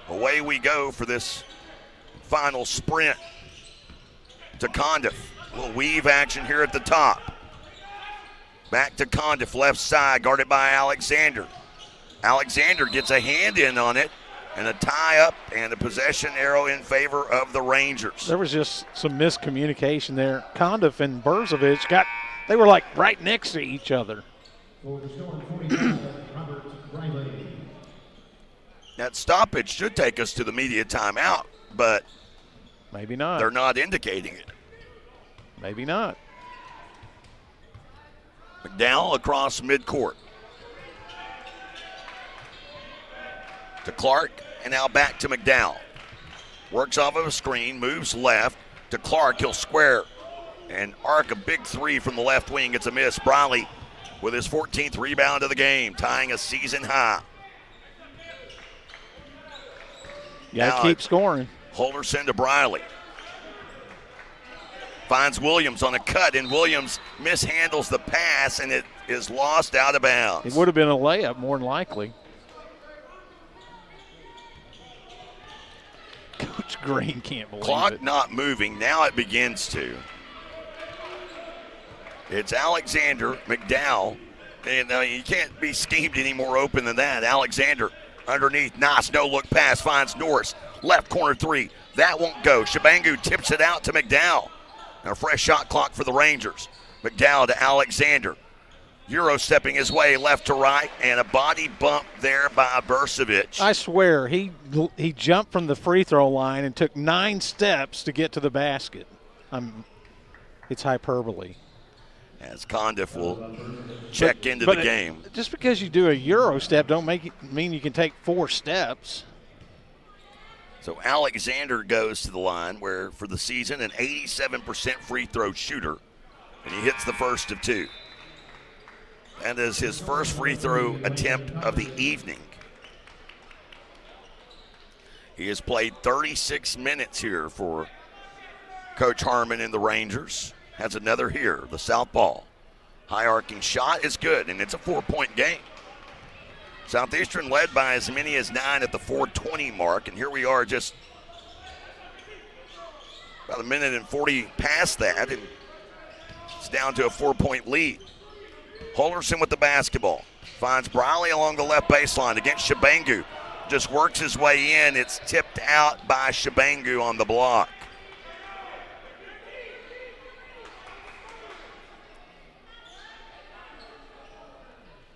away we go for this final sprint to Condiff. A little weave action here at the top. Back to Condiff, left side, guarded by Alexander. Alexander gets a hand in on it, and a tie-up and a possession arrow in favor of the Rangers. There was just some miscommunication there. Condiff and Berzovic they were like right next to each other. That stoppage should take us to the media timeout, but maybe not. They're not indicating it. Maybe not. McDowell across midcourt. To Clark, and now back to McDowell. Works off of a screen, moves left to Clark. He'll square and arc a big 3 from the left wing. It's a miss. Briley with his 14th rebound of the game, tying a season high. Yeah, keep scoring. Halderson to Briley. Finds Williams on a cut, and Williams mishandles the pass, and it is lost out of bounds. It would have been a layup, more than likely. Coach Green can't believe Clock it. not moving. Now it begins to. It's Alexander, McDowell, and you can't be schemed any more open than that. Alexander underneath, nice no-look pass, finds Norris. Left corner 3. That won't go. Shabangu tips it out to McDowell. And a fresh shot clock for the Rangers. McDowell to Alexander. Euro stepping his way left to right, and a body bump there by Berzovic. I swear, he jumped from the free throw line and took 9 steps to get to the basket. It's hyperbole. As Condiff will check into the game. Just because you do a Euro step don't mean you can take 4 steps. So Alexander goes to the line, where for the season an 87% free throw shooter, and he hits the first of 2. That is his first free throw attempt of the evening. He has played 36 minutes here for Coach Harmon and the Rangers. Has another here, the southpaw. High arcing shot is good, and it's a 4-point game. Southeastern led by as many as 9 at the 4:20 mark, and here we are just about a minute and 40 past that, and it's down to a 4-point lead. Halderson with the basketball. Finds Briley along the left baseline against Shabangu. Just works his way in. It's tipped out by Shabangu on the block.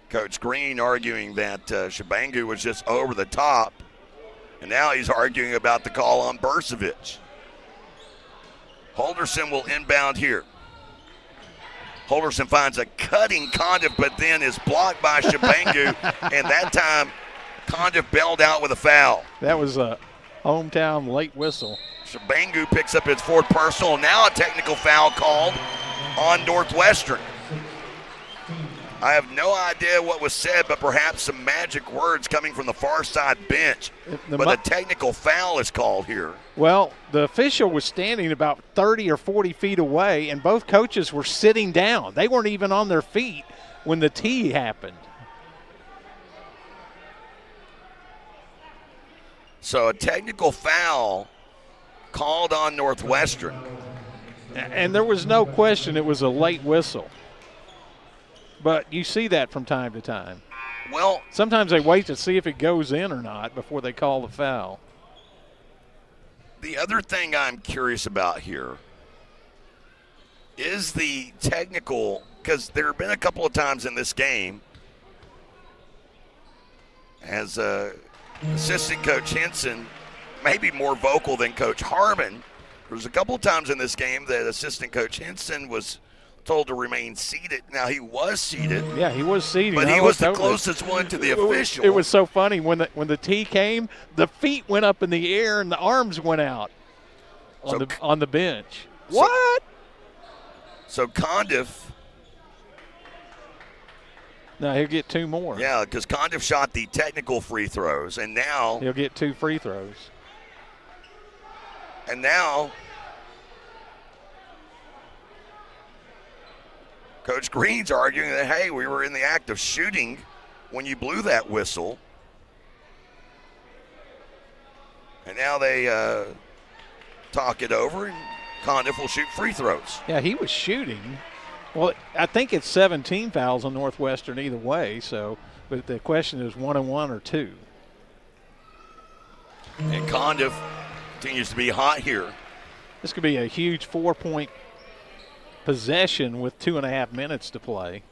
Coach Green arguing that Shabangu was just over the top, and now he's arguing about the call on Berzovic. Halderson will inbound here. Halderson finds a cutting Condiff, but then is blocked by Shabangu, and that time Condiff bailed out with a foul. That was a hometown late whistle. Shabangu picks up his 4th personal. Now a technical foul called on Northwestern. I have no idea what was said, but perhaps some magic words coming from the far side bench. But a technical foul is called here. Well, the official was standing about 30 or 40 feet away, and both coaches were sitting down. They weren't even on their feet when the tee happened. So a technical foul called on Northwestern. And there was no question it was a late whistle. But you see that from time to time. Well, sometimes they wait to see if it goes in or not before they call the foul. The other thing I'm curious about here is the technical, because there have been a couple of times in this game as assistant coach Henson may be more vocal than Coach Harmon. There was a couple of times in this game that assistant coach Henson was told to remain seated. Now, he was seated. Yeah, he was seated. But he was the closest one to the official. It was so funny. When the tee came, the feet went up in the air and the arms went out on the bench. What? So Condiff. No, he'll get 2 more. Yeah, because Condiff shot the technical free throws, and now he'll get 2 free throws. And now Coach Green's arguing that, hey, we were in the act of shooting when you blew that whistle. And now they talk it over, and Condiff will shoot free throws. Yeah, he was shooting. Well, I think it's 17 fouls on Northwestern either way, so, but the question is 1 and 1 or 2. And Condiff continues to be hot here. This could be a huge 4-point possession with 2.5 minutes to play.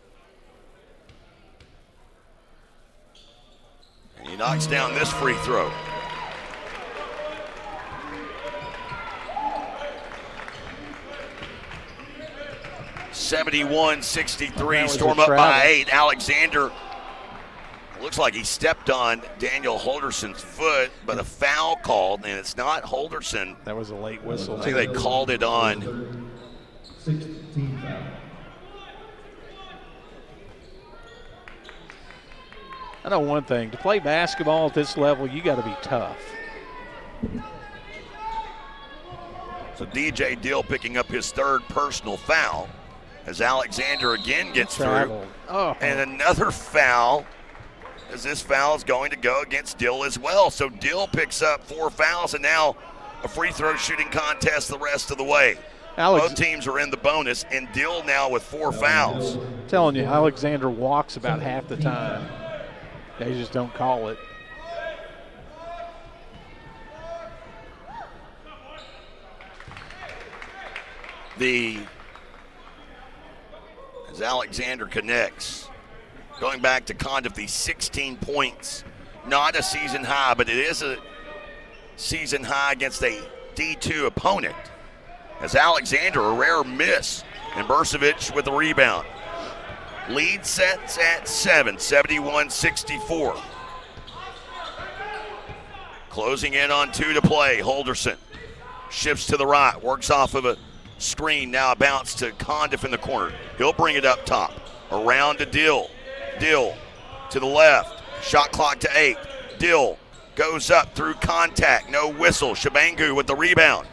And he knocks down this free throw. (71-63), Storm up by 8. Alexander looks like he stepped on Daniel Holderson's foot, but a foul called, and it's not Holderson. That was a late whistle. I think they called it on. 16 foul. I know one thing. To play basketball at this level, you got to be tough. So DJ Dill picking up his 3rd personal foul as Alexander again gets through. Oh. And another foul, as this foul is going to go against Dill as well. So Dill picks up 4 fouls, and now a free throw shooting contest the rest of the way. Both teams are in the bonus, and Dill now with 4 fouls. I'm telling you, Alexander walks about half the time. They just don't call it. As Alexander connects, going back to Condiff, the 16 points, not a season high, but it is a season high against a D2 opponent. As Alexander, a rare miss, and Burcevic with the rebound. Lead sets at 7, 71-64. Closing in on 2 to play. Holderson shifts to the right, works off of a screen, now a bounce to Condiff in the corner. He'll bring it up top, around to Dill. Dill to the left, shot clock to 8. Dill goes up through contact, no whistle. Shabangu with the rebound.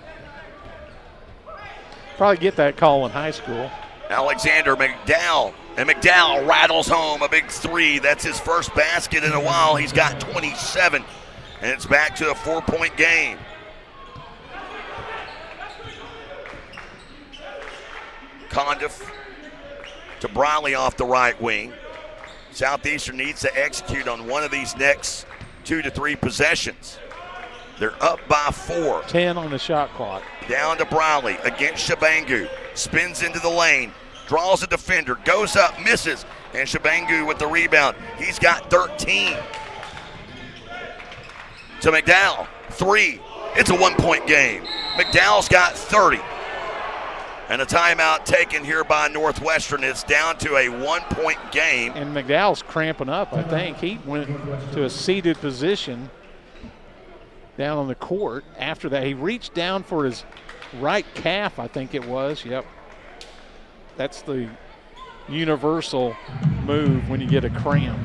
Probably get that call in high school. Alexander McDowell, and McDowell rattles home a big 3. That's his first basket in a while. He's got 27, and it's back to a 4-point game. Condiff to Briley off the right wing. Southeastern needs to execute on one of these next 2 to 3 possessions. They're up by 4. 10 on the shot clock. Down to Briley against Shabangu. Spins into the lane. Draws a defender. Goes up, misses. And Shabangu with the rebound. He's got 13. To McDowell. 3. It's a 1-point game. McDowell's got 30. And a timeout taken here by Northwestern. It's down to a 1-point game. And McDowell's cramping up, I think. He went to a seated position down on the court. After that, he reached down for his right calf, I think it was. Yep. That's the universal move when you get a cramp.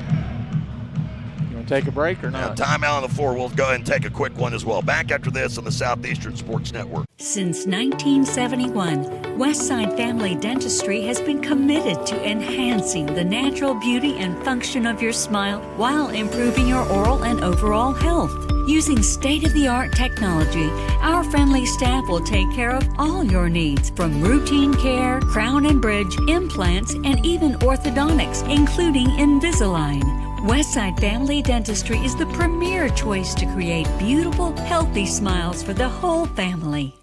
You want to take a break or not? Now, timeout on the floor. We'll go ahead and take a quick one as well. Back after this on the Southeastern Sports Network. Since 1971, Westside Family Dentistry has been committed to enhancing the natural beauty and function of your smile while improving your oral and overall health. Using state-of-the-art technology, our friendly staff will take care of all your needs, from routine care, crown and bridge, implants, and even orthodontics, including Invisalign. Westside Family Dentistry is the premier choice to create beautiful, healthy smiles for the whole family.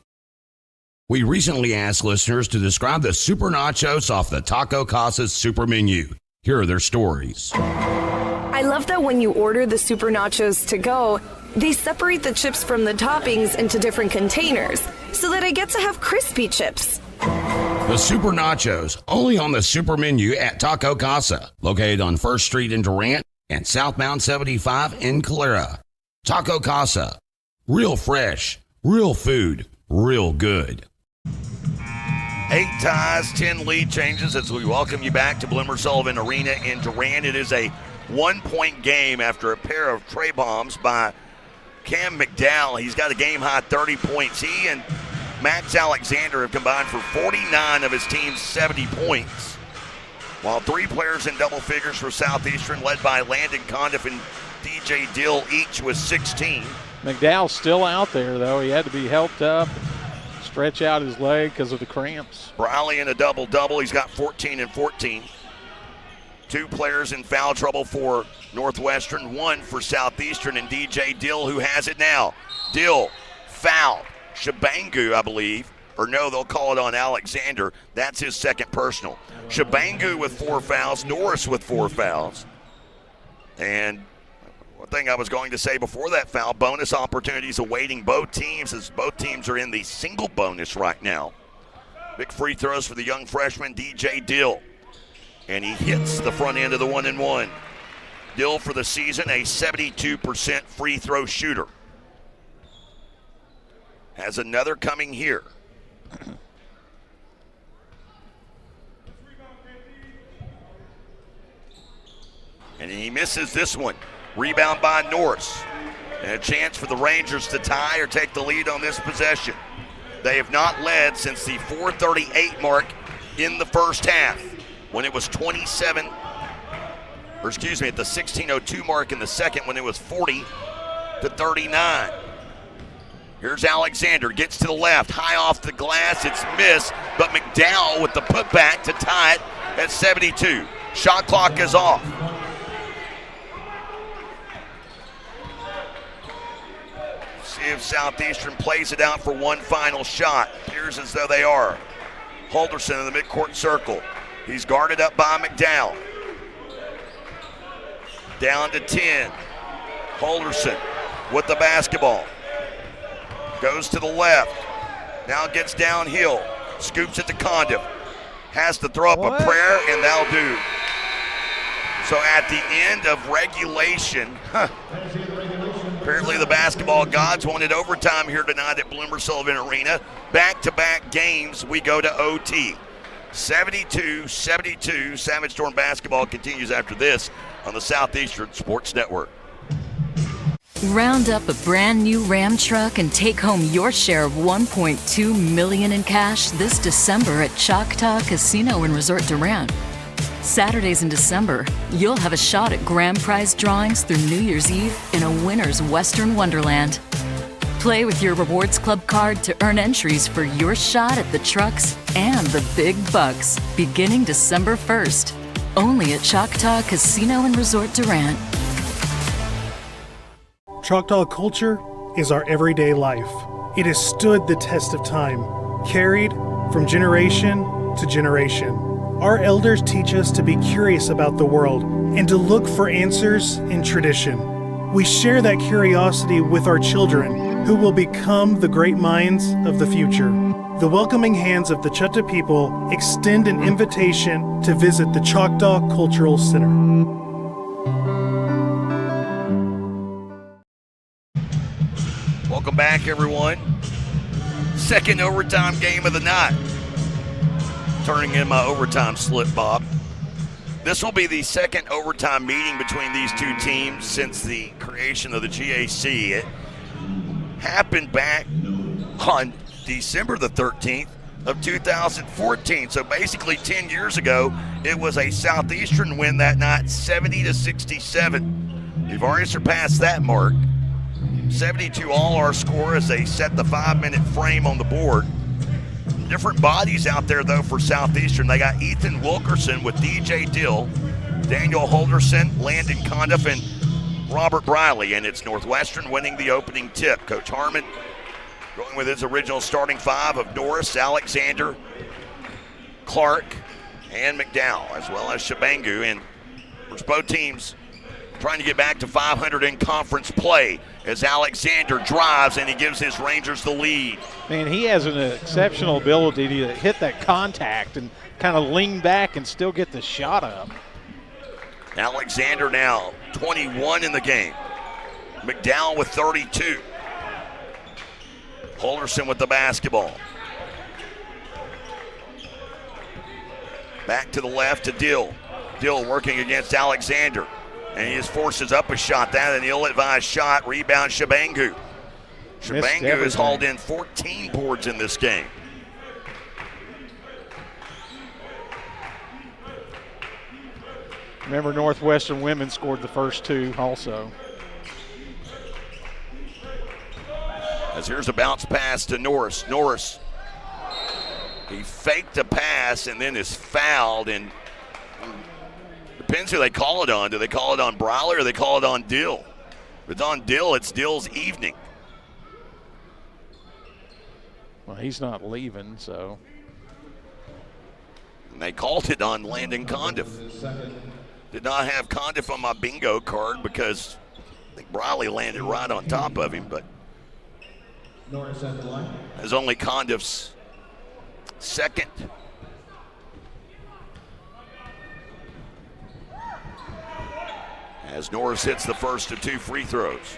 We recently asked listeners to describe the super nachos off the Taco Casa's super menu. Here are their stories. I love that when you order the super nachos to go, they separate the chips from the toppings into different containers so that I get to have crispy chips. The super nachos, only on the super menu at Taco Casa, located on 1st Street in Durant and southbound 75 in Calera. Taco Casa, real fresh, real food, real good. 8 ties, 10 lead changes as we welcome you back to Bloomer Sullivan Arena in Durant. It is a 1-point game after a pair of tray bombs by Cam McDowell. He's got a game-high 30 points. He and Max Alexander have combined for 49 of his team's 70 points, while 3 players in double figures for Southeastern, led by Landon Condiff and DJ Dill, each with 16. McDowell's still out there, though. He had to be helped up, stretch out his leg because of the cramps. Briley in a double-double. He's got 14 and 14. 2 players in foul trouble for Northwestern, 1 for Southeastern, and DJ Dill, who has it now. Dill, foul. Shabangu, I believe, or no, they'll call it on Alexander. That's his second personal. Shabangu with 4 fouls, Norris with 4 fouls. And one thing I was going to say before that foul, bonus opportunities awaiting both teams, as both teams are in the single bonus right now. Big free throws for the young freshman, DJ Dill. And he hits the front end of the 1-and-1. Dill for the season, a 72% free throw shooter. Has another coming here. And he misses this one. Rebound by Norris. And a chance for the Rangers to tie or take the lead on this possession. They have not led since the 4:38 mark in the first half, when it was 27, or excuse me, at the 16:02 mark in the second, when it was 40-39. Here's Alexander, gets to the left, high off the glass, it's missed, but McDowell with the putback to tie it at 72. Shot clock is off. See if Southeastern plays it out for one final shot. Appears as though they are. Holderson in the midcourt circle. He's guarded up by McDowell. Down to 10. Holderson with the basketball. Goes to the left. Now gets downhill. Scoops it to Condiff. Has to throw up a prayer, and that'll do. So at the end of regulation, apparently the basketball gods wanted overtime here tonight at Bloomer Sullivan Arena. Back-to-back games, we go to OT. 72-72. Savage Storm basketball continues after this on the Southeastern Sports Network. Round up a brand new Ram truck and take home your share of $1.2 million in cash this December at Choctaw Casino and Resort Durant. Saturdays in December, you'll have a shot at grand prize drawings through New Year's Eve in a winner's Western Wonderland. Play with your Rewards Club card to earn entries for your shot at the trucks and the big bucks beginning December 1st. Only at Choctaw Casino and Resort Durant. Choctaw culture is our everyday life. It has stood the test of time, carried from generation to generation. Our elders teach us to be curious about the world and to look for answers in tradition. We share that curiosity with our children, who will become the great minds of the future. The welcoming hands of the Chutta people extend an invitation to visit the Choctaw Cultural Center. Welcome back, everyone. Second overtime game of the night. Turning in my overtime slip, Bob. This will be the second overtime meeting between these two teams since the creation of the GAC. It happened back on December the 13th of 2014. So basically 10 years ago, it was a Southeastern win that night, 70-67. We've already surpassed that mark. 72 all our score as they set the 5-minute frame on the board. Different bodies out there, though, for Southeastern. They got Ethan Wilkerson with DJ Dill, Daniel Holderson, Landon Condiff, and Robert Briley. And it's Northwestern winning the opening tip. Coach Harmon Going with his original starting five of Norris, Alexander, Clark, and McDowell, as well as Shabangu. And for both teams trying to get back to 500 in conference play as Alexander drives and he gives his Rangers the lead. Man, he has an exceptional ability to hit that contact and kind of lean back and still get the shot up. Alexander now 21 in the game. McDowell with 32. Holderson with the basketball. Back to the left to Dill. Dill working against Alexander. And he just forces up a shot. That an ill-advised shot. Rebound Shabangu. Shabangu has hauled in 14 boards in this game. Remember, Northwestern women scored the first two also. As here's a bounce pass to Norris. Norris, he faked a pass and then is fouled, and depends who they call it on. Do they call it on Briley or do they call it on Dill? If it's on Dill, it's Dill's evening. Well, he's not leaving, so. And they called it on Landon Condiff. Did not have Condiff on my bingo card because I think Briley landed right on top of him, but Norris at the line. as only Condiff's second. As Norris hits the first of two free throws.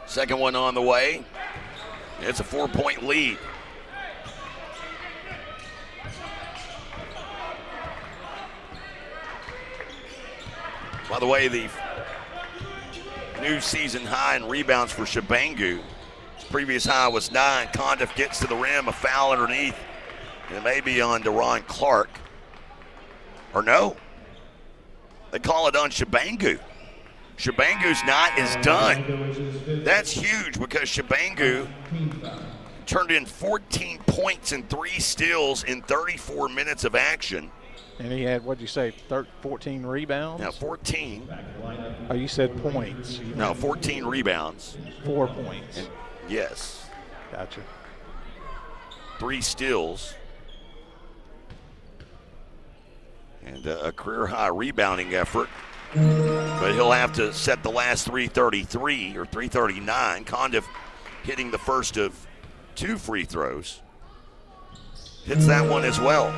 Second one on the way. It's a 4-point lead. By the way, the new season high in rebounds for Shabangu. His previous high was 9. Condiff gets to the rim, a foul underneath. And it may be on Deron Clark. Or no. They call it on Shabangu. Shabangu's night is done. That's huge because Shabangu turned in 14 points and 3 steals in 34 minutes of action. And he had, what'd you say, 14 rebounds? Now 14. Oh, you said points. No, 14 rebounds. 4 points. And yes. Gotcha. 3 steals. And a career-high rebounding effort. But he'll have to set the last 333 or 339. Condiff hitting the first of 2 free throws. Hits that one as well.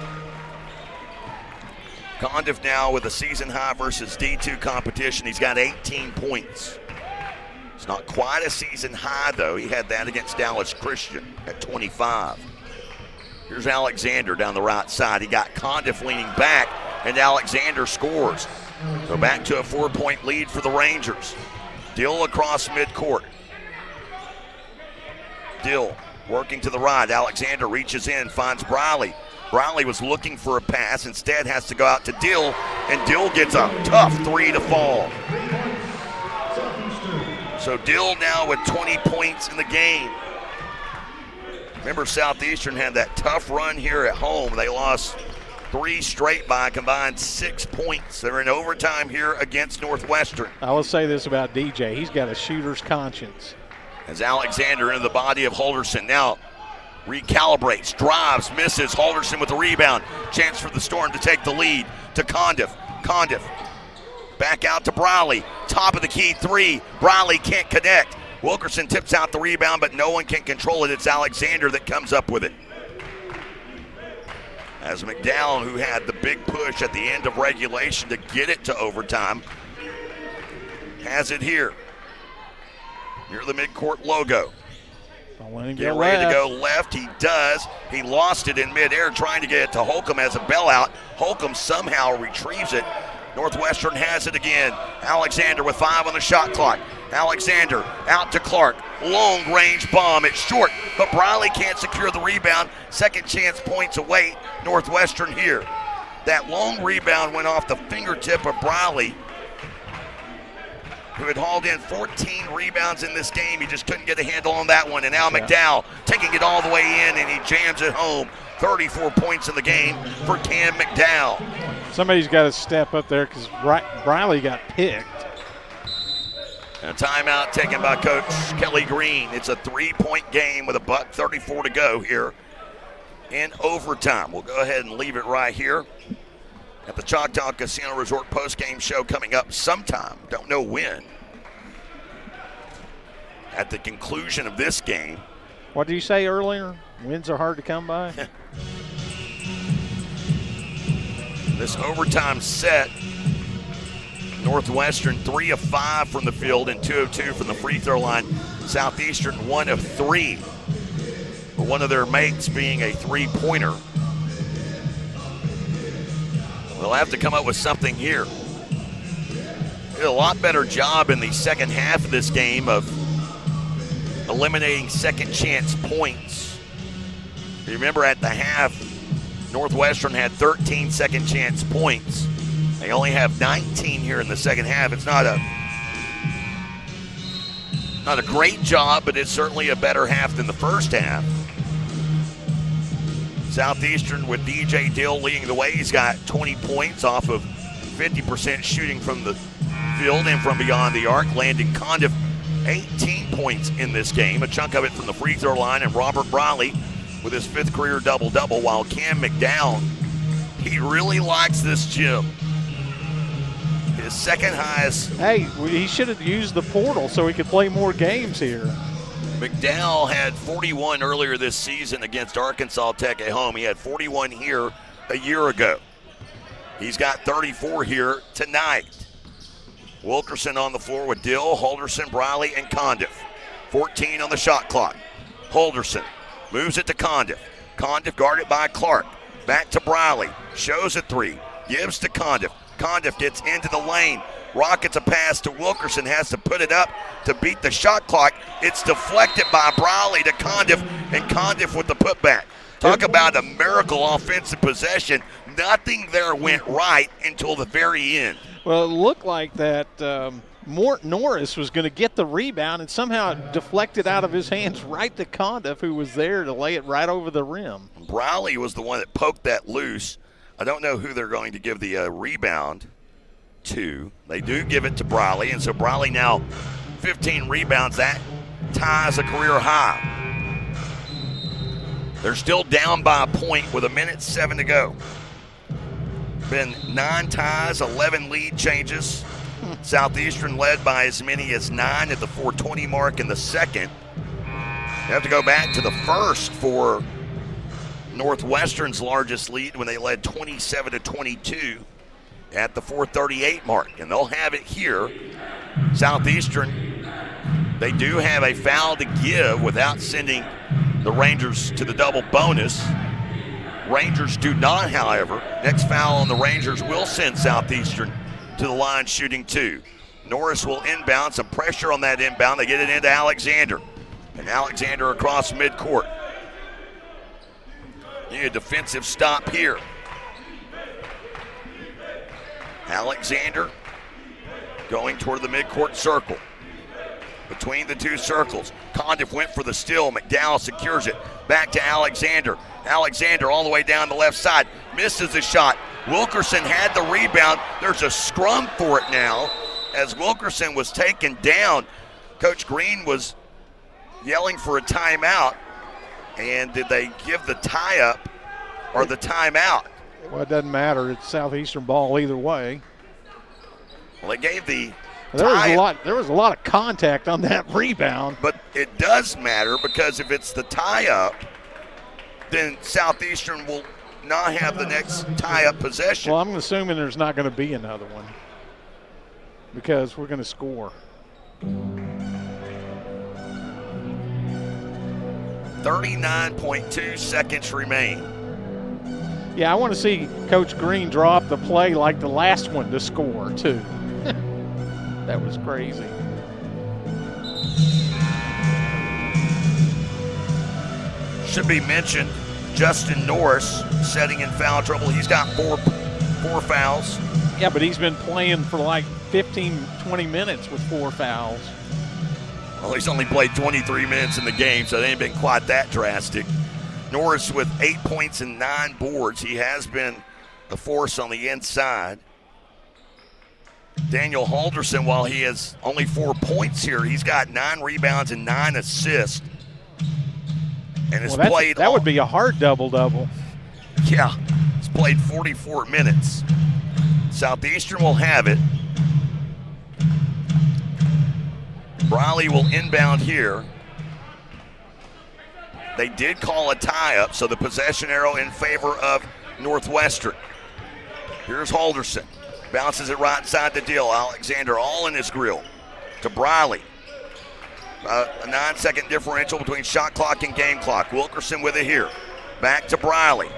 Condiff now with a season high versus D2 competition. He's got 18 points. It's not quite a season high, though. He had that against Dallas Christian at 25. Here's Alexander down the right side. He got Condiff leaning back, and Alexander scores. So back to a 4-point lead for the Rangers. Dill across midcourt. Dill working to the right. Alexander reaches in, finds Briley. Briley was looking for a pass, instead has to go out to Dill, and Dill gets a tough 3 to fall. So Dill now with 20 points in the game. Remember, Southeastern had that tough run here at home. They lost 3 straight by a combined 6 points. They're in overtime here against Northwestern. I will say this about DJ. He's got a shooter's conscience. As Alexander into the body of Holderson. Now recalibrates, drives, misses. Holderson with the rebound. Chance for the Storm to take the lead to Condiff. Condiff back out to Briley. Top of the key 3. Briley can't connect. Wilkerson tips out the rebound, but no one can control it. It's Alexander that comes up with it. As McDowell, who had the big push at the end of regulation to get it to overtime, has it here. Near the midcourt logo. Get ready to go left. He does. He lost it in midair trying to get it to Holcomb as a bailout. Holcomb somehow retrieves it. Northwestern has it again. Alexander with 5 on the shot clock. Alexander out to Clark. Long range bomb. It's short, but Briley can't secure the rebound. Second chance points away. Northwestern here. That long rebound went off the fingertip of Briley, who had hauled in 14 rebounds in this game. He just couldn't get a handle on that one. And now McDowell taking it all the way in, and he jams it home. 34 points in the game for Cam McDowell. Somebody's got to step up there because Briley got picked. And a timeout taken by Coach Kelly Green. It's a 3-point game with $1:34 to go here in overtime. We'll go ahead and leave it right here at the Choctaw Casino Resort postgame show coming up sometime. Don't know when. At the conclusion of this game. What did you say earlier? Wins are hard to come by? This overtime set, Northwestern 3 of 5 from the field and 2 of 2 from the free throw line. Southeastern 1 of 3. But one of their mates being a three-pointer. They'll have to come up with something here. Did a lot better job in the second half of this game of eliminating second chance points. You remember at the half, Northwestern had 13 second chance points. They only have 19 here in the second half. It's not a great job, but it's certainly a better half than the first half. Southeastern with DJ Dill leading the way. He's got 20 points off of 50% shooting from the field and from beyond the arc. Landon Condiff, 18 points in this game, a chunk of it from the free throw line, and Robert Briley with his 5th career double-double, while Cam McDowell, he really likes this gym. His second highest. Hey, he should have used the portal so he could play more games here. McDowell had 41 earlier this season against Arkansas Tech at home. He had 41 here a year ago. He's got 34 here tonight. Wilkerson on the floor with Dill, Holderson, Briley, and Condiff. 14 on the shot clock. Holderson moves it to Condiff. Condiff guarded by Clark. Back to Briley. Shows a 3. Gives to Condiff. Condiff gets into the lane. Rockets a pass to Wilkerson. Has to put it up to beat the shot clock. It's deflected by Briley to Condiff, and Condiff with the putback. Talk about a miracle offensive possession. Nothing there went right until the very end. Well, it looked like that Norris was going to get the rebound and somehow it deflected out of his hands right to Condiff, who was there to lay it right over the rim. Briley was the one that poked that loose. I don't know who they're going to give the rebound to. They do give it to Briley, and so Briley now 15 rebounds. That ties a career high. They're still down by a point with 1:07 to go. Been 9 ties, 11 lead changes. Southeastern led by as many as 9 at the 4:20 mark in the second. You have to go back to the first for Northwestern's largest lead when they led 27-22 at the 4:38 mark, and they'll have it here. Southeastern, they do have a foul to give without sending the Rangers to the double bonus. Rangers do not, however. Next foul on the Rangers will send Southeastern to the line shooting 2. Norris will inbound, some pressure on that inbound. They get it into Alexander, and Alexander across midcourt. Need a defensive stop here. Alexander going toward the midcourt circle. Between the two circles, Condiff went for the steal. McDowell secures it. Back to Alexander. Alexander all the way down the left side. Misses the shot. Wilkerson had the rebound. There's a scrum for it now as Wilkerson was taken down. Coach Green was yelling for a timeout. And did they give the tie-up or the timeout? Well, it doesn't matter. It's Southeastern ball either way. Well, they gave the There was a lot of contact on that rebound. But it does matter because if it's the tie-up, then Southeastern will not have the next tie-up possession. Well, I'm assuming there's not going to be another one because we're going to score. 39.2 seconds remain. Yeah, I want to see Coach Green draw up the play like the last one to score, too. That was crazy. Should be mentioned, Justin Norris setting in foul trouble. He's got four fouls. Yeah, but he's been playing for like 15, 20 minutes with 4 fouls. Well, he's only played 23 minutes in the game, so it ain't been quite that drastic. Norris with 8 points and 9 boards. He has been a force on the inside. Daniel Halderson, while he has only 4 points here, he's got 9 rebounds and 9 assists. And has played. That would be a hard double-double. Yeah, he's played 44 minutes. Southeastern will have it. Briley will inbound here. They did call a tie-up, so the possession arrow in favor of Northwestern. Here's Halderson. Bounces it right inside the deal. Alexander all in his grill to Briley. A 9-second differential between shot clock and game clock. Wilkerson with it here. Back to Briley.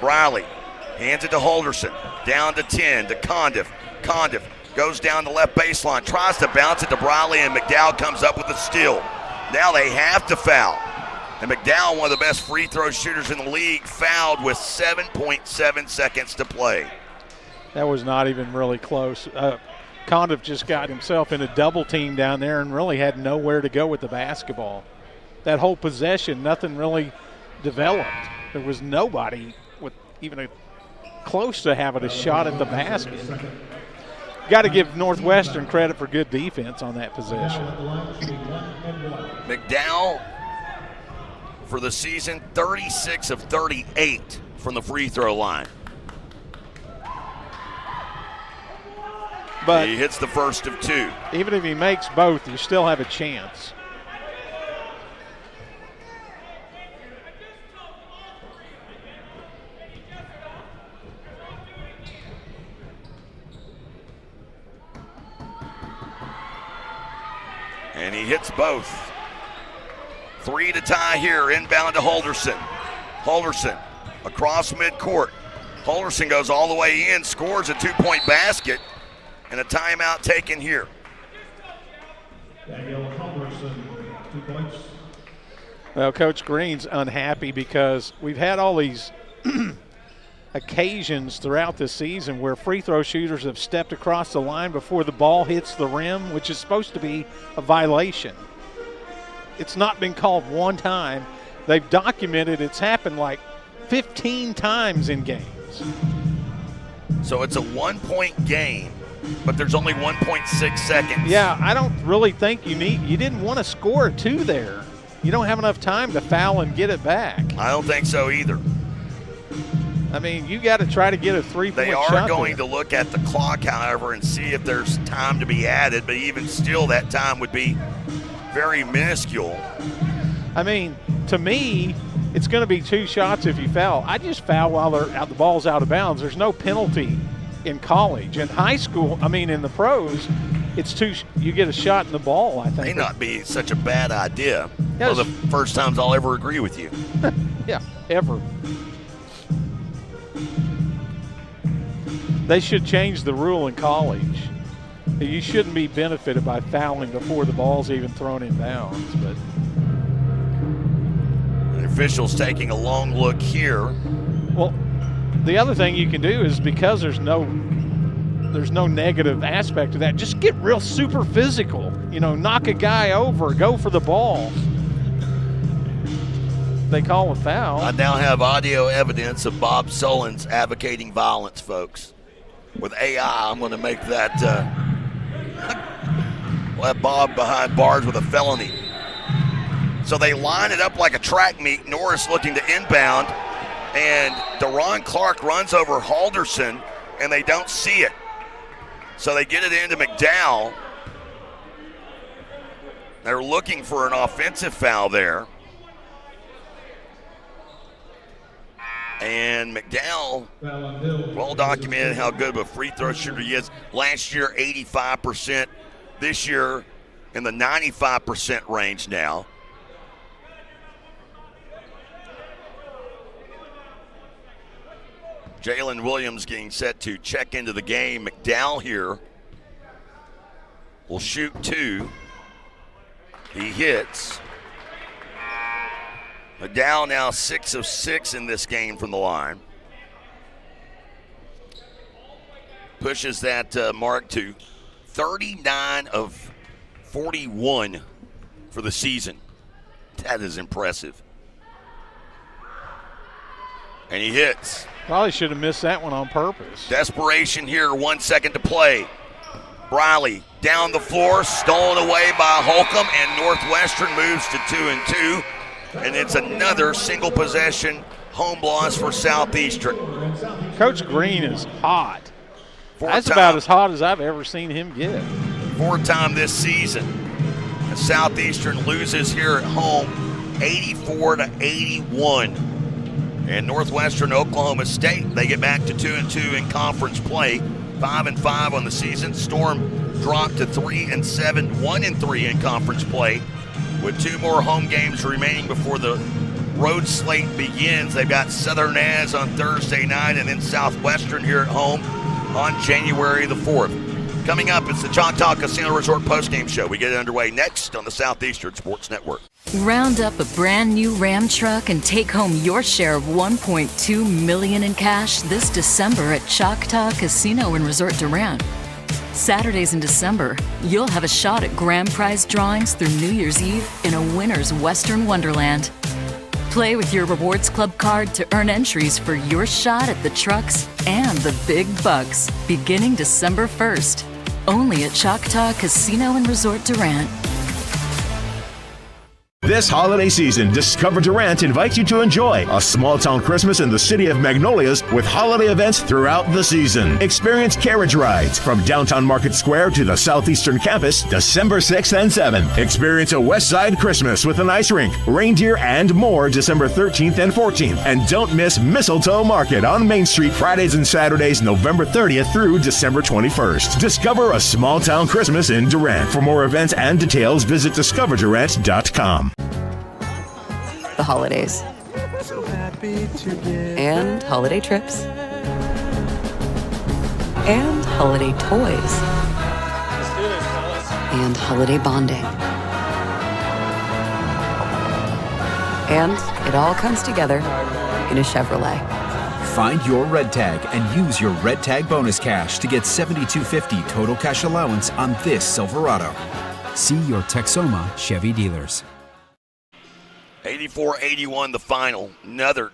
Briley hands it to Halderson. Down to 10 to Condiff. Condiff goes down the left baseline. Tries to bounce it to Briley, and McDowell comes up with a steal. Now they have to foul. And McDowell, one of the best free throw shooters in the league, fouled with 7.7 seconds to play. That was not even really close. Condiff just got himself in a double team down there and really had nowhere to go with the basketball. That whole possession, nothing really developed. There was nobody with even close to having a shot at the basket. Got to give Northwestern credit for good defense on that possession. McDowell, for the season, 36 of 38 from the free throw line. But he hits the first of 2. Even if he makes both, you still have a chance. And he hits both. 3 to tie here, inbound to Halderson. Halderson across midcourt. Halderson goes all the way in, scores a 2-point basket, and a timeout taken here. Daniel Halderson, 2 points. Well, Coach Green's unhappy because we've had all these occasions throughout the season where free throw shooters have stepped across the line before the ball hits the rim, which is supposed to be a violation. It's not been called one time. They've documented it's happened like 15 times in games. So it's a 1-point game, but there's only 1.6 seconds. Yeah, I don't really think you didn't want to score 2 there. You don't have enough time to foul and get it back. I don't think so either. I mean, you got to try to get a 3-point shot. They are going to look at the clock, however, and see if there's time to be added, but even still, that time would be very minuscule. I mean, to me, it's going to be 2 shots if you foul. I just foul while the ball's out of bounds. There's no penalty in college. In high school, in the pros, it's you get a shot in the ball, I think. May not be such a bad idea. One of the first times I'll ever agree with you. Yeah, ever. They should change the rule in college. You shouldn't be benefited by fouling before the ball's even thrown in bounds. But the officials taking a long look here. Well, the other thing you can do is, because there's no negative aspect to that, just get real super physical. Knock a guy over, go for the ball. They call a foul. I now have audio evidence of Bob Sullins advocating violence, folks. With AI, I'm going to make that Bob behind bars with a felony. So they line it up like a track meet. Norris looking to inbound, and Deron Clark runs over Halderson, and they don't see it. So they get it into McDowell. They're looking for an offensive foul there. And McDowell, well documented how good of a free throw shooter he is. Last year, 85%. This year, in the 95% range now. Jalen Williams getting set to check into the game. McDowell here will shoot 2. He hits. McDowell now 6 of 6 in this game from the line. Pushes that mark to 39 of 41 for the season. That is impressive. And he hits. Probably should have missed that one on purpose. Desperation here, 1 second to play. Briley down the floor, stolen away by Holcomb, and Northwestern moves to 2-2. And it's another single possession home loss for Southeastern. Coach Green is hot. That's Four-time. about as hot as I've ever seen him get. 4-time this season. And Southeastern loses here at home 84-81. And Northwestern Oklahoma State, they get back to 2-2 in conference play. 5-5 on the season. Storm dropped to 3-7, 1-3 in conference play. With 2 more home games remaining before the road slate begins. They've got Southern Az on Thursday night and then Southwestern here at home on January the 4th. Coming up, it's the Choctaw Casino Resort postgame show. We get it underway next on the Southeastern Sports Network. Round up a brand new Ram truck and take home your share of $1.2 million in cash this December at Choctaw Casino and Resort Durant. Saturdays in December, you'll have a shot at grand prize drawings through New Year's Eve in a winner's Western Wonderland. Play with your Rewards Club card to earn entries for your shot at the trucks and the big bucks beginning December 1st. Only at Choctaw Casino and Resort Durant. This holiday season, Discover Durant invites you to enjoy a small-town Christmas in the city of Magnolias with holiday events throughout the season. Experience carriage rides from downtown Market Square to the Southeastern campus December 6th and 7th. Experience a West Side Christmas with an ice rink, reindeer, and more December 13th and 14th. And don't miss Mistletoe Market on Main Street Fridays and Saturdays November 30th through December 21st. Discover a small-town Christmas in Durant. For more events and details, visit discoverdurant.com. The holidays, and holiday trips, and holiday toys, and holiday bonding. And it all comes together in a Chevrolet. Find your red tag and use your red tag bonus cash to get $7,250 total cash allowance on this Silverado. See your Texoma Chevy dealers. 84-81 the final. Another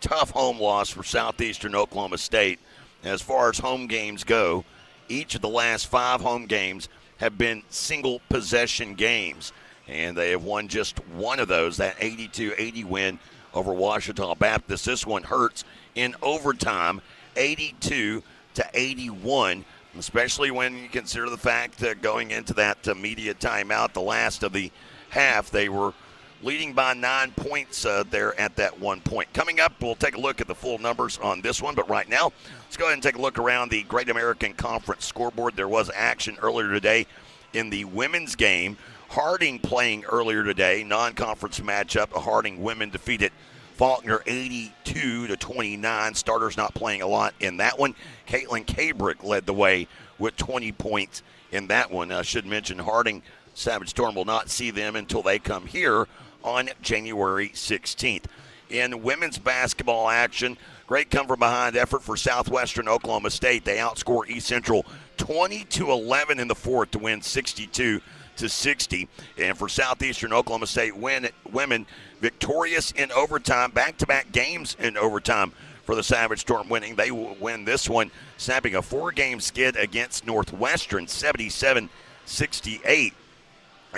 tough home loss for Southeastern Oklahoma State. As far as home games go, each of the last 5 home games have been single possession games, and they have won just one of those, that 82-80 win over Ouachita Baptist. This one hurts in overtime, 82-81, especially when you consider the fact that going into that media timeout, the last of the half, they were leading by 9 points there at that 1 point. Coming up, we'll take a look at the full numbers on this one, but right now, let's go ahead and take a look around the Great American Conference scoreboard. There was action earlier today in the women's game. Harding playing earlier today, non-conference matchup. Harding women defeated Faulkner 82-29. Starters not playing a lot in that one. Caitlin Cabrick led the way with 20 points in that one. I should mention Harding, Savage Storm will not see them until they come here on January 16th. In women's basketball action, great come-from-behind effort for Southwestern Oklahoma State. They outscore East Central 20-11 in the fourth to win 62-60. And for Southeastern Oklahoma State women, victorious in overtime, back-to-back games in overtime for the Savage Storm winning. They will win this one, snapping a 4-game skid against Northwestern, 77-68.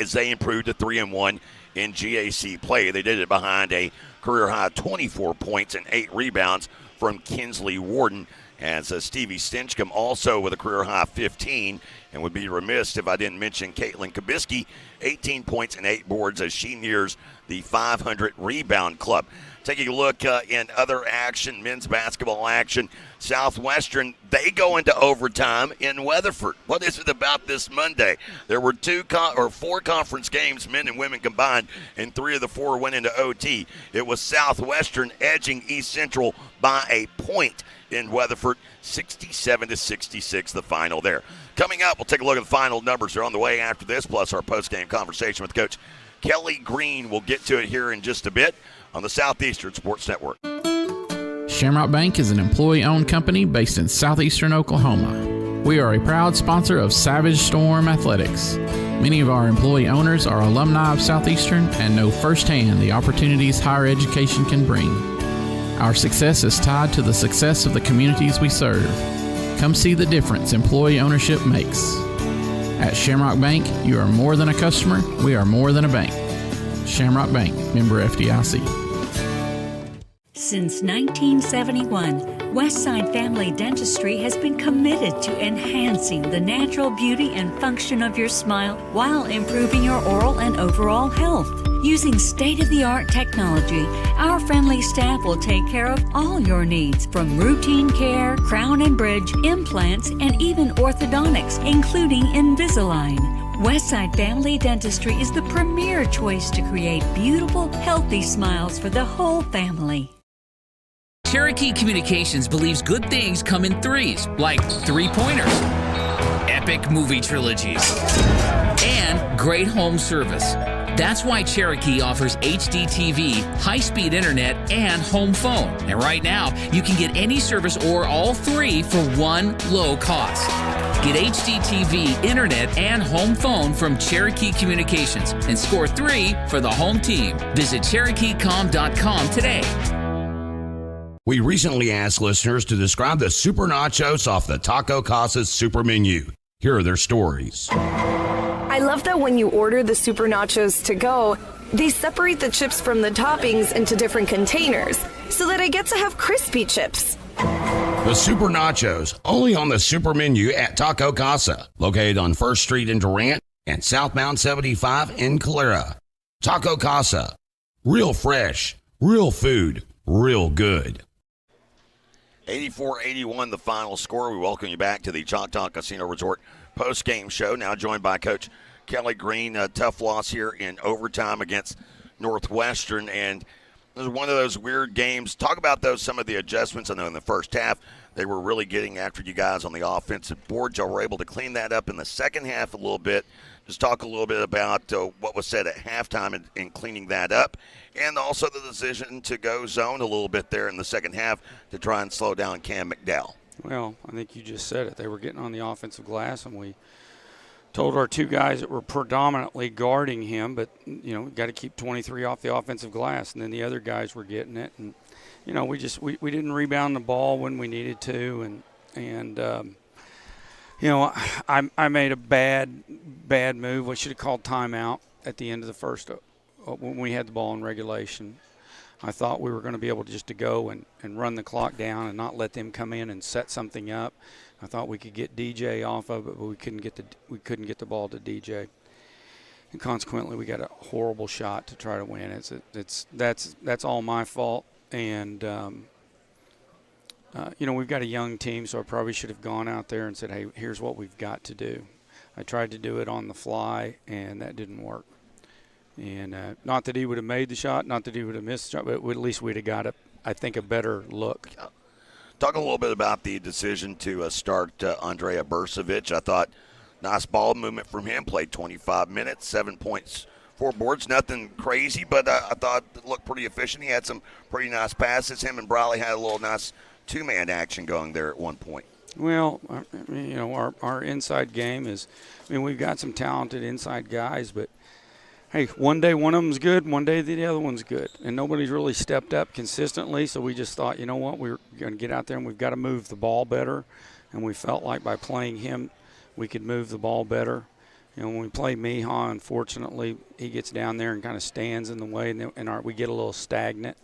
As they improved to 3-1 in GAC play. They did it behind a career-high 24 points and 8 rebounds from Kinsley Warden, as Stevie Stinchcomb also with a career-high 15, and would be remiss if I didn't mention Caitlin Kabisky, 18 points and 8 boards as she nears the 500 rebound club. Taking a look in other action, men's basketball action, Southwestern, they go into overtime in Weatherford. What is it about this Monday? There were 4 conference games, men and women combined, and 3 of the 4 went into OT. It was Southwestern edging East Central by a point in Weatherford, 67-66, the final there. Coming up, we'll take a look at the final numbers. They're on the way after this, plus our post-game conversation with Coach Kelly Green. We'll get to it here in just a bit on the Southeastern Sports Network. Shamrock Bank is an employee-owned company based in southeastern Oklahoma. We are a proud sponsor of Savage Storm Athletics. Many of our employee owners are alumni of Southeastern and know firsthand the opportunities higher education can bring. Our success is tied to the success of the communities we serve. Come see the difference employee ownership makes. At Shamrock Bank, you are more than a customer, we are more than a bank. Shamrock Bank, member FDIC. Since 1971, Westside Family Dentistry has been committed to enhancing the natural beauty and function of your smile while improving your oral and overall health. Using state-of-the-art technology, our friendly staff will take care of all your needs, from routine care, crown and bridge, implants, and even orthodontics, including Invisalign. Westside Family Dentistry is the premier choice to create beautiful, healthy smiles for the whole family. Cherokee Communications believes good things come in threes, like three-pointers, epic movie trilogies, and great home service. That's why Cherokee offers HD TV, high-speed internet, and home phone. And right now, you can get any service or all three for one low cost. Get HD TV, internet, and home phone from Cherokee Communications and score 3 for the home team. Visit CherokeeCom.com today. We recently asked listeners to describe the Super Nachos off the Taco Casa's Super Menu. Here are their stories. I love that when you order the Super Nachos to go, they separate the chips from the toppings into different containers so that I get to have crispy chips. The Super Nachos, only on the Super Menu at Taco Casa, located on 1st Street in Durant and southbound 75 in Calera. Taco Casa, real fresh, real food, real good. 84-81 the final score. We welcome you back to the Choctaw Casino Resort post-game show. Now joined by Coach Kelly Green. A tough loss here in overtime against Northwestern, and it was one of those weird games. Talk about some of the adjustments. I know in the first half they were really getting after you guys on the offensive board. Y'all were able to clean that up in the second half a little bit. Just talk a little bit about what was said at halftime in cleaning that up, and also the decision to go zone a little bit there in the second half to try and slow down Cam McDowell. Well, I think you just said it. They were getting on the offensive glass, and we told our two guys that were predominantly guarding him, but, you know, got to keep 23 off the offensive glass, and then the other guys were getting it. And, you know, we didn't rebound the ball when we needed to, and you know, I made a bad move. We should have called timeout at the end of the first when we had the ball in regulation. I thought we were going to be able to go and run the clock down and not let them come in and set something up. I thought we could get DJ off of it, but we couldn't get the ball to DJ, and consequently we got a horrible shot to try to win. That's all my fault, and you know, we've got a young team, so I probably should have gone out there and said, hey, here's what we've got to do. I tried to do it on the fly, and that didn't work. And not that he would have made the shot, not that he would have missed the shot, but at least we'd have got, I think, a better look. Talk a little bit about the decision to start Andrea Bursovic. I thought nice ball movement from him, played 25 minutes, 7 points, 4 boards, nothing crazy, but I thought it looked pretty efficient. He had some pretty nice passes. Him and Briley had a little nice two-man action going there at one point. Well, you know, our inside game is, I mean, we've got some talented inside guys, but, hey, one day one of them's good, one day the other one's good. And nobody's really stepped up consistently, so we just thought, you know what, we're going to get out there and we've got to move the ball better. And we felt like by playing him, we could move the ball better. You know, when we play Miha, unfortunately, he gets down there and kind of stands in the way, and we get a little stagnant,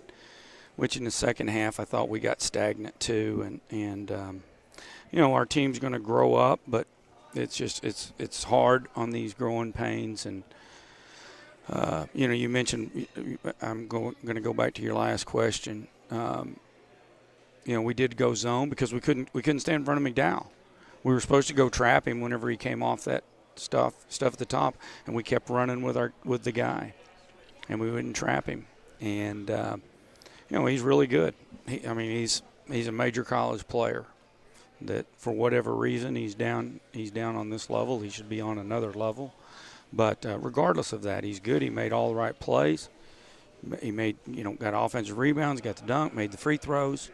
which in the second half I thought we got stagnant too. And you know, our team's going to grow up, but it's just it's hard on these growing pains. And you know, you mentioned, I'm going to go back to your last question. You know, we did go zone because we couldn't stand in front of McDowell. We were supposed to go trap him whenever he came off that stuff at the top, and we kept running with the guy, and we wouldn't trap him. And you know, he's really good. He's a major college player. That for whatever reason he's down on this level. He should be on another level. But regardless of that, he's good. He made all the right plays. He made, you know, got offensive rebounds, got the dunk, made the free throws,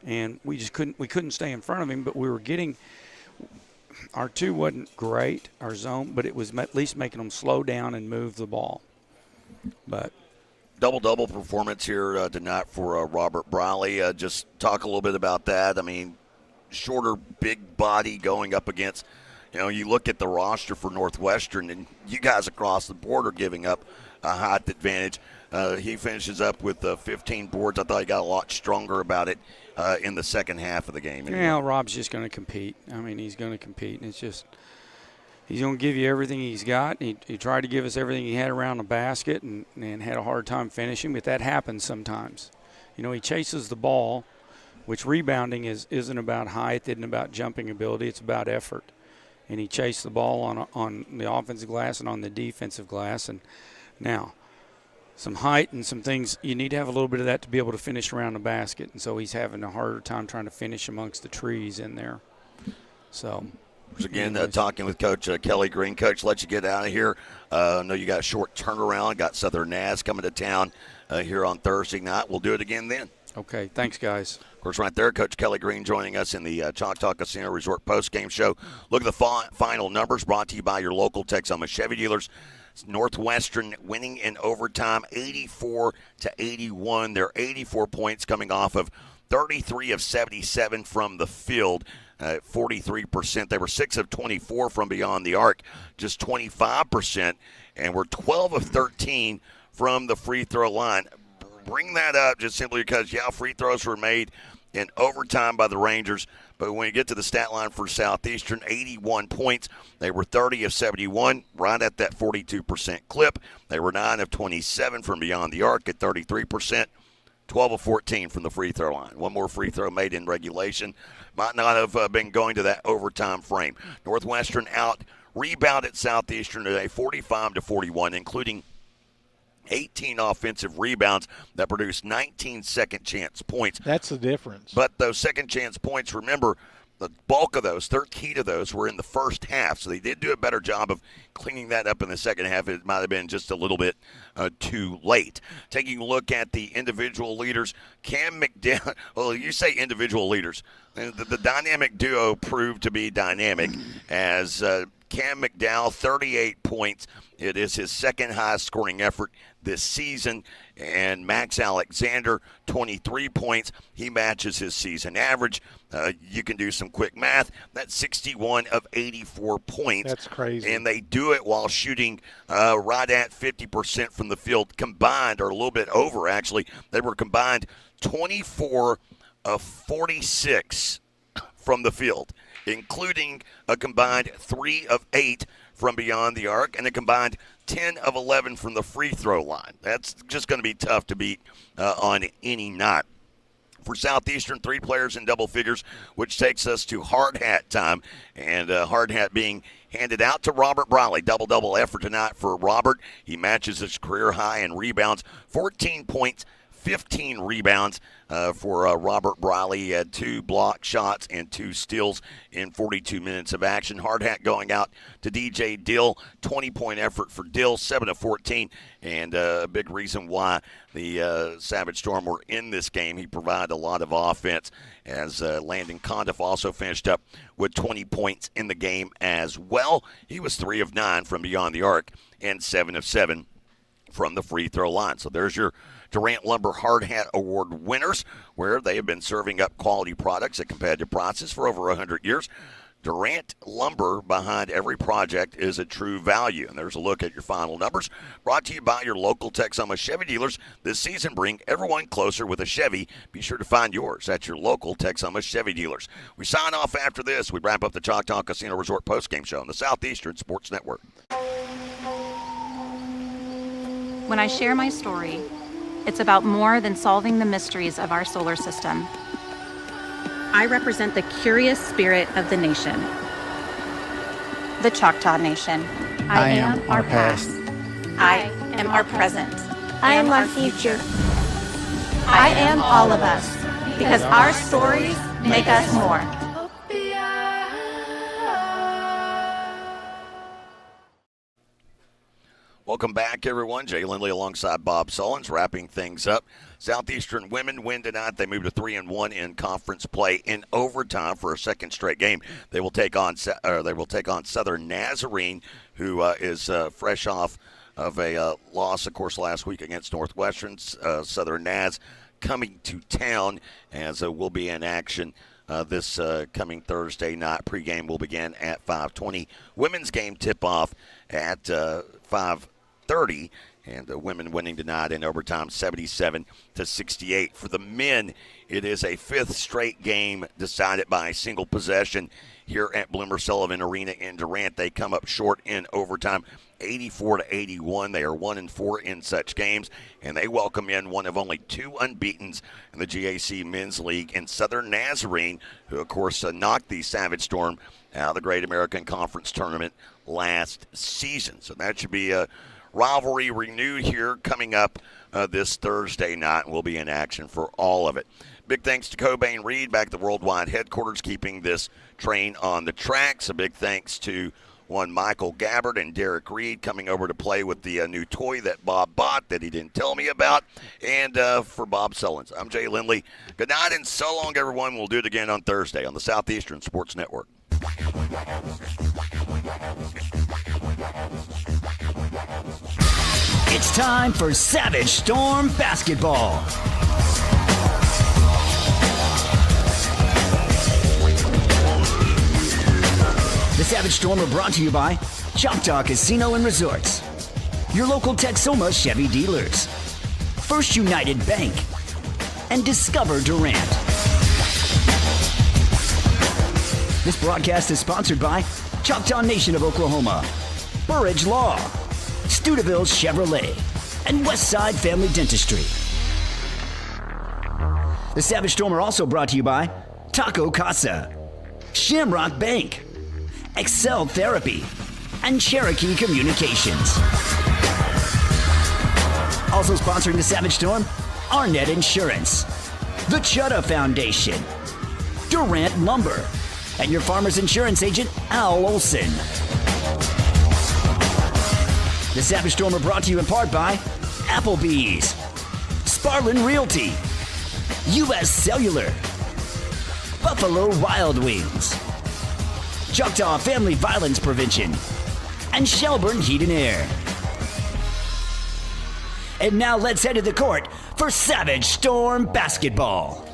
and we couldn't stay in front of him. But we were getting, our two wasn't great, our zone, but it was at least making them slow down and move the ball. But Double-double performance here tonight for Robert Briley. Just talk a little bit about that. I mean, shorter, big body going up against, you look at the roster for Northwestern, and you guys across the board are giving up a height advantage. He finishes up with 15 boards. I thought he got a lot stronger about it in the second half of the game. Yeah, Rob's just going to compete. I mean, he's going to compete, and it's just he's going to give you everything he's got. He tried to give us everything he had around the basket and had a hard time finishing, but that happens sometimes. He chases the ball, which rebounding isn't about height, isn't about jumping ability, it's about effort. And he chased the ball on the offensive glass and on the defensive glass. And now, some height and some things, you need to have a little bit of that to be able to finish around the basket. And so he's having a harder time trying to finish amongst the trees in there. So, again, talking with Coach Kelly Green. Coach, let you get out of here. I know you got a short turnaround. Got Southern Naz coming to town here on Thursday night. We'll do it again then. Okay, thanks, guys. Of course, right there, Coach Kelly Green joining us in the Choctaw Casino Resort postgame show. Look at the final numbers brought to you by your local Texoma Chevy dealers. Northwestern winning in overtime, 84-81. They're 84 points coming off of 33 of 77 from the field, 43%. They were 6 of 24 from beyond the arc, just 25%, and we're 12 of 13 from the free throw line. Bring that up just simply because, free throws were made in overtime by the Rangers. But when you get to the stat line for Southeastern, 81 points. They were 30 of 71, right at that 42% clip. They were 9 of 27 from beyond the arc at 33%. 12 of 14 from the free throw line. One more free throw made in regulation. Might not have been going to that overtime frame. Northwestern out rebounded Southeastern today 45-41, including 18 offensive rebounds that produced 19 second-chance points. That's the difference. But those second-chance points, remember, the bulk of those, 13 of those, were in the first half. So they did do a better job of cleaning that up in the second half. It might have been just a little bit too late. Taking a look at the individual leaders, Cam McDowell. Well, you say individual leaders. The dynamic duo proved to be dynamic as Cam McDowell, 38 points. It is his second highest scoring effort this season. And Max Alexander, 23 points. He matches his season average. You can do some quick math. That's 61 of 84 points. That's crazy. And they do it while shooting right at 50% from the field combined, or a little bit over, actually. They were combined 24 of 46 from the field, including a combined 3 of 8 from beyond the arc and a combined 10 of 11 from the free throw line. That's just going to be tough to beat on any night. For Southeastern, 3 players in double figures, which takes us to hard hat time, and hard hat being handed out to Robert Briley. Double-double effort tonight for Robert. He matches his career high in rebounds, 14 points, 15 rebounds for Robert Briley. He had 2 block shots and 2 steals in 42 minutes of action. Hard hat going out to DJ Dill. 20-point effort for Dill, 7 of 14. And a big reason why the Savage Storm were in this game. He provided a lot of offense as Landon Condiff also finished up with 20 points in the game as well. He was 3 of 9 from beyond the arc and 7 of 7 from the free throw line. So there's your Durant Lumber Hard Hat Award winners, where they have been serving up quality products at competitive prices for over 100 years. Durant Lumber, behind every project, is a true value. And there's a look at your final numbers, brought to you by your local Texoma Chevy dealers. This season, bring everyone closer with a Chevy. Be sure to find yours at your local Texoma Chevy dealers. We sign off after this. We wrap up the Choctaw Casino Resort postgame show on the Southeastern Sports Network. When I share my story, it's about more than solving the mysteries of our solar system. I represent the curious spirit of the nation, the Choctaw Nation. I am our past. I am our present. I am our future. I am all of us, because our stories make us more. Welcome back, everyone. Jay Lindley alongside Bob Sullins, wrapping things up. Southeastern women win tonight. They move to 3-1 in conference play in overtime for a second straight game. They will take on Southern Nazarene, who is fresh off of a loss, of course, last week against Northwestern. Southern Naz coming to town as we'll be in action this coming Thursday night. Pregame will begin at 5:20. Women's game tip-off at 5:30. And the women winning tonight in overtime 77-68. For the men, it is a fifth straight game decided by a single possession here at Bloomer Sullivan Arena in Durant. They come up short in overtime 84-81. They are 1-4 in such games, and they welcome in one of only two unbeatens in the GAC Men's League in Southern Nazarene, who, of course, knocked the Savage Storm out of the Great American Conference Tournament last season. So that should be a rivalry renewed here coming up this Thursday night, and we'll be in action for all of it. Big thanks to Cobain Reed back at the Worldwide headquarters, keeping this train on the tracks. A big thanks to one Michael Gabbard and Derek Reed coming over to play with the new toy that Bob bought that he didn't tell me about. And for Bob Sullins, I'm Jay Lindley. Good night and so long, everyone. We'll do it again on Thursday on the Southeastern Sports Network. It's time for Savage Storm basketball. The Savage Storm are brought to you by Choctaw Casino and Resorts, your local Texoma Chevy dealers, First United Bank, and Discover Durant. This broadcast is sponsored by Choctaw Nation of Oklahoma, Burridge Law, Steubenville Chevrolet, and Westside Family Dentistry. The Savage Storm are also brought to you by Taco Casa, Shamrock Bank, Excel Therapy, and Cherokee Communications. Also sponsoring the Savage Storm, Arnett Insurance, the Chutta Foundation, Durant Lumber, and your farmer's insurance agent, Al Olson. The Savage Storm are brought to you in part by Applebee's, Sparlin Realty, U.S. Cellular, Buffalo Wild Wings, Choctaw Family Violence Prevention, and Shelburne Heat and Air. And now let's head to the court for Savage Storm basketball.